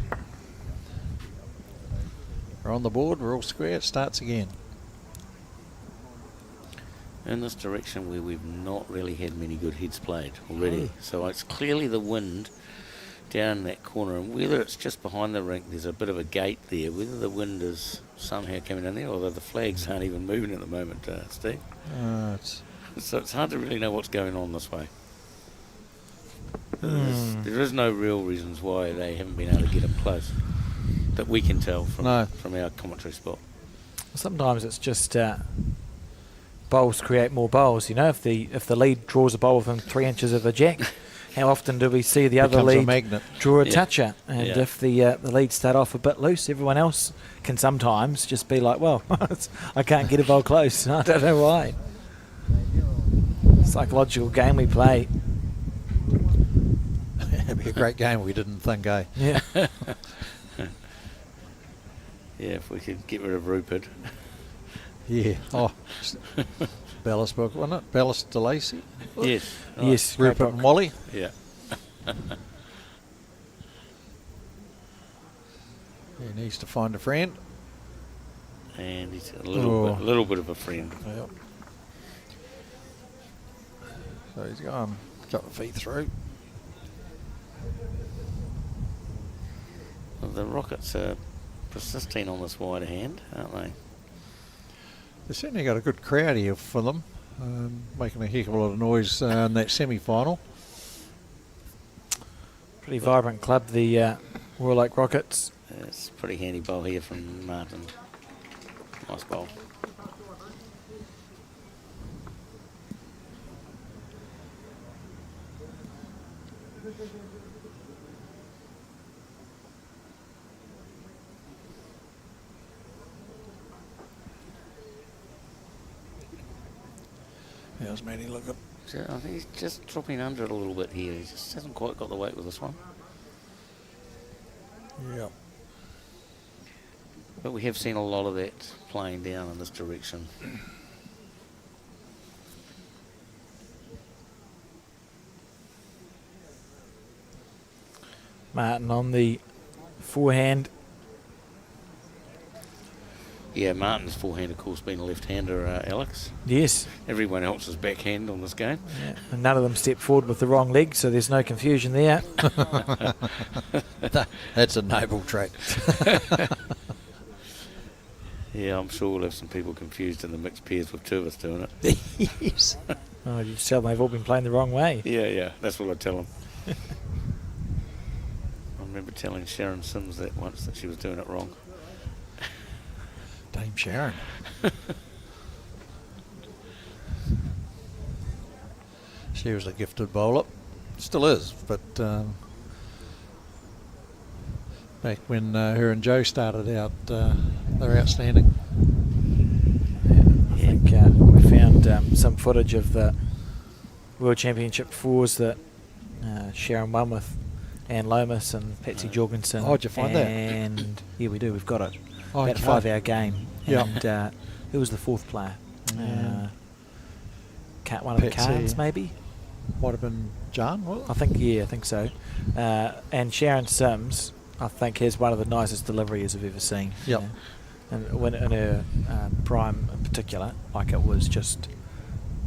We're on the board, we're all square, it starts again. In this direction where we've not really had many good heads played already. So it's clearly the wind down that corner, and whether it's just behind the rink, there's a bit of a gate there, whether the wind is somehow coming in there, although the flags aren't even moving at the moment, Steve. So it's hard to really know what's going on this way. There is no real reasons why they haven't been able to get him close that we can tell from our commentary spot. Sometimes it's just bowls create more bowls. If the lead draws a bowl within 3 inches of the jack, how often do we see the other Becomes a lead magnet. draw a Yeah. toucher? And Yeah. if the leads start off a bit loose, everyone else can sometimes just be like, well, I can't get a bowl close. I don't know why. Psychological game we play. It'd be a great game if we didn't think, eh? Yeah. Yeah, if we could get rid of Rupert, Yeah. Oh, Bellis book, wasn't it? Bellis DeLacy. Yes. Right. Yes, Rupert and Wally. Yeah. He needs to find a friend. And he's a Oh. little bit of a friend. Yep. So he's gone, got the feet through. Well, the Rockets are persisting on this wider hand, aren't they? They've certainly got a good crowd here for them, making a heck of a lot of noise in that semi-final. Pretty vibrant club, the Royal Oak Rockets. It's a pretty handy bowl here from Martin. Nice bowl. How's Matty looking? So I think he's just dropping under it a little bit here. He just hasn't quite got the weight with this one. Yep. But we have seen a lot of that playing down in this direction. Martin on the forehand. Yeah, Martin's forehand, of course, being a left-hander, Alex. Yes. Everyone else is backhand on this game. Yeah. And none of them stepped forward with the wrong leg, so there's no confusion there. That's a noble trait. Yeah, I'm sure we'll have some people confused in the mixed pairs with two of us doing it. Yes. Oh, you tell them they've all been playing the wrong way. Yeah, that's what I tell them. I remember telling Sharon Sims that once, that she was doing it wrong. Dame Sharon. She was a gifted bowler. Still is, but back when her and Joe started out, they were outstanding. I think we found some footage of the World Championship fours that Sharon won with Ann Lomas and Patsy Jorgensen. Oh, did you find that? And yeah, we do. We've got it. Oh, About a okay. 5-hour game. Yeah. And who was the fourth player? Yeah. One of the Patsy. Cards, maybe? Might have been John, was I think so. And Sharon Sims, I think, has one of the nicest deliveries I've ever seen. Yep. And when in her prime in particular, like it was just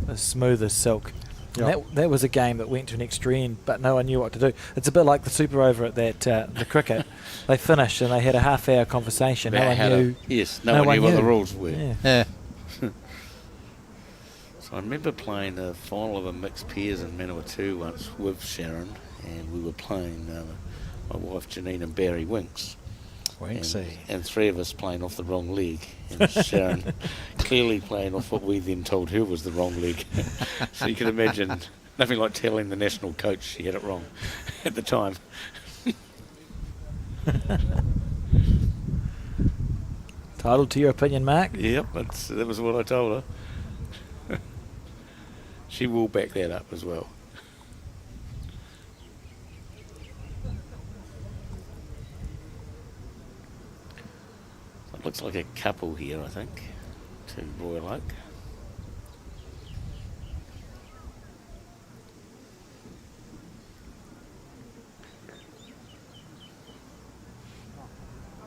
as smooth as silk. And Yep. that was a game that went to an extra end, but no one knew what to do. It's a bit like the Super Over at that the cricket. They finished and they had a half-hour conversation. No one knew. Yes, no one knew what the rules were. Yeah. Yeah. So I remember playing a final of a mixed pairs in Manawatu once with Sharon, and we were playing my wife Janine and Barry Winks. And three of us playing off the wrong leg, and Sharon clearly playing off what we then told her was the wrong leg. So you can imagine, nothing like telling the national coach she had it wrong at the time. Entitled to your opinion, Mark? Yep, that was what I told her. She will back that up as well. It looks like a couple here, I think, to Royal Oak.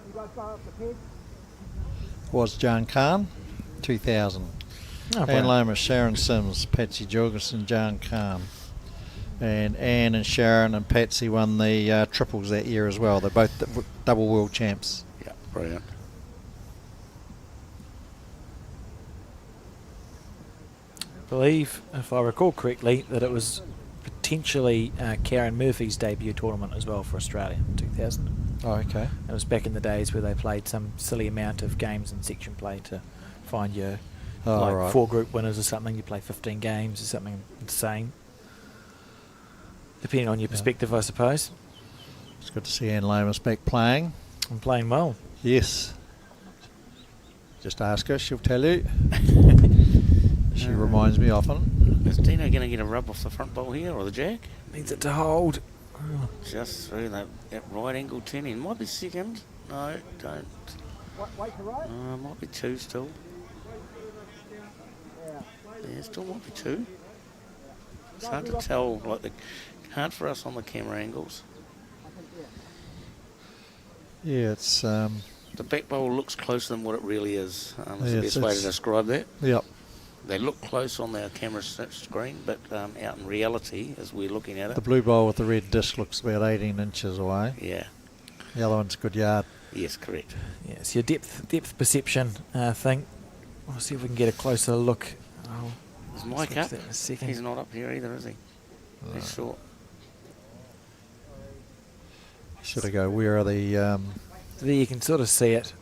You guys go up the peg. Was John Kahn, 2000. Oh, Ann wow. Lomas, Sharon Sims, Patsy Jorgensen, John Kahn. And Ann and Sharon and Patsy won the triples that year as well. They're both double world champs. Yeah, brilliant. I believe, if I recall correctly, that it was potentially Karen Murphy's debut tournament as well for Australia in 2000. Oh, okay. It was back in the days where they played some silly amount of games in section play to find your Right. 4 group winners or something. You play 15 games or something insane. Depending on your perspective, I suppose. It's good to see Ann Lomas back playing. I'm playing well. Yes. Just ask her, she'll tell you. She reminds me often. Is Dino going to get a rub off the front bowl here, or the jack? Needs it to hold. Just through that right angle 10 in. Might be second. No, don't. Wait to right. Might be two still. Yeah, still might be 2. It's hard to tell, like hard for us on the camera angles. Yeah, it's The back bowl looks closer than what it really is. That's Yeah, the best way to it's- describe that. yep. They look close on their camera screen, but out in reality, as we're looking at it, The blue bowl with the red disc looks about 18 inches away. yeah, The other one's a good yard. yes, correct. Yeah, it's your depth perception thing. We'll see if we can get a closer look. Oh, Is Mike switch up? that in a second. He's not up here either, is he? He's short. Should I go? Where are the? There you can sort of see it.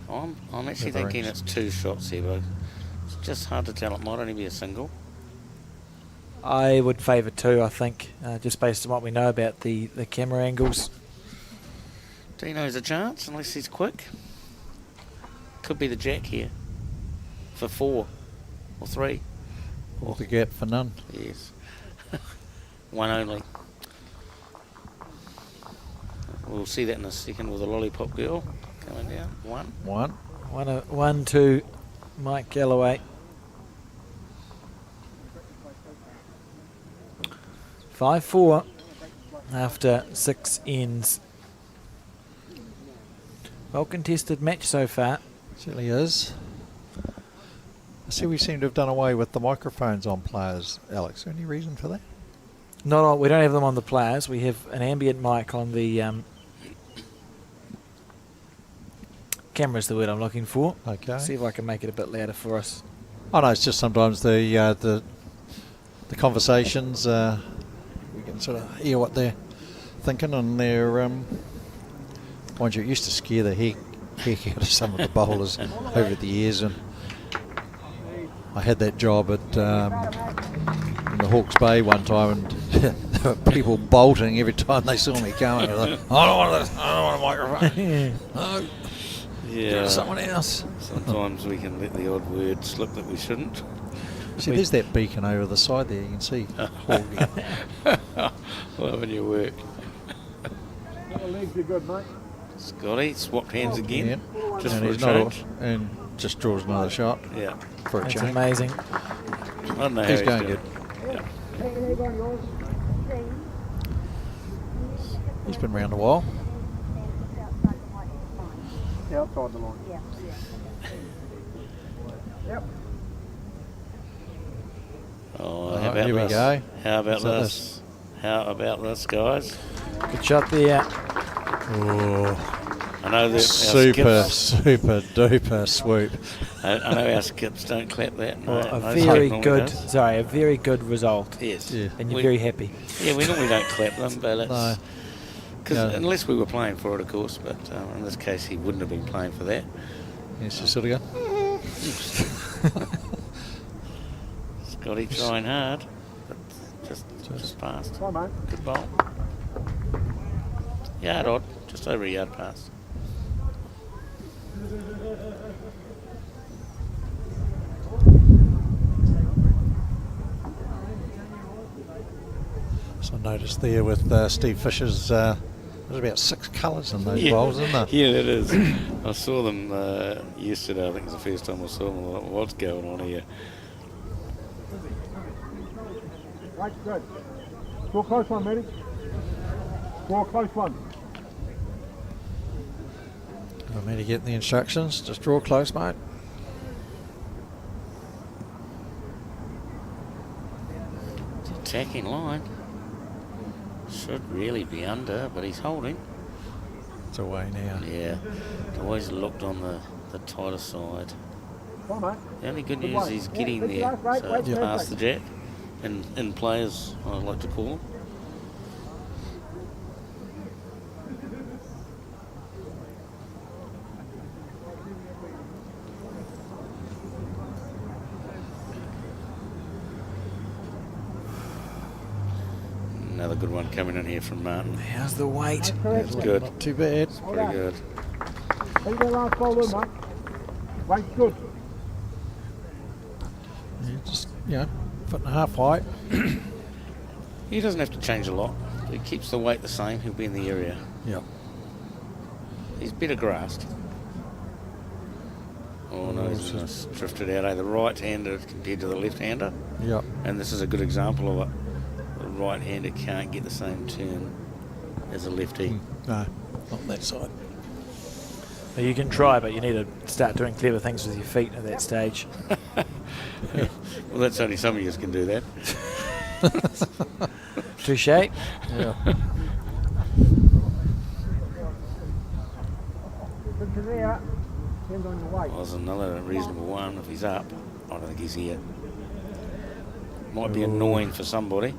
I'm actually Never thinking rings. it's 2 shots here, but it's just hard to tell. It might only be a single. I would favour 2, I think, just based on what we know about the camera angles. Dino's a chance, unless he's quick. Could be the jack here. For 4 or 3. Or the gap for none. Yes. One only. We'll see that in a second with the lollipop girl coming down. 1. 1. 1, 2, Mike Galloway. 5-4 after 6 ends. Well contested match so far. Certainly is. I see we seem to have done away with the microphones on players, Alex. Any reason for that? Not all, we don't have them on the players. We have an ambient mic on the camera's the word I'm looking for. Okay. See if I can make it a bit louder for us. Oh no, it's just sometimes the conversations we can sort of hear what they're thinking, and they're mind you, it used to scare the heck out of some of the bowlers over the years, and I had that job at in the Hawke's Bay one time, and there were people bolting every time they saw me coming. They're like, I don't want this. I don't want a microphone. No, give it to someone else. Sometimes we can let the odd word slip that we shouldn't. See, there's that beacon over the side there. You can see Hawke. Loving your work. The legs are good, mate. Scotty, swapped hands again. Yeah. Just and for a he's not change. and just draws another shot Yeah. for a That's change. amazing. I don't know how He's he's going doing. good. Take an egg on yours. He's been around a while. Outside the line. Yeah. Yep. Oh, Right, how about here we this? go. How about So this? How about this, guys? Good shot there. I know that our Super skips, duper swoop. I know our skips don't clap that. No, Well, a no very skip normally good, does. sorry, a very good result. Yes. Yeah. And you're We- very happy. Yeah, we normally don't clap them, but it's No. because No. unless we were playing for it, of course. But in this case, he wouldn't have been playing for that. He's just sort of going. Scotty trying hard, but just passed. Come on, Good bowl. Yard odd, just over a yard past. So I noticed there with Steve Fisher's, there's about 6 colours in those bowls, isn't there? Yeah, it is. I saw them yesterday. I think it was the first time I saw them. I thought, what's going on here? right, good. Draw close one, Matty. Draw close one. I'm meant to get the instructions. Just draw close, mate. Attacking line. Should really be under, but he's holding. It's away now. Yeah, always looked on the tighter side. Come on, mate. The only good Good news one. he's Yeah, getting good there, stuff, right, so right, it's perfect. past the jack, in players, I like to call them. Another good one coming in here from Martin. How's the weight? That's good. Not too bad. Pretty good. Take that last ball in, mate. Weight's good. Yeah, just, foot and a half height. He doesn't have to change a lot. If he keeps the weight the same, he'll be in the area. Yep. He's better grassed. Oh no, he's just drifted out. The right-hander compared to the left-hander. Yep. And this is a good example of it. The right-hander can't get the same turn as a lefty. No, not that side. Well, you can try, but you need to start doing clever things with your feet at that stage. Well, that's only some of you can do that. Touche. Yeah. Good to there. Depends on your weight. Well, there's another reasonable one. If he's up, I don't think he's here. Might be annoying for somebody.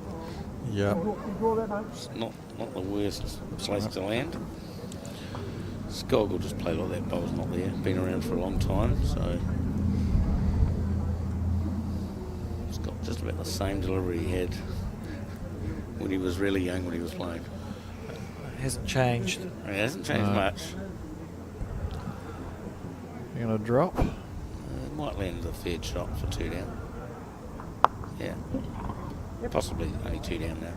Yeah. You draw that, mate? It's not the worst place to land. Skog will just play like that. Bowl's not there. Been around for a long time, so it's got just about the same delivery he had when he was really young when he was playing. Hasn't changed. It hasn't changed much. You're going to drop? Might land a third shot for 2 down. Yeah. Possibly only 2 down now.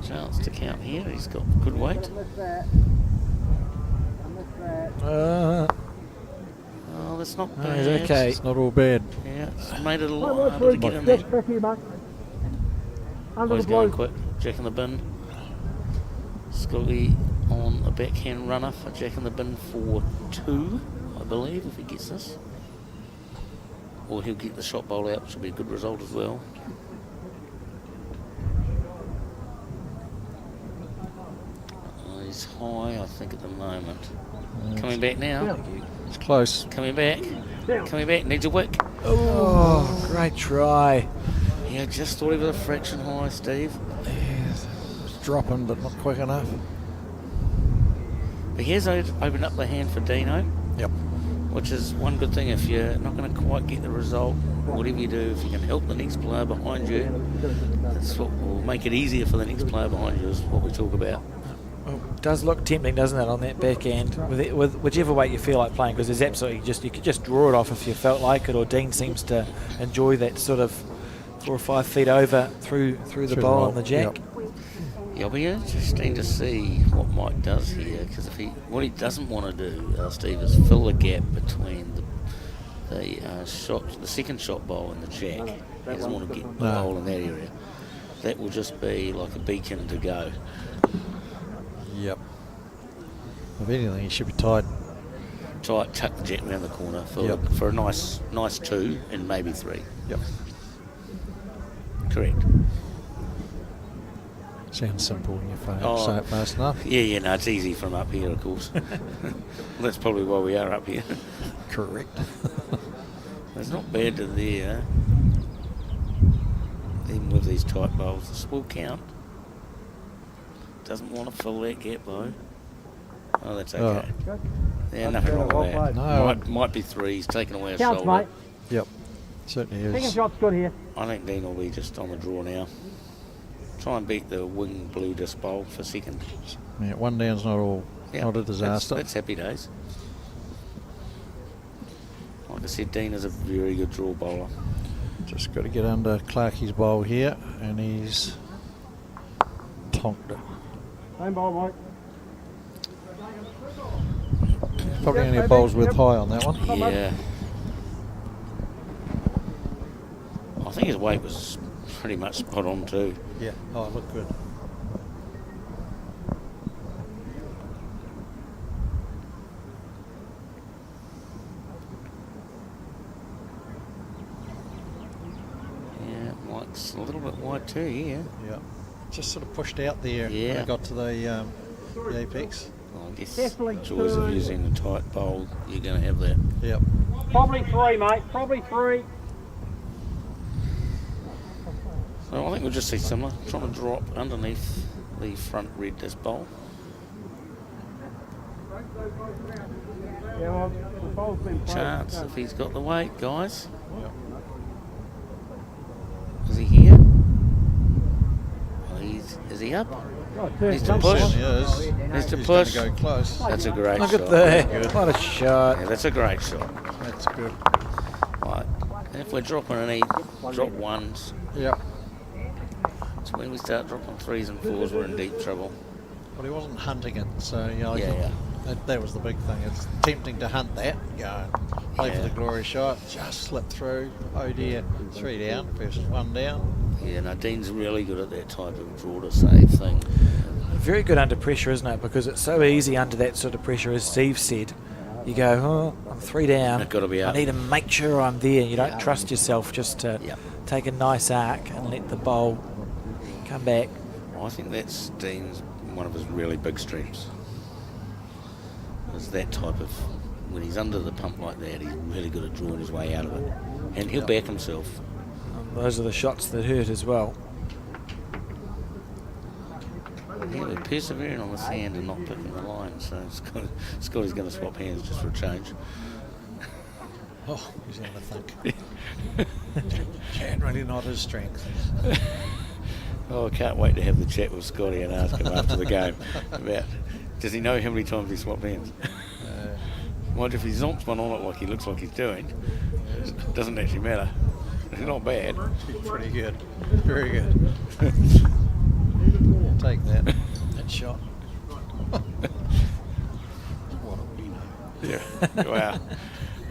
Chance to count here. He's got good weight. Miss that. I missed that. Oh, that's not Oh, bad. he's okay. It's not all bad. Yeah, it's made it a Right, lot right, harder to right. get in Just there. back here, mate. Oh, Under he's the going blue. quick. Jack in the bin. Scotty on a backhand runner for Jack in the bin for 2, I believe, if he gets this. Or he'll get the shot bowl out, which will be a good result as well. He's high, I think, at the moment. Coming back now. It's close. Coming back. Coming back. Needs a wick. Oh, great try. Yeah, just thought he was a fraction high, Steve. It's dropping, but not quick enough. But he has opened up the hand for Dino. Yep. Which is one good thing. If you're not going to quite get the result, whatever you do, if you can help the next player behind you, that's what will make it easier for the next player behind you, is what we talk about. Well, it does look tempting, doesn't it, on that backhand, with whichever way you feel like playing, because there's absolutely you could just draw it off if you felt like it, or Dean seems to enjoy that sort of 4 or 5 feet over through the bowl and the jack. Yep. Yeah, it'll be interesting to see what Mike does here, because what he doesn't want to do, Steve, is fill the gap between the second shot bowl and the jack. He doesn't want to get the bowl in that area. That will just be like a beacon to go. Yep. If anything, he should be tied. Tuck the jack around the corner Yep. for a nice 2 and maybe 3. Yep. Correct. Sounds simple when you Oh. say it fast enough. Yeah, no, it's easy from up here, of course. Well, that's probably why we are up here. Correct. It's not bad to there. Even with these tight bowls, this will count. Doesn't want to fill that gap though. Oh, that's okay. Yeah, nothing wrong with that. No. Might be 3. He's taken away a Counts, shoulder. mate. Yep. Certainly Second is. shot's good here. I think Dean will be just on the draw now. Try and beat the wing blue disc bowl for second. Yeah, 1 down's not a disaster. That's happy days. Like I said, Dean is a very good draw bowler. Just got to get under Clarkie's bowl here, and he's tonked it. Same ball, mate. Probably only bowls with high on that one. Yeah. I think his weight was pretty much spot on too. Yeah. Oh, it looked good. Yeah, Mike's a little bit wide too, yeah. Yeah. Just sort of pushed out there when Yeah. it got to the apex. Well, I guess Definitely joys of two. using a tight bowl, you're going to have that. Yep. Probably 3, mate. Probably 3. So I think we'll just see similar. Trying to drop underneath the front red disc bowl. Yeah, well, the ball's been played. Chance if he's got the weight, guys. Yep. Is he here? Oh, is he up? Oh, turn Needs to some push. shot. He is. Needs to He's push. going to go close. That's a great Look shot. at that. What a shot. Yeah, that's a great shot. That's good. Right. And if we're dropping any drop ones, Yep. It's when we start dropping 3s and 4s, we're in deep trouble. But he wasn't hunting it, so you know, Yeah. that was the big thing. It's tempting to hunt that, go and play for Yeah. the glory shot, just slip through. Oh dear, 3 down versus 1 down. Yeah, no, Dean's really good at that type of draw to save thing. Very good under pressure, isn't it? Because it's so easy under that sort of pressure, as Steve said. You go, oh, I'm 3 down. I've got to be I up. need to make sure I'm there. You don't trust yourself just to Yep. take a nice arc and let the bowl come back. I think that's Dean's one of his really big strengths. Is that type of, when he's under the pump like that, he's really good at drawing his way out of it. And he'll back himself. And those are the shots that hurt as well. Yeah, we're persevering on the sand and not picking the line, so Scotty's going to swap hands just for a change. Oh, he's going to think. Generally not his strength. Oh, I can't wait to have the chat with Scotty and ask him after the game about, does he know how many times he swapped hands? Mind if he zonks one on it like he looks like he's doing, it doesn't actually matter. It's not bad. Pretty good. Very good. Take that shot. What a wiener. Yeah, wow.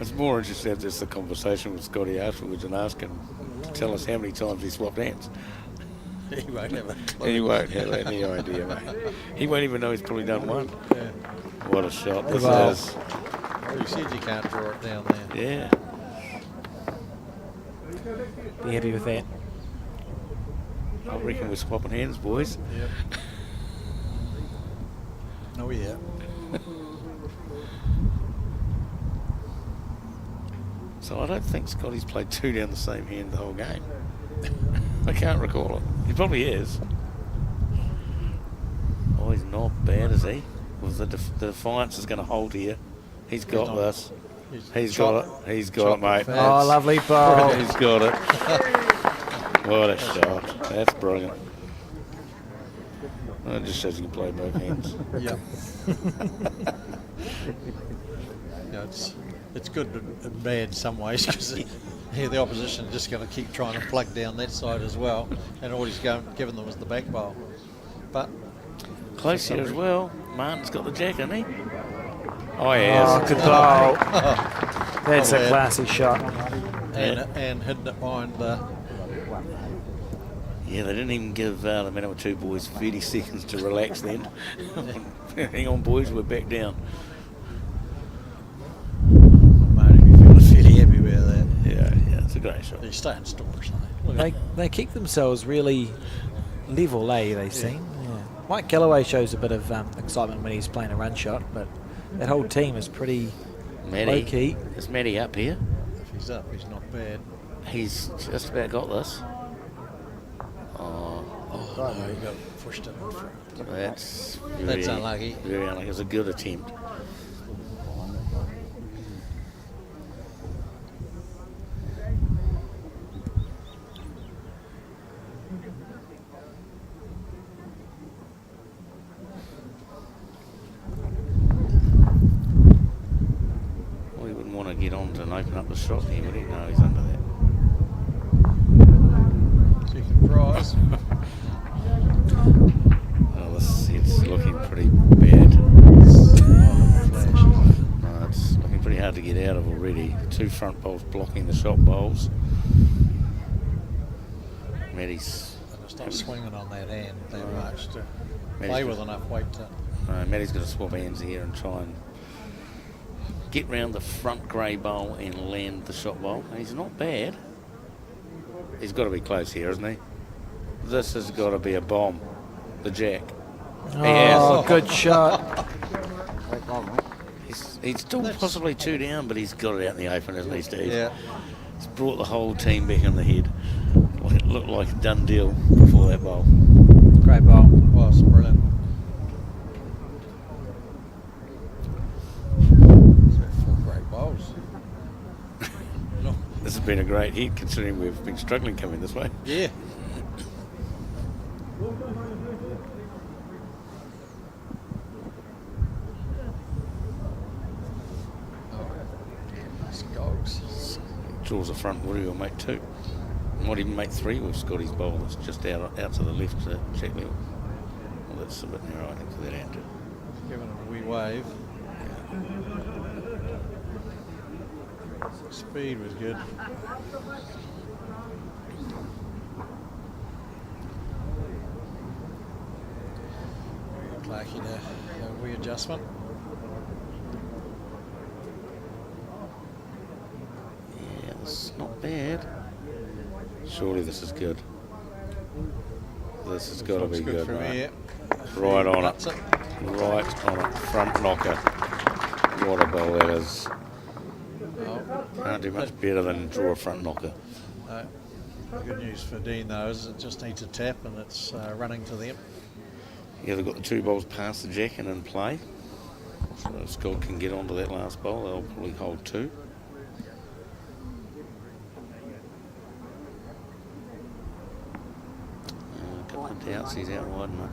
It's more interesting to have just the conversation with Scotty afterwards and ask him to tell us how many times he swapped hands. He won't have a clue. He won't have any idea, mate. He won't even know he's probably done one. Yeah. What a shot this Wow. is. Well, you said you can't draw it down there. Yeah. Be happy with that. I reckon we're swapping hands, boys. Yep. Oh yeah. So I don't think Scotty's played 2 down the same hand the whole game. I can't recall it. He probably is. Oh, he's not bad, is he? Well, the Defiance is going to hold here. He's got this. He's got it. He's got it, mate. Oh, lovely bowl. He's got it. What a shot. That's brilliant. Well, it just shows you can play both hands. Yep. Yeah, it's good and bad in some ways because the opposition is just going to keep trying to plug down that side as well, and all he's given them was the back bowl. But Close here as well. Martin's got the jack, hasn't he? Oh, he has. Oh, good bowl. That's Oh, a yeah. classy shot. and hidden it behind the. Yeah, they didn't even give the Man Two boys 30 seconds to relax then. Hang on, boys, we're back down. Made me feel fairly happy about that. Yeah, it's a great shot. They're staying stores. Look at They keep themselves really level, they seem. Yeah. Mike Galloway shows a bit of excitement when he's playing a run shot, but that whole team is pretty Matty, low-key. is Matty up here? if he's up, he's not bad. He's just about got this. Oh no, he got pushed it in front. That's That's unlucky. Very unlucky. It was a good attempt. Well, he wouldn't want to get on to open up the shot here, would he? No, he's under that. Second prize. Oh, this it's looking pretty bad. No, it's looking pretty hard to get out of already. 2 front bowls blocking the shot bowls. Matty's It's not swinging on that hand that much to Matty's play got- with enough weight to. Matty's going to swap hands here and try and get round the front grey bowl and land the shot bowl. And he's not bad. He's got to be close here, isn't he? This has got to be a bomb. The jack. Oh, good shot. He's still possibly 2 down, but he's got it out in the open, hasn't he, Steve? Yeah. He's brought the whole team back in the head. It looked like a done deal before that bowl. Great bowl. Well, it's brilliant. So 4 great bowls. This has been a great hit, considering we've been struggling coming this way. Yeah. Draws the front woody, will make 2. Might even make 3 with Scotty's bowl. That's just out to the left to check level. Well, that's a bit narrow, I think, for that end. Giving it a wee wave. Speed was good. Clarkie to a wee adjustment. Yeah, it's not bad. Surely this is good. This has got to be Looks good, from right? here. Right on Cuts it. Right on it. Front knocker. What a bowl that is. Oh, Can't do much better than draw a front knocker. no. The good news for Dean though is it just needs a tap and it's running to them. Yeah, they've got the 2 bowls past the jack and in play. So if Scott can get onto that last bowl, they'll probably hold 2. A couple of doubts, he's out wide enough.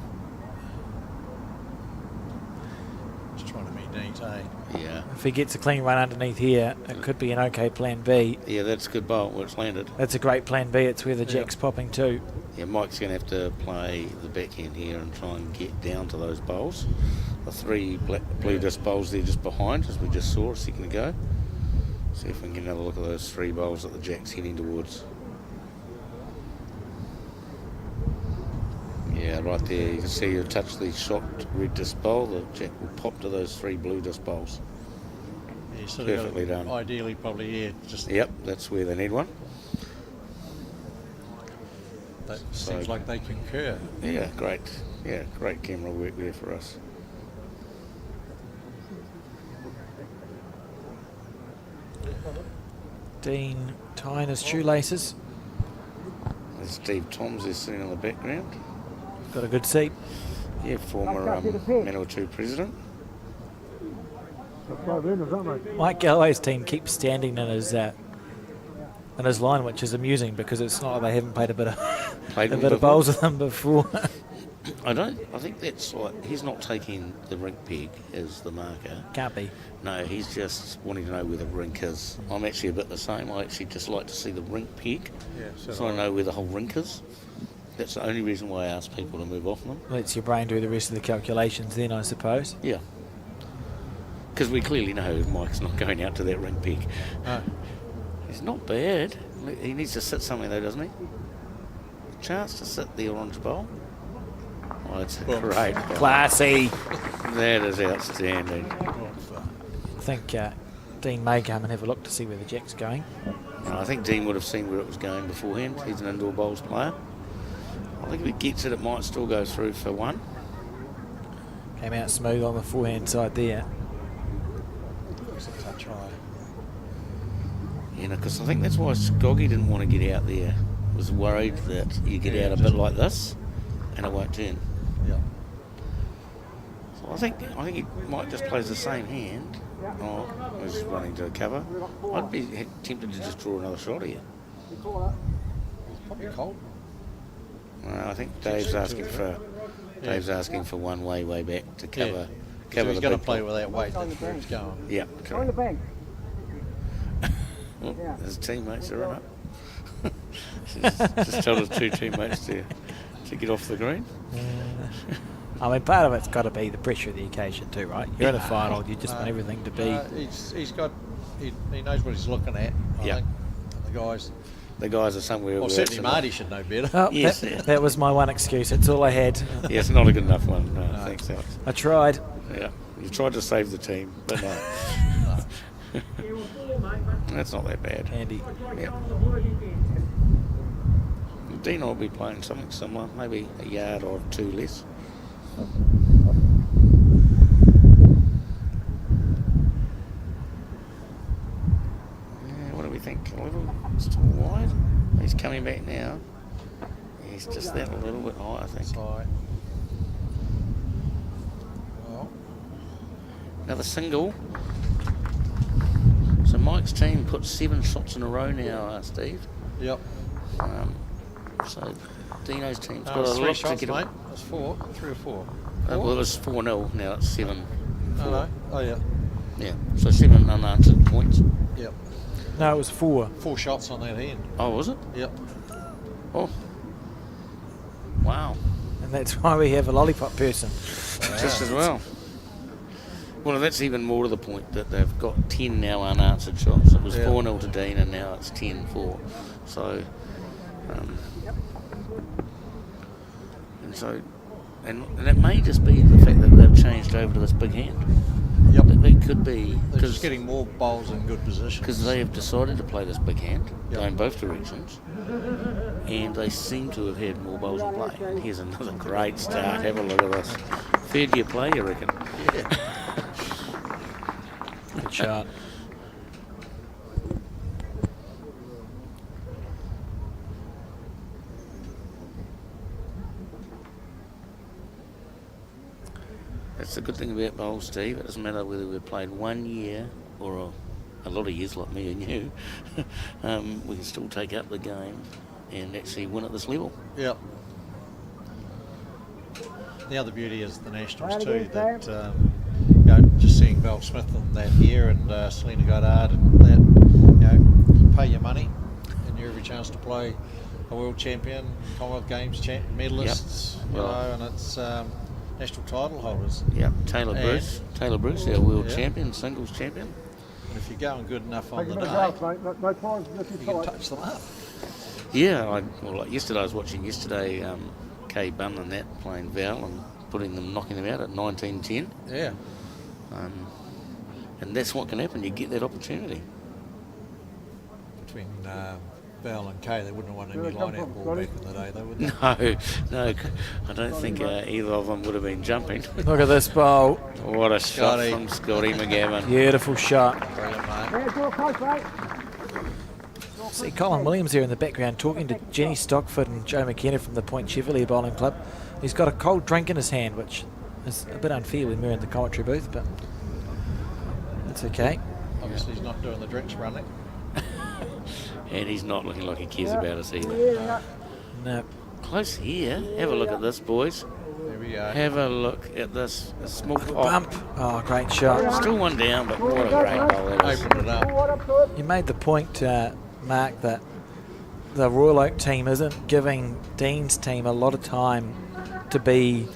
Just trying to be neat, eh? Yeah. If he gets a clean run underneath here, it could be an okay plan B. Yeah, that's a good bowl where it's landed. That's a great plan B. It's where the jack's popping to. Yeah, Mike's going to have to play the backhand here and try and get down to those bowls. The 3 blue disc bowls there just behind, as we just saw a second ago. See if we can get another look at those 3 bowls that the jack's heading towards. Yeah, right there. You can see you touch the shot red disc bowl, the jack will pop to those 3 blue disc bowls. Yeah, sort Perfectly of got done. Ideally, probably here. Just Yep, that's where they need one. that So- seems like they concur. Yeah, great. Yeah, great camera work there for us. Dean tying his shoelaces. There's Steve Toms there sitting in the background. Got a good seat. Yeah, former Manawatu president. Mike Galloway's team keeps standing in his line, which is amusing because it's not like they haven't played a bit of bowls with him before. I think that's like, he's not taking the rink peg as the marker. Can't be. No, he's just wanting to know where the rink is. I'm actually a bit the same. I actually just like to see the rink peg, Yeah, so I know where the whole rink is. That's the only reason why I ask people to move off them. Lets your brain do the rest of the calculations then, I suppose. Yeah. Because we clearly know Mike's not going out to that rink peg. No. He's not bad. He needs to sit somewhere though, doesn't he? Chance to sit the orange bowl. Oh, it's a great bowl. Classy. That is outstanding. I think Dean may come and have a look to see where the jack's going. I think Dean would have seen where it was going beforehand. He's an indoor bowls player. I think if he gets it, it might still go through for 1. Came out smooth on the forehand side there. Looks a touch high. You know, because I think that's why Skoggy didn't want to get out there. Was worried that you get out a bit like this and it won't turn. Yeah. So I think he might just play the same hand. Oh, he's running to a cover. I'd be tempted to just draw another shot here. Probably cold. I think Dave's asking for one way back to cover. So Cover he's the going to big play ball. with that weight. That's where it's going. Yeah, On the correct. bank. Well, his teammates are run up. just told his 2 teammates to get off the green. I mean, part of it's got to be the pressure of the occasion too, right? You're in a final, you just want everything to be... He knows what he's looking at, I Yeah. think. And the guys... The guys are somewhere. Well, certainly Marty should know better. Oh, Yes, that, yeah. that was my one excuse. It's all I had. Yeah, it's not a good enough one. No, thanks, Alex. I tried. Yeah, you tried to save the team, but no. That's not that bad. Andy. Yeah. Dino will be playing something similar, maybe a yard or 2 less. What do we think? A little still wide? He's coming back now. He's just that a little bit high, I think. Sorry. Well, Another single. So Mike's team put 7 shots in a row now, Steve. yep. So Dino's team's got It's a 3 lot shots, to get. mate. That's 4. 3 or 4. Well, it was 4-0. Now it's 7. No. Oh, yeah. Yeah. So 7 unanswered points. Yep. No, it was 4. 4 shots on that end. Oh, was it? Yep. Oh. Wow. And that's why we have a lollipop person. Just as well. Well, that's even more to the point that they've got 10 now unanswered shots. It was 4-0 to Dean, and now it's 10-4. So, and it may just be the fact that they've changed over to this big hand. Yep. It could be They're just getting more bowls in good positions. because they have decided to play this big hand, Yep. going both directions, and they seem to have had more bowls in play. And here's another great start. Have a look at this. Third year play, you reckon? Good shot. That's the good thing about bowls, Steve. It doesn't matter whether we've played 1 year or a lot of years like me and you. We can still take up the game and actually win at this level. Yep. The other beauty is the Nationals too, that you know, just seeing Val Smith and that here, and Selena Goddard and that, you know, you pay your money and you have every chance to play a world champion, Commonwealth Games medalists, Yep. you Well, know, and it's national title holders. Yeah, Taylor Bruce, our world Yeah. champion, singles champion. And if you're going good enough on the No day, gloves, mate. No ties. you can touch them up. Yeah, like yesterday I was watching Kay Bunn and that playing Val and knocking them out at 19-10. Yeah. And that's what can happen. You get that opportunity. Between Val and Kay, they wouldn't have won any line-out ball back in the day, though, would they? No, I don't think either of them would have been jumping. Look at this bowl. What a shot Scotty. from Scotty McGavin. Beautiful shot. Brilliant, mate. Yeah, draw close, mate. See Colin Williams here in the background talking to Jenny Stockford and Joe McKenna from the Point Chevalier Bowling Club. He's got a cold drink in his hand, which is a bit unfair when we're in the commentary booth, but it's okay. Obviously, he's not doing the drinks running. And he's not looking like he cares about us either. Yeah, No. Close here. Have a look at this, boys. There we go. Have a look at this. A small pop. Bump. Oh, great shot. Still one down, but what a great bowl that is. Opened it up. right up to it. You made the point, Mark, that the Royal Oak team isn't giving Dean's team a lot of time to be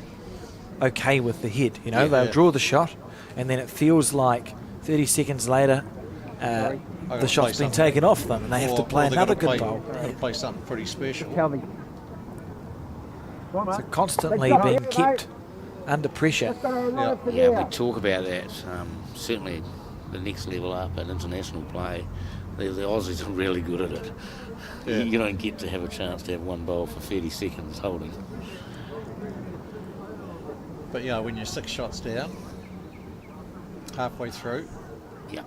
okay with the hit. You know, they'll draw the shot, and then it feels like 30 seconds later, the shot's been taken off them, and they have to play another good bowl. They've got to play something pretty special. Kelvin. Go on, So mate. constantly Let's go, being mate. kept under pressure. Let's go right up to Yeah, there. we talk about that. Certainly, the next level up at international play, the Aussies are really good at it. Yeah. You don't get to have a chance to have one bowl for 30 seconds holding. But yeah, when you're 6 shots down, halfway through, Yeah,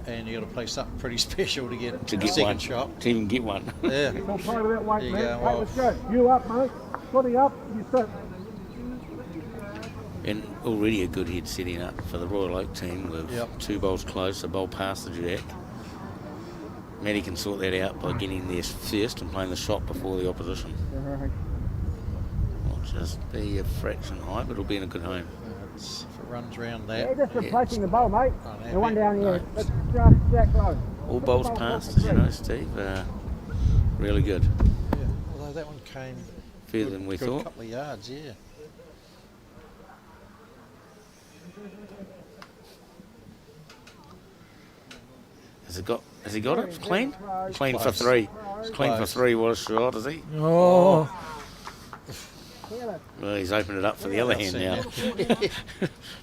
and you got to play something pretty special to get to a get second one, shot. to even get one. Yeah. We'll play with that weight, There you mate. go, Right, well- let's go. You up, mate. Scotty up. You sit. And already a good head setting up for the Royal Oak team with Yep. 2 bowls close, a bowl past the jack. Matty can sort that out by getting there first and playing the shot before the opposition. It'll just be a fraction high, but it'll be in a good home. If it runs round Yeah, that, just replacing the bowl, mate. Oh, The one down here. No. It's just that close. All bowls past, as you know, Steve. Really good. yeah. Although that one came Further than we good thought. couple of yards, yeah. Has he got it? It's clean? Clean for 3. It's clean for Close. 3. What a shot, is he? Oh, Well, he's opened it up for the other hand now.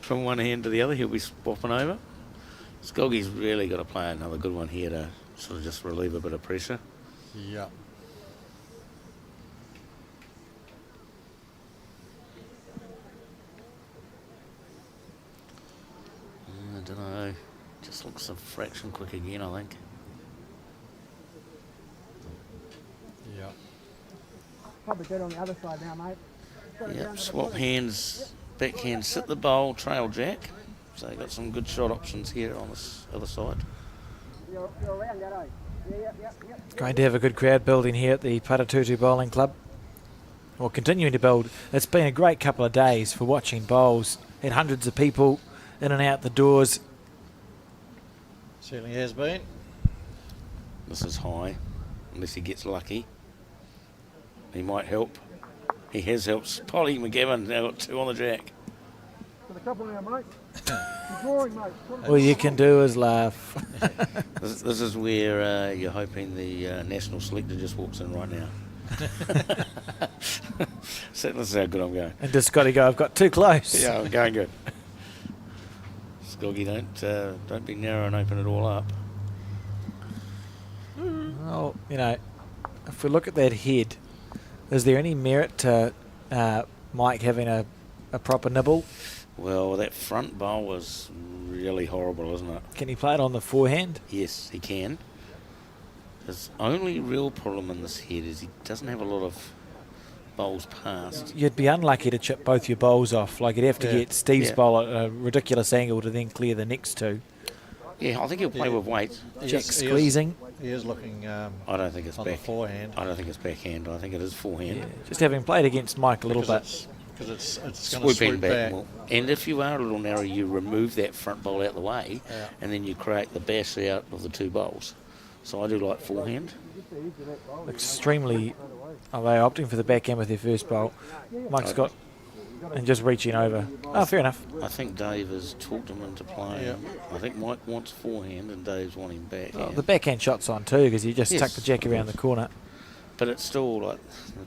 From one hand to the other, he'll be swapping over. Skoggy's really got to play another good one here to sort of just relieve a bit of pressure. Yeah. I don't know. Just looks a fraction quick again, I think. Yeah. Probably good on the other side now, mate. Got it down Yep, to the swap footy. hands, backhand, sit the bowl, trail jack. So you've got some good shot options here on this other side. You're around that, eh? Yeah. great to have a good crowd building here at the Paratutu Bowling Club. Well, continuing to build. It's been a great couple of days for watching bowls. Had hundreds of people in and out the doors. Certainly has been. This is high, unless he gets lucky. He might help. He has helped. Polly McGavin now got 2 on the jack. Got a couple now, mate. You're drawing, mate. All you can do is laugh. This is where you're hoping the national selector just walks in right now. So this is how good I'm going. And does Scotty go, I've got too close? Yeah, I'm going good. Scoggy, don't be narrow and open it all up. Well, you know, if we look at that head, is there any merit to Mike having a proper nibble? Well, that front bowl was really horrible, isn't it? Can he play it on the forehand? Yes, he can. His only real problem in this head is he doesn't have a lot of bowls passed. You'd be unlucky to chip both your bowls off. Like, you'd have to get Steve's bowl at a ridiculous angle to then clear the next two. Yeah, I think he'll play with weight. Jack squeezing. He is looking I don't think it's on back. the forehand. I don't think it's backhand. I think it is forehand. Yeah. Just having played against Mike a little bit. Because it's going to Swooping swoop back. more. And if you are a little narrow, you remove that front bowl out the way, and then you create the bash out of the 2 bowls. So I do like forehand. Extremely. Are they opting for the backhand with their first bowl? Mike's got. And just reaching over. Oh, fair enough. I think Dave has talked him into playing. Yeah. I think Mike wants forehand and Dave's wanting backhand. Well, the backhand shot's on too, because you just Yes, tuck the jack around the corner. But it's still like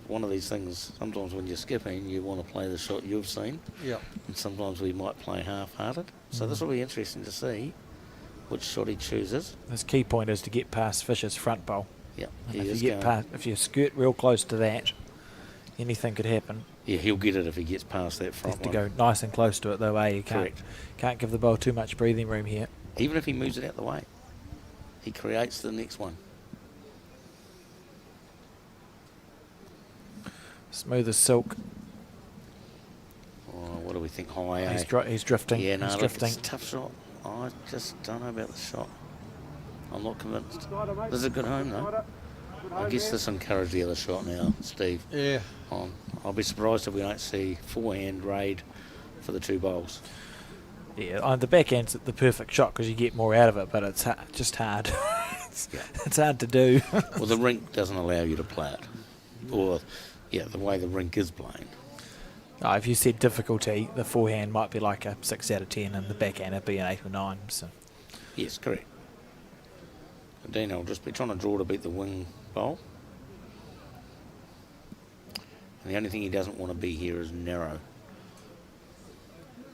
one of these things. Sometimes when you're skipping, you want to play the shot you've seen. Yeah. And sometimes we might play half-hearted. So this will be interesting to see which shot he chooses. His key point is to get past Fisher's front bowl. Yeah, And he if is you get going. past, if you skirt real close to that, anything could happen. Yeah, he'll get it if he gets past that You front have to one. go nice and close to it though, eh? You Correct. can't give the bowl too much breathing room here. Even if he moves it out the way, he creates the next one. Smooth as silk. Oh, what do we think? High, eh? He's drifting. Yeah, no, he's look, drifting. it's a tough shot. I just don't know about the shot. I'm not convinced. This is a good home, though. I guess this encouraged the other shot now, Steve. Yeah. I'll be surprised if we don't see forehand raid for the 2 bowls. Yeah, on the backhand's the perfect shot because you get more out of it, but it's just hard. It's hard to do. Well, the rink doesn't allow you to play it. Or, yeah, the way the rink is playing. Oh, if you said difficulty, the forehand might be like a 6 out of 10 and the backhand would be an 8 or 9. So. Yes, correct. Dean will just be trying to draw to beat the wing bowl. And the only thing he doesn't want to be here is narrow.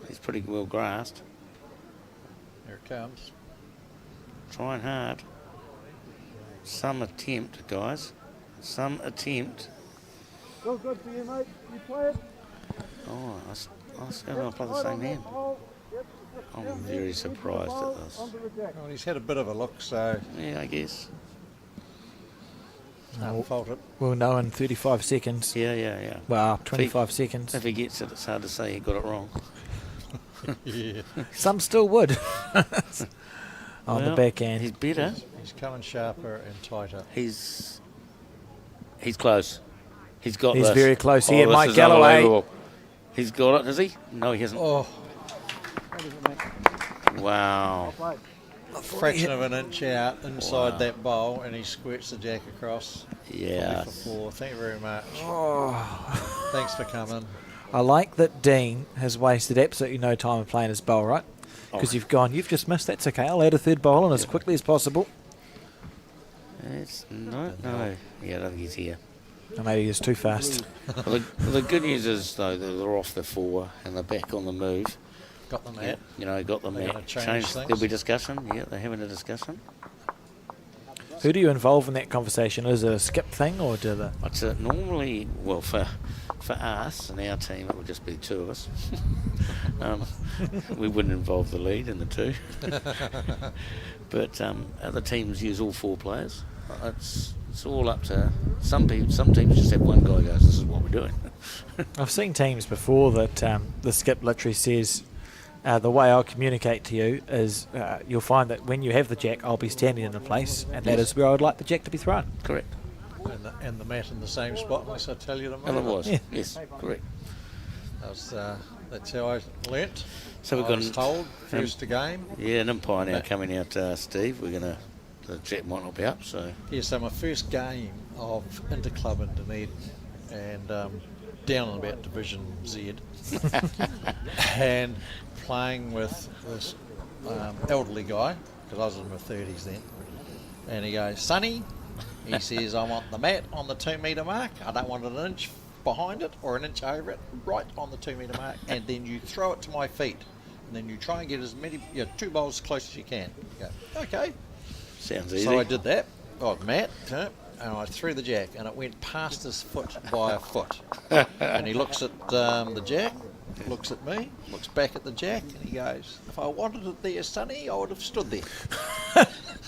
He's pretty well grassed. Here it comes. Trying hard. Some attempt, guys. Some attempt. All good for you, mate. You play it. Oh, I was going to play the same hand. I'm very surprised at this. Onto the jack. Well, he's had a bit of a look, so Yeah, I guess. can't fault it. We'll know in 35 seconds. Yeah. Well, 25 seconds. If he gets it, it's hard to say he got it wrong. Yeah. Some still would. On the Well, backhand. He's better. He's coming sharper and tighter. He's close. He's got He's this. very close here. this Mike is Galloway. unbelievable. He's got it, has he? No, he hasn't. Oh, Wow. fraction of an inch out inside that bowl, and he squirts the jack across. Yeah. For 4. Thank you very much. Oh. Thanks for coming. I like that Dean has wasted absolutely no time of playing his bowl, right? Because you've just missed. That's okay. I'll add a third bowl in as quickly as possible. It's no. Yeah, I don't think he's here. Or maybe he's too fast. Well, the good news is, though, that they're off the 4 and they're back on the move. Got the Yeah, mat. you know, got the They're mat. gonna change things. There'll be discussion. Yeah, they're having a discussion. Who do you involve in that conversation? Is it a skip thing or do the... It's normally, well, for us and our team, it would just be the 2 of us. We wouldn't involve the lead in the 2. But other teams use all 4 players. It's all up to some teams. Some teams just have one guy who goes, "This is what we're doing." I've seen teams before that the skip literally says, the way I'll communicate to you is you'll find that when you have the jack, I'll be standing in a place, and that is where I would like the jack to be thrown. Correct. And the mat in the same spot, unless I tell you to move. And it was. Yeah. Yes, correct. That's how I learnt. So we've I got was told first to game. Yeah, an umpire now coming out, Steve. The jack might not be up, so Yeah, so my first game of interclub in Dunedin, and down in about Division Z, and playing with this elderly guy, because I was in my 30s then, and he goes, Sonny, he says, I want the mat on the 2 metre mark. I don't want it an inch behind it or an inch over it, right on the 2 metre mark, and then you throw it to my feet, and then you try and get as many 2 bowls as close as you can. You go, okay. Sounds easy. So I did that. Oh, Matt, and I threw the jack, and it went past his foot by a foot. And he looks at the jack, looks at me, looks back at the jack, and he goes, if I wanted it there, Sonny, I would have stood there.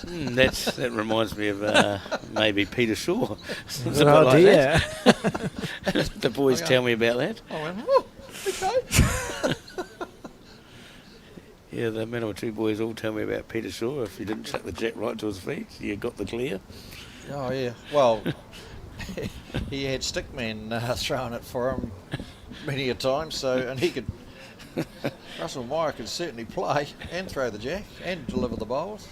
That reminds me of maybe Peter Shaw. Good idea. The boys tell me about that. I went, oh, okay. Yeah, the men or 2 boys all tell me about Peter Shaw. If you didn't chuck the jack right to his feet, you got the clear. Oh, yeah. Well, he had stickmen throwing it for him many a time, and he could... Russell Meyer could certainly play and throw the jack and deliver the bowls.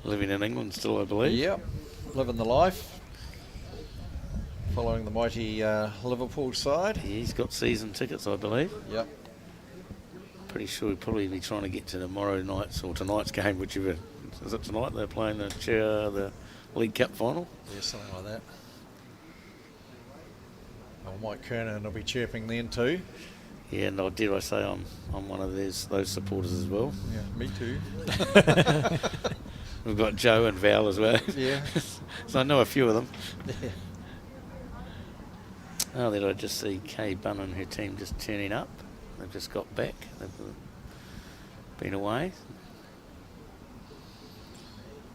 Living in England still, I believe. Yep, living the life. Following the mighty Liverpool side. He's got season tickets, I believe. Yep. Pretty sure he'll probably be trying to get to tomorrow night's or tonight's game, whichever. Is it tonight? They're playing the League Cup final. Yeah, something like that. Well, Mike Kernan will be chirping then too. Yeah, and dare I say I'm one of those supporters as well. Yeah, me too. We've got Joe and Val as well. Yeah. So I know a few of them. Yeah. Oh, then I just see Kay Bunn and her team just turning up. They've just got back. They've been away.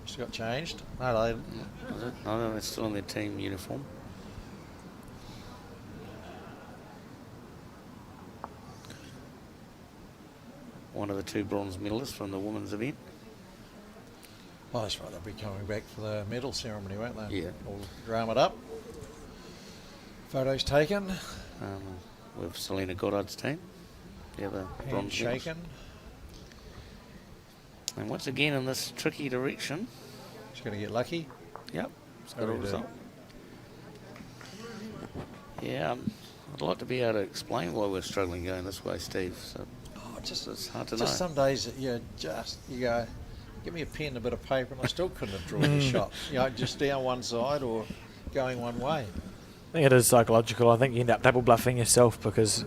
Just got changed. No, they didn't. Is it? No, they're still in their team uniform. One of the 2 bronze medalists from the women's event. Oh, that's right. They'll be coming back for the medal ceremony, won't they? Yeah. All dramaed up. Photos taken. With Selena Goddard's team. Yeah, the bronze medals. Shaken. And once again in this tricky direction. She's going to get lucky. Yep. It's got a Very good. result. Yeah, I'd like to be able to explain why we're struggling going this way, Steve. So it's hard to know. Just some days that you go, give me a pen and a bit of paper, and I still couldn't have drawn the shot. Just down one side or going one way. I think it is psychological. I think you end up double bluffing yourself because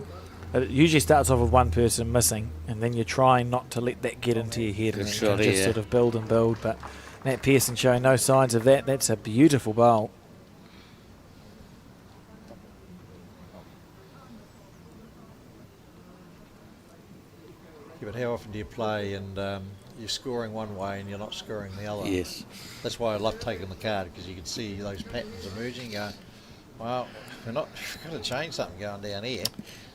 it usually starts off with one person missing, and then you're trying not to let that get into your head, and Good then you just sort of build and build. But Matt Pearson showing no signs of that. That's a beautiful bowl. Yeah, but how often do you play and you're scoring one way and you're not scoring the other? Yes. That's why I love taking the card, because you can see those patterns emerging. Going, well, we've got to change something going down here.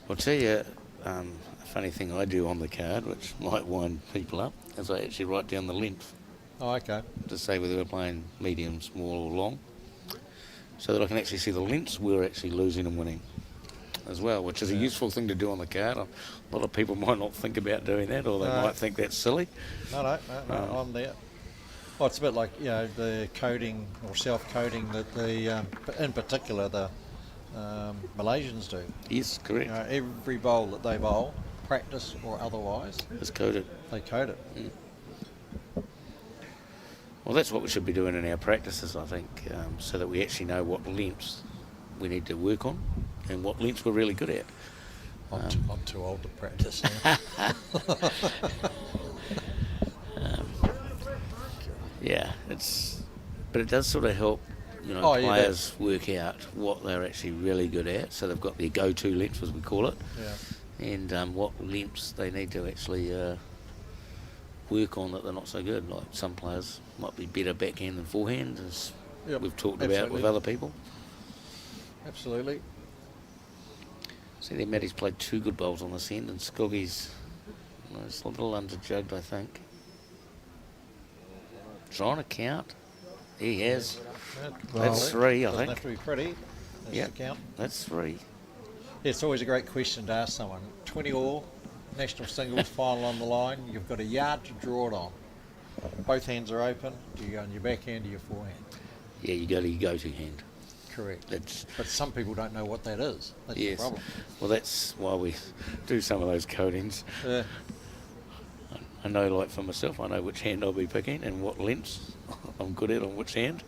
I'll tell you a funny thing I do on the card, which might wind people up, is I actually write down the length Oh, okay. to say whether we're playing medium, small or long, so that I can actually see the lengths we're actually losing and winning as well, which is a useful thing to do on the card. A lot of people might not think about doing that, or they might think that's silly. No, I'm there. Well, it's a bit like, the coding or self-coding that in particular the Malaysians do. Yes, correct. Every bowl that they bowl, practice or otherwise, It's coded. they code it. Well, that's what we should be doing in our practices, I think, so that we actually know what lengths we need to work on and what lengths we're really good at. I'm too old to practice now. Yeah, but it does sort of help, players work out what they're actually really good at. So they've got their go-to lengths, as we call it, and what lengths they need to actually work on that they're not so good. Like some players might be better backhand than forehand, as we've talked about with other people. Absolutely. See there, Matty's played 2 good bowls on this end, and Skoggy's a little underjugged, I think. Trying to count. He has. That's 3, I Doesn't think. have to be pretty. That's the count. That's 3. It's always a great question to ask someone. 20 all, national singles final on the line. You've got a yard to draw it on. both hands are open, do you go on your backhand or your forehand? Yeah, you go to your go-to hand. Correct. That's But some people don't know what that is. That's the yes. problem. Well, that's why we do some of those codings. Yeah. I know, like for myself, I know which hand I'll be picking and what lengths I'm good at on which hand.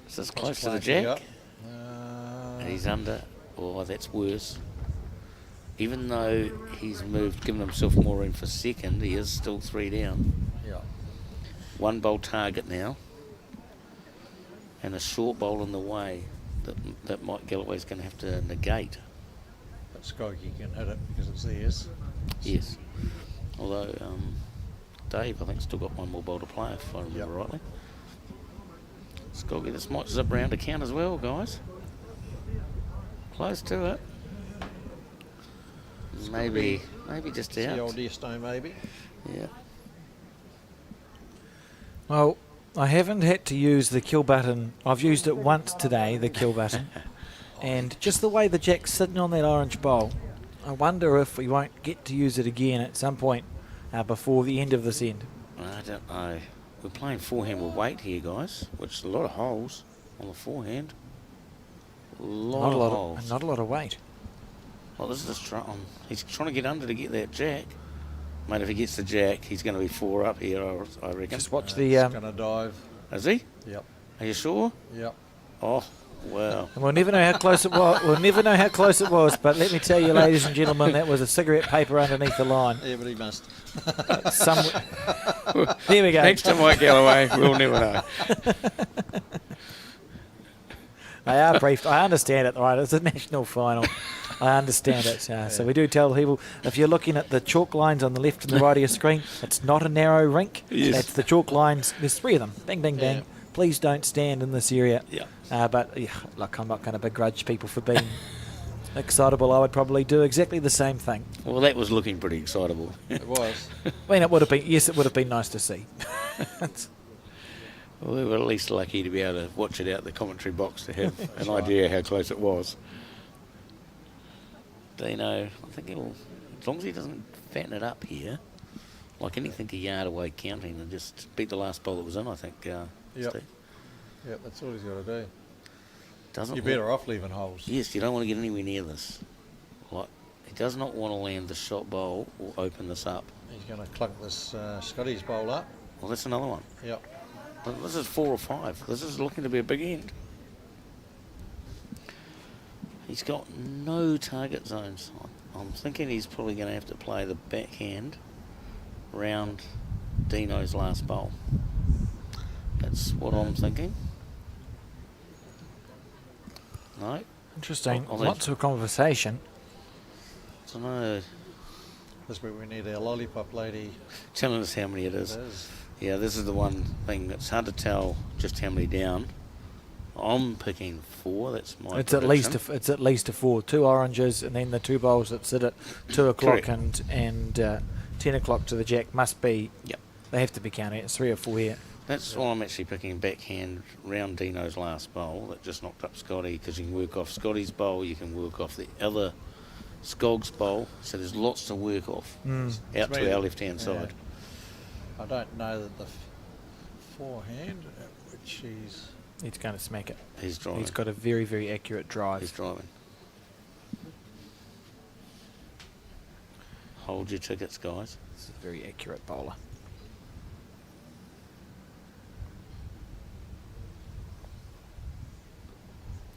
Is this close to the What's playing jack? you And he's under. Oh, that's worse. Even though he's given himself more room for second, he is still 3 down. Yeah. One bowl target now. And a short bowl in the way that Mike Galloway's going to have to negate. But Skoggy can hit it because it's theirs. Yes. Although Dave, I think, still got one more bowl to play, if I remember rightly. Skoggy, this might zip round to count as well, guys. Close to it. Maybe just The out. old Earstone maybe. Yeah. Well, I haven't had to use the kill button. I've used it once today, the kill button. And just the way the jack's sitting on that orange bowl, I wonder if we won't get to use it again at some point before the end of this end. I don't know. We're playing forehand with weight here, guys, which is a lot of holes on the forehand. Not a lot of weight. Well, this is he's trying to get under to get that jack. Mate, if he gets the jack, he's going to be 4 up here, I reckon. Just watch He's the... going to dive. Is he? Yep. Are you sure? Yep. Oh, wow. And we'll never know how close it was. We'll never know how close it was. But let me tell you, ladies and gentlemen, that was a cigarette paper underneath the line. Yeah, but he must. There we go. Thanks to Mike Galloway, we'll never know. They are briefed. I understand it, right? It's a national final. I understand it. So we do tell people, if you're looking at the chalk lines on the left and the right of your screen, it's not a narrow rink. Yes. That's the chalk lines. There's 3 of them. Bang, bang, bang. Yeah. Please don't stand in this area. Yeah. But look, I'm not going to begrudge people for being excitable. I would probably do exactly the same thing. Well, that was looking pretty excitable. It was. I mean, it would have been. Yes, it would have been nice to see. Well, we were at least lucky to be able to watch it out the commentary box to have an idea how close it was. Dino, I think as long as he doesn't fatten it up here, like anything a yard away counting, and just beat the last ball that was in, I think. Yep. Steve. Yep, that's all he's got to do. Doesn't You're better off leaving holes. Yes, you don't want to get anywhere near this. Like, he does not want to land the shot bowl or open this up. He's going to clunk this Scotty's bowl up. Well, that's another one. Yep. But this is 4 or 5. This is looking to be a big end. He's got no target zones. I'm thinking he's probably going to have to play the backhand round Dino's last bowl. That's what I'm thinking. No? Interesting. I'll Lots of conversation. I don't know. This is where we need our lollipop lady. Telling us how many it It is. is. Yeah, this is the one thing that's hard to tell just how many down. I'm picking 4. That's my It's at least prediction. it's at least a 4. 2 oranges, and then the 2 bowls that sit at 2 o'clock Correct. and 10 o'clock to the jack must be. Yep. They have to be counting. It's 3 or 4 here. That's why I'm actually picking backhand round Dino's last bowl that just knocked up Scotty, because you can work off Scotty's bowl, you can work off the other Skog's bowl, so there's lots to work off out to our left-hand side. I don't know that the forehand, which He's going to smack it. He's driving. He's got a very, very accurate drive. He's driving. Hold your tickets, guys. This is a very accurate bowler.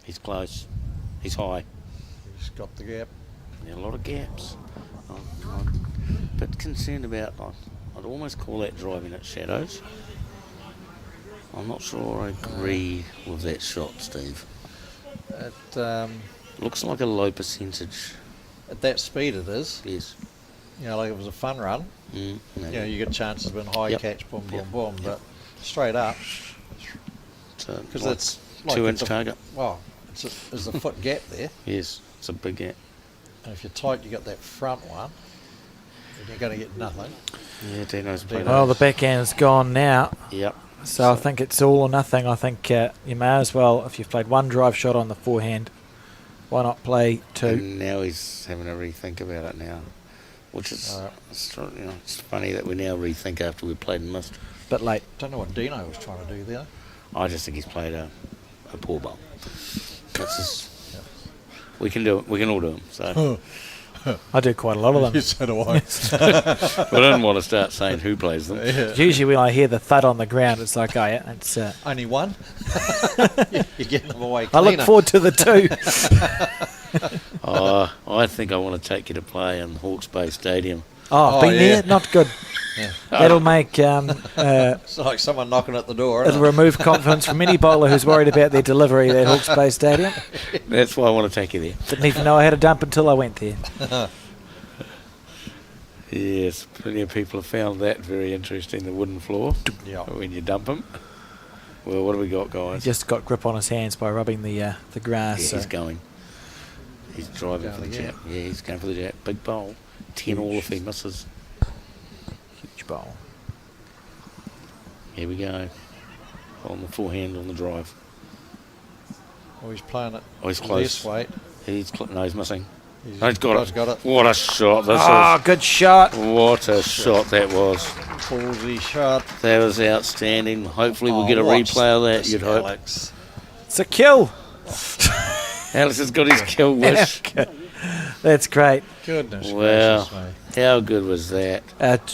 He's close. He's high. he's got the gap. There are a lot of gaps. I'm a bit concerned about, I'd almost call that driving at shadows. I'm not sure I agree with that shot, Steve. Looks like a low percentage. At that speed it is. Yes. You know, like it was a fun run. No. You know, you get chances when high Yep. catch, boom, boom, Yep. boom. Yep. But straight up, So, because like it's like 2 it's inch target. Well, there's a foot gap there. Yes, it's a big gap. And if you're tight, you got that front one, and you're going to get nothing. Yeah, Dino's played Well, the those. backhand's gone now. Yep. So I think it's all or nothing. I think you may as well, if you've played 1 drive shot on the forehand, why not play 2? And now he's having to rethink about it now. which is it's funny that we now rethink after we played and missed. Bit late. Don't know what Dino was trying to do there. I just think he's played a poor bowl. That's just, we can do it. We can all do them. So I do quite a lot of them. Yes, so do I. I don't want to start saying who plays them. Yeah. Usually when I hear the thud on the ground, it's like, oh yeah, it's. Only one? You're getting them away I cleaner. look forward to the two. I think I want to take you to play in Hawke's Bay Stadium. Oh, been yeah. there? Not good. Yeah. That'll make It's like someone knocking at the door. it'll remove confidence from any bowler who's worried about their delivery at Hawke's Bay Stadium. That's why I want to take you there. Didn't even know I had a dump until I went there. Yes, plenty of people have found that very interesting, the wooden floor, Yeah. when you dump them. Well, what do we got, He guys? just got grip on his hands by rubbing the grass. Yeah, so. he's going. He's driving Going for the again. jab. Yeah, he's going for the jab. Big bowl. 10 all if he misses. Huge bowl. Here we go. On the forehand on the drive. Oh, he's playing it. Oh, he's less close. weight. No, he's missing. He's No, he's got it. got it. What a shot this Oh, good shot. is. What a shot that was. Ballsy shot. That was outstanding. Hopefully we'll get a watch replay of that, this, you'd hope. Alex. It's a kill. Alex has got his kill wish. That's great. Goodness Wow. gracious me. How good was that?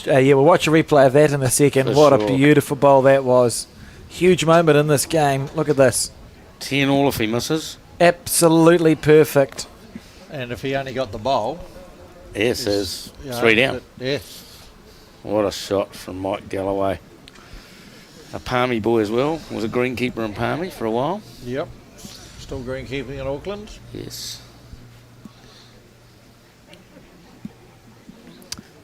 Yeah, we'll watch a replay of that in a second. For What a sure. beautiful bowl that was. Huge moment in this game. Look at this. 10 all if he misses. Absolutely perfect. And if he only got the bowl, Yes, there's you know, 3 down. Yeah. What a shot from Mike Galloway. A Palmy boy as well. Was a greenkeeper in Palmy for a while. Yep. Still greenkeeping in Auckland. Yes.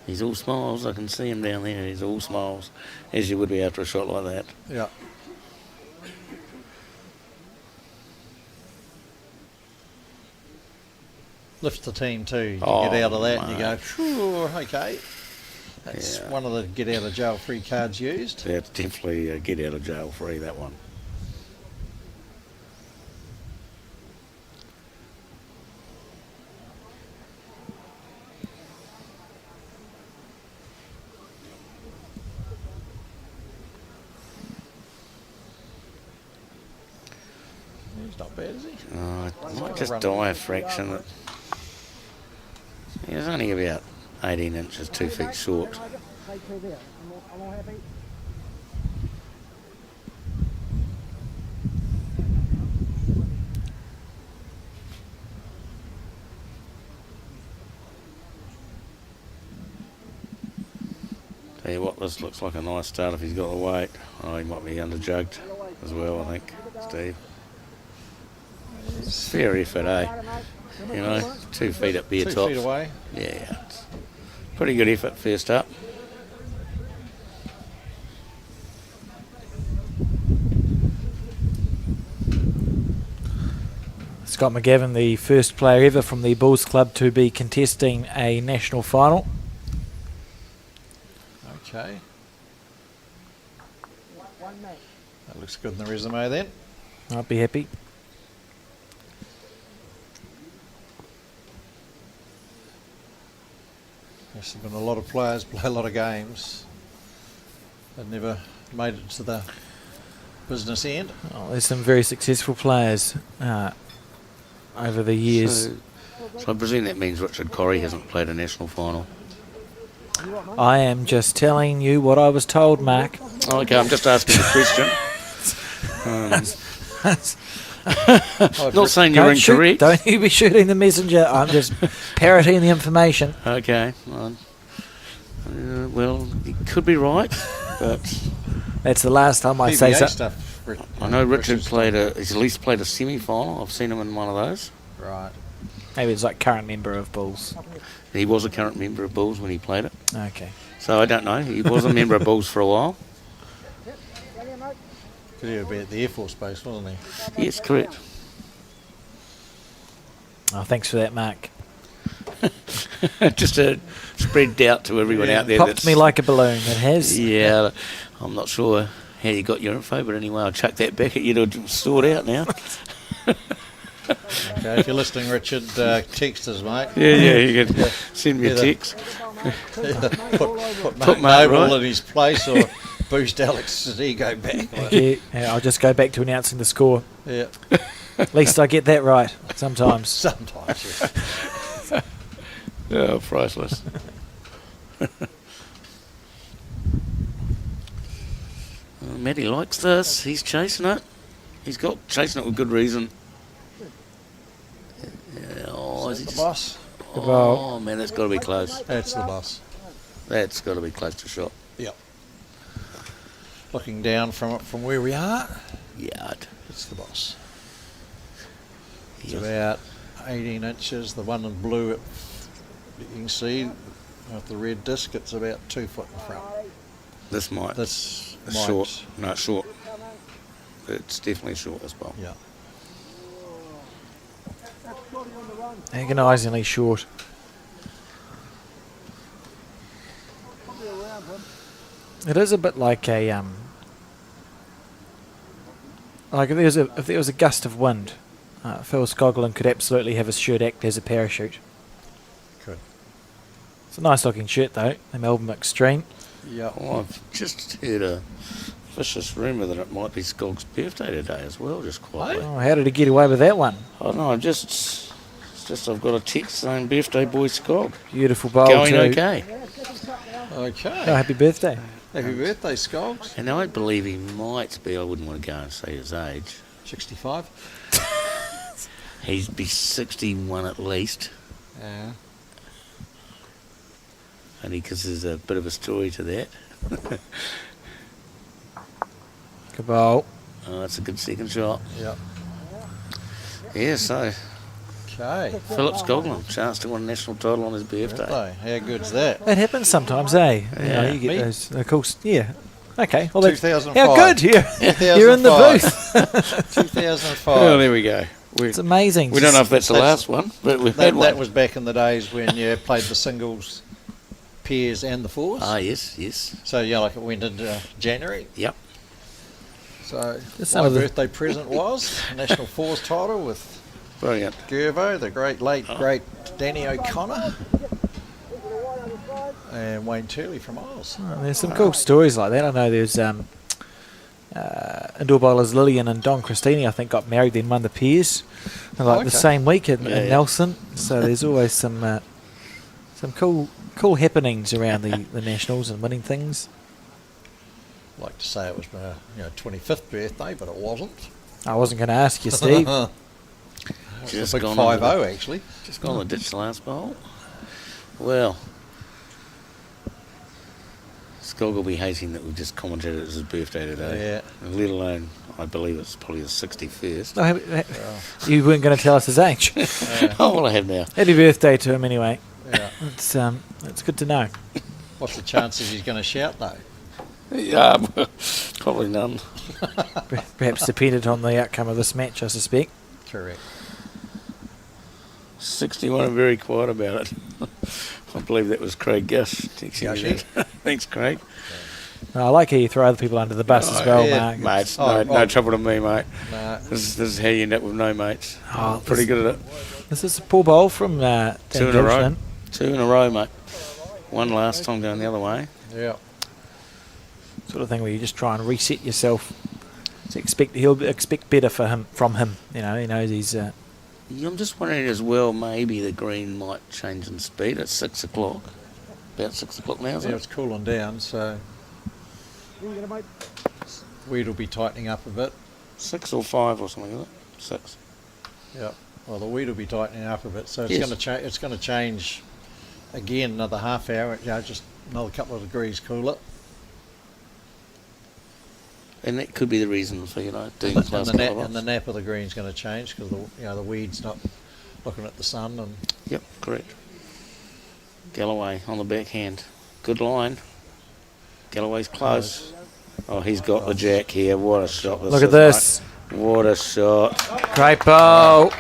He's all smiles. I can see him down there. He's all smiles, as you would be after a shot like that. Yeah. Lifts the team too. You Oh, get out of that and you go, mate. phew, okay. That's Yeah. one of the get out of jail free cards used. That's definitely a get out of jail free, that one. He's not bad, is he? It might just die a fraction. He's only about 18 inches, 2 feet short. Take two there. I'm all happy. Tell you what, this looks like a nice start if he's got the weight. Oh, he might be underjugged as well, I think, Steve. Fair effort, eh? You know, 2 feet up bare 2 tops. feet away. Yeah, it's pretty good effort first up. Scott McGavin, the first player ever from the Bulls Club to be contesting a national final. Okay. One match. That looks good in the resume then. I'd be happy. Yes, there's been a lot of players play a lot of games. They've never made it to the business end. Oh, there's some very successful players over the years. So I presume that means Richard Corrie hasn't played a national final. I am just telling you what I was told, Mark. Oh, okay, I'm just asking the question. Not saying you're Don't shoot, incorrect. don't you be shooting the messenger. I'm just parroting the information. Okay. Well, you could be right, but That's the last time I say PBA so. stuff. I know Richard he's at least played a semi-final. I've seen him in one of those. Right. Maybe it's like current member of Bulls. He was a current member of Bulls when he played it. Okay. So I don't know. He was a member of Bulls for a while. Could he be at the Air Force Base, wasn't he? Yes, correct. Oh, thanks for that, Mark. Just to spread doubt to everyone out there. Popped me like a balloon. It has. Yeah, I'm not sure how you got your info, but anyway, I'll chuck that back at you to sort out now. Okay, if you're listening, Richard, text us, mate. Yeah, you can send me a Either- text. Put Mate Noble right. in his place or boost Alex's ego back. Yeah, I'll just go back to announcing the score. Yeah, At least I get that right sometimes. sometimes. Yeah. Oh, priceless. Matty likes this. He's chasing it. He's got chasing it with good reason. Yeah, oh, is he The just, boss. oh man, that's got to be close. That's the boss. That's got to be close to shot. Yep. Looking down from where we are, Yard. it's the boss. It's Yes. about 18 inches. The one in blue, you can see with the red disc, it's about 2 foot in front. This might. This It's might, short. No, it's short. It's definitely short as well. Yeah. Agonisingly short. It is a bit like a like if there was a gust of wind, Phil Skoglund could absolutely have his shirt act as a parachute. Good. It's a nice looking shirt though, the Melbourne Extreme. Yeah. Oh, I've just heard a vicious rumour that it might be Skog's birthday today as well, just quietly. Oh, how did he get away with that one? Oh no, it's just I've got a text saying birthday boy Skog. Beautiful bowl Going too. okay. Okay. Oh, happy birthday. Happy birthday, Scogs. And I believe he might be, I wouldn't want to go and say his age. 65. He'd be 61 at least. Yeah. Only because there's a bit of a story to that. Good bowl. Oh, that's a good second shot. Yep. Yeah, so Okay. Philip Skoglund, chance to win a national title on his birthday. Birthday. How good's that? That happens sometimes, eh? You know, Yeah. you get Me? those, of course, yeah. Okay, well that's 2005. how good you're in the 2005. booth. 2005. Oh, there we go. It's amazing. We don't know if that's the last one, but we've had That one. was back in the days when you played the singles, pairs, and the fours. Ah, yes, yes. So yeah, like it went into January. Yep. So Just some my of the- birthday present was a national fours title with Brilliant. Gervo, the great Danny O'Connor, and Wayne Turley from Isles. Oh, there's some cool stories like that. I know there's indoor bowlers Lillian and Don Christini, I think, got married then won the pairs like the okay. same week in Yeah. Nelson. So there's always some cool happenings around the nationals and winning things. I'd like to say it was my 25th birthday, but it wasn't. I wasn't going to ask you, Steve. It's Just a big gone on 5-0 actually. Just gone the ditch the last bowl. Well, Skog will be hating that we've just commented it was his birthday today. Yeah. Let alone, I believe it's probably his 61st. No, you weren't going to tell us his age. Oh, well, I have now. Happy birthday to him anyway. Yeah. It's good to know. What's the chances he's going to shout though? Yeah, probably none. Perhaps dependent on the outcome of this match, I suspect. Correct. 61 are very quiet about it. I believe that was Craig Gush texting me Gushy. that. Thanks, Craig. I like how you throw other people under the bus as well, yeah, Mark. Mates, Oh, no oh. trouble to me, mate. Nah. This is how you end up with no mates. Oh, Pretty good at it. This is a poor bowl from Dan 2 in a row. Gibson. 2 in a row, mate. One last time going the other way. Yeah. Sort of thing where you just try and reset yourself. To he'll expect better from him. You know, he knows he's. Yeah, I'm just wondering as well, maybe the green might change in speed at 6 o'clock. About 6 o'clock now, is Yeah, it? it's cooling down, so weed will be tightening up a bit. 6 or 5 or something, is it? 6. Yeah. Well, the weed will be tightening up a bit, so it's Yes. going to change. It's going to change again another half hour. Just another couple of degrees cooler. And that could be the reason for, doing the last And couple of the hours. nap of the green's going to change because the weed's not looking at the sun and Yep, correct. Galloway on the backhand. Good line. Galloway's close. Oh, he's got the jack here. What a shot this Look at is, this. mate. What a shot. Great bowl.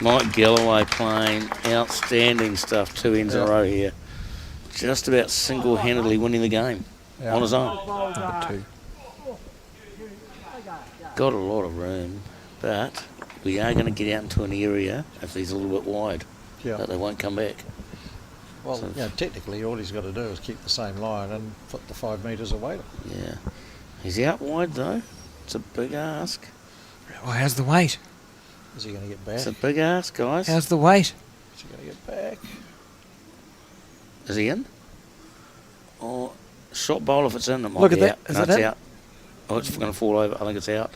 Mike Galloway playing outstanding stuff. 2 ends in a Yeah. row here. Just about single-handedly winning the game Yeah. on his own. Number 2. Got a lot of room, but we are going to get out into an area if he's a little bit wide yeah. that they won't come back. Well, So- technically, all he's got to do is keep the same line and put the 5 metres away. Yeah. He's out wide though. It's a big ask. Oh, how's the weight? Is he going to get back? It's a big ask, guys. How's the weight? Is he going to get back? Is he in? Oh, short bowl if it's in, it might Look be at that. out. Is No, it it's in? out. Oh, it's going to fall over. I think it's out.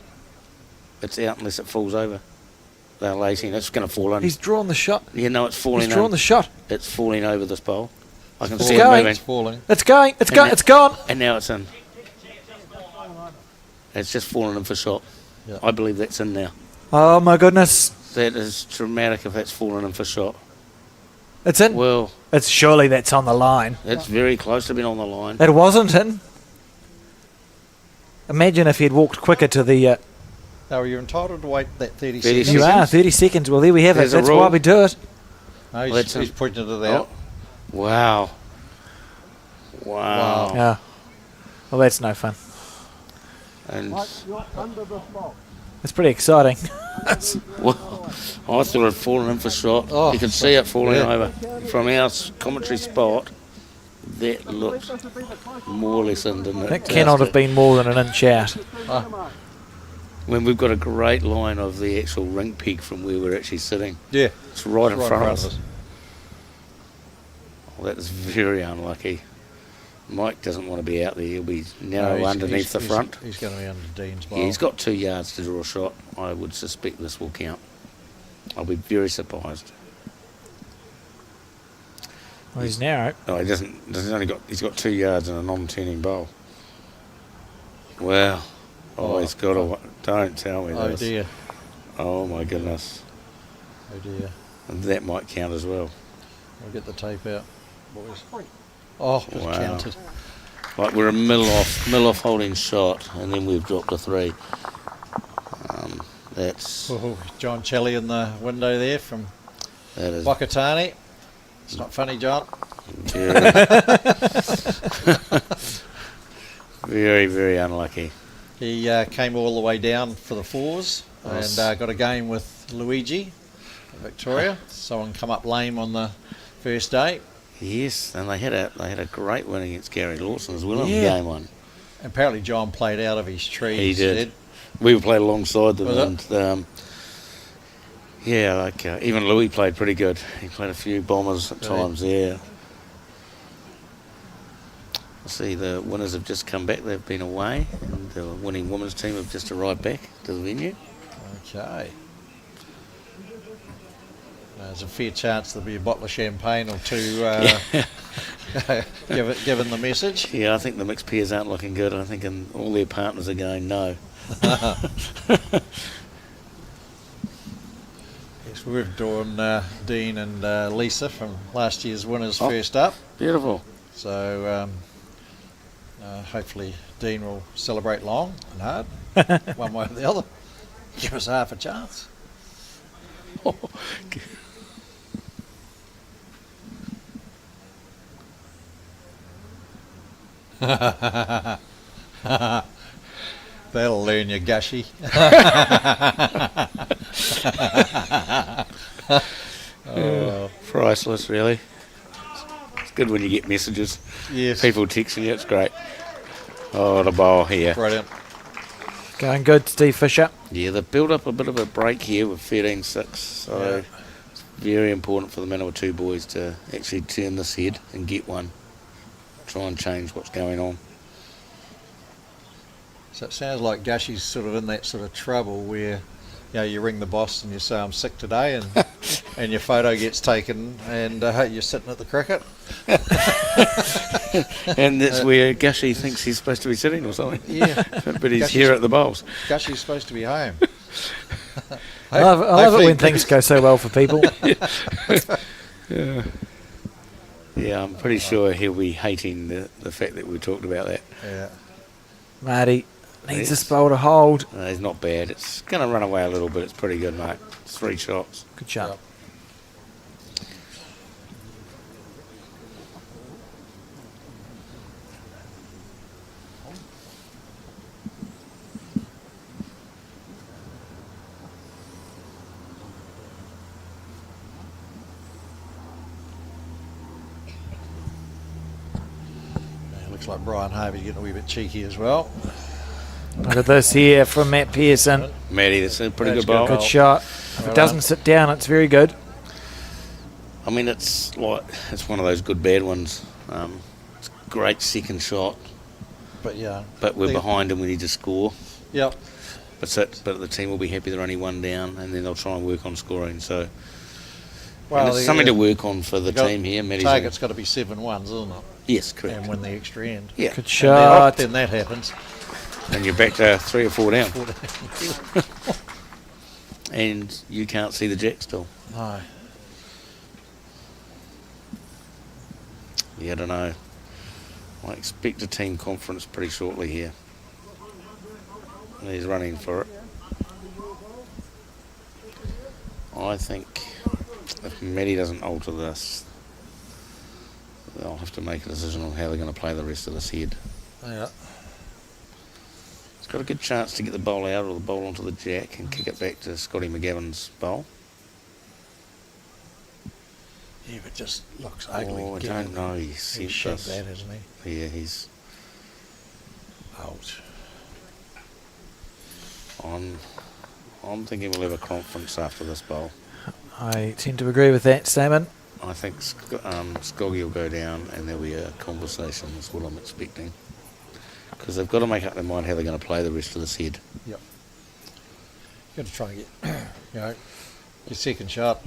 It's out unless it falls over. They're lacing. It's going to fall in. He's drawn the shot. Yeah, no, it's falling He's drawn in. the shot. It's falling over this bowl. I can It's see it going. moving. It's falling. It's going. It's And going. that- It's gone. And now it's in. It's just fallen in for shot. Yeah. I believe that's in now. Oh my goodness. That is dramatic if that's fallen in for shot. It's in. Well, It's surely that's on the line. it's very close to being on the line. It wasn't in. Imagine if he'd walked quicker to the. Now, you're entitled to wait that 30 30 seconds. You are 30 seconds. Well, there we have There's it. a That's rule. why we do it. No, Well, he's, that's he's a- pointed it Oh, out. wow. Wow. Yeah. Well, that's no fun. And You're under this box. It's pretty exciting. well, I thought it had fallen in for shot. Oh, You can see it falling yeah. over. From our commentary spot, that looks more or less in, didn't it? That cannot have been more than an inch out. When we've got a great line of the actual rink peak from where we're actually sitting. Yeah. It's right in front of us. Well, that is very unlucky. Mike doesn't want to be out there. He'll be narrow No, underneath the front. He's going to be under Dean's bowl. Yeah, he's got 2 yards to draw a shot. I would suspect this will count. I'll be very surprised. Well, he's narrow. No, he doesn't. He's got 2 yards and a non-turning bowl. Wow. Oh, he's got a. Don't tell me Oh this. dear. Oh my goodness. Oh dear. And that might count as well. We'll get the tape out, boys. Oh, it's Wow. counted. Like we're a middle off holding shot, and then we've dropped a 3. That's Oh, John Kelly in the window there from that is Wakatani. It's not funny, John. very, very, very unlucky. He came all the way down for the 4s Nice. and got a game with Luigi, Victoria. Someone come up lame on the first day. Yes, and they had a great win against Gary Lawson as well in Yeah. game 1. Apparently, John played out of his tree. He did. said. We played alongside them, Was and yeah, like even Louis played pretty good. He played a few bombers at Did he? times. Yeah. See, the winners have just come back. They've been away, and the winning women's team have just arrived back to the venue. Okay. There's a fair chance there'll be a bottle of champagne or two given the message. Yeah, I think the mixed pairs aren't looking good. I think all their partners are going no. Yes, we've drawn Dean and Lisa from last year's winners Oh. first up. Beautiful. So hopefully Dean will celebrate long and hard, one way or the other. Give us half a chance. That'll learn you, Gushy. Priceless, really. It's good when you get messages. Yes, People texting you. It's great. Oh, the ball here. brilliant. Going good, Steve Fisher. Yeah, they've built up a bit of a break here with 13-6, so Yeah. it's very important for the Manawatu boys to actually turn this head and get one. Try and change what's going on. So it sounds like Gushy's sort of in that sort of trouble where, you ring the boss and you say I'm sick today, and and your photo gets taken, and you're sitting at the cricket. And that's where Gushy thinks he's supposed to be sitting or something. Yeah, But he's Gushy's- here at the bowls. Gushy's supposed to be home. I love it Hopefully- when things go so well for people. Yeah, I'm pretty sure he'll be hating the fact that we talked about that. Yeah. Marty needs Yes. this bowl to hold. He's not bad. It's going to run away a little bit. It's pretty good, mate. It's 3 shots. Good shot. looks like Brian Harvey's getting a wee bit cheeky as well. Look at this here from Matt Pearson. Matty, that's a pretty That's good bowl. Good shot. If it doesn't sit down, it's very good. I mean, it's one of those good bad ones. It's a great second shot, But yeah. but we're behind and we need to score. Yep. But the team will be happy they're only one down, and then they'll try and work on scoring. So, and it's something to work on for the team here. Matty's Target's got to be 7-1s, isn't it? yes, correct. And win the extra end. Yeah, Good shot. Then that happens. and you're back to 3 or 4 down, and you can't see the jack still. No. Yeah, I don't know. I expect a team conference pretty shortly here. And he's running for it. I think if Matty doesn't alter this, they'll have to make a decision on how they're going to play the rest of this head. Yeah. He's got a good chance to get the bowl out or the bowl onto the jack and kick it back to Scotty McGavin's bowl. Yeah, but just looks ugly. Oh, I don't know. He's He's shed that, hasn't he? Yeah, he's. Ouch. I'm thinking we'll have a conference after this bowl. I tend to agree with that statement. I think Scoggy will go down and there'll be a conversation, is what I'm expecting. Because they've got to make up their mind how they're going to play the rest of this head. Yep. Got to try and get, your second shot.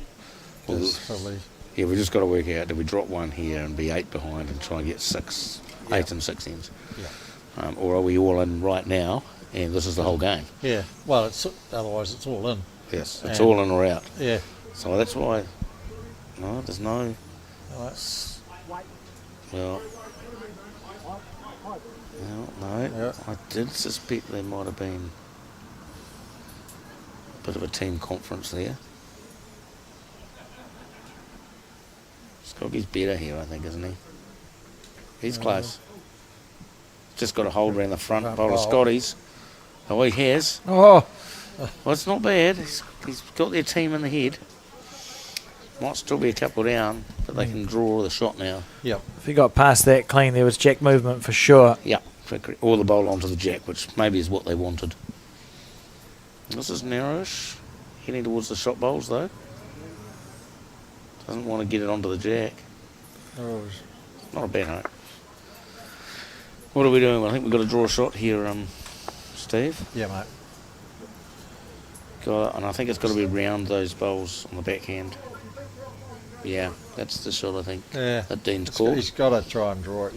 Well, Is probably. Yeah, we've just got to work out, do we drop one here and be 8 behind and try and get 8 and 6 ends? Yeah. Or are we all in right now and this is the whole game? Yeah. Well, otherwise it's all in. Yes, it's And- all in or out. Yeah. So that's why, no, there's no, Right. well, no, Yeah. I did suspect there might have been a bit of a team conference there. Scoggy's better here, I think, isn't he? He's close. Just got a hold around the front Front bowl of bowl. Scotty's. Oh, he has. Oh, Well, it's not bad. He's got their team in the head. Might still be a couple down, but they can draw the shot now. Yep. if he got past that clean, there was jack movement for sure. Yeah, or the bowl onto the jack, which maybe is what they wanted. This is narrowish. Heading towards the shot bowls, though. Doesn't want to get it onto the jack. Oh, Not a bad hope. What are we doing? I think we've got to draw a shot here, Steve. yeah, mate. And I think it's got to be round those bowls on the backhand. Yeah, that's the shot, I think. Yeah. That Dean's called. He's got to try and draw it.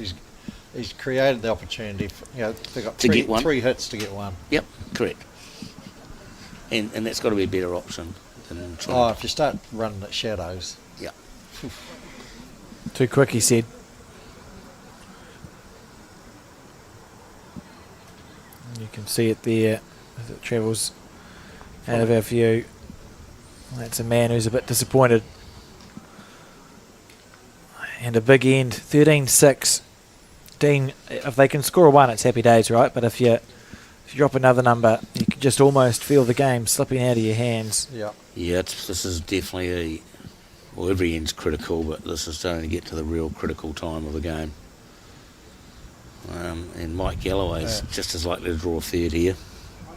He's created the opportunity. They've got To get one. 3 hits to get one. Yep, correct. And that's got to be a better option than trying. Oh, if you start running at shadows. Yeah. Too quick, he said. You can see it there as it travels out of our view. That's a man who's a bit disappointed. And a big end, 13-6. Dean, if they can score a 1, it's happy days, right? But if you drop another number, you can just almost feel the game slipping out of your hands. Yeah. Yeah, this is definitely well, every end's critical, but this is starting to get to the real critical time of the game. And Mike Galloway's just as likely to draw a third here.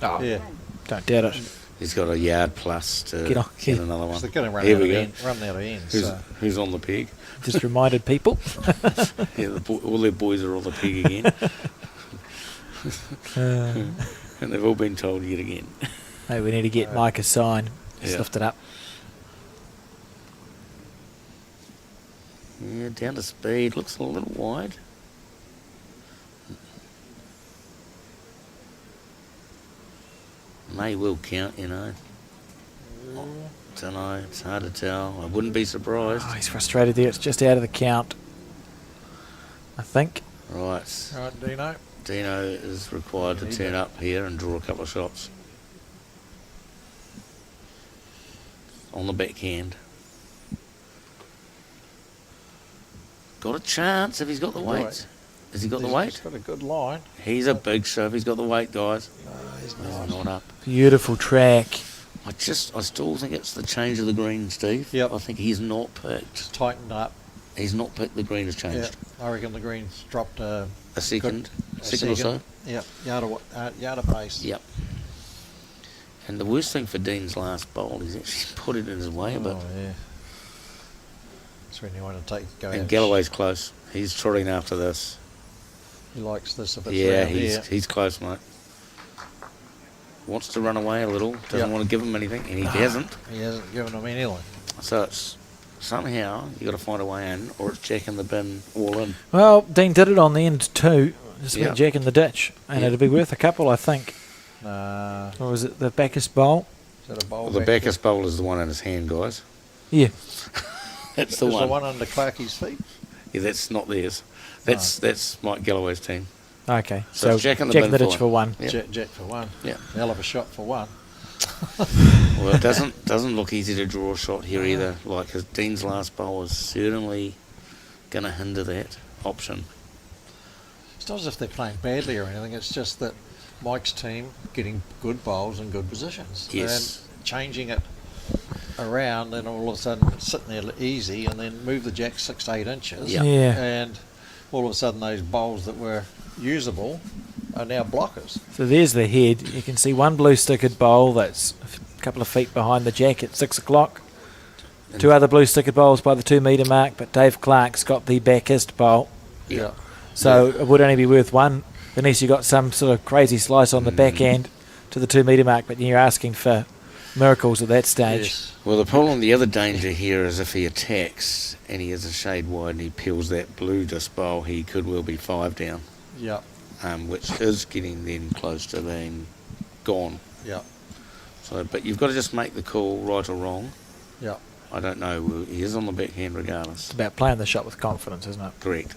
Oh, Yeah. don't doubt it. He's got a yard plus to Get on, get yeah. another one. So they're going to run Here out we of go. ends. Who's on the peg? Just reminded people. Yeah, all their boys are on the peg again. And they've all been told yet again. Hey, we need to get Mike a sign. Just Yeah. lift it up. Yeah, down to speed. Looks a little wide. May will count, you know. Don't know. It's hard to tell. I wouldn't be surprised. Oh, he's frustrated there. It's just out of the count, I think. Right. All right, Dino. Dino is required to turn up here and draw a couple of shots. On the backhand. Got a chance if he's got the weight. Has he got the weight? He's got a good line. He's a big show if he's got the weight, guys. He's Oh, not up. Beautiful track. I still think it's the change of the green, Steve. Yep. I think he's not picked. tightened up. He's not picked the green has changed. Yeah. I reckon the Greens dropped a second a or so. Yep, yard of pace. Yep. And the worst thing for Dean's last bowl is actually put it in his way a bit. Oh, yeah. That's when you want to go And out. Galloway's close. He's trotting after this. He likes this if it's Yeah, round here. he's close, mate. Wants to run away a little. Doesn't Yep. want to give him anything, and he hasn't. He hasn't given him anything. So it's somehow you got to find a way in, or it's Jack in the bin all in. Well, Dean did it on the end too. Just Yeah. went Jack in the ditch, and Yeah. it'd be worth a couple, I think. Nah, Or was it the Bacchus bowl? is that a bowl? Well, the back Bacchus bowl is the one in his hand, guys. Yeah. That's there? the Is one. the one under Clarkie's feet? Yeah, that's not theirs. That's Mike Galloway's team. Okay. So So, it's Jack in the Jack bin in the ditch for for one. Yeah. Jack for one. Yeah. Hell of a shot for one. Well, it doesn't look easy to draw a shot here either. Like his Dean's last bowl is certainly going to hinder that option. It's not as if they're playing badly or anything. It's just that Mike's team getting good bowls and good positions. Yes. And changing it around, then all of a sudden it's sitting there easy, and then move the jack 6 to 8 inches. Yeah. Yeah. And all of a sudden those bowls that were usable are now blockers. So there's the head. You can see one blue stickered bowl that's a couple of feet behind the jack at 6 o'clock. And Two other blue stickered bowls by the 2 metre mark, but Dave Clark's got the backest bowl. Yeah. So it would only be worth one, unless you got some sort of crazy slice on the back end to the 2 metre mark, but you're asking for miracles at that stage. Yes. Well, the problem, the other danger here is if he attacks and he is a shade wide and he peels that blue disc bowl, he could well be 5 down, Yeah. which is getting then close to being gone. Yeah. So, but you've got to just make the call, right or wrong. Yeah. I don't know. He is on the backhand regardless. It's about playing the shot with confidence, isn't it? Correct.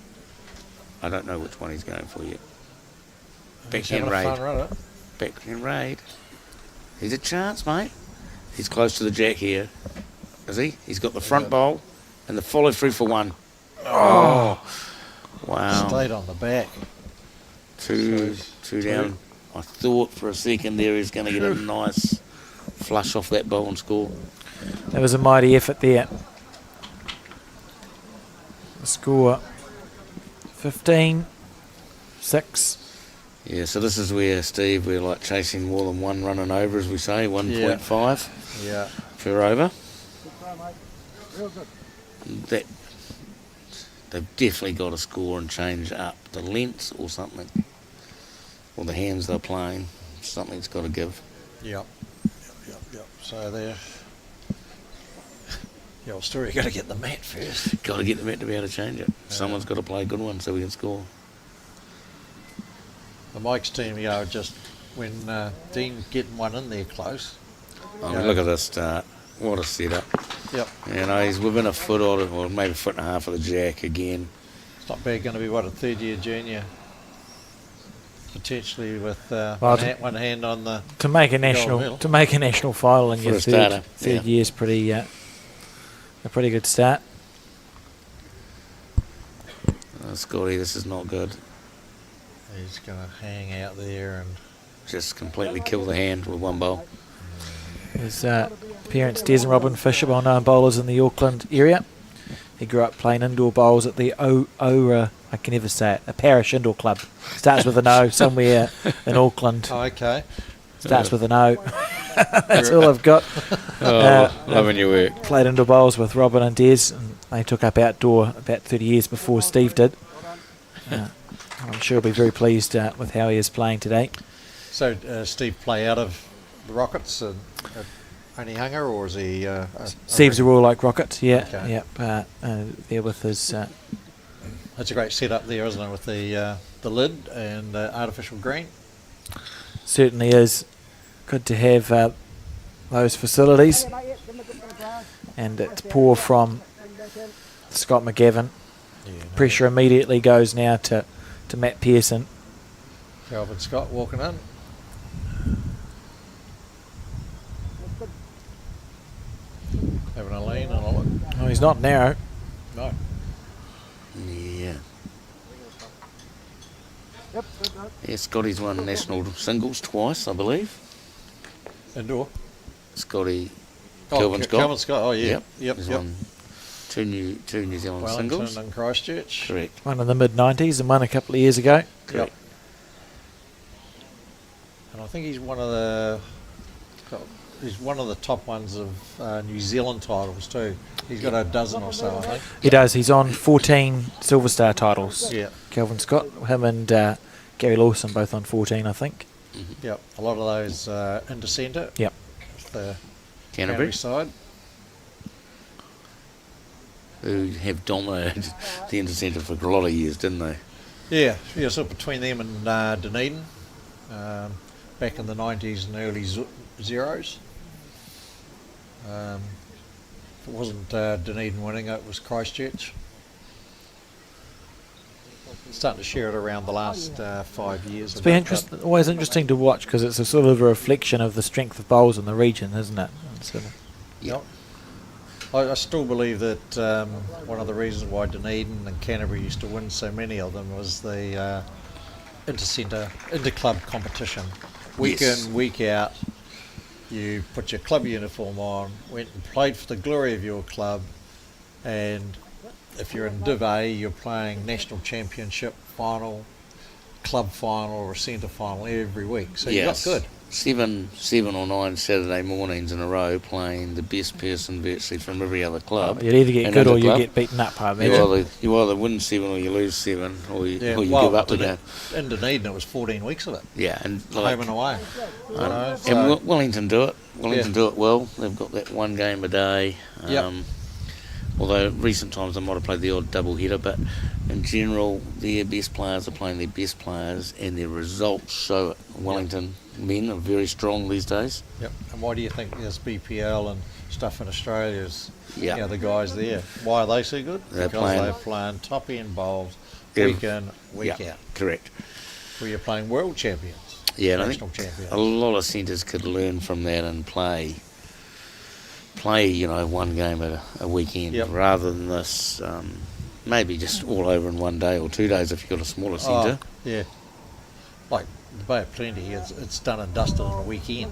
I don't know which one he's going for yet. He's Backhand having a raid. fun run at it. Backhand raid. He's a chance, mate. He's close to the jack here. Is he? He's got the front Yeah. bowl and the follow through for one. Oh! Wow. Stayed on the back. Two Two. down. I thought for a second there he's going to get a nice flush off that bowl and score. That was a mighty effort there. The score 15-6. Yeah, so this is where, Steve, we're like chasing more than one running over, as we say, 1.5 Yeah. per over. That they've definitely got to score and change up the lengths or something, or the hands they're playing. Something's got to give. Yep. Yep. So there. The old story, you got to get the mat first. Got to get the mat to be able to change it. Someone's got to play a good one so we can score. The Mike's team, just when Dean getting one in there close. I mean, look at this start. What a setup. Yep. You know, he's within a foot of it, or maybe a foot and a half of the jack again. It's not bad. Going to be a third-year junior. Potentially with Well, one hand on the. To make a medal. national final in For your a starter, third yeah. year's pretty a pretty good start. Oh, Scotty, this is not good. He's going to hang out there and. Just completely kill the hand with one bowl. His parents, Des and Robin Fisher, well-known bowlers in the Auckland area. He grew up playing indoor bowls at the I can never say it, a parish indoor club. Starts with an O, somewhere in Auckland. Oh, okay. Starts with an O. That's all I've got. Loving your work. Played indoor bowls with Robin and Des, and they took up outdoor about 30 years before Steve did. I'm sure he'll be very pleased with how he is playing today. So Steve play out of the Rockets and only Hunger, or is he? Steve's a Royal Oak Rocket, yeah, Okay. yep. There with his. That's a great setup there, isn't it? With the lid and artificial green. Certainly is good to have those facilities, and it's poor from Scott McGavin. Pressure immediately goes now to Matt Pearson. Calvin Scott walking in. Having a lean and a look. Oh, he's not narrow. No. Yeah. Yeah, Scotty's won national singles twice, I believe. Indoor. Scotty, Kelvin Scott. Calvin Scott. Oh yeah. Yep. Yep. He's Yep. won Two New Zealand Wellington singles. and Christchurch. Correct. One in the mid-90s and one a couple of years ago. Correct. And I think he's one of the top ones of New Zealand titles too. He's got a dozen or so, I think. He does. He's on 14 Silver Star titles. Yeah. Kelvin Scott, him and Gary Lawson both on 14, I think. Yep. A lot of those into centre. Yep. The Canterbury, side. who have dominated the intercentre for a lot of years, didn't they? Yeah. So between them and Dunedin, back in the 90s and early zeros. If it wasn't Dunedin winning, it was Christchurch. Starting to share it around the last 5 years. It's been always interesting to watch because it's a sort of a reflection of the strength of bowls in the region, isn't it? Yep. I still believe that one of the reasons why Dunedin and Canterbury used to win so many of them was the inter-club competition. Week Yes. in, week out, you put your club uniform on, went and played for the glory of your club, and if you're in Div A, you're playing national championship final, club final, or centre final every week. So you got good. 7 or 9 Saturday mornings in a row playing the best person virtually from every other club. You'd either get And good or you club. get beaten up, I You imagine. either win 7 or you lose 7, or you give up the game. In Dunedin, it was 14 weeks of it, Yeah, and home and away. and Wellington do it. Wellington do it well. They've got that one game a day. Yep. Although recent times they might have played the odd double header, but in general their best players are playing their best players, and their results show it. Wellington men are very strong these days. Yep. And why do you think there's BPL and stuff in Australia is, Yeah. the guys there? Why are they so good? They're Because playing- they're playing top end bowls Every- week in, week Yeah, out. correct. Where you're playing world champions, Yeah, and I national think champions. a lot of centres could learn from that and play one game a weekend Yep. rather than this. Maybe just all over in one day or 2 days if you've got a smaller centre. Yeah. Like the Bay of Plenty, it's done and dusted on a weekend.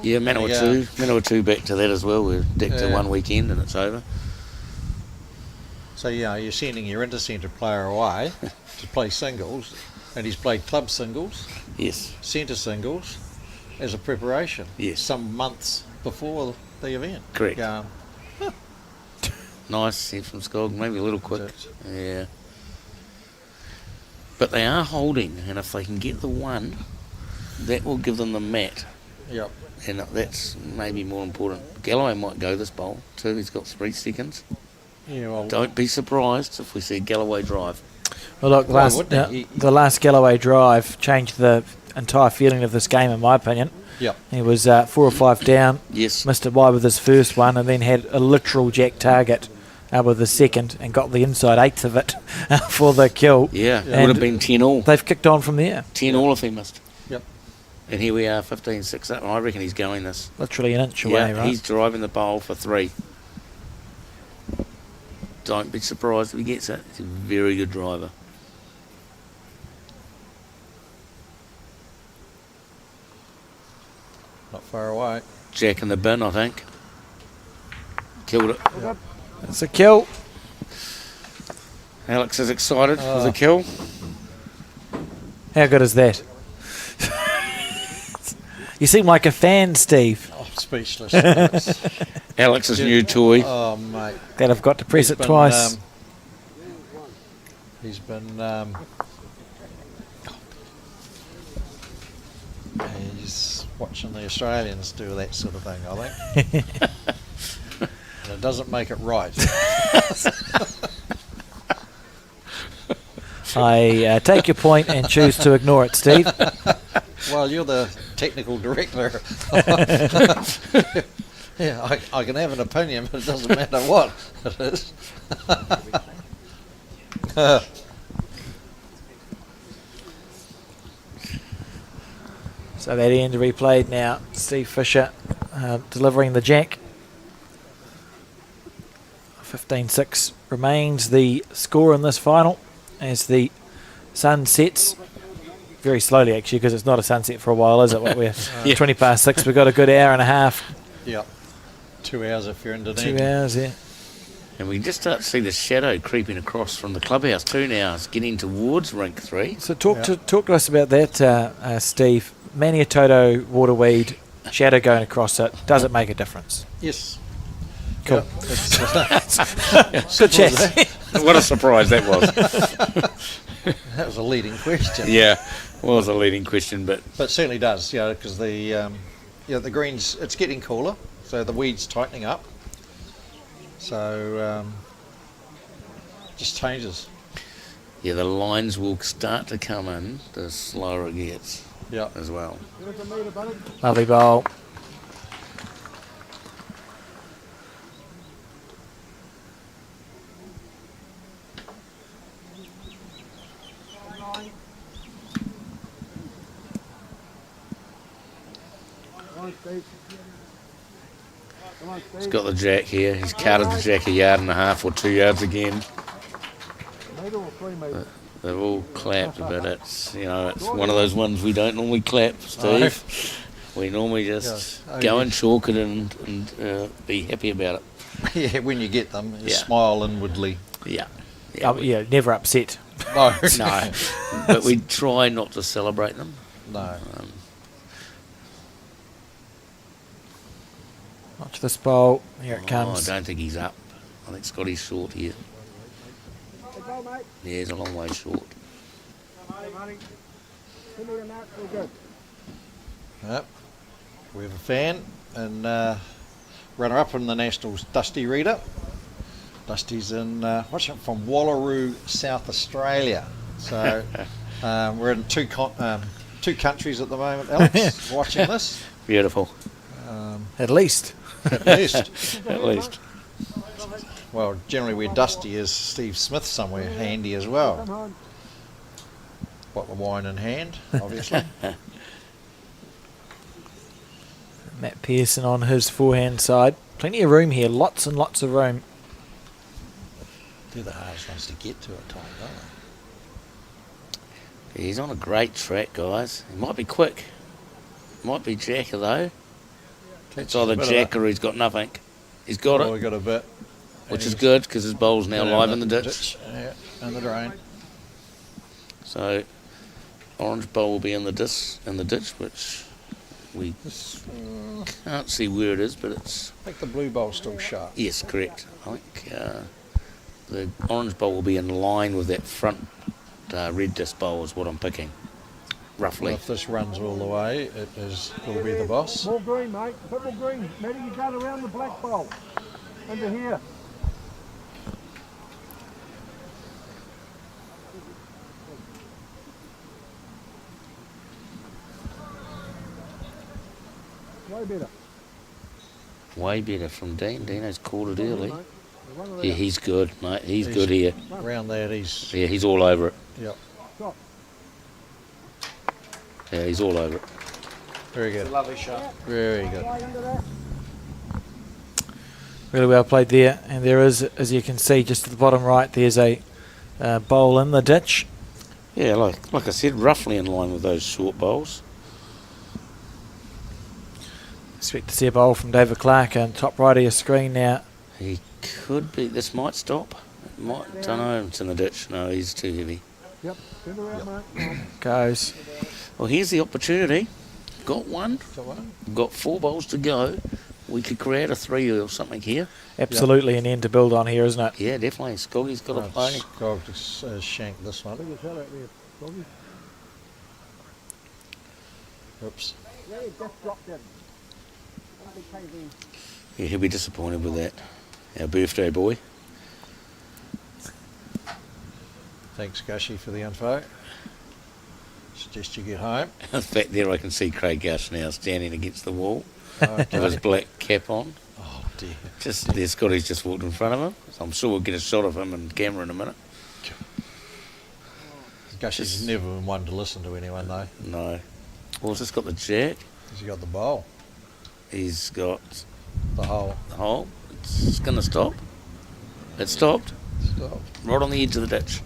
Yeah, Manawatu back to that as well. We're back to one weekend and it's over. So, you're sending your inter-centre player away to play singles, and he's played club singles, Yes, centre singles, as a preparation. Yes. Some months before the event. Correct. Going, nice sent from Skog, maybe a little quick. That's Yeah. But they are holding, and if they can get the one, that will give them the mat. yep. And that's maybe more important. Galloway might go this bowl too. He's got 3 seconds. Yeah, well, Don't be surprised if we see Galloway drive. Well, look, Why wouldn't he? the last Galloway drive changed the entire feeling of this game, in my opinion. Yep. He was 4 or 5 down, Yes. missed it wide with his first one, and then had a literal jack target with the second, and got the inside eighth of it for the kill. Yeah, it And would have been 10 all. They've kicked on from there, 10 all if he missed. Yep. And here we are, 15-6 up. I reckon he's going this. literally an inch away, right? He's driving the bowl for 3. Don't be surprised if he gets it. He's a very good driver. Not far away. Jack in the bin, I think. Killed it. It's a kill. Alex is excited for the kill. How good is that? You seem like a fan, Steve. Oh, speechless. Alex's new toy. Oh, mate. That I've got to press it twice. He's been. He's watching the Australians do that sort of thing, I think. And it doesn't make it right. I take your point and choose to ignore it, Steve. Well, you're the technical director. Yeah, I can have an opinion, but it doesn't matter what it is. So that end replayed now. Steve Fisher delivering the jack. 15-6 remains the score in this final as the sun sets very slowly, actually, because it's not a sunset for a while, is it? We're 20 past 6. We've got a good hour and a half. Yep. 2 hours if you're in Dunedin. 2 hours, yeah. And we can just start to see the shadow creeping across from the clubhouse too now. It's getting towards rink 3. So talk to us about that, Steve. Maniatoto waterweed, shadow going across it. Does it make a difference? Yes. Cool. Yeah, Good chat. What a surprise that was. that was a leading question. Yeah, was a leading question, but But it certainly does, because the greens, it's getting cooler, so the weed's tightening up. So just changes. yeah, the lines will start to come in the slower it gets Yeah. as well. Lovely bowl. He's got the jack here. He's carted the jack 1.5 yards or 2 yards again. They've all clapped, but it's it's one of those ones we don't normally clap, Steve. We normally just go and chalk it and be happy about it. Yeah, when you get them, you Yeah. smile inwardly. Yeah. Never upset. No. No, but we try not to celebrate them. No. Watch this bowl. Here it comes. I don't think he's up. I think Scotty's short here. Yeah, he's a long way short. Yep. We have a fan and runner-up in the Nationals, Dusty Reader. Dusty's in from Wallaroo, South Australia. So we're in two countries at the moment, Alex, watching this. Beautiful. At least. At least. At least. Well, generally where Dusty is, Steve Smith somewhere handy as well. Bottle of wine in hand, obviously. Matt Pearson on his forehand side. Plenty of room here. Lots and lots of room. They're the hardest ones to get to at times, aren't they? He's on a great track, guys. He might be quick. Might be Jacker, though. It's either Jack or he's got nothing. He's got Oh, it, we got a bit. which is good because his bowl's now live in the ditch. Yeah, in the drain. So, orange bowl will be in the ditch, which we can't see where it is, but it's... I think the blue bowl's still sharp. Yes, correct. I think the orange bowl will be in line with that front red disc bowl is what I'm picking, roughly. Well, if this runs all the way, will be the boss. More green, mate. A bit more green. Matty, you going around the black bowl. Under here. Way better. Way better from Dean. Dino's called it early. Yeah, he's good, mate. He's good here. Around that, He's all over it. Yep. Stop. Yeah, he's all over it. Very good. Lovely shot. Very good. Way under that. Really well played there. And there is, as you can see, just at the bottom right, there's a bowl in the ditch. Yeah, like I said, roughly in line with those short bowls. Expect to see a bowl from David Clark on top right of your screen now. He could be. This might stop. It might. Don't know. It's in the ditch. No, he's too heavy. Yep. Turn around, mate. Goes. Well, here's the opportunity. Got one. Got one? Got 4 bowls to go. We could create a 3 or something here. Absolutely an end to build on here, isn't it? Yeah, definitely. Skoggy's got to play. Scog to shank this one. Big as hell out there. Doggy. Oops. Yeah, he just dropped in. Don't be caving. Yeah, he'll be disappointed with that. Our birthday boy. Thanks, Gushy, for the info. Suggest you get home. In fact, there I can see Craig Gush now standing against the wall Okay. with his black cap on. Oh, dear. Just there, Scotty's just walked in front of him. So I'm sure we'll get a shot of him and camera in a minute. Gushy's never been one to listen to anyone, though. No. Well, he's just got the jack. He's got the bowl, He's got the hole. the hole. It's going to stop. It stopped. Stop. Right on the edge of the ditch.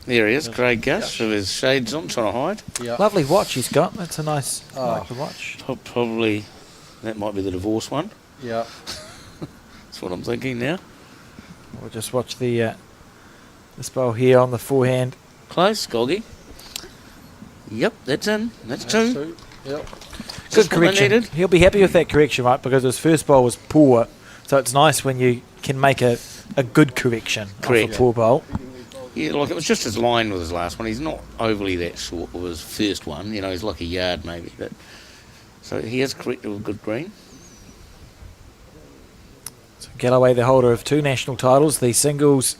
There he is, Craig Gush, with his shades on, trying to hide. Yeah. Lovely watch he's got. That's a nice like the watch. Probably, that might be the divorce one. Yeah. That's what I'm thinking now. We'll just watch the this bowl here on the forehand. Close, Goggy. Yep, that's in. That's two. Yep. Just Good what they correction. needed. He'll be happy with that correction, right? Because his first bowl was poor, so it's nice when you can make a good correction Correct. off a poor bowl. Yeah, like it was just his line with his last one. He's not overly that short with his first one. You know, he's like a yard maybe. But so he has corrected with good green. So Galloway, the holder of 2 national titles, the singles,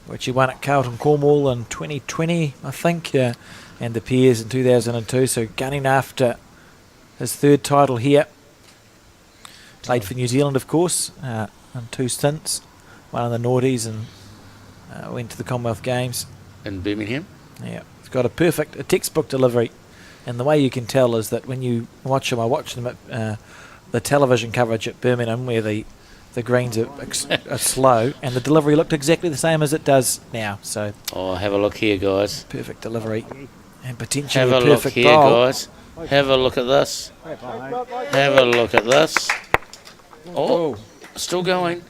which he won at Carlton Cornwall in 2020, I think, and the pairs in 2002. So gunning after his 3rd title here. Played for New Zealand, of course, in 2 stints. One in the noughties and went to the Commonwealth Games. In Birmingham. Yeah, he's got a textbook delivery. And the way you can tell is that when you watch him, I watched them at the television coverage at Birmingham where the greens are slow, and the delivery looked exactly the same as it does now. So Oh, have a look here, guys. perfect delivery and potentially Have a a look perfect here, bowl. guys. Have a look at this. Have a look at this. Oh, still going.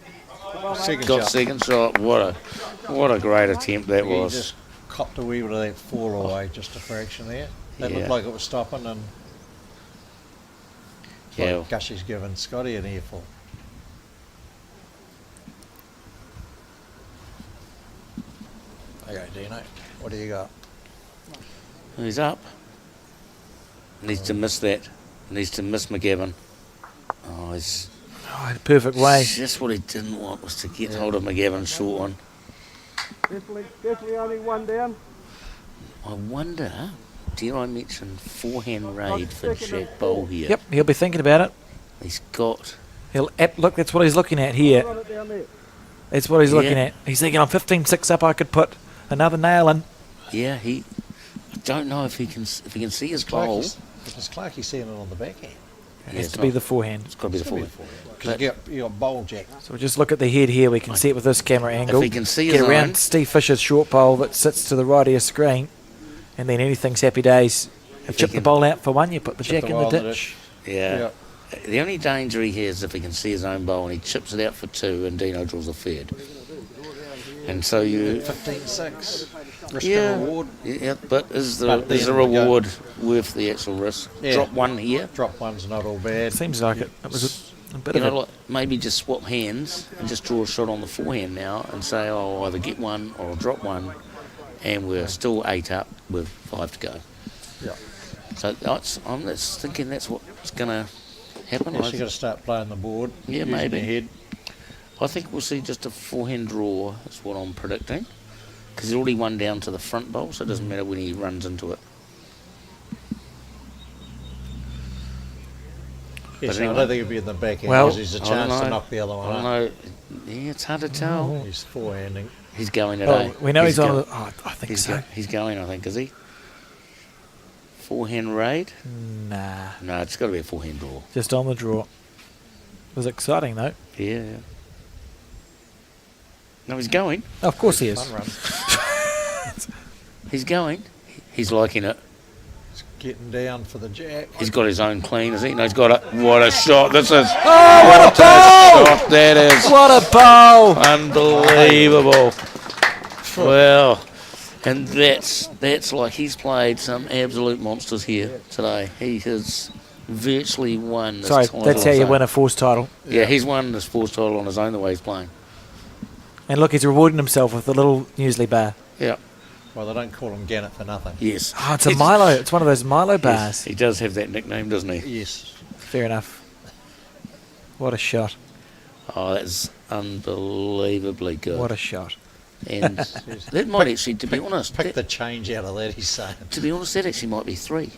Second Got shot. second shot. What a great attempt that He was. just copped a wee bit of that fall away, just a fraction there. That Yeah. looked like it was stopping, and Yeah. like Gushy's giving Scotty an earful. Okay, Dino, what do you got? He's up. Needs to miss that. Needs to miss McGavin. Oh, he's Oh, perfect way. just what he didn't want was to get hold of McGavin's short one. Definitely only one down. I wonder, dare I mention forehand raid for Jack Bowl here? Yep, he'll be thinking about it. He's got. Look, that's what he's looking at here. Run it down there. That's what he's looking Yeah. at. He's thinking, I'm 15-6 up, I could put another nail in. Yeah, I don't know if he can see his bowl. Because Clarkie's seeing it on the backhand. It Yeah, has it's to be not- the forehand. It's got to be the forehand. Because you got bowl jack. So we'll just look at the head here. We can see it with this camera angle. If he can see Get his around own. Steve Fisher's short bowl that sits to the right of your screen, and then anything's happy days. You If he chip the can- bowl out for one, you put the Chip jack the in the ball in the ditch. Yeah. The only danger he has if he can see his own bowl and he chips it out for 2 and Dino draws a third. And so you. 15-6. Risk Yeah. and reward. Yeah, but is the But then we go- reward worth the actual risk? Yeah. Drop one here. Drop one's not all bad. Seems like it. It was a bit You of know, a... like maybe just swap hands and just draw a shot on the forehand now and say, oh, I'll either get one or I'll drop one, and we're still 8 up with 5 to go. Yeah. So I'm just thinking that's what's going to happen. Yes, you got to start playing the board. Yeah, using maybe. your head. I think we'll see just a forehand draw is what I'm predicting, because he's already won down to the front bowl, so it doesn't matter when he runs into it. Yes, But I anyway. don't think he'll be in the backhand Well, because there's a I don't chance to know. knock the other I one don't up. know. Yeah, it's hard to tell. He's forehanding. He's going today. Oh, we know he's on... go- the- Oh, I think He's, so. he's going, I think, is he? Forehand raid? Nah, No, it's got to be a forehand draw. just on the draw. It was exciting, though. Yeah. No, he's going. Oh, of course he is. Fun run. He's going. He's liking it. He's getting down for the jack. He's got his own clean, is he? No, he's got it. What a shot. This is. Oh, what a bowl! Shot that is. What a bowl! Unbelievable. Well, and that's like he's played some absolute monsters here today. He has virtually won this Sorry, title. that's how you So- win a force title. Yeah, he's won this fourth title on his own the way he's playing. And look, he's rewarding himself with a little muesli bar. Yeah. Well, they don't call him Gannett for nothing. Yes. Oh, it's a Milo. It's one of those Milo Yes, bars. he does have that nickname, doesn't he? Yes. Fair enough. What a shot. Oh, that's unbelievably good. What a shot. And that might actually, to be honest, Pick that, the change out of that, he's saying. to be honest, that actually might be 3.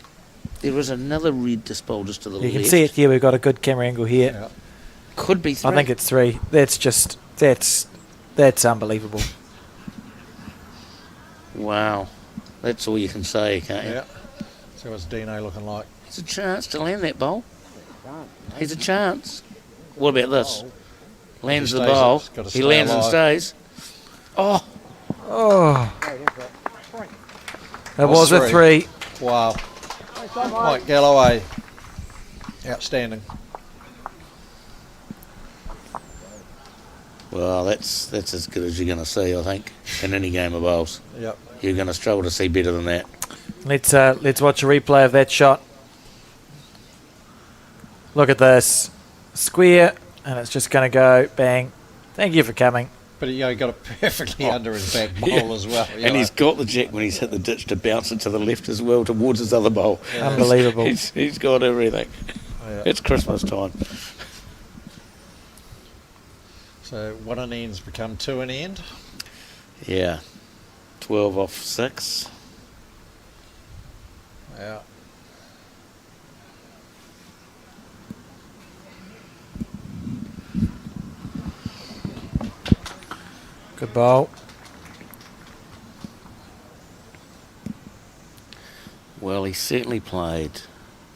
There is another red disc bowl just to the You left. can see it here. We've got a good camera angle here. Yeah. Could be 3. I think it's 3. That's unbelievable. Wow. That's all you can say, can't you? Yeah. So what's Dino looking like? There's a chance to land that bowl. He's a chance. What about this? Lands He the stays bowl. it. Gotta He stay lands and alive. stays. Oh, Oh. That was a 3. Wow. Mike Galloway. Outstanding. Well, that's as good as you're going to see, I think, in any game of bowls. Yep. You're going to struggle to see better than that. Let's watch a replay of that shot. Look at this. Square, and it's just going to go bang. Thank you for coming. But he got it perfectly under his back bowl as well. And he's got the jack when he's hit the ditch to bounce it to the left as well towards his other bowl. Yeah. Unbelievable. He's got everything. Yeah. It's Christmas time. So 1 in the end's become 2 in the end. Yeah. 12 off 6. Yeah. Good bowl. Well, he certainly played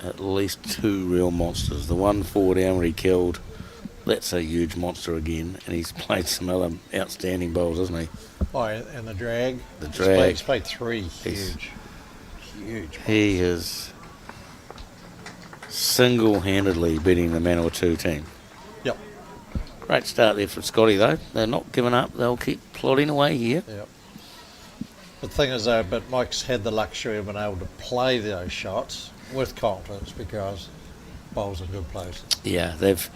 at least 2 real monsters. The one 4 down where he killed, that's a huge monster again. And he's played some other outstanding bowls, hasn't he? Oh, and the drag. The drag. He's played 3 huge. He is single-handedly beating the man or two team. Yep. Great start there for Scotty, though. They're not giving up. They'll keep plodding away here. Yep. The thing is, though, but Mike's had the luxury of being able to play those shots with confidence because bowls are good places. Yeah, they've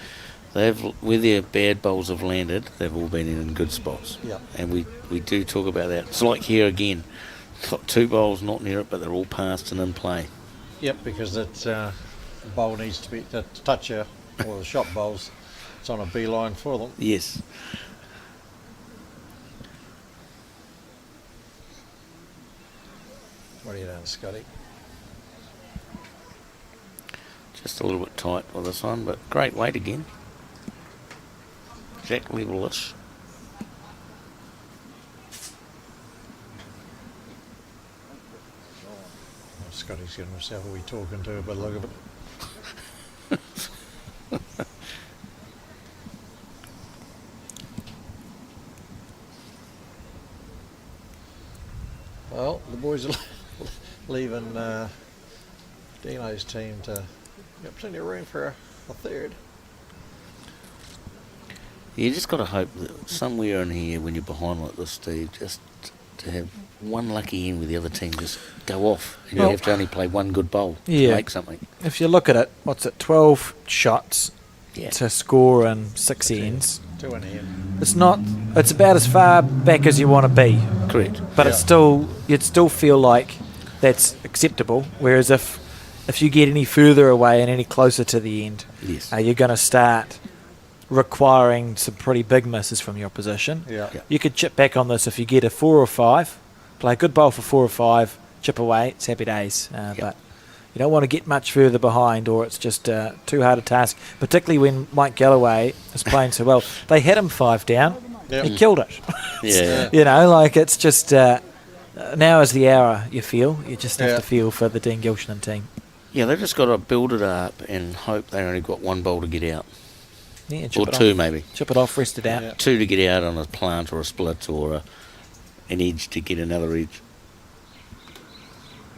where their bad bowls have landed, they've all been in good spots. Yep. And we do talk about that. It's like here again. Got 2 bowls not near it, but they're all passed and in play. Yep, because the bowl needs to be the toucher or the shot bowls. It's on a beeline for them. Yes. What are you doing, Scotty? Just a little bit tight with this one, but great weight again. Jack level-ish. Scotty's getting himself a wee talking to by the look of it. Well, the boys are leaving Dino's team to get plenty of room for a third. You just got to hope that somewhere in here, when you're behind like this, Steve, just to have one lucky end where the other team just go off, and Well, you have to only play one good bowl Yeah. to make something. If you look at it, what's it, 12 shots Yeah. to score and 6 ends. 2 in the end. It's about as far back as you want to be, Correct. but Yeah. you'd still feel like that's acceptable. Whereas if you get any further away and any closer to the end, Yes. you're going to start requiring some pretty big misses from your opposition. Yeah. Yeah. You could chip back on this if you get a 4 or 5, play a good bowl for 4 or 5, chip away, it's happy days. But you don't want to get much further behind, or it's just too hard a task, particularly when Mike Galloway is playing so well. They had him 5 down, Yep. he killed it. Yeah. You know, like it's just now is the hour, you just have Yeah. to feel for the Dean Gilshan team. Yeah, they've just got to build it up and hope they only got one bowl to get out. Yeah, Or 2 maybe. Chip it off, rest it out. Yeah. 2 to get out on a plant or a split or an edge to get another edge.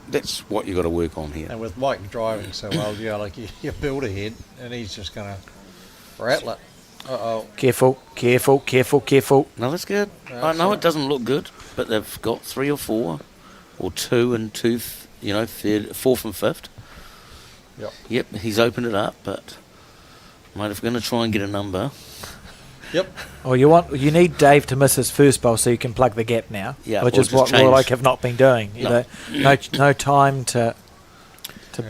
That's what you got to work on here. And with Mike driving so well, like you build ahead, and he's just going to rattle it. Uh-oh. Careful. No, that's good. Yeah, I know that's it doesn't look good, but they've got 3 or 4, or 2 and 2, third, 4th and 5th. Yep. Yep, he's opened it up, but mate, if we're going to try and get a number, Yep. Well, you need Dave to miss his first bowl so you can plug the gap now, Yeah, which or is just what change. Royal Oak have not been doing. No. No time to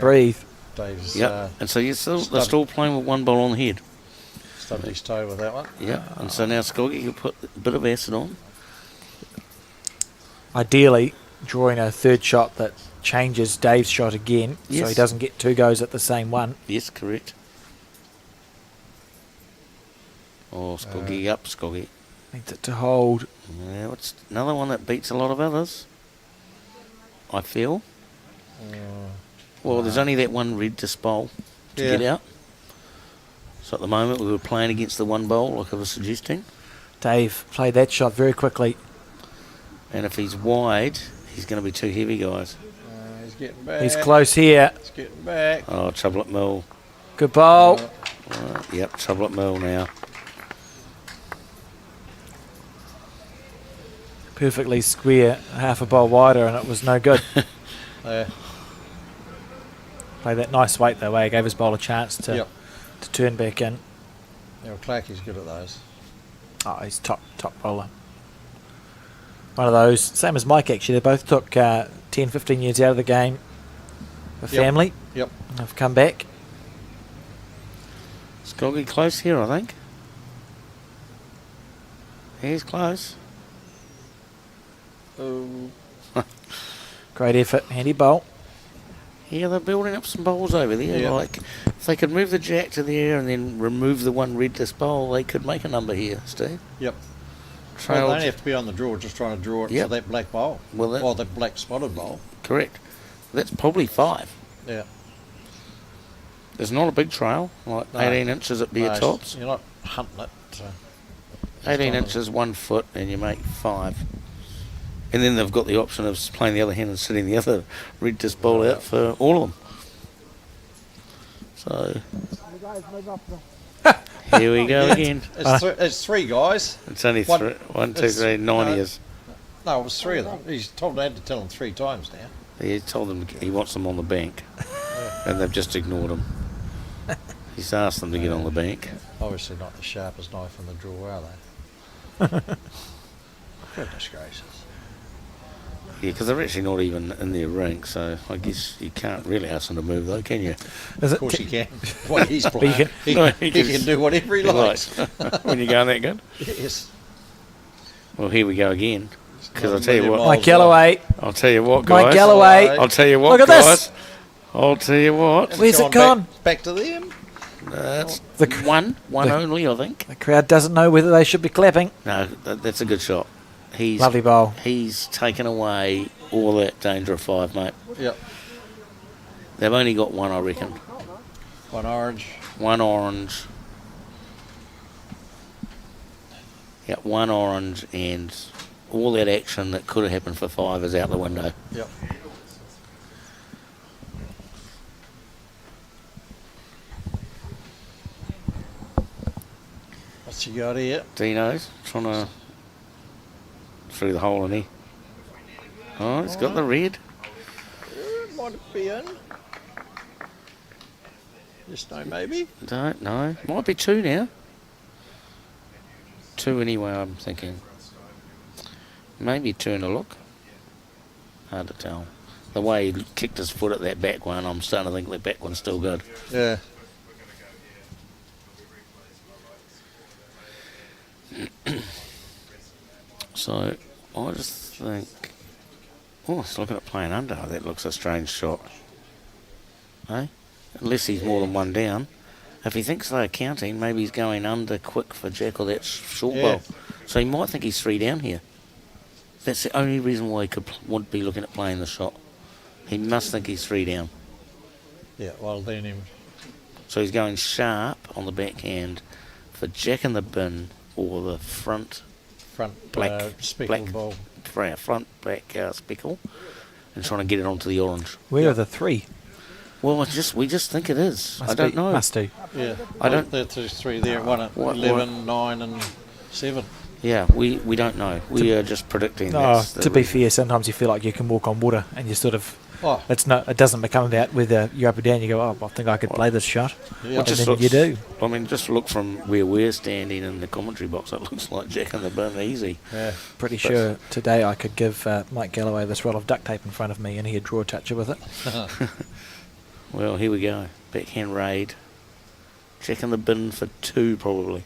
breathe. Dave's and so they're still playing with one ball on the head. stubbed his toe with that one. Yeah, and so now Scoggy can put a bit of acid on. Ideally, drawing a third shot that changes Dave's shot again, so he Yes. doesn't get 2 goes at the same one. Yes, correct. Oh, Scoggy up, Scoggy. Needs it to hold. Yeah, it's another one that beats a lot of others, I feel. Well, there's only that one red to bowl to Yeah. get out. So at the moment we were playing against the one bowl, like I was suggesting. Dave played that shot very quickly. And if he's wide, he's going to be too heavy, guys. He's getting back. He's close here. He's getting back. Oh, trouble at mill. Good bowl. Yep, trouble at mill now. perfectly square, half a bowl wider, and it was no good. Yeah. Played that nice weight though, Gave his bowl a chance to Yep. turn back in. Yeah, well, Clarkie's good at those. Oh, he's top bowler. One of those, same as Mike actually. They both took 10, 15 years out of the game. The Yep. family Yep. have come back. It's got to get close here, I think. He's close. Oh. Great effort, handy bowl. Yeah, they're building up some bowls over there. Yeah. Like, if they could move the jack to there and then remove the one redless bowl, they could make a number here, Steve. Yep. Well, Trailed- they only have to be on the draw, just trying to draw it Yep. for that black bowl. Well, that- or the black spotted bowl. Correct. That's probably 5. Yeah. There's not a big trail, like No. 18 inches at bare No, tops. You're not hunting it. So 18 Just inches, 1 foot, and you make 5. And then they've got the option of playing the other hand and sitting the other red disc bowl out for all of them. So, You guys move up the... here we go again. It's 3 guys. It's only One- 1, 2, it's- 3, 9 no. years. No, it was 3 of them. He's told Dad to tell them 3 times now. He told them he wants them on the bank, and they've just ignored him. He's asked them to get on the bank. Obviously not the sharpest knife in the drawer, are they? Goodness gracious. Yeah, because they're actually not even in their rank, so I guess you can't really ask them to move, though, can you? Is Of it? course he can. What he's playing. can- He, No, he he can can- do whatever he likes. when you're going that good. Yes. Well, here we go again. Because I'll Not tell you a what. million Mike Galloway. I'll tell you what, guys. Mike Galloway. I'll tell you what, Look at guys. this. I'll tell you what. Where's it gone? Back to them. That's The- one the- only, I think. The crowd doesn't know whether they should be clapping. No, that's a good shot. He's Lovely bowl. He's taken away all that danger of 5, mate. Yep. They've only got 1, I reckon. 1 orange. 1 orange. Yeah, 1 orange, and all that action that could have happened for 5 is out the window. Yep. What's you got here? Dino's trying to through the hole in here. Oh, he's got the red. Might be in. Just no maybe. Don't know. Might be 2 now. 2 anyway, I'm thinking. Maybe 2 and a look. Hard to tell. The way he kicked his foot at that back one, I'm starting to think that back one's still good. Yeah. So, I just think... Oh, he's looking at playing under. That looks a strange shot. Eh? Unless he's more than 1 down. If he thinks they're counting, maybe he's going under quick for Jack or that short Yeah. bowl. So he might think he's 3 down here. That's the only reason why he would be looking at playing the shot. He must think he's 3 down. Yeah, well then him. So he's going sharp on the backhand for Jack in the bin or the front Front speckle black ball. front black speckle, and trying to get it onto the orange. Where are the 3? Well, we just think it is. I don't know. Must do. Yeah. I don't- There's 3 there. One at What- 11, 9 and 7. Yeah, we don't know. We are just predicting. No, that's the to be reason. fair, sometimes you feel like you can walk on water, and you sort of. Oh, It doesn't become about whether you're up or down. You go, oh, I think I could play this shot, yeah. and then you do. I mean, just look from where we're standing in the commentary box. It looks like Jack in the bin easy. Yeah. Pretty sure today I could give Mike Galloway this roll of duct tape in front of me, and he'd draw a toucher with it. Well, here we go. Backhand raid. Jack in the bin for 2 probably.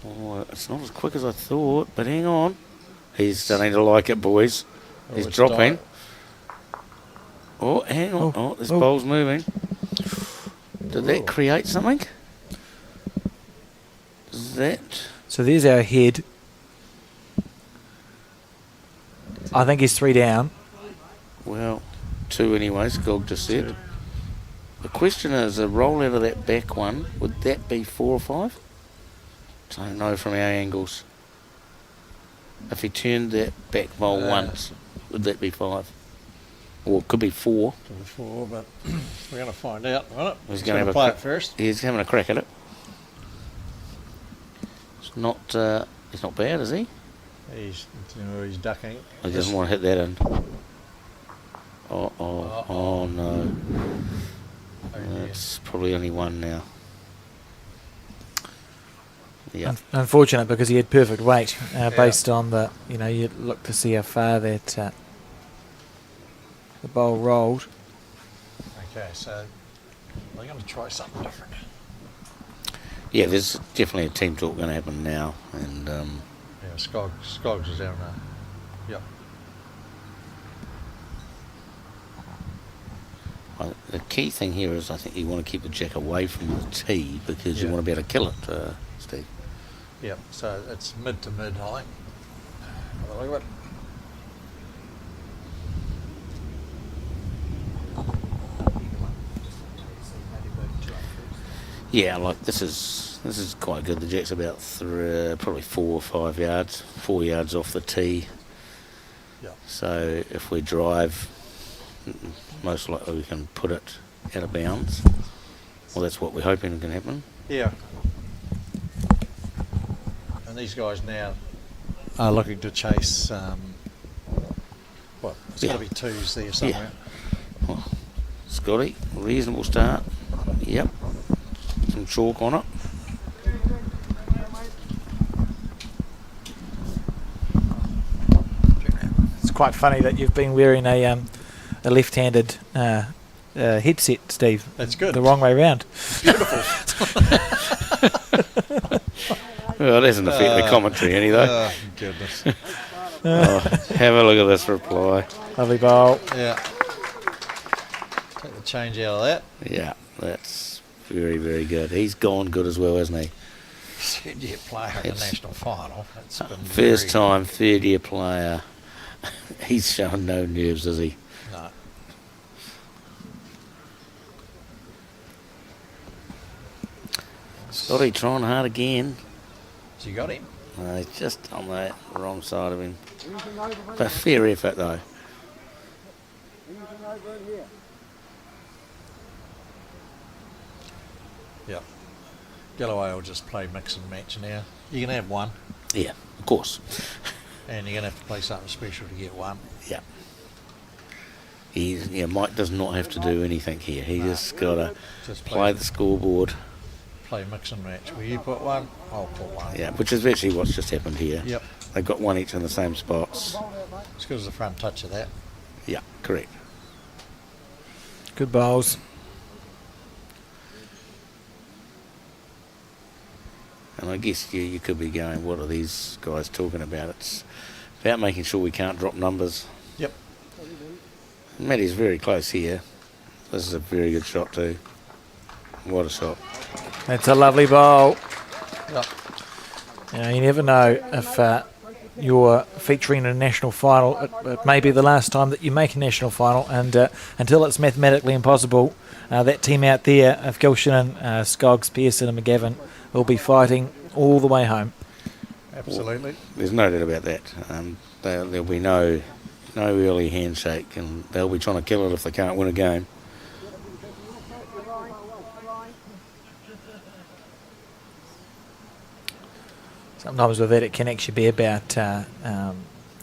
Oh, it's not as quick as I thought, but hang on. He's starting to like it, boys. Oh, He's it's dropping. died. Oh, hang on. Oh, this oh. bowl's moving. Did that create something? Is that... So there's our head. I think he's 3 down. Well, 2 anyways, Gog just said. The question is, a roll out of that back one, would that be 4 or 5? Don't know from our angles. If he turned that back bowl once, would that be 5? Or it could be 4. Before, but we're going to find out. Right? He's going gonna to have a play crack. it first. He's having a crack at it. It's not bad, is he? He's ducking. He doesn't want to hit that in. Oh no. That's probably only 1 now. Yeah. Unfortunate, because he had perfect weight based on the, you look to see how far that the bowl rolled. Okay, so we're going to try something different. Yeah, there's definitely a team talk going to happen now, and Yeah, Skoggs is out now. Yep. the key thing here is I think you want to keep the jack away from the tee because you Yeah. want to be able to kill it, Steve. Yep, so it's mid to mid, I think. Have a look at it. Yeah, like this is quite good. The jack's about probably 4 or 5 yards, 4 yards off the tee. Yep. So if we drive, most likely we can put it out of bounds. Well, that's what we're hoping can happen. Yeah. And these guys now are looking to chase, it's Yeah. got to be 2s there somewhere. Well, Scotty, reasonable start. Yep. Some chalk on it. It's quite funny that you've been wearing a left-handed headset, Steve. That's good. The wrong way round. Well, it doesn't affect the commentary any though. Oh, goodness. Have a look at this reply. Lovely bowl. Yeah. Take the change out of that. Yeah, that's very, very good. He's gone good as well, hasn't he? Third-year player in the It's- national final. That's been First very time, third-year player. He's showing no nerves, is he? good. No. Scotty trying hard again. So you got him? He's just on the wrong side of him. But fair effort though. Yep. Galloway will just play mix and match now. You can have one, Yeah, of course. and you're going to have to play something special to get one. Yeah. Mike does not have to do anything here. He just got to Just play the scoreboard. play mix and match. Will you put one? I'll put one. Yeah, which is actually what's just happened here. Yep. They've got one each in the same spots. As good as the front touch of that. Yeah, correct. Good bowls. And I guess you could be going, what are these guys talking about? It's about making sure we can't drop numbers. Yep. Matty's very close here. This is a very good shot too. What a shot. It's a lovely bowl. Yep. You never know if you're featuring in a national final. It may be the last time that you make a national final, and until it's mathematically impossible, that team out there of Gilshan, Skoggs, Pearson and McGavin will be fighting all the way home. Absolutely. There's no doubt about that. There'll be no early handshake, and they'll be trying to kill it if they can't win a game. Sometimes with that it can actually be about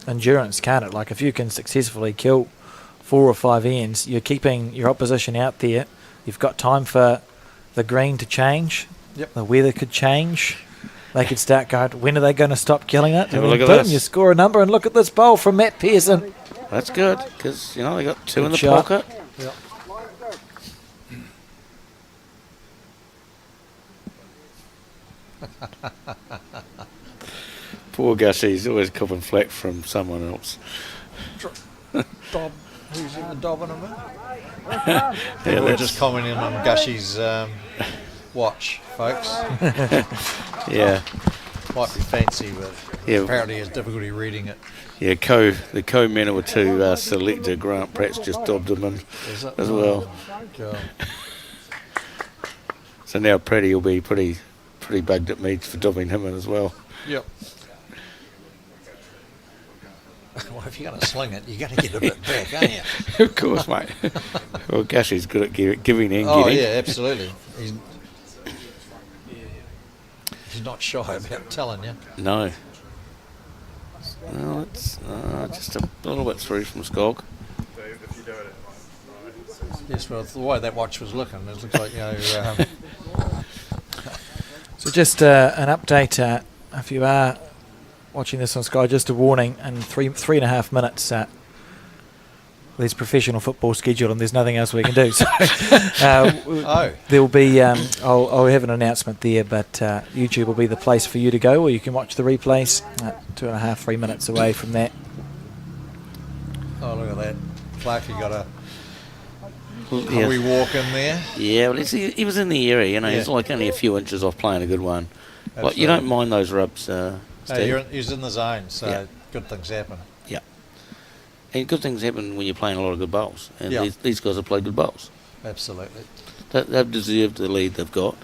endurance, can't it? Like if you can successfully kill 4 or 5 ends, you're keeping your opposition out there. You've got time for the green to change. Yep. The weather could change. They could start going, when are they going to stop killing it? Have a And look then at boom, this. you score a number, and look at this bowl from Matt Pearson. That's good, because, they got 2 in Good the shot. pocket. Yep. Poor Gussie, he's always copping flack from someone else. Dob. Who's in the dob in a minute? Yeah, We're that's- just commenting on Gushie's watch, folks. yeah. Might be fancy, but Yeah. apparently he has difficulty reading it. Yeah, the co-men to selector Grant Pratt's just dobbed him in Is it? as well. Oh, God. So now Pratty will be pretty bugged at me for dobbing him in as well. Yep. Well, if you're going to sling it, you're going to get a bit back, aren't you? Of course, mate. Well, Gushy's good at giving and Oh, getting. yeah, absolutely. He's not shy about telling you. No. Well, it's just a little bit through from Skog. Yes, well, the way that watch was looking, it looks like, So just an update, if you are watching this on Sky, just a warning, in 3.5 minutes, there's professional football schedule and there's nothing else we can do. So there'll be, I'll have an announcement there, but YouTube will be the place for you to go, or you can watch the replays 2.5, 3 minutes away from that. oh, look at that. Clarkie got a Yeah. wee walk in there. Yeah, well, he was in the area, you know. He's Yeah. like only a few inches off playing a good one. Like, Absolutely. you don't mind those rubs, No, Steve. he's in the zone, so Yeah. good things happen. Yeah. And good things happen when you're playing a lot of good bowls. And Yeah. these guys have played good bowls. Absolutely. They've deserved the lead they've got.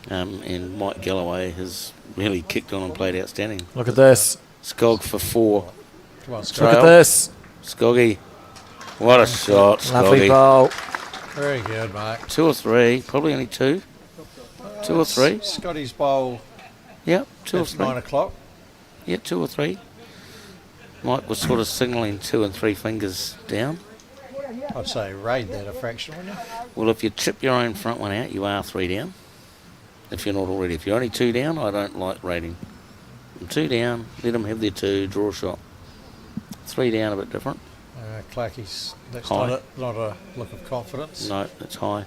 And Mike Galloway has really kicked on and played outstanding. Look at this. Skog for 4. Come on, Scott. Trail. Look at this. Skoggy. What a shot, Lovely Skoggy. bowl. Very good, mate. 2 or 3, probably only 2. 2 or 3. Scotty's bowl Yep, 2 or at 3. 9 o'clock. Yeah, 2 or 3. Mike was sort of signalling 2 and 3 fingers down. I'd say raid that a fraction, wouldn't you? Well, if you chip your own front one out, you are 3 down. If you're not already. If you're only 2 down, I don't like raiding. 2 down, let them have their 2, draw a shot. 3 down, a bit different. Clarkie's, that's High. not a look of confidence. No, it's high.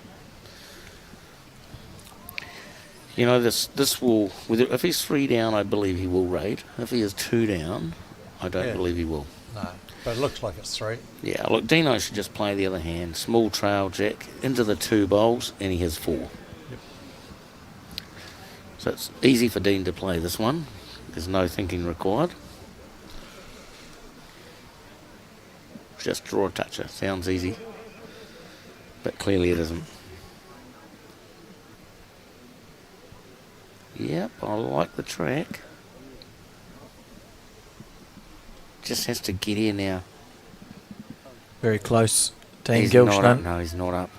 You know, this will, if he's 3 down, I believe he will raid. If he is 2 down, I don't Yeah. believe he will. No, but it looks like it's 3. Yeah, look, Dino should just play the other hand. Small trail jack into the 2 bowls, and he has 4. Yep. So it's easy for Dean to play this one. There's no thinking required. Just draw a toucher. Sounds easy, but clearly it isn't. Yep, I like the track. Just has to get here now. Very close. Dean He's not up. Gilshnan. No, he's not up.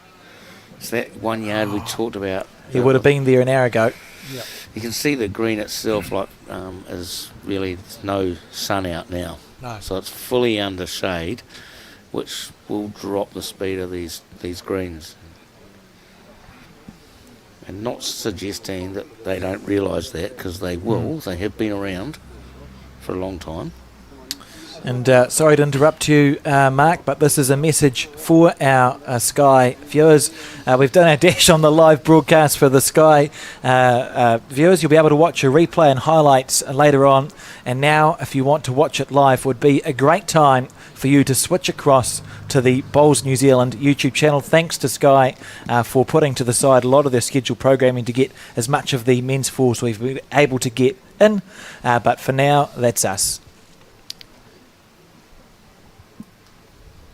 It's that 1 yard we talked about. He would have been there an hour ago. Yeah. You can see the green itself, like, is really there's no sun out now, No. so it's fully under shade, which will drop the speed of these greens. And not suggesting that they don't realise that, because they will. They have been around for a long time. And sorry to interrupt you, Mark, but this is a message for our Sky viewers. We've done our dash on the live broadcast for the Sky viewers. You'll be able to watch a replay and highlights later on. And now, if you want to watch it live, would be a great time for you to switch across to the Bowls New Zealand YouTube channel. Thanks to Sky for putting to the side a lot of their scheduled programming to get as much of the men's force we've been able to get in. But for now, that's us.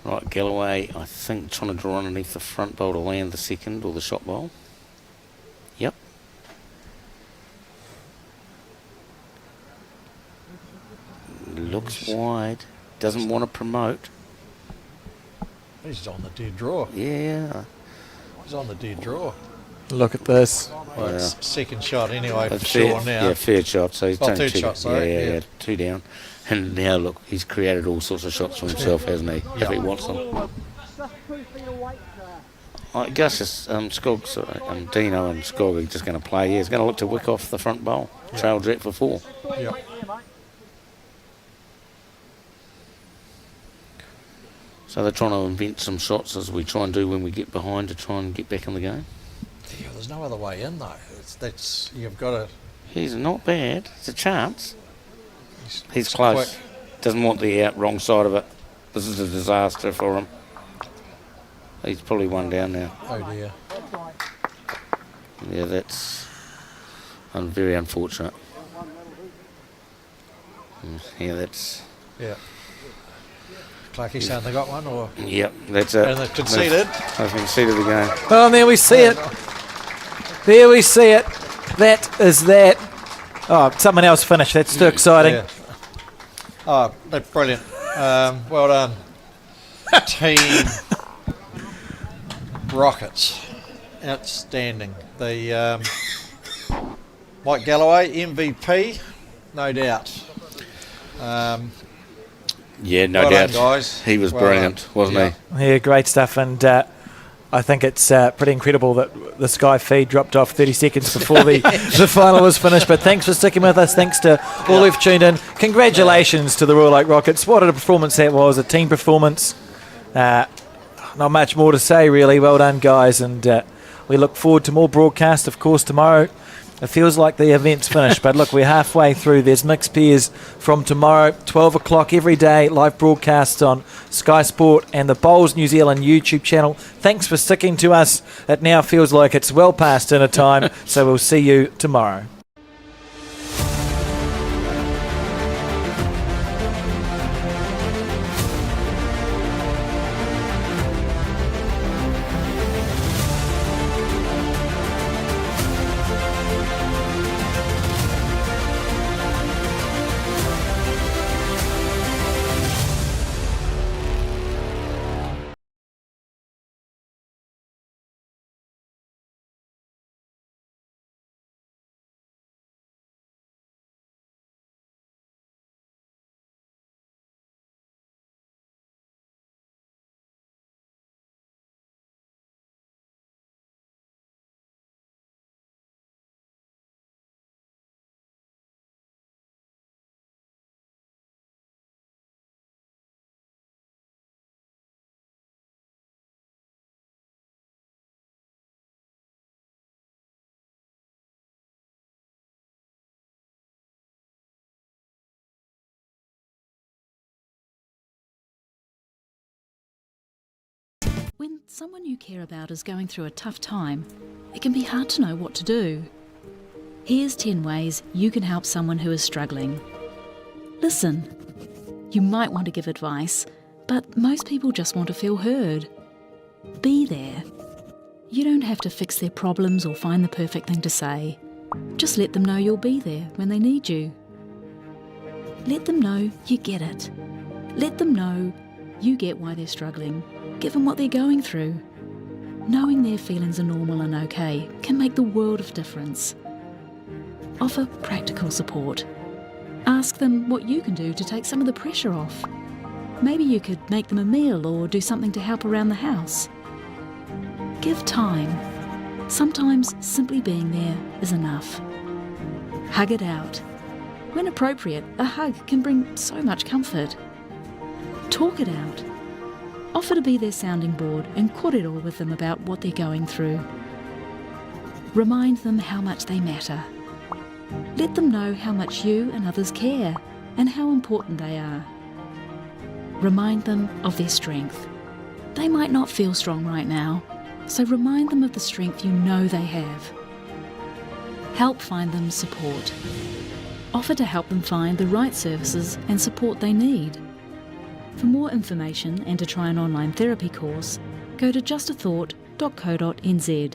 Right, Galloway, I think, trying to draw underneath the front bowl to land the second or the shot bowl. Yep. Looks wide. Doesn't want to promote. He's on the dead draw. Yeah. He's on the dead draw. Look at this. Well, it's second shot anyway for That's sure now. Yeah, fair shot. So he's Oh, done third 2 shot, sorry, Yeah, yeah. 2 down. And now look, he's created all sorts of shots for himself, hasn't he? If he wants them. Just 2 feet away, Gus is Skog, Dino and Skog are just going to play. Yeah, he's going to look to wick off the front bowl. Trail jet for 4. Yeah. So they're trying to invent some shots as we try and do when we get behind to try and get back in the game. Yeah, there's no other way in though. That's you've got to. He's not bad. It's a chance. He's it's close. quick. Doesn't want the wrong side of it. This is a disaster for him. He's probably 1 down now. Oh dear. Yeah, that's very unfortunate. Yeah, that's... Yeah. Clarkie saying they got one, or Yep, that's it. and they've conceded. They've conceded again. Oh, and there we see it. There we see it. That is that. Oh, someone else finished. That's too exciting. Yeah. Oh, that's brilliant. Well done. Team Rockets. Outstanding. The Mike Galloway, MVP, no doubt. Yeah, no well doubt. done, guys. He was Well brilliant, done. wasn't Yeah. he? Yeah, great stuff. And I think it's pretty incredible that the Sky feed dropped off 30 seconds before the final was finished. But thanks for sticking with us. Thanks to all who've tuned in. Congratulations to the Royal Oak Rockets. What a performance that was, a team performance. Not much more to say, really. Well done, guys. And we look forward to more broadcast, of course, tomorrow. It feels like the event's finished, but look, we're halfway through. There's mixed pairs from tomorrow, 12 o'clock every day, live broadcasts on Sky Sport and the Bowls New Zealand YouTube channel. Thanks for sticking to us. It now feels like it's well past dinner time, so we'll see you tomorrow. When someone you care about is going through a tough time, it can be hard to know what to do. Here's 10 ways you can help someone who is struggling. Listen. You might want to give advice, but most people just want to feel heard. Be there. You don't have to fix their problems or find the perfect thing to say. Just let them know you'll be there when they need you. Let them know you get it. Let them know you get why they're struggling. Give them what they're going through. Knowing their feelings are normal and okay can make the world of difference. Offer practical support. Ask them what you can do to take some of the pressure off. Maybe you could make them a meal or do something to help around the house. Give time. Sometimes simply being there is enough. Hug it out. When appropriate, a hug can bring so much comfort. Talk it out. Offer to be their sounding board and kōrero with them about what they're going through. Remind them how much they matter. Let them know how much you and others care and how important they are. Remind them of their strength. They might not feel strong right now, so remind them of the strength you know they have. Help find them support. Offer to help them find the right services and support they need. For more information and to try an online therapy course, go to justathought.co.nz.